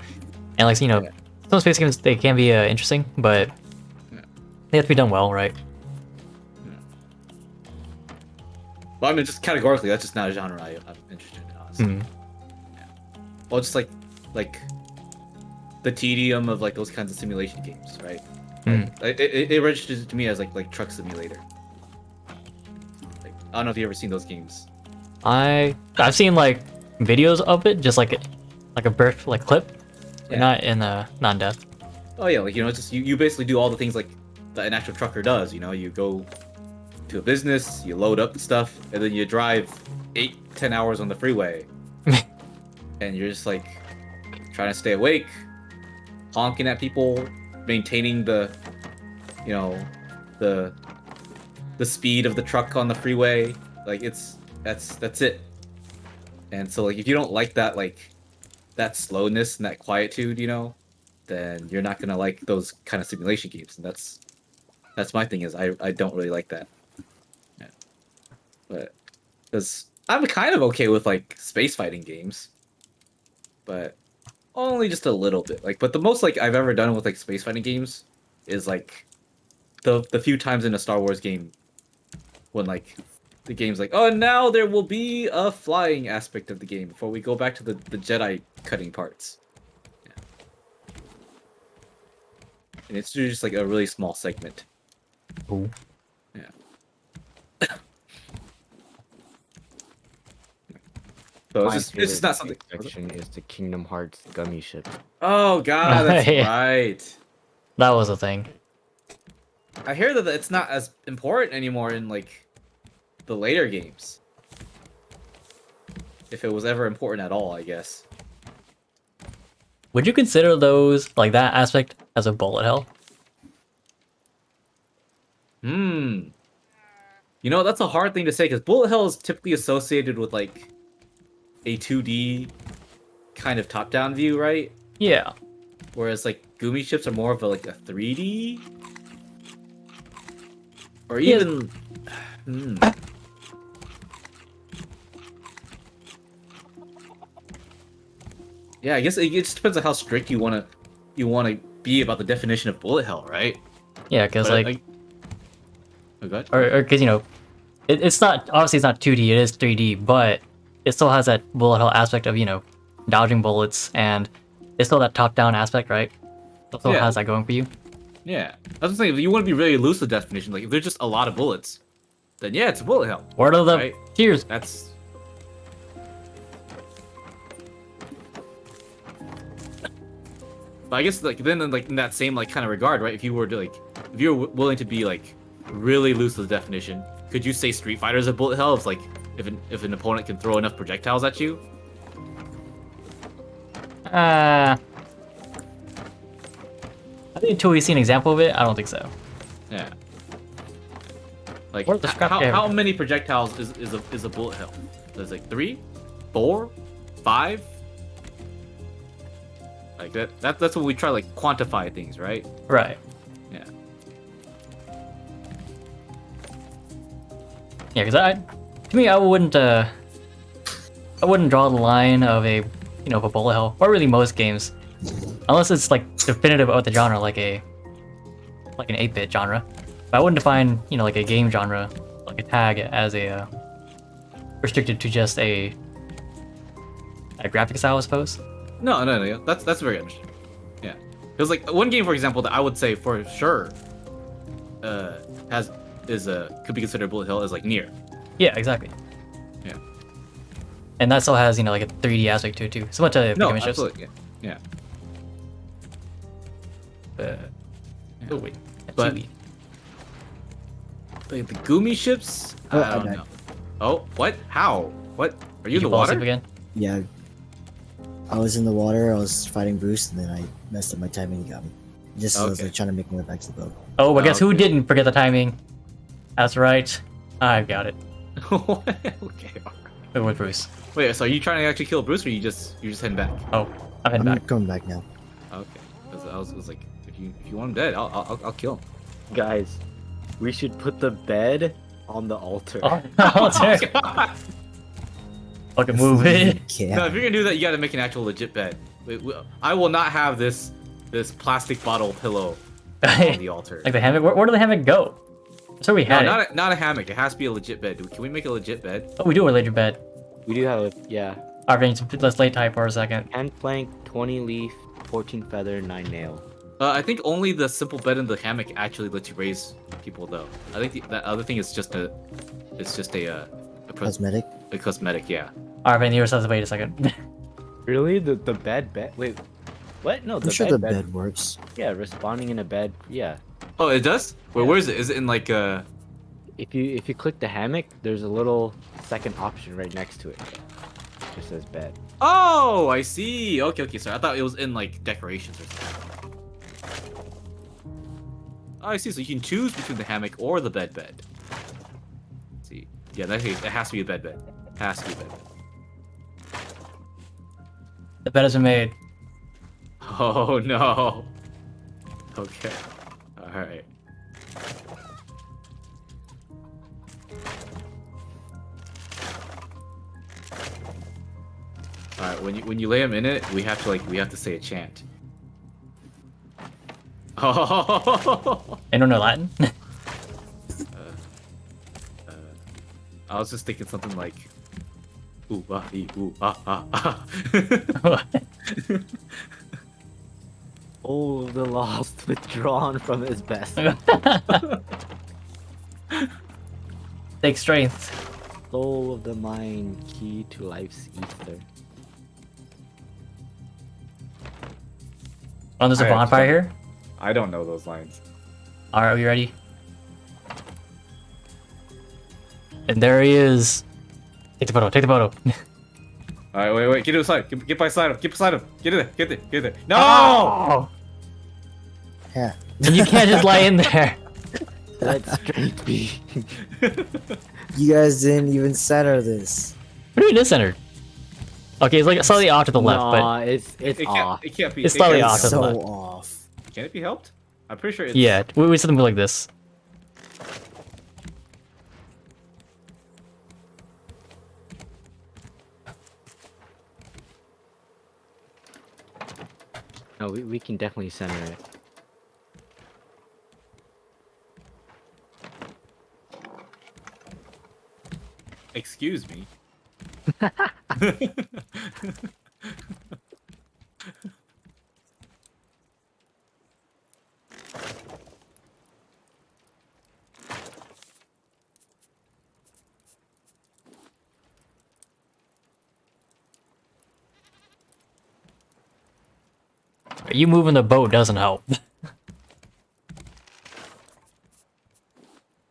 And, like, Yeah. some space games, they can be interesting, but Yeah. they have to be done well, right? Well, I mean, just categorically, that's just not a genre I'm interested in, honestly. Mm. Well, just like the tedium of like those kinds of simulation games, right? Mm. It registers to me as like Truck Simulator. Like, I don't know if you ever seen those games. I've seen, like, videos of it, just like a birth, like, clip, but Yeah. not in non-death. Oh yeah, like it's just you basically do all the things like that an actual trucker does. You go to a business, you load up stuff, and then you drive 8-10 hours on the freeway, and you're just like trying to stay awake, honking at people, maintaining the the speed of the truck on the freeway. Like that's it. And so like if you don't like that that slowness and that quietude, then you're not gonna like those kind of simulation games. And that's my thing is I don't really like that. Yeah. But because I'm kind of okay with like space fighting games, but only just a little bit. Like, but the most like I've ever done with like space fighting games is like the few times in a Star Wars game when like the game's like, oh, now there will be a flying aspect of the game before we go back to the Jedi cutting parts. Yeah. and it's just like a really small segment. Ooh. Yeah. So My it's just not something. section is the Kingdom Hearts gummy ship. Oh god, that's Yeah. right. That was a thing. I hear that it's not as important anymore in like the later games. If it was ever important at all, I guess. Would you consider those, like that aspect, as a bullet hell? Hmm. You know, that's a hard thing to say because bullet hell is typically associated with like a 2D kind of top-down view, right? Yeah. Whereas like Gumi ships are more of a, like a 3D, or Yeah. even. Hmm. Yeah, I guess it just depends on how strict you wanna be about the definition of bullet hell, right? Yeah, because But, like, oh, good. or because you know, it's not, obviously it's not 2D, it is 3D, but it still has that bullet hell aspect of, you know, dodging bullets, and it's still that top-down aspect, right? It still Yeah. has that going for you. Yeah, that's what I'm saying. If you want to be really loose with the definition, like if there's just a lot of bullets, then yeah, it's a bullet hell. Word of the Right. cheers. That's. But I guess like then like in that same like kind of regard, right? If you were to like, if you were willing to be like really loose with the definition, could you say Street Fighter is a bullet hell? If like if an opponent can throw enough projectiles at you? I think until we see an example of it, I don't think so. Yeah. Like Where's the scrap jam? how many projectiles is a bullet hell? There's like 3, 4, 5. Like that's what we try to like quantify things, right? Right. Yeah. Yeah, because to me, I wouldn't draw the line of a, you know, of a bullet hell, or really most games, unless it's like definitive about the genre, like an 8-bit genre. But I wouldn't define, you know, like a game genre, like a tag, as a restricted to just a graphic style, I suppose. No, yeah. That's very interesting. Yeah. Because like one game, for example, that I would say for sure could be considered a bullet hell is like Nier. Yeah, exactly. Yeah. And that still has, you know, like a 3D aspect to it too. So much of No, becoming ships. absolutely. Yeah. Oh wait. But- Chibi. Like the Gumi ships, Oh, I don't I died. know. Oh, what? How? What? Are you in Did the fall asleep water? again? Yeah. I was in the water, I was fighting Bruce, and then I messed up my timing, he got me. Just as I was Okay. like, trying to make my way back to the boat. Oh, I guess who Okay. didn't forget the timing? That's right. I've got it. Okay. Go with Bruce. Wait, so are you trying to actually kill Bruce, or you're just heading back? Oh, I'm heading I'm back. coming back now. Okay. 'Cause I was like, if you want him dead, I'll kill him. Guys, we should put the bed on the altar. Oh, no, sorry. Fucking move it. Yeah. No, if you're gonna do that, you gotta make an actual legit bed. I will not have this plastic bottle pillow on the altar. Like the hammock. Where did the hammock go? So we No, had it. not a hammock. It has to be a legit bed. Can we make a legit bed? Oh, we do a later bed. We do have a, yeah. Alright, let's lay type for a second. 10 plank, 20 leaf, 14 feather, 9 nail. I think only the simple bed in the hammock actually lets you raise people, though. I think that other thing is just a Cosmetic. a cosmetic. Yeah. Alright, you just have to wait a second. Really? The bed? Wait, what? No, I'm the sure bed, the bed works. Yeah, responding in a bed. Yeah. Oh, it does. Wait, Yeah. where is it? Is it in like If you click the hammock, there's a little second option right next to it. It just says bed. Oh, I see. Okay. Sorry, I thought it was in like decorations or something. Oh, I see. So you can choose between the hammock or the bed. Let's see. Yeah, that has to be a bed. Has to be a bed. The bed has been made. Oh no. Okay. All right. All right. When you lay him in it, we have to say a chant. Oh. I don't know Latin. I was just thinking something like, ooh ah ee, ooh ah ah ah. Soul of the lost withdrawn from his best. Take strength. Soul of the mind, key to life's ether. Oh, there's a Alright, bonfire so- here? I don't know those lines. Alright, are you ready? And there he is. Take the photo, take the photo. Alright, wait, get to the side. Get by side him. Get beside him. Get in there. Get there. No! Oh! Yeah. And you can't just lie in there. Let strength be. You guys didn't even center this. What do you mean it's centered? Okay, it's like slightly off to the left, but Nah, it's It off. can't be. It's it can't slightly be off to helped. the So left. off. Can it be helped? I'm pretty sure it's... yeah, we something like this. No, we can definitely center it. Excuse me. You moving the boat doesn't help.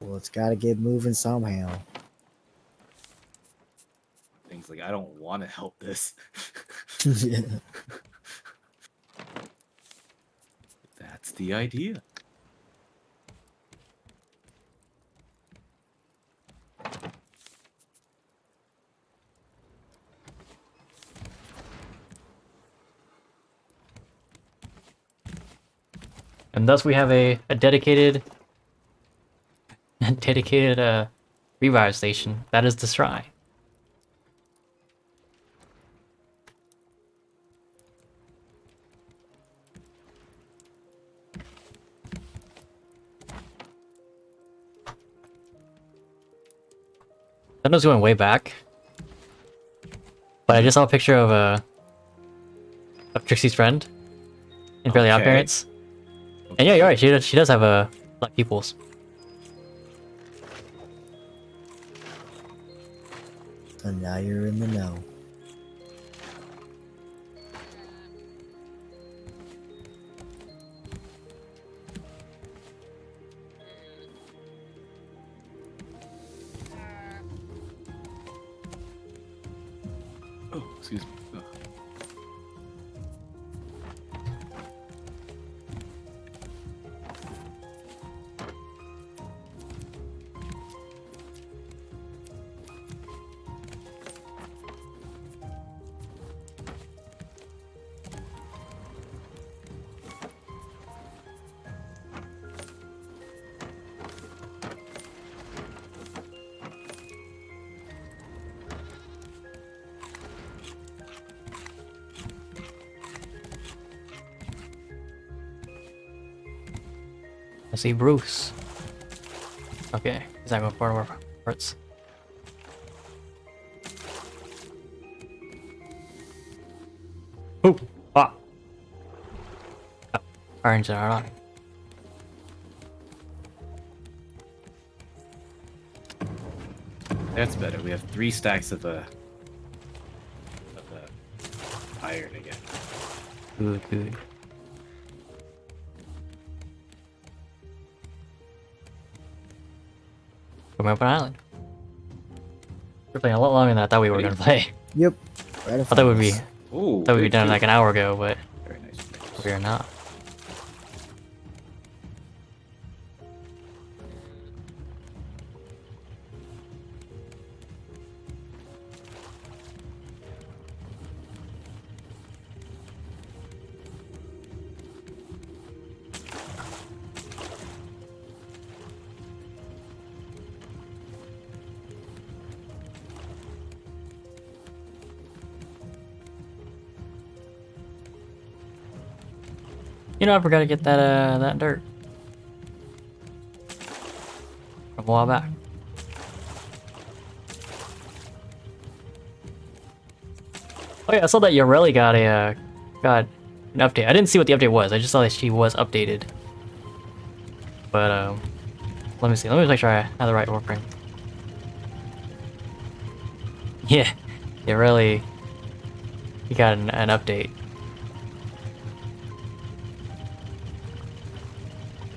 Well, it's gotta get moving somehow. Things like, I don't want to help this. Yeah. That's the idea. And thus we have a dedicated revive station. That is the shrine. I know it's going way back, but I just saw a picture of Trixie's friend in Fairly Odd Okay. Parents. And yeah, you're right. She does have black pupils. So now you're in the know. Oh, excuse me. Ugh. I see Bruce. Okay, is that part of our parts? Ooh! Ah! Oh, orange are on. That's better. We have 3 stacks of iron again. Good, good. Coming up an island. We're playing a lot longer than I thought we were gonna play. Yep. Right in I thought we'd be front Ooh, thought we'd be good done food. like an hour ago, but Very nice. Very nice. we are not. You know, I forgot to get that dirt from a while back. Oh yeah, I saw that Yoreli got an update. I didn't see what the update was. I just saw that she was updated. But let me see. Let me make sure I have the right warframe. Yeah, it really. You got an update.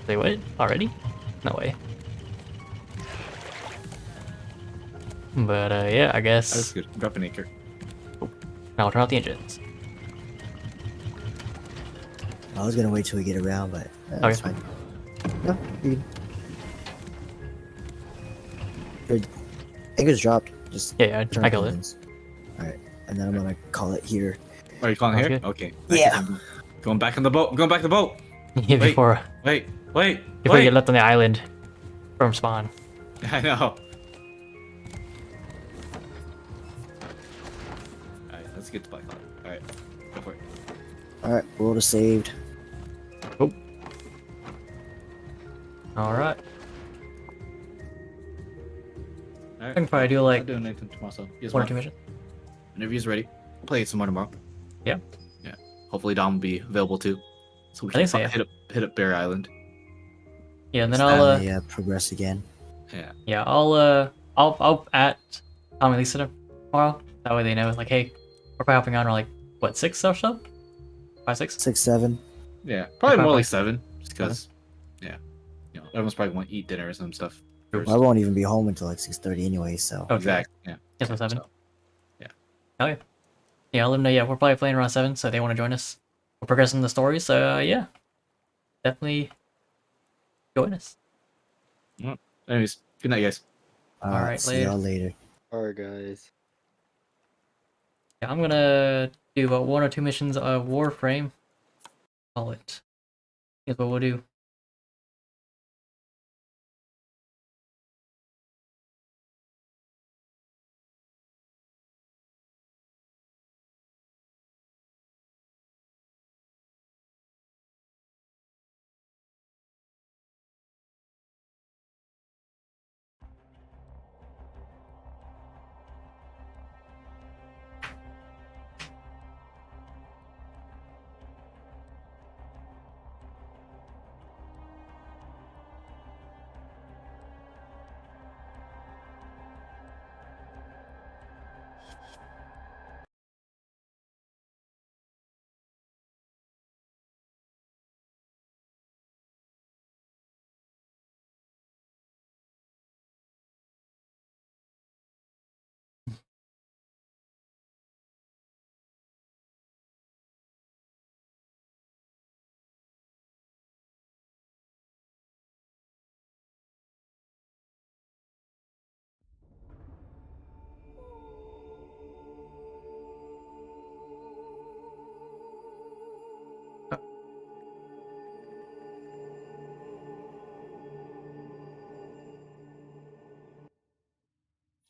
Wait, what? Already? No way. But yeah, I guess. That's good. Drop an anchor. Now I'll turn off the engines. I was gonna wait till we get around, but that's Okay. fine. No, you good. Anchor's dropped. Just Yeah, turn I off killed it. engines. Alright, and then I'm gonna call it here. Are you calling Sounds here? good. Okay. Yeah. Going back in the boat. I'm going back to the boat. Yeah, before Wait. you get left on the island from spawn. I know. Alright, let's get to Black Hawk. Alright, go for it. Alright, world is saved. Oh. All right. Alright. I can probably do like Not doing anything tomorrow, so you just one or want two missions. interviews ready. Play it some more tomorrow. Yeah. Yeah. Hopefully Dom will be available too. So we I can think so, yeah. hit up Bear Island. Yeah, and then It's I'll Finally, progress again. Yeah. yeah, I'll at Tom and Lisa tomorrow. That way they know like, hey, we're probably hopping on or like what 6 or so, 5, 6. 6, 7. Yeah. Probably more Probably. like 7. Just because everyone's probably want to eat dinner or some stuff. first. I won't even be home until like 6:30 anyway. So Oh, Exactly. Yeah. Yeah, so 7. So, yeah. Oh yeah. Yeah, I'll let them know. Yeah, we're probably playing around 7, so they want to join us. We're progressing the story, so yeah, definitely join us. Anyways, good night, guys. Alright, see later. y'all later. Alright, guys. Yeah, I'm gonna do about 1 or 2 missions of Warframe. Call it. Is what we'll do.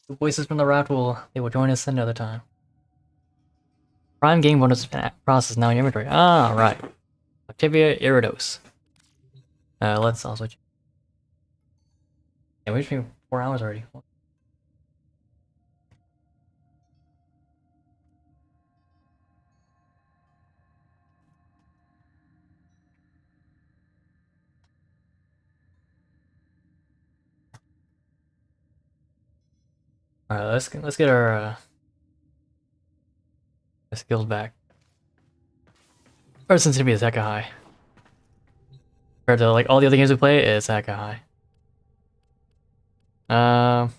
The voices from the Raft will join us another time. Prime game bonus process now in your inventory. Ah, right. Activia Iridos. Let's also. Yeah, we've been 4 hours already. Alright, let's get our skills back. Our sensitivity is hecka high. Compared to like all the other games we play, it's hecka high.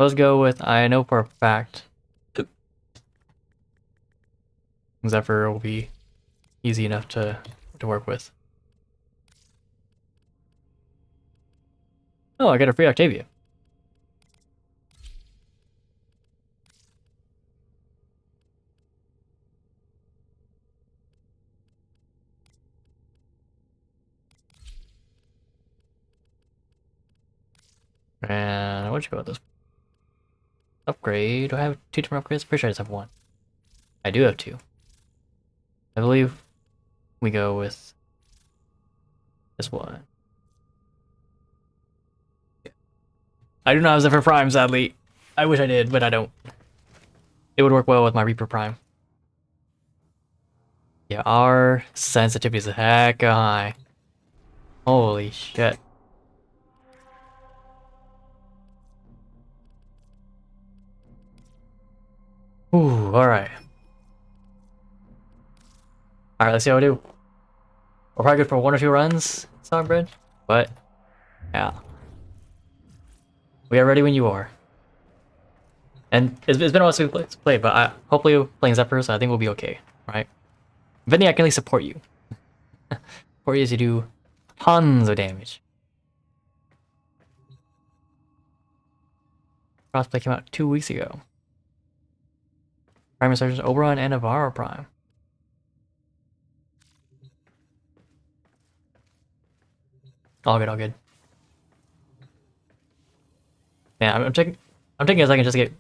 Let's go with I know for a fact Zephyr will be easy enough to work with. Oh, I got a free Octavia. And what'd you go with this? Upgrade. Do I have 2 different upgrades? Pretty sure I just have 1. I do have 2. I believe we go with this one. I do not have Zephyr Prime, sadly. I wish I did, but I don't. It would work well with my Reaper Prime. Yeah, our sensitivity is heck high. Holy shit. Ooh, alright. Alright, let's see how we do. We're probably good for 1 or 2 runs, Songbridge. But, yeah. We are ready when you are. And it's been a while since we played, but hopefully we're playing Zephyr, so I think we'll be okay, right? If anything, I can at least support you. Support you as you do tons of damage. Crossplay came out 2 weeks ago. Prime Resurgence, Oberon, and Navarro Prime. All good, all good. Yeah, I'm taking a second just to get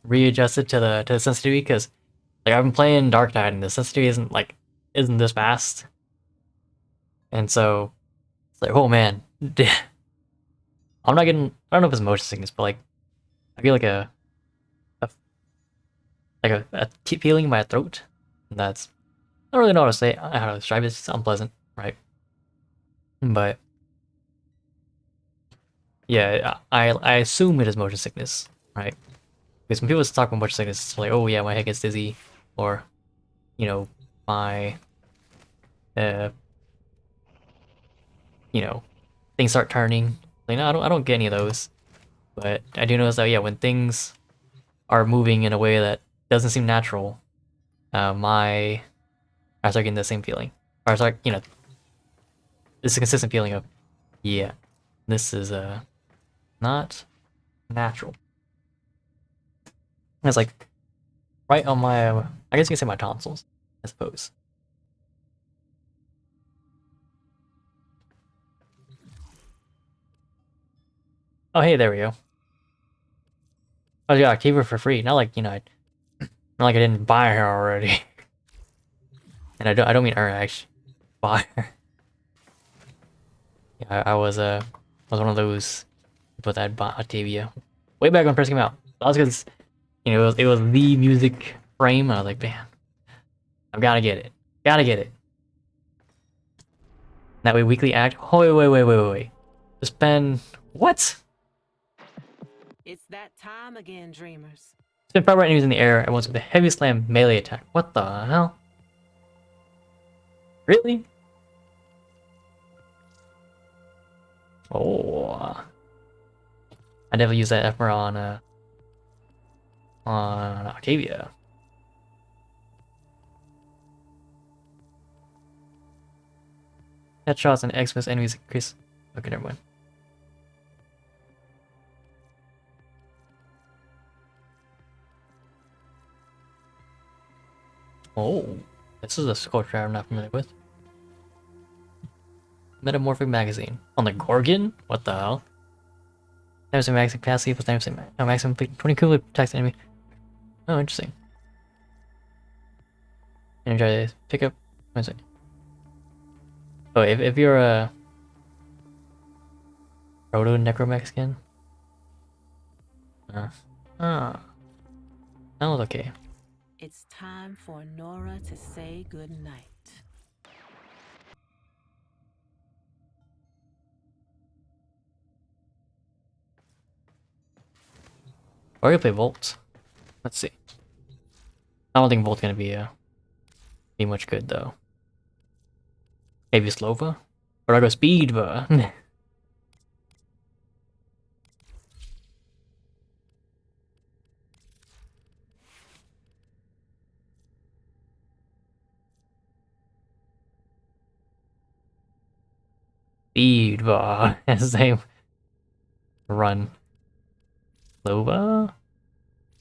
readjusted to the sensitivity because like I've been playing Dark Tide and the sensitivity isn't this fast, and so it's like oh man, I'm not getting. I don't know if it's motion sickness, but like I feel like a a feeling in my throat. And that's I don't really know how to say how to describe it. It's unpleasant, right? But yeah, I assume it is motion sickness, right? Because when people talk about motion sickness, it's like oh yeah, my head gets dizzy, or you know my uh you know things start turning. Like no, I don't get any of those. But I do notice that yeah, when things are moving in a way that doesn't seem natural, I start getting the same feeling. Or I start, it's a consistent feeling of, yeah, this is not natural. It's like right on my, I guess you can say my tonsils, I suppose. Oh hey, there we go. Oh yeah, I keep her for free. Not like not like I didn't buy her already. And I don't mean her, I actually buy her. Yeah, I was one of those people that bought Octavia way back when it first came out. That was because it was the music frame. And I was like, man, I've got to get it, gotta get it. That way, weekly act. Oh wait. To spend what? It's that time again, dreamers. Spin 5 right enemies in the air at once with a heavy slam melee attack. What the hell? Really? Oh, I never used that ever on Octavia. Headshots and Xmas enemies increase. Okay, never mind. Oh, this is a sculpture I'm not familiar with. Metamorphic magazine on the Gorgon. What the hell? Times the maximum capacity plus times the maximum 20 cumulative attacks enemy. Oh, interesting. Energize pick up. What is it? Oh, if you're a proto necromexican. Ah, that was okay. It's time for Nora to say goodnight. Or you play Volt. Let's see. I don't think Volt's gonna be much good though. Maybe Slova? Or I go Speedva. Speedva. Same. Run. Slova?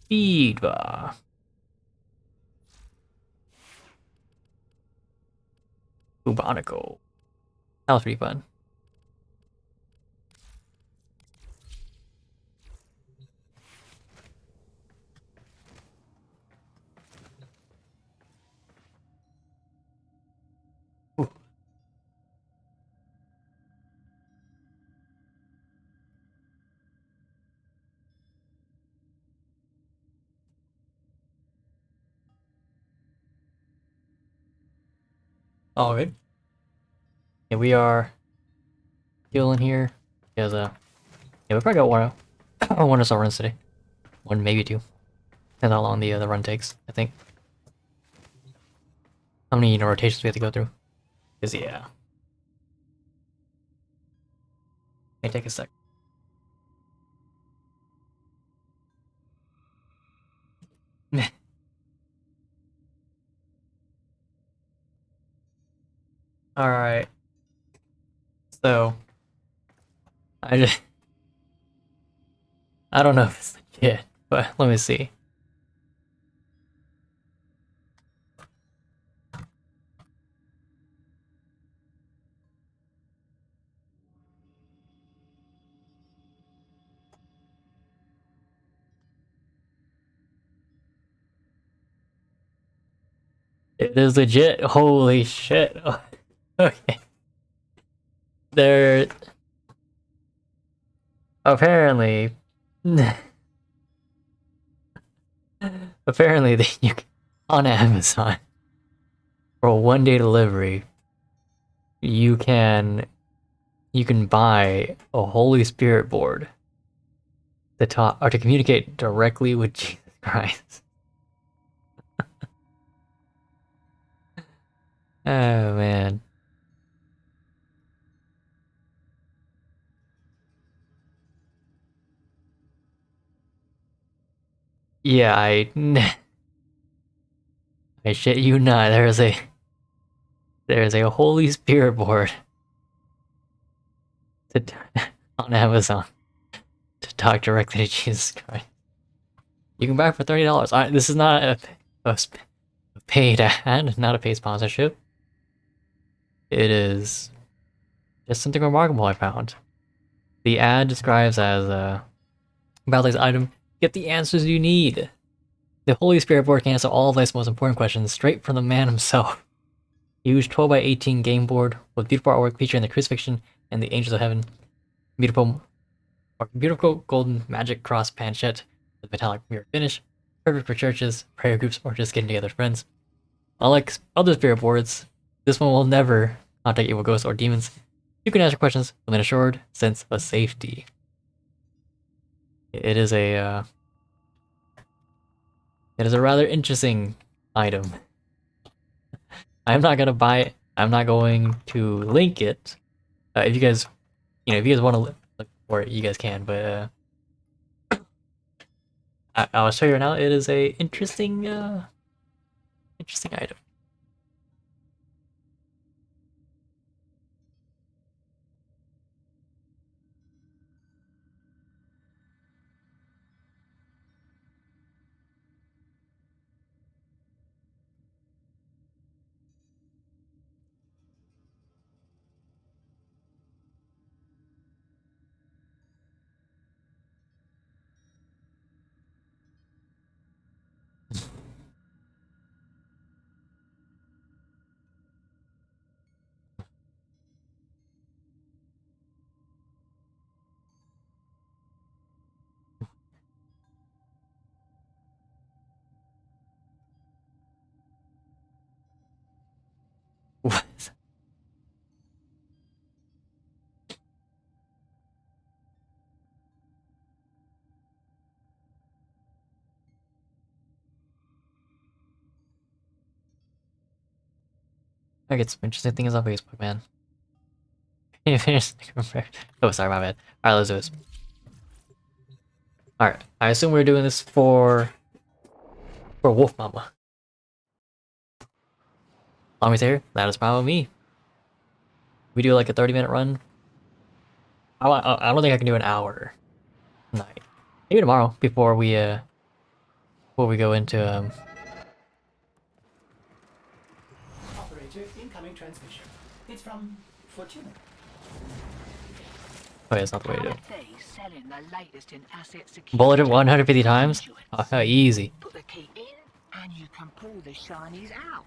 Speedva. Ubonico. That was pretty fun. Ooh. All right. Yeah, we are healing here. Because yeah, we probably got one. One or so runs today. One, maybe two. Depends how long the run takes. I think. How many rotations we have to go through? Cause yeah, may take a sec. All right. So I don't know if it's legit, but let me see. It is legit. Holy shit. Okay. There. Apparently. Apparently, on Amazon for a 1-day delivery, you can buy a Holy Spirit board to talk or to communicate directly with Jesus Christ. Oh man. Yeah, I shit you not. There's a Holy Spirit board to on Amazon to talk directly to Jesus Christ. You can buy it for $30. This is not a paid ad, not a paid sponsorship. It is just something remarkable I found. The ad describes as about this item, get the answers you need. The Holy Spirit board can answer all of life's most important questions straight from the man himself. Huge 12 by 18 game board with beautiful artwork featuring the crucifixion and the angels of heaven. Beautiful golden magic cross planchette with metallic mirror finish. Perfect for churches, prayer groups, or just getting together with friends. Unlike other spirit boards, this one will never contact evil ghosts or demons. You can ask your questions with an assured sense of safety. It is a rather interesting item. I'm not gonna buy it. I'm not going to link it. If you guys, if you guys want to look for it, you guys can. But I'll show you right now. It is a interesting item. I get some interesting things on Facebook, man. Oh, sorry, my bad. Alright, let's do this. Alright, I assume we're doing this for Wolf Mama. Longest here, that is probably me. We do like a 30-minute run. I don't think I can do an hour tonight. Maybe tomorrow before we go into Operator, incoming transmission. It's from Fortuna. Oh yeah, it's not the way to do it. RFA selling the latest in asset Bullet it security 150 times? insurance. Oh, easy. Put the key in, and you can pull the shinies out.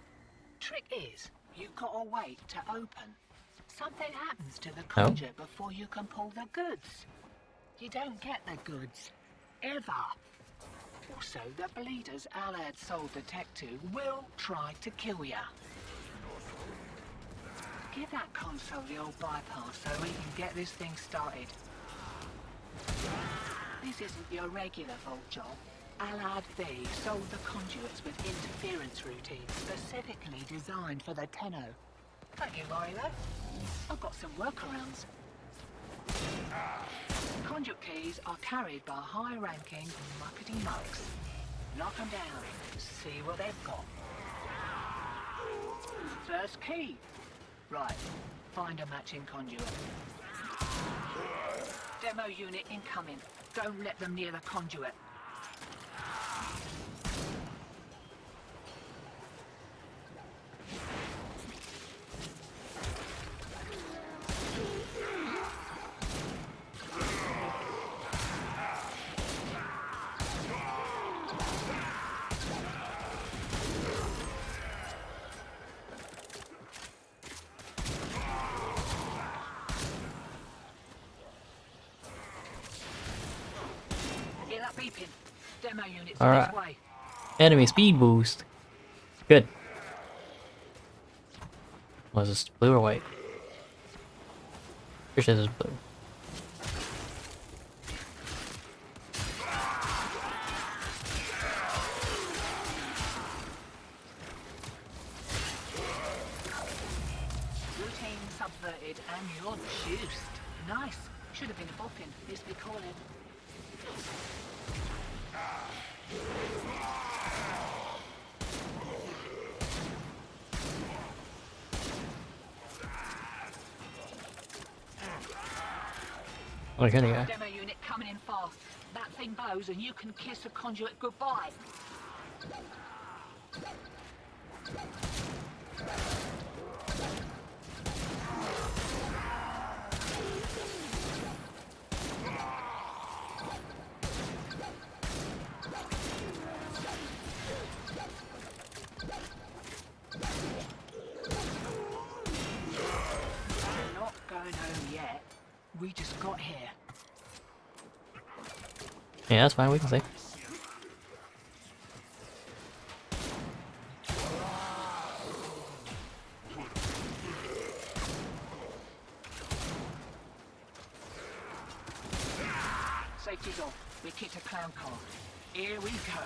Trick is, you gotta wait to open. Something happens to the conjure before you can pull the goods. You don't get the goods. Ever. Also, the bleeders Alad sold the tech to will try to kill ya. Give that console the old bypass so we can get this thing started. This isn't your regular vault job. Allied B sold the conduits with interference routines specifically designed for the Tenno. Don't you worry though. I've got some workarounds. Conduit keys are carried by high-ranking muckety mucks. Knock them down. See what they've got. First key. Right. Find a matching conduit. Demo unit incoming. Don't let them near the conduit. Hear that beeping? Demo units All this right. way. Enemy speed boost. Good. Was this blue or white? Pretty sure this is blue. Routine subverted and you're juiced. Nice. Should have been a boffin. This be calling. Oh, here they go. Demo unit coming in fast. That thing bows and you can kiss a conduit goodbye. Not going home yet. We just got here. Yeah, that's fine. We can see. Safety's off. We kicked a clown car. Here we go.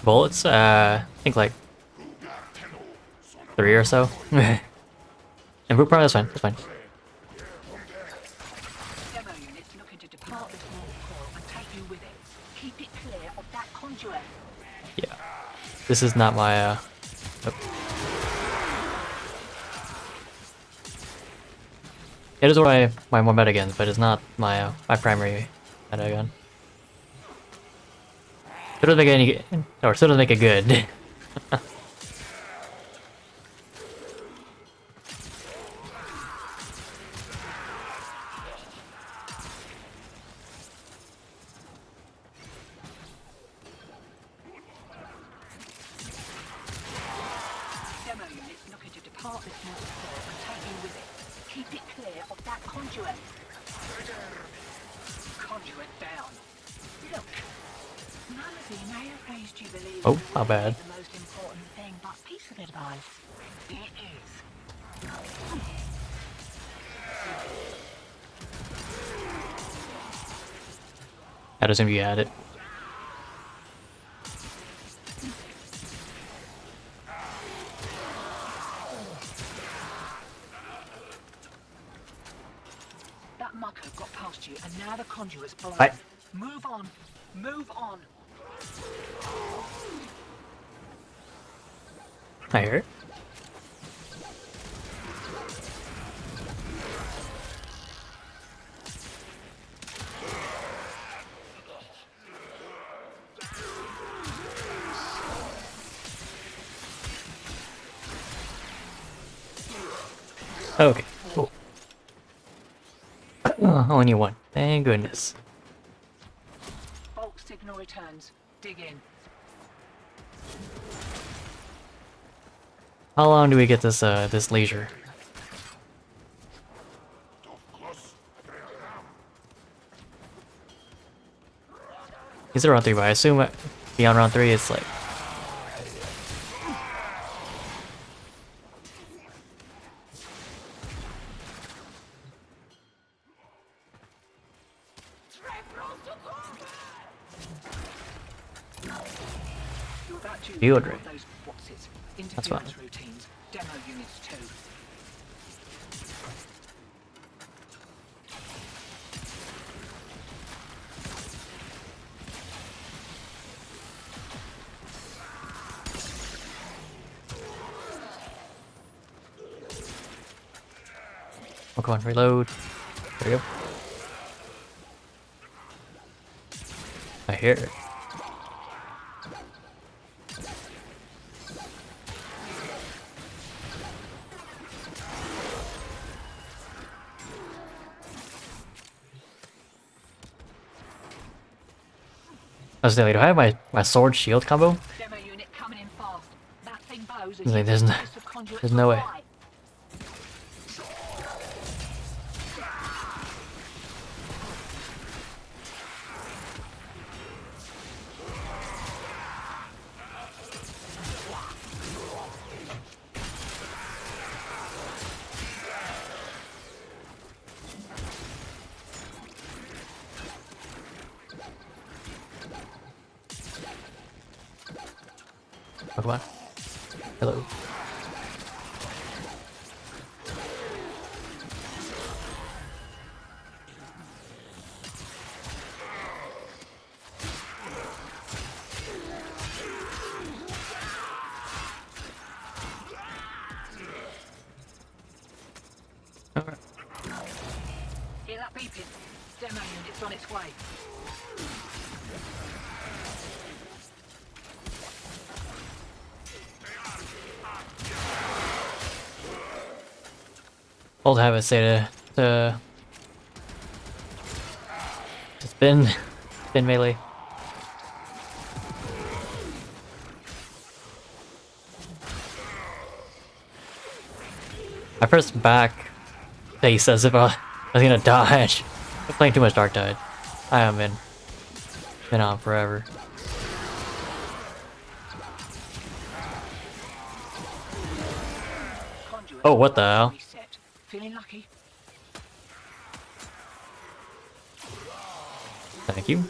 Bullets. I think like 3 or so. And root prime. That's fine. That's fine. Demo units looking to depart this mortal coil and take you with it. Keep it clear of that conduit. Yeah. This is not my. Oh. It is what my more meta guns, but it's not my my primary meta gun. Still doesn't make any, or still doesn't make it good. Demo units looking to depart this mortal coil and take you with it. Keep it clear of that conduit. Conduit down. Look. Mumsy may have raised you believe Oh, how bad. the most important thing, but piece of advice. It is. I'd assume you had it. That mucker got past you, and now the conduit's blown. Right. Move on. Move on. I hear it. Okay, cool. Only need one. Thank goodness. Bulk signal returns. Dig in. How long do we get this this leisure? Is it round 3? But I assume beyond round 3 it's like You're about to Field record ring. those what's-its, That's fine. interference routines, demo units too. Oh, come on, reload. There we go. I hear it. I was saying, do I have my sword shield combo? Demo unit coming in fast. That thing bows as Like, you there's no- place the conduit there's no way. supply. Oh, come on. Hello. Alright. Hear that beeping? Demo unit's on its way. Old habits say to spin melee. I pressed back face as if I was gonna dodge. I'm playing too much Dark Tide. I have been on forever. Conduit Oh, what the hell? reset. Feeling lucky? Thank you.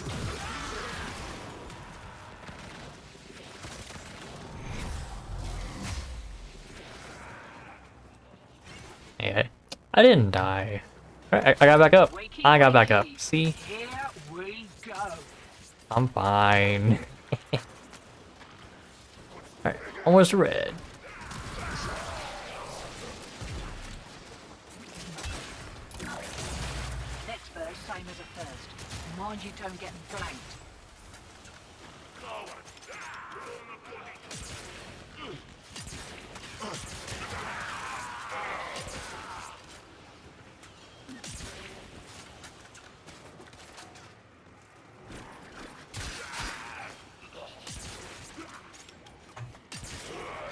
Hey, I didn't die. I got back up. Wakey, I got back up. wakey. See? Here we go. I'm fine. Alright, almost red. Next verse, same as a first. Mind you don't get blanked.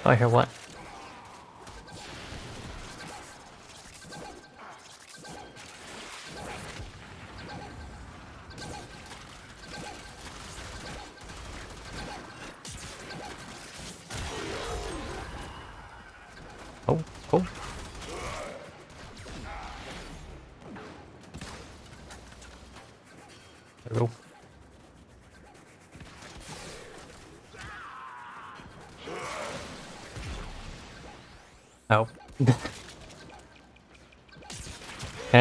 Oh, I hear what? Oh, oh. There we go. Oh. Can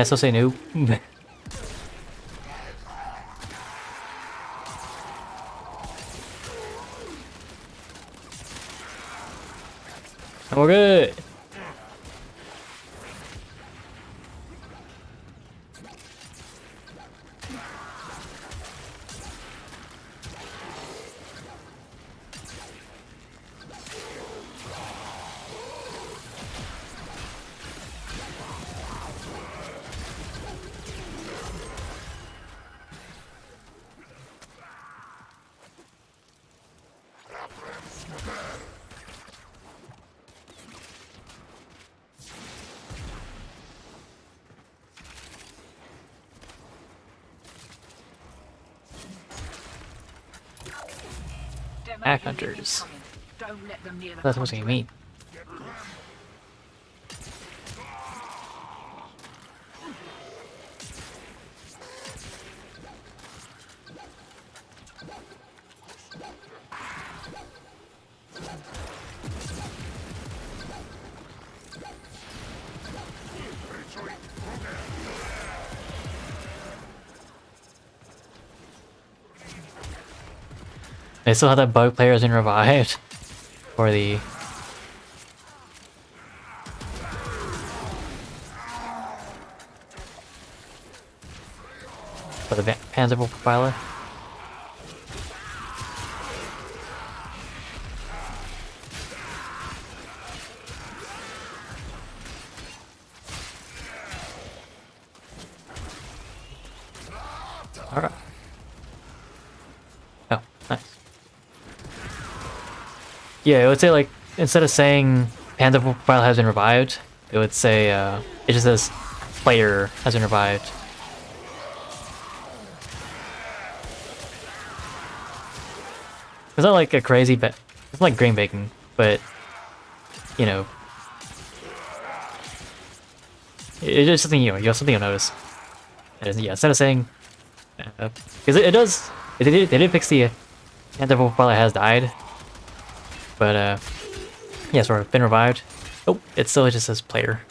I still say no? We're good. Demo Pack unit hunters. incoming. Don't let them near the That's what you conduit. mean. They still have that bug player has been revived for the. For the Panzer Profiler. Alright. Oh, nice. Yeah, it would say like, instead of saying Panzer Profiler has been revived, it would say, it just says player has been revived. It's not like a crazy, but it's like grain baking, but you know, it's just something something you'll notice. And yeah, instead of saying, because it does, they did fix the Panther Profiler has died, but yeah, sort of been revived. Oh, it still just says player.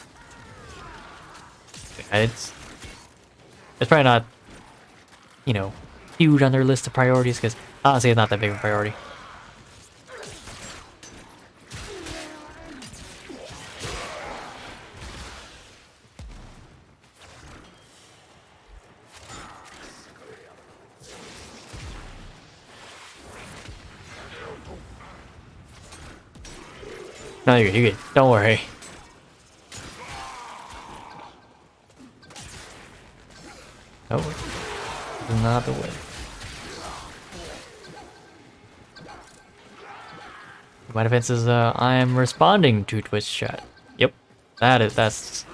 Yeah, it's probably not, huge on their list of priorities because honestly, it's not that big of a priority. No, you're good, you're good. Don't worry. No, this is not the way. My defense is, I am responding to Twitch chat. Yep, that's...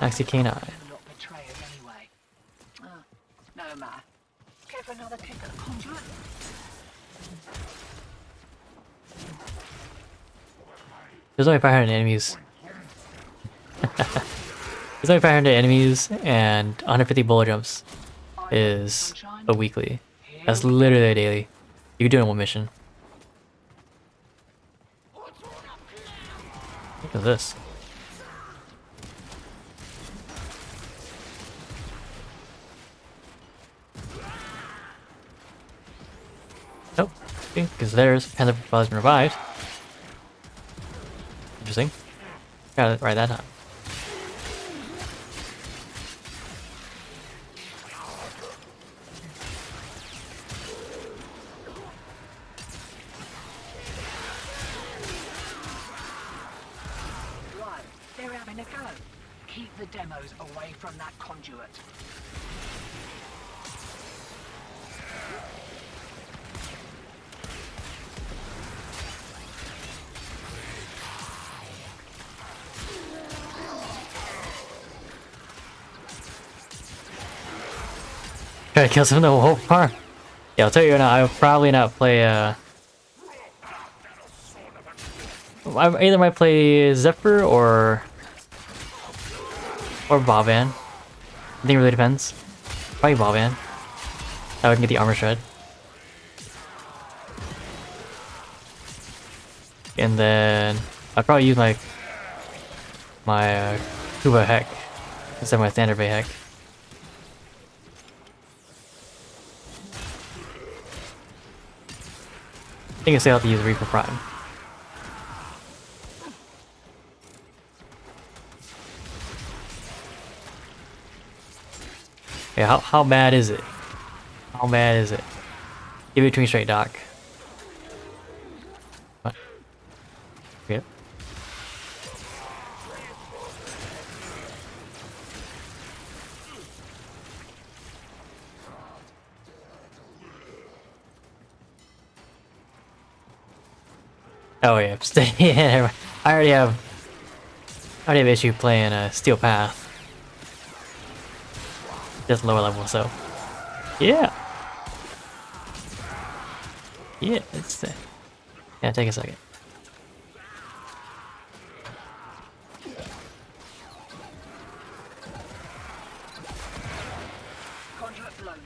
Maxi K9. Not betrayers anyway. No matter. Care for another kick at the conduit? There's only 500 enemies. There's only 500 enemies, and 150 bullet jumps is a weekly. That's literally a daily. You can do it in one mission. Look at this. Nope. Because there's Panther Profiler's been revived. Interesting. Got it right that time. Right, they're having a go. Keep the demos away from that conduit. Try to kill some of the whole farm. Yeah, I'll tell you now, I would probably not play, I either might play Zephyr or Boban. I think it really depends. Probably Boban. That way I can get the armor shred. And then I'd probably use my Kuba Heck instead of my standard Bay Heck. I think I still have to use Reaper Prime. Yeah, how bad is it? How bad is it? Give it to me straight, Doc. What? Yep. Oh yeah, yeah, I already have issue playing Steel Path. Just lower level, so yeah. Yeah, it's yeah, take a second. Conduit blown.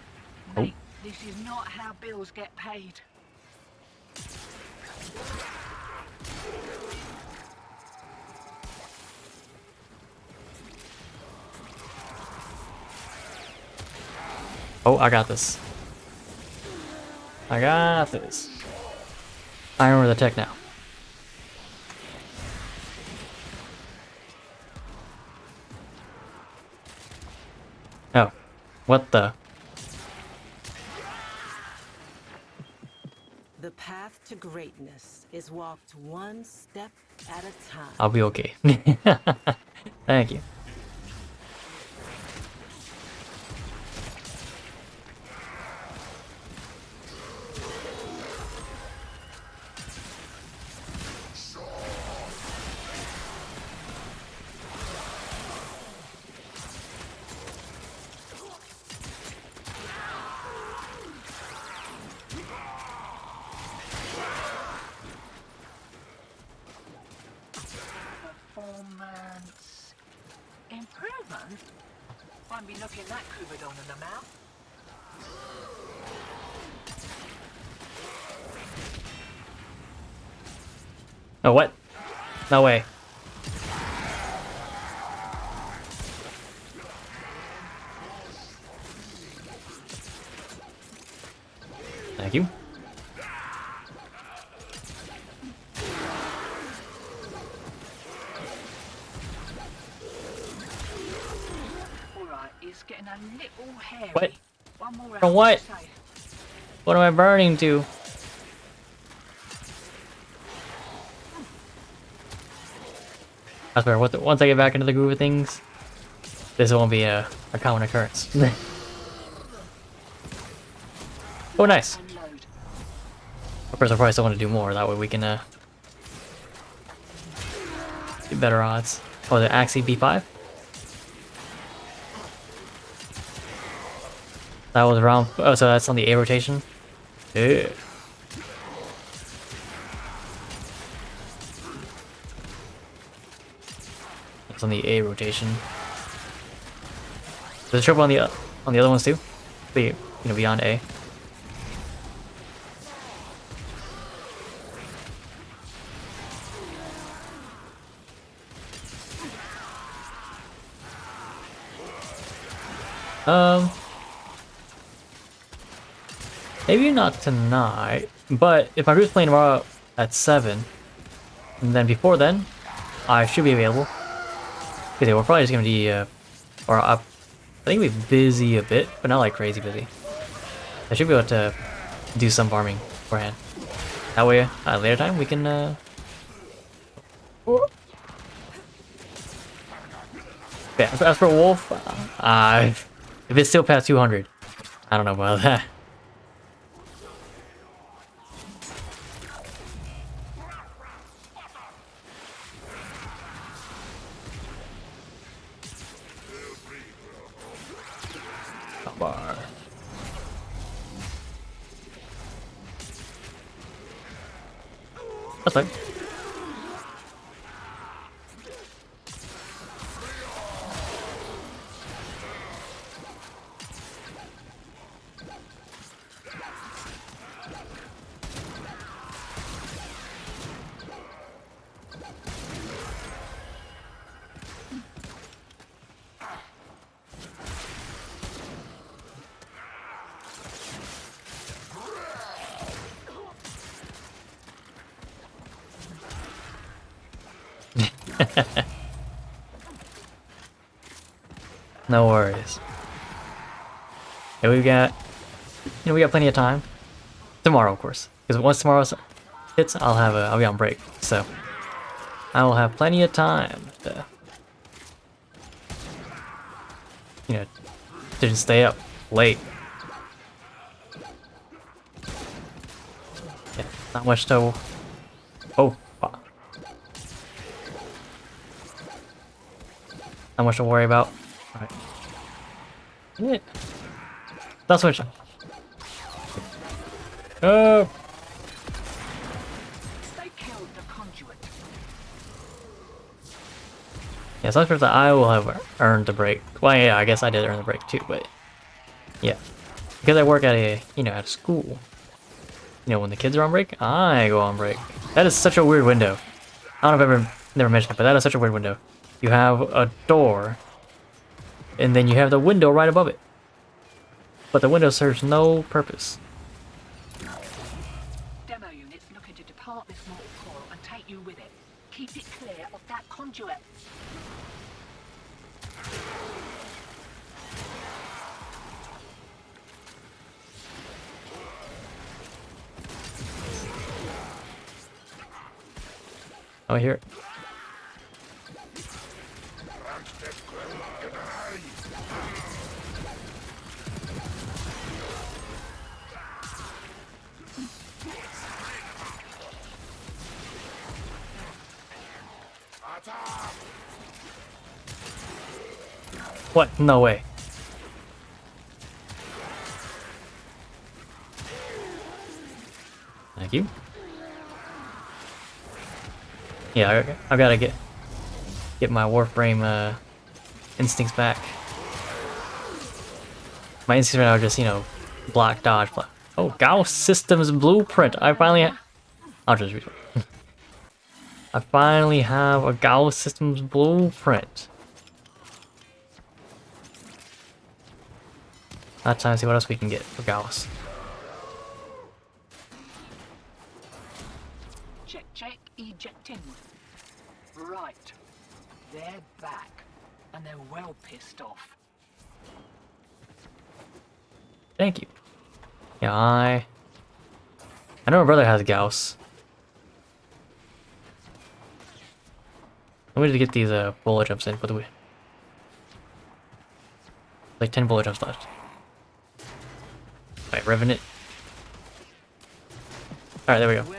Mate, this is not how bills get paid. Oh, I got this. I got this. I remember the tech now. Oh, what the? The path to greatness is walked one step at a time. I'll be okay. Thank you. Performance improvement? Won't be looking that Kubadon in the mouth. Oh, what? No way. Thank you. Alright, it's getting a little hairy. What? One more From round, what? say. What am I burning to? I swear, once I get back into the groove of things, this won't be a common occurrence. Oh, nice. Unload. Of course, I probably still want to do more. That way we can get better odds. Oh, the Axie B5? That was around. Oh, so that's on the A rotation? Yeah. That's on the A rotation. Does it show up on the other ones too? Be, beyond A. Maybe not tonight, but if my group's playing tomorrow at 7, and then before then, I should be available. Because yeah, we're probably just gonna be, I think we'll be busy a bit, but not like crazy busy. I should be able to do some farming beforehand. That way, at a later time, we can, yeah, as for Wolf, if it's still past 200, I don't know about that. Bar. That's fine. No worries. Yeah, we got plenty of time. Tomorrow, of course, because once tomorrow hits, I'll be on break, so I will have plenty of time to, to just stay up late. Yeah, not much to. Oh, wow. Not much to worry about. All right. Yeah. That's what. They killed the conduit. Yeah, so that I will have earned the break. Well, yeah, I guess I did earn the break too, but yeah, because I work at at a school. When the kids are on break, I go on break. That is such a weird window. I don't know if I've never mentioned it, but that is such a weird window. You have a door, and then you have the window right above it. But the window serves no purpose. conduit. Oh, I hear it. What? No way. Thank you. Yeah, I gotta get my Warframe instincts back. My instincts right now are just, you know, block, dodge, block. Oh, Gauss Systems Blueprint. I finally I'll just read it. I finally have a Gauss Systems Blueprint. Now time to see what else we can get for Gauss. Check, ejecting. Right. They're back. And they're well pissed off. Thank you. Yeah, I know my brother has Gauss. I need to get these bullet jumps in for the like 10 bullet jumps left. Alright, Revenant. Alright, there we go. Well.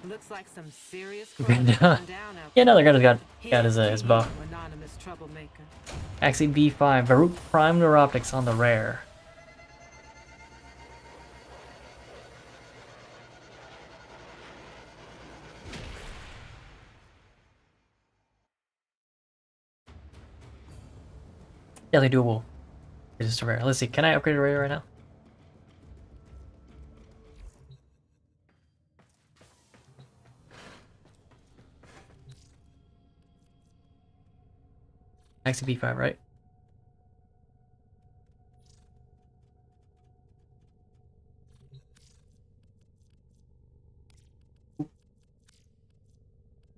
Looks like some serious Good. crap down out Yeah, another guy just got Here's his to buff. you, anonymous troublemaker. Axie B5, Varuk Prime Neuroptics on the rare. Definitely doable. It's just a rare. Let's see, can I upgrade a rare right now? Axie B5, right?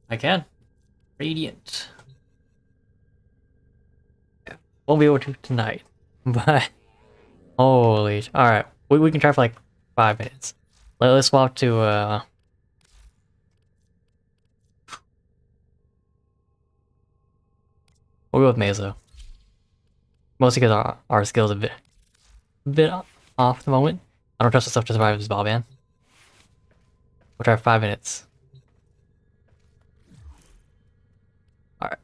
I can. Radiant. Won't be able to tonight, but holy! All right, we can try for like 5 minutes. Let's swap to we'll go with Mesa. Mostly because our skills a bit off at the moment. I don't trust myself to survive this ball ban. We'll try 5 minutes. All right.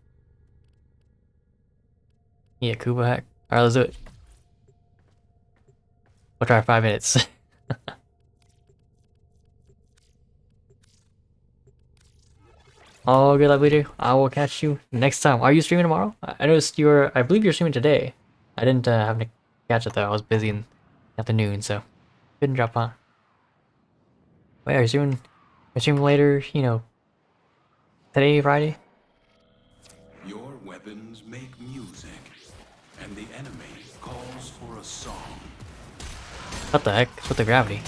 Yeah, Kuba hack. All right, let's do it. We'll try 5 minutes. Oh, good luck, Bleeder. I will catch you next time. Are you streaming tomorrow? I noticed I believe you're streaming today. I didn't have to catch it though. I was busy in the afternoon, so couldn't drop on. Wait, are you streaming later, you know, today, Friday? Your weapons make music, and the enemy calls for a song. What the heck? What's with the gravity?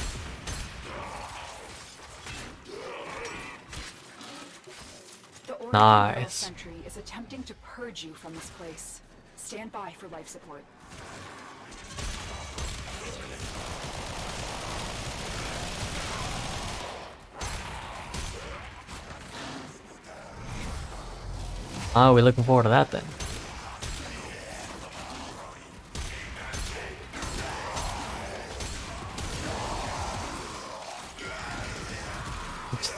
Nice. Sentry is attempting to purge you from this place. Stand by for life support. Oh, we're looking forward to that then. Oops.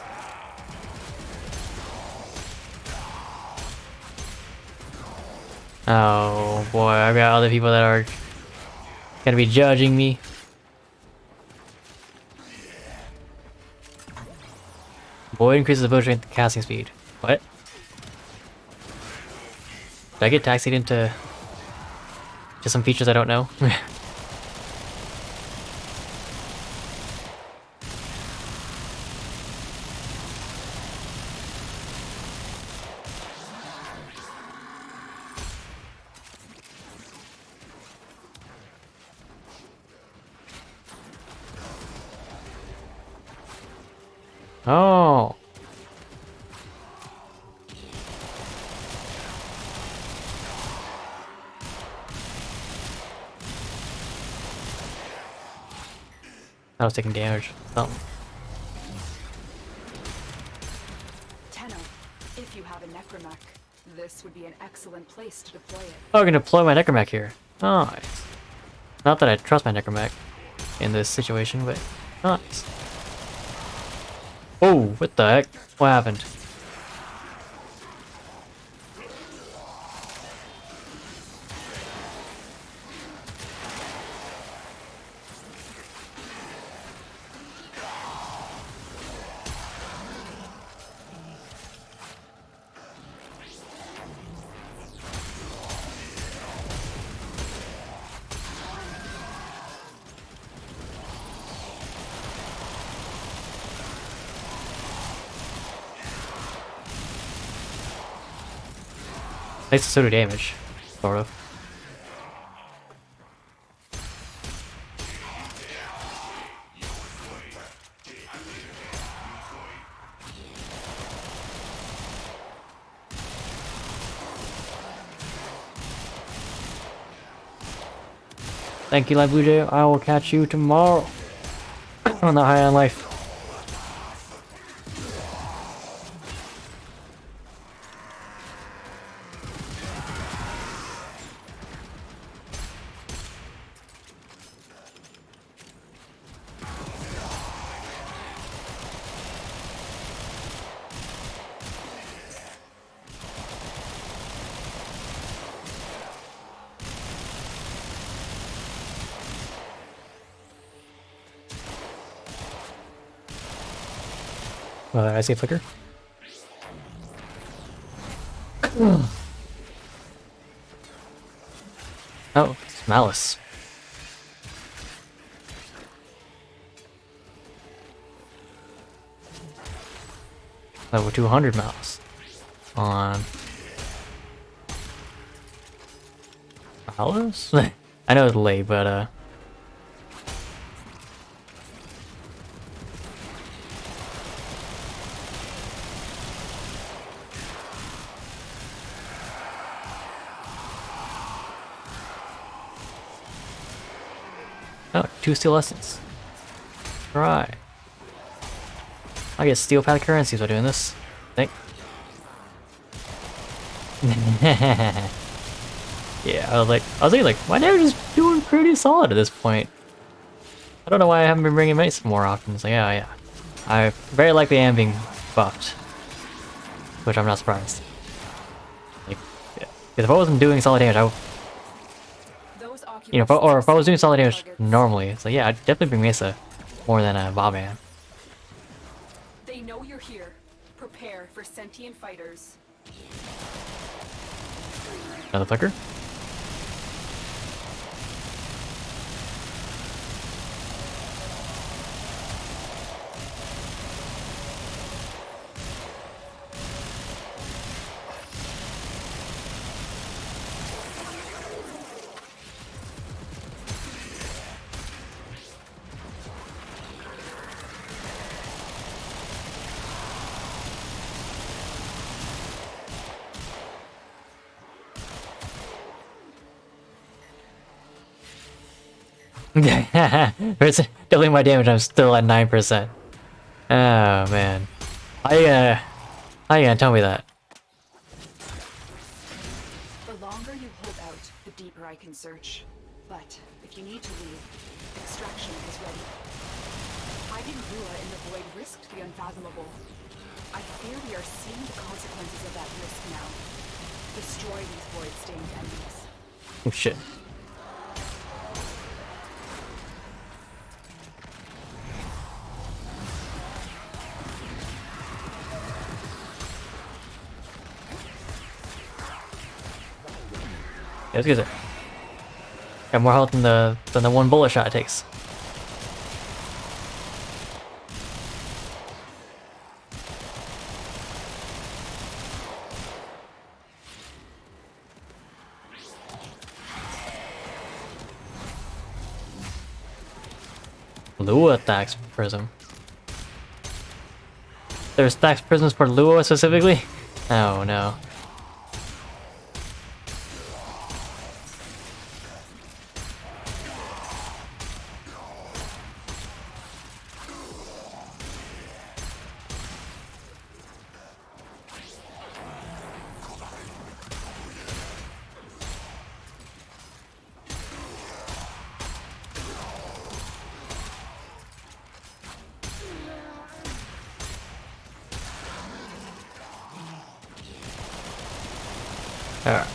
Oh boy, I've got other people that are gonna be judging me. Boy increases the build strength and casting speed. What? Did I get taxied into just some features I don't know? Oh. I was taking damage. Oh. Tenno, if you have a necromech, this would be an excellent place to deploy it. Oh, I'm gonna deploy my necromech here. Nice. Not that I trust my necromech in this situation, but nice. Oh, what the heck? What happened? Takes sort of damage, sort of. Thank you, Live Blue Jay. I will catch you tomorrow on the High on Life. I see a flicker. Oh, it's Malice. Level 200 Malice. On Malice? I know it's late, but oh, 2 steel lessons. Right. I get steel pad currencies by doing this. I think. Yeah, I was thinking like, my damage is doing pretty solid at this point. I don't know why I haven't been bringing mace more often. It's like, yeah. I very likely am being buffed. Which I'm not surprised. Like, yeah. 'Cause if I wasn't doing solid damage, if I was doing solid damage normally, so yeah, I'd definitely bring Mesa more than a Boban. They know you're here. Prepare for sentient fighters. Another flicker? Versus doubling my damage, I'm still at 9%. Oh man. How you gonna tell me that? The longer you hold out, the deeper I can search. But if you need to leave, extraction is ready. Hiding Rua in the void risked the unfathomable. I fear we are seeing the consequences of that risk now. Destroy these void-stained enemies. Oh shit. Yeah, let's get it. Got more health than the one bullet shot it takes. Lua attacks Prism. There's stacks prisms for Lua specifically? Oh no. Alright.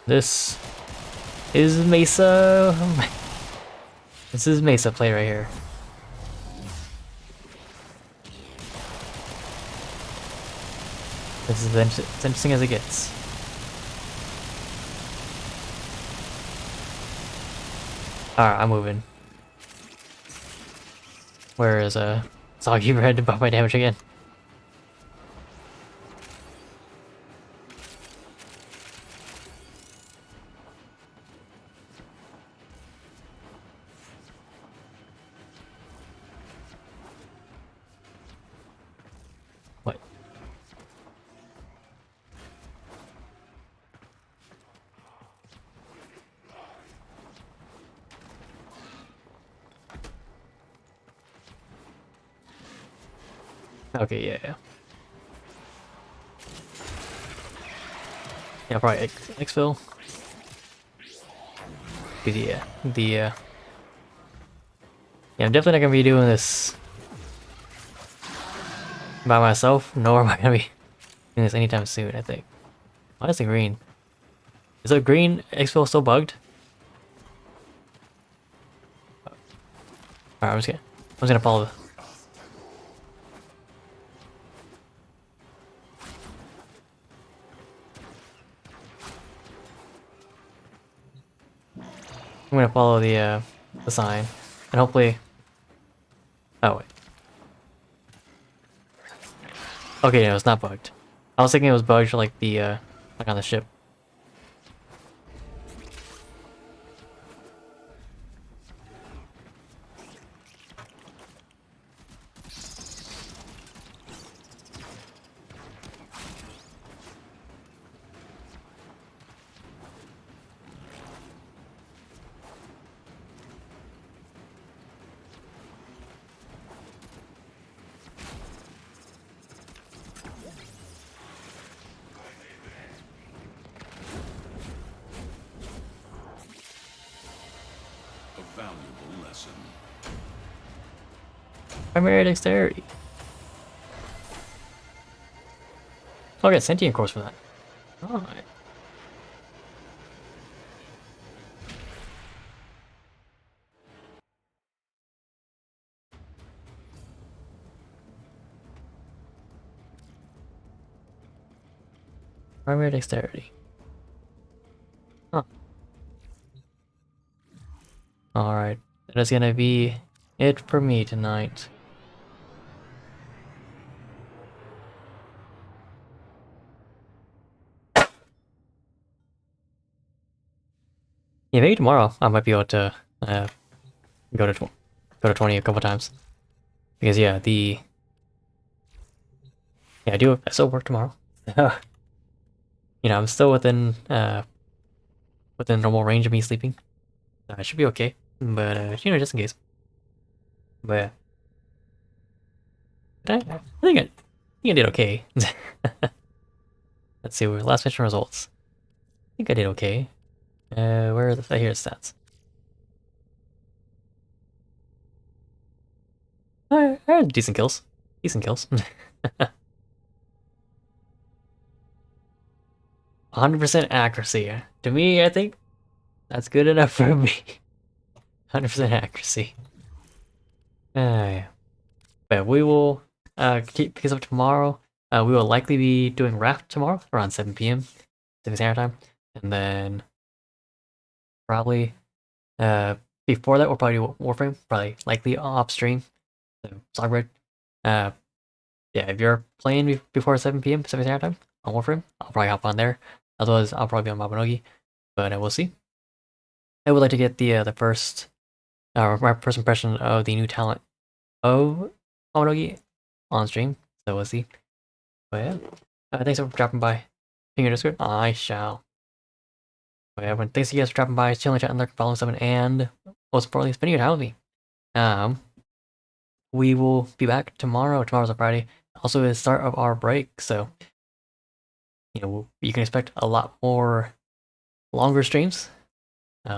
This is Mesa. This is Mesa play right here. This is as interesting as it gets. Alright, I'm moving. Where is Soggy Red to buff my damage again? What? Okay, yeah. Yeah, probably exfil. Yeah, yeah, I'm definitely not gonna be doing this by myself, nor am I gonna be doing this anytime soon, I think. Why is it green? Is the green exfil still bugged? Alright, I'm just gonna follow the... I'm gonna follow the sign, and hopefully... Oh, wait. Okay, no, it's not bugged. I was thinking it was bugged, like the, like on the ship. A valuable lesson. Primary dexterity. Oh, I got sentient course for that. Alright. Primary dexterity. Huh. Alright. That is gonna be it for me tonight. Yeah, maybe tomorrow I might be able to go to 20 a couple times. Because yeah, I still work tomorrow. You know, I'm still within normal range of me sleeping. So I should be okay. But you know, just in case. But I think I did okay. Let's see, last mission results. I think I did okay. Where are the here stats? I had decent kills. Decent kills. 100% accuracy. To me, I think that's good enough for me. 100% accuracy. Yeah. But we will keep this up tomorrow. We will likely be doing Raft tomorrow around 7 p.m. Pacific Standard Time. And then probably before that we'll probably do Warframe, probably likely off stream. So Sogbread. Yeah, if you're playing before 7 p.m. Pacific Standard Time on Warframe, I'll probably hop on there. Otherwise, I'll probably be on Mabinogi, but we'll see. I would like to get the first, my first impression of the new talent of Mabinogi on stream, so we'll see. But yeah, thanks for dropping by. In your Discord, I shall. But yeah, thanks you guys for dropping by, chilling, chatting, lurking, following someone, and most importantly, spending your time with me. We will be back tomorrow. Tomorrow's a Friday. also the start of our break, so you can expect a lot more longer streams,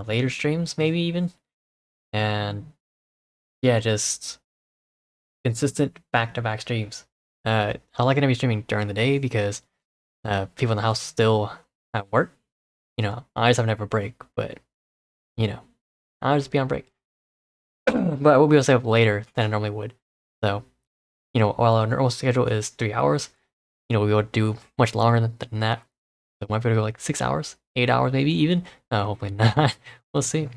later streams maybe even, and yeah, just consistent back-to-back streams. I like to be streaming during the day because people in the house still at work. I just have never break, but I'll just be on break. But I will be able to stay up later than I normally would. So, while our normal schedule is 3 hours, we will do much longer than that. So might be able to go like 6 hours, 8 hours maybe even. Hopefully not. We'll see.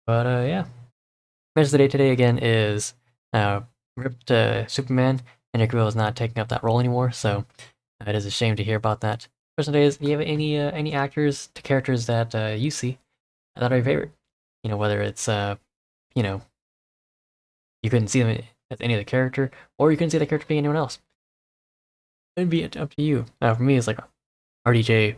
But yeah. Message of the day today again is RIP to Superman. Henry Cavill is not taking up that role anymore, so it is a shame to hear about that. Question today is, do you have any actors to characters that you see that are your favorite? Whether it's you couldn't see them as any other character, or you couldn't see the character being anyone else. It'd be up to you. For me, it's like RDJ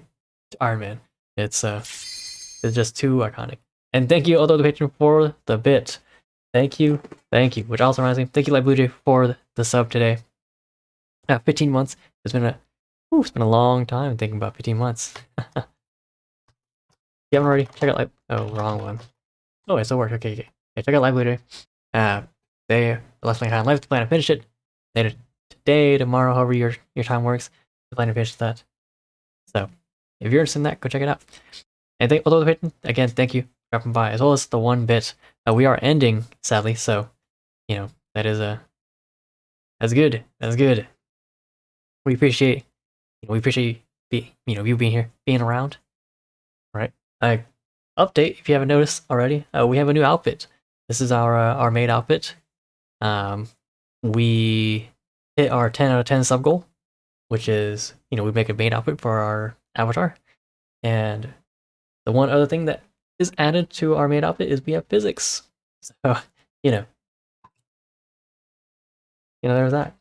Iron Man. It's just too iconic. And thank you, although the patron, for the bit. Thank you. Which also reminds me, thank you, Light Blue Jay, for the sub today. 15 months. It's been a long time thinking about 15 months. If you haven't already, check out wrong one. Oh, it still works. Okay. Yeah, check out Light Blue Jay. They left my time live to plan to finish it later today, tomorrow, however your time works. To plan to finish that. So, if you're interested in that, go check it out. And although the patron, again, thank you for dropping by, as well as the one bit. We are ending, sadly, so that is that's good. We appreciate you being here, being around. All right. Update if you haven't noticed already. We have a new outfit. This is our maid outfit. We hit our 10 out of 10 sub goal, which is we make a maid outfit for our avatar. And the one other thing that is added to our main outfit is we have physics. So, there's that.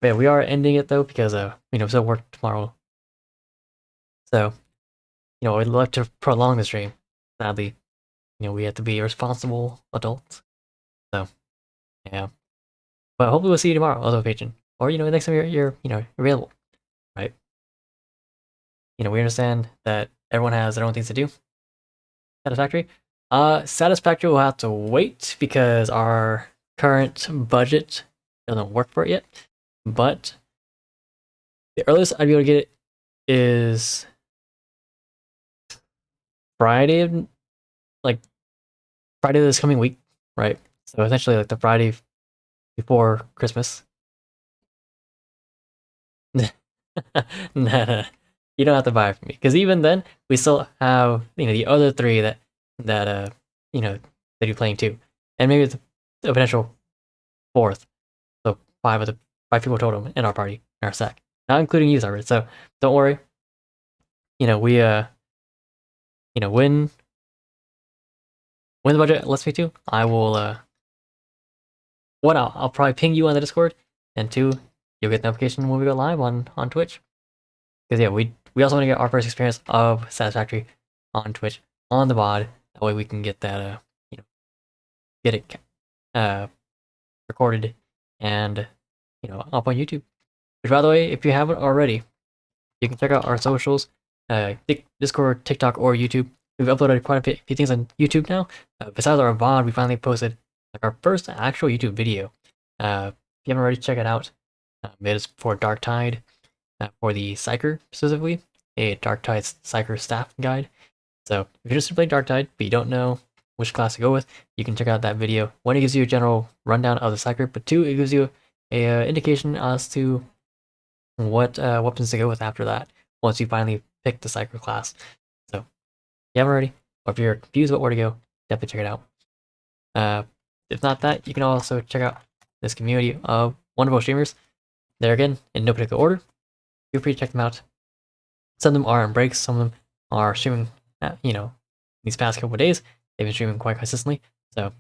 But yeah, we are ending it though because still work tomorrow. So, I'd love to prolong the stream. Sadly, we have to be responsible adults. So, yeah. But hopefully we'll see you tomorrow, although patron, or next time you're available, right? We understand that everyone has their own things to do. Satisfactory. Satisfactory will have to wait because our current budget doesn't work for it yet. But the earliest I'd be able to get it is Friday, Friday this coming week, right? So essentially like the Friday before Christmas. Nah, you don't have to buy it from me because even then we still have the other three that that you're playing too, and maybe the potential fourth. So five people total in our party, in our stack, not including you, Cyrus. So don't worry. We when the budget lets me to, I will one, I'll probably ping you on the Discord, and two, you'll get notification when we go live on Twitch. Because yeah, we also want to get our first experience of Satisfactory on Twitch on the VOD. That way we can get that get it recorded and up on YouTube. Which, by the way, if you haven't already, you can check out our socials, Discord, TikTok, or YouTube. We've uploaded quite a few things on YouTube now. Besides our VOD, we finally posted our first actual YouTube video. If you haven't already, check it out. It is for Dark Tide, for the Psyker specifically, a Dark Tide Psyker staff guide. So if you're just playing Dark Tide, but you don't know which class to go with, you can check out that video. One, it gives you a general rundown of the Psyker, but two, it gives you a indication as to what weapons to go with after that, once you finally pick the Psyker class. So if you haven't already, or if you're confused about where to go, definitely check it out. If not that, you can also check out this community of wonderful streamers. There again, in no particular order. Feel free to check them out. Some of them are on breaks, some of them are streaming, these past couple of days. They've been streaming quite consistently. So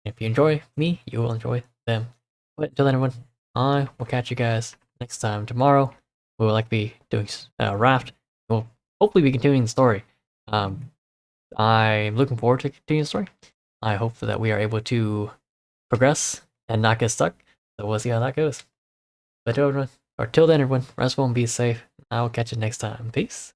if you enjoy me, you will enjoy them. But until then, everyone, I will catch you guys next time. Tomorrow, we will likely be doing Raft. We'll hopefully be continuing the story. I'm looking forward to continuing the story. I hope that we are able to progress and not get stuck. So we'll see how that goes. But everyone, or till then, everyone, rest well and be safe. I will catch you next time. Peace.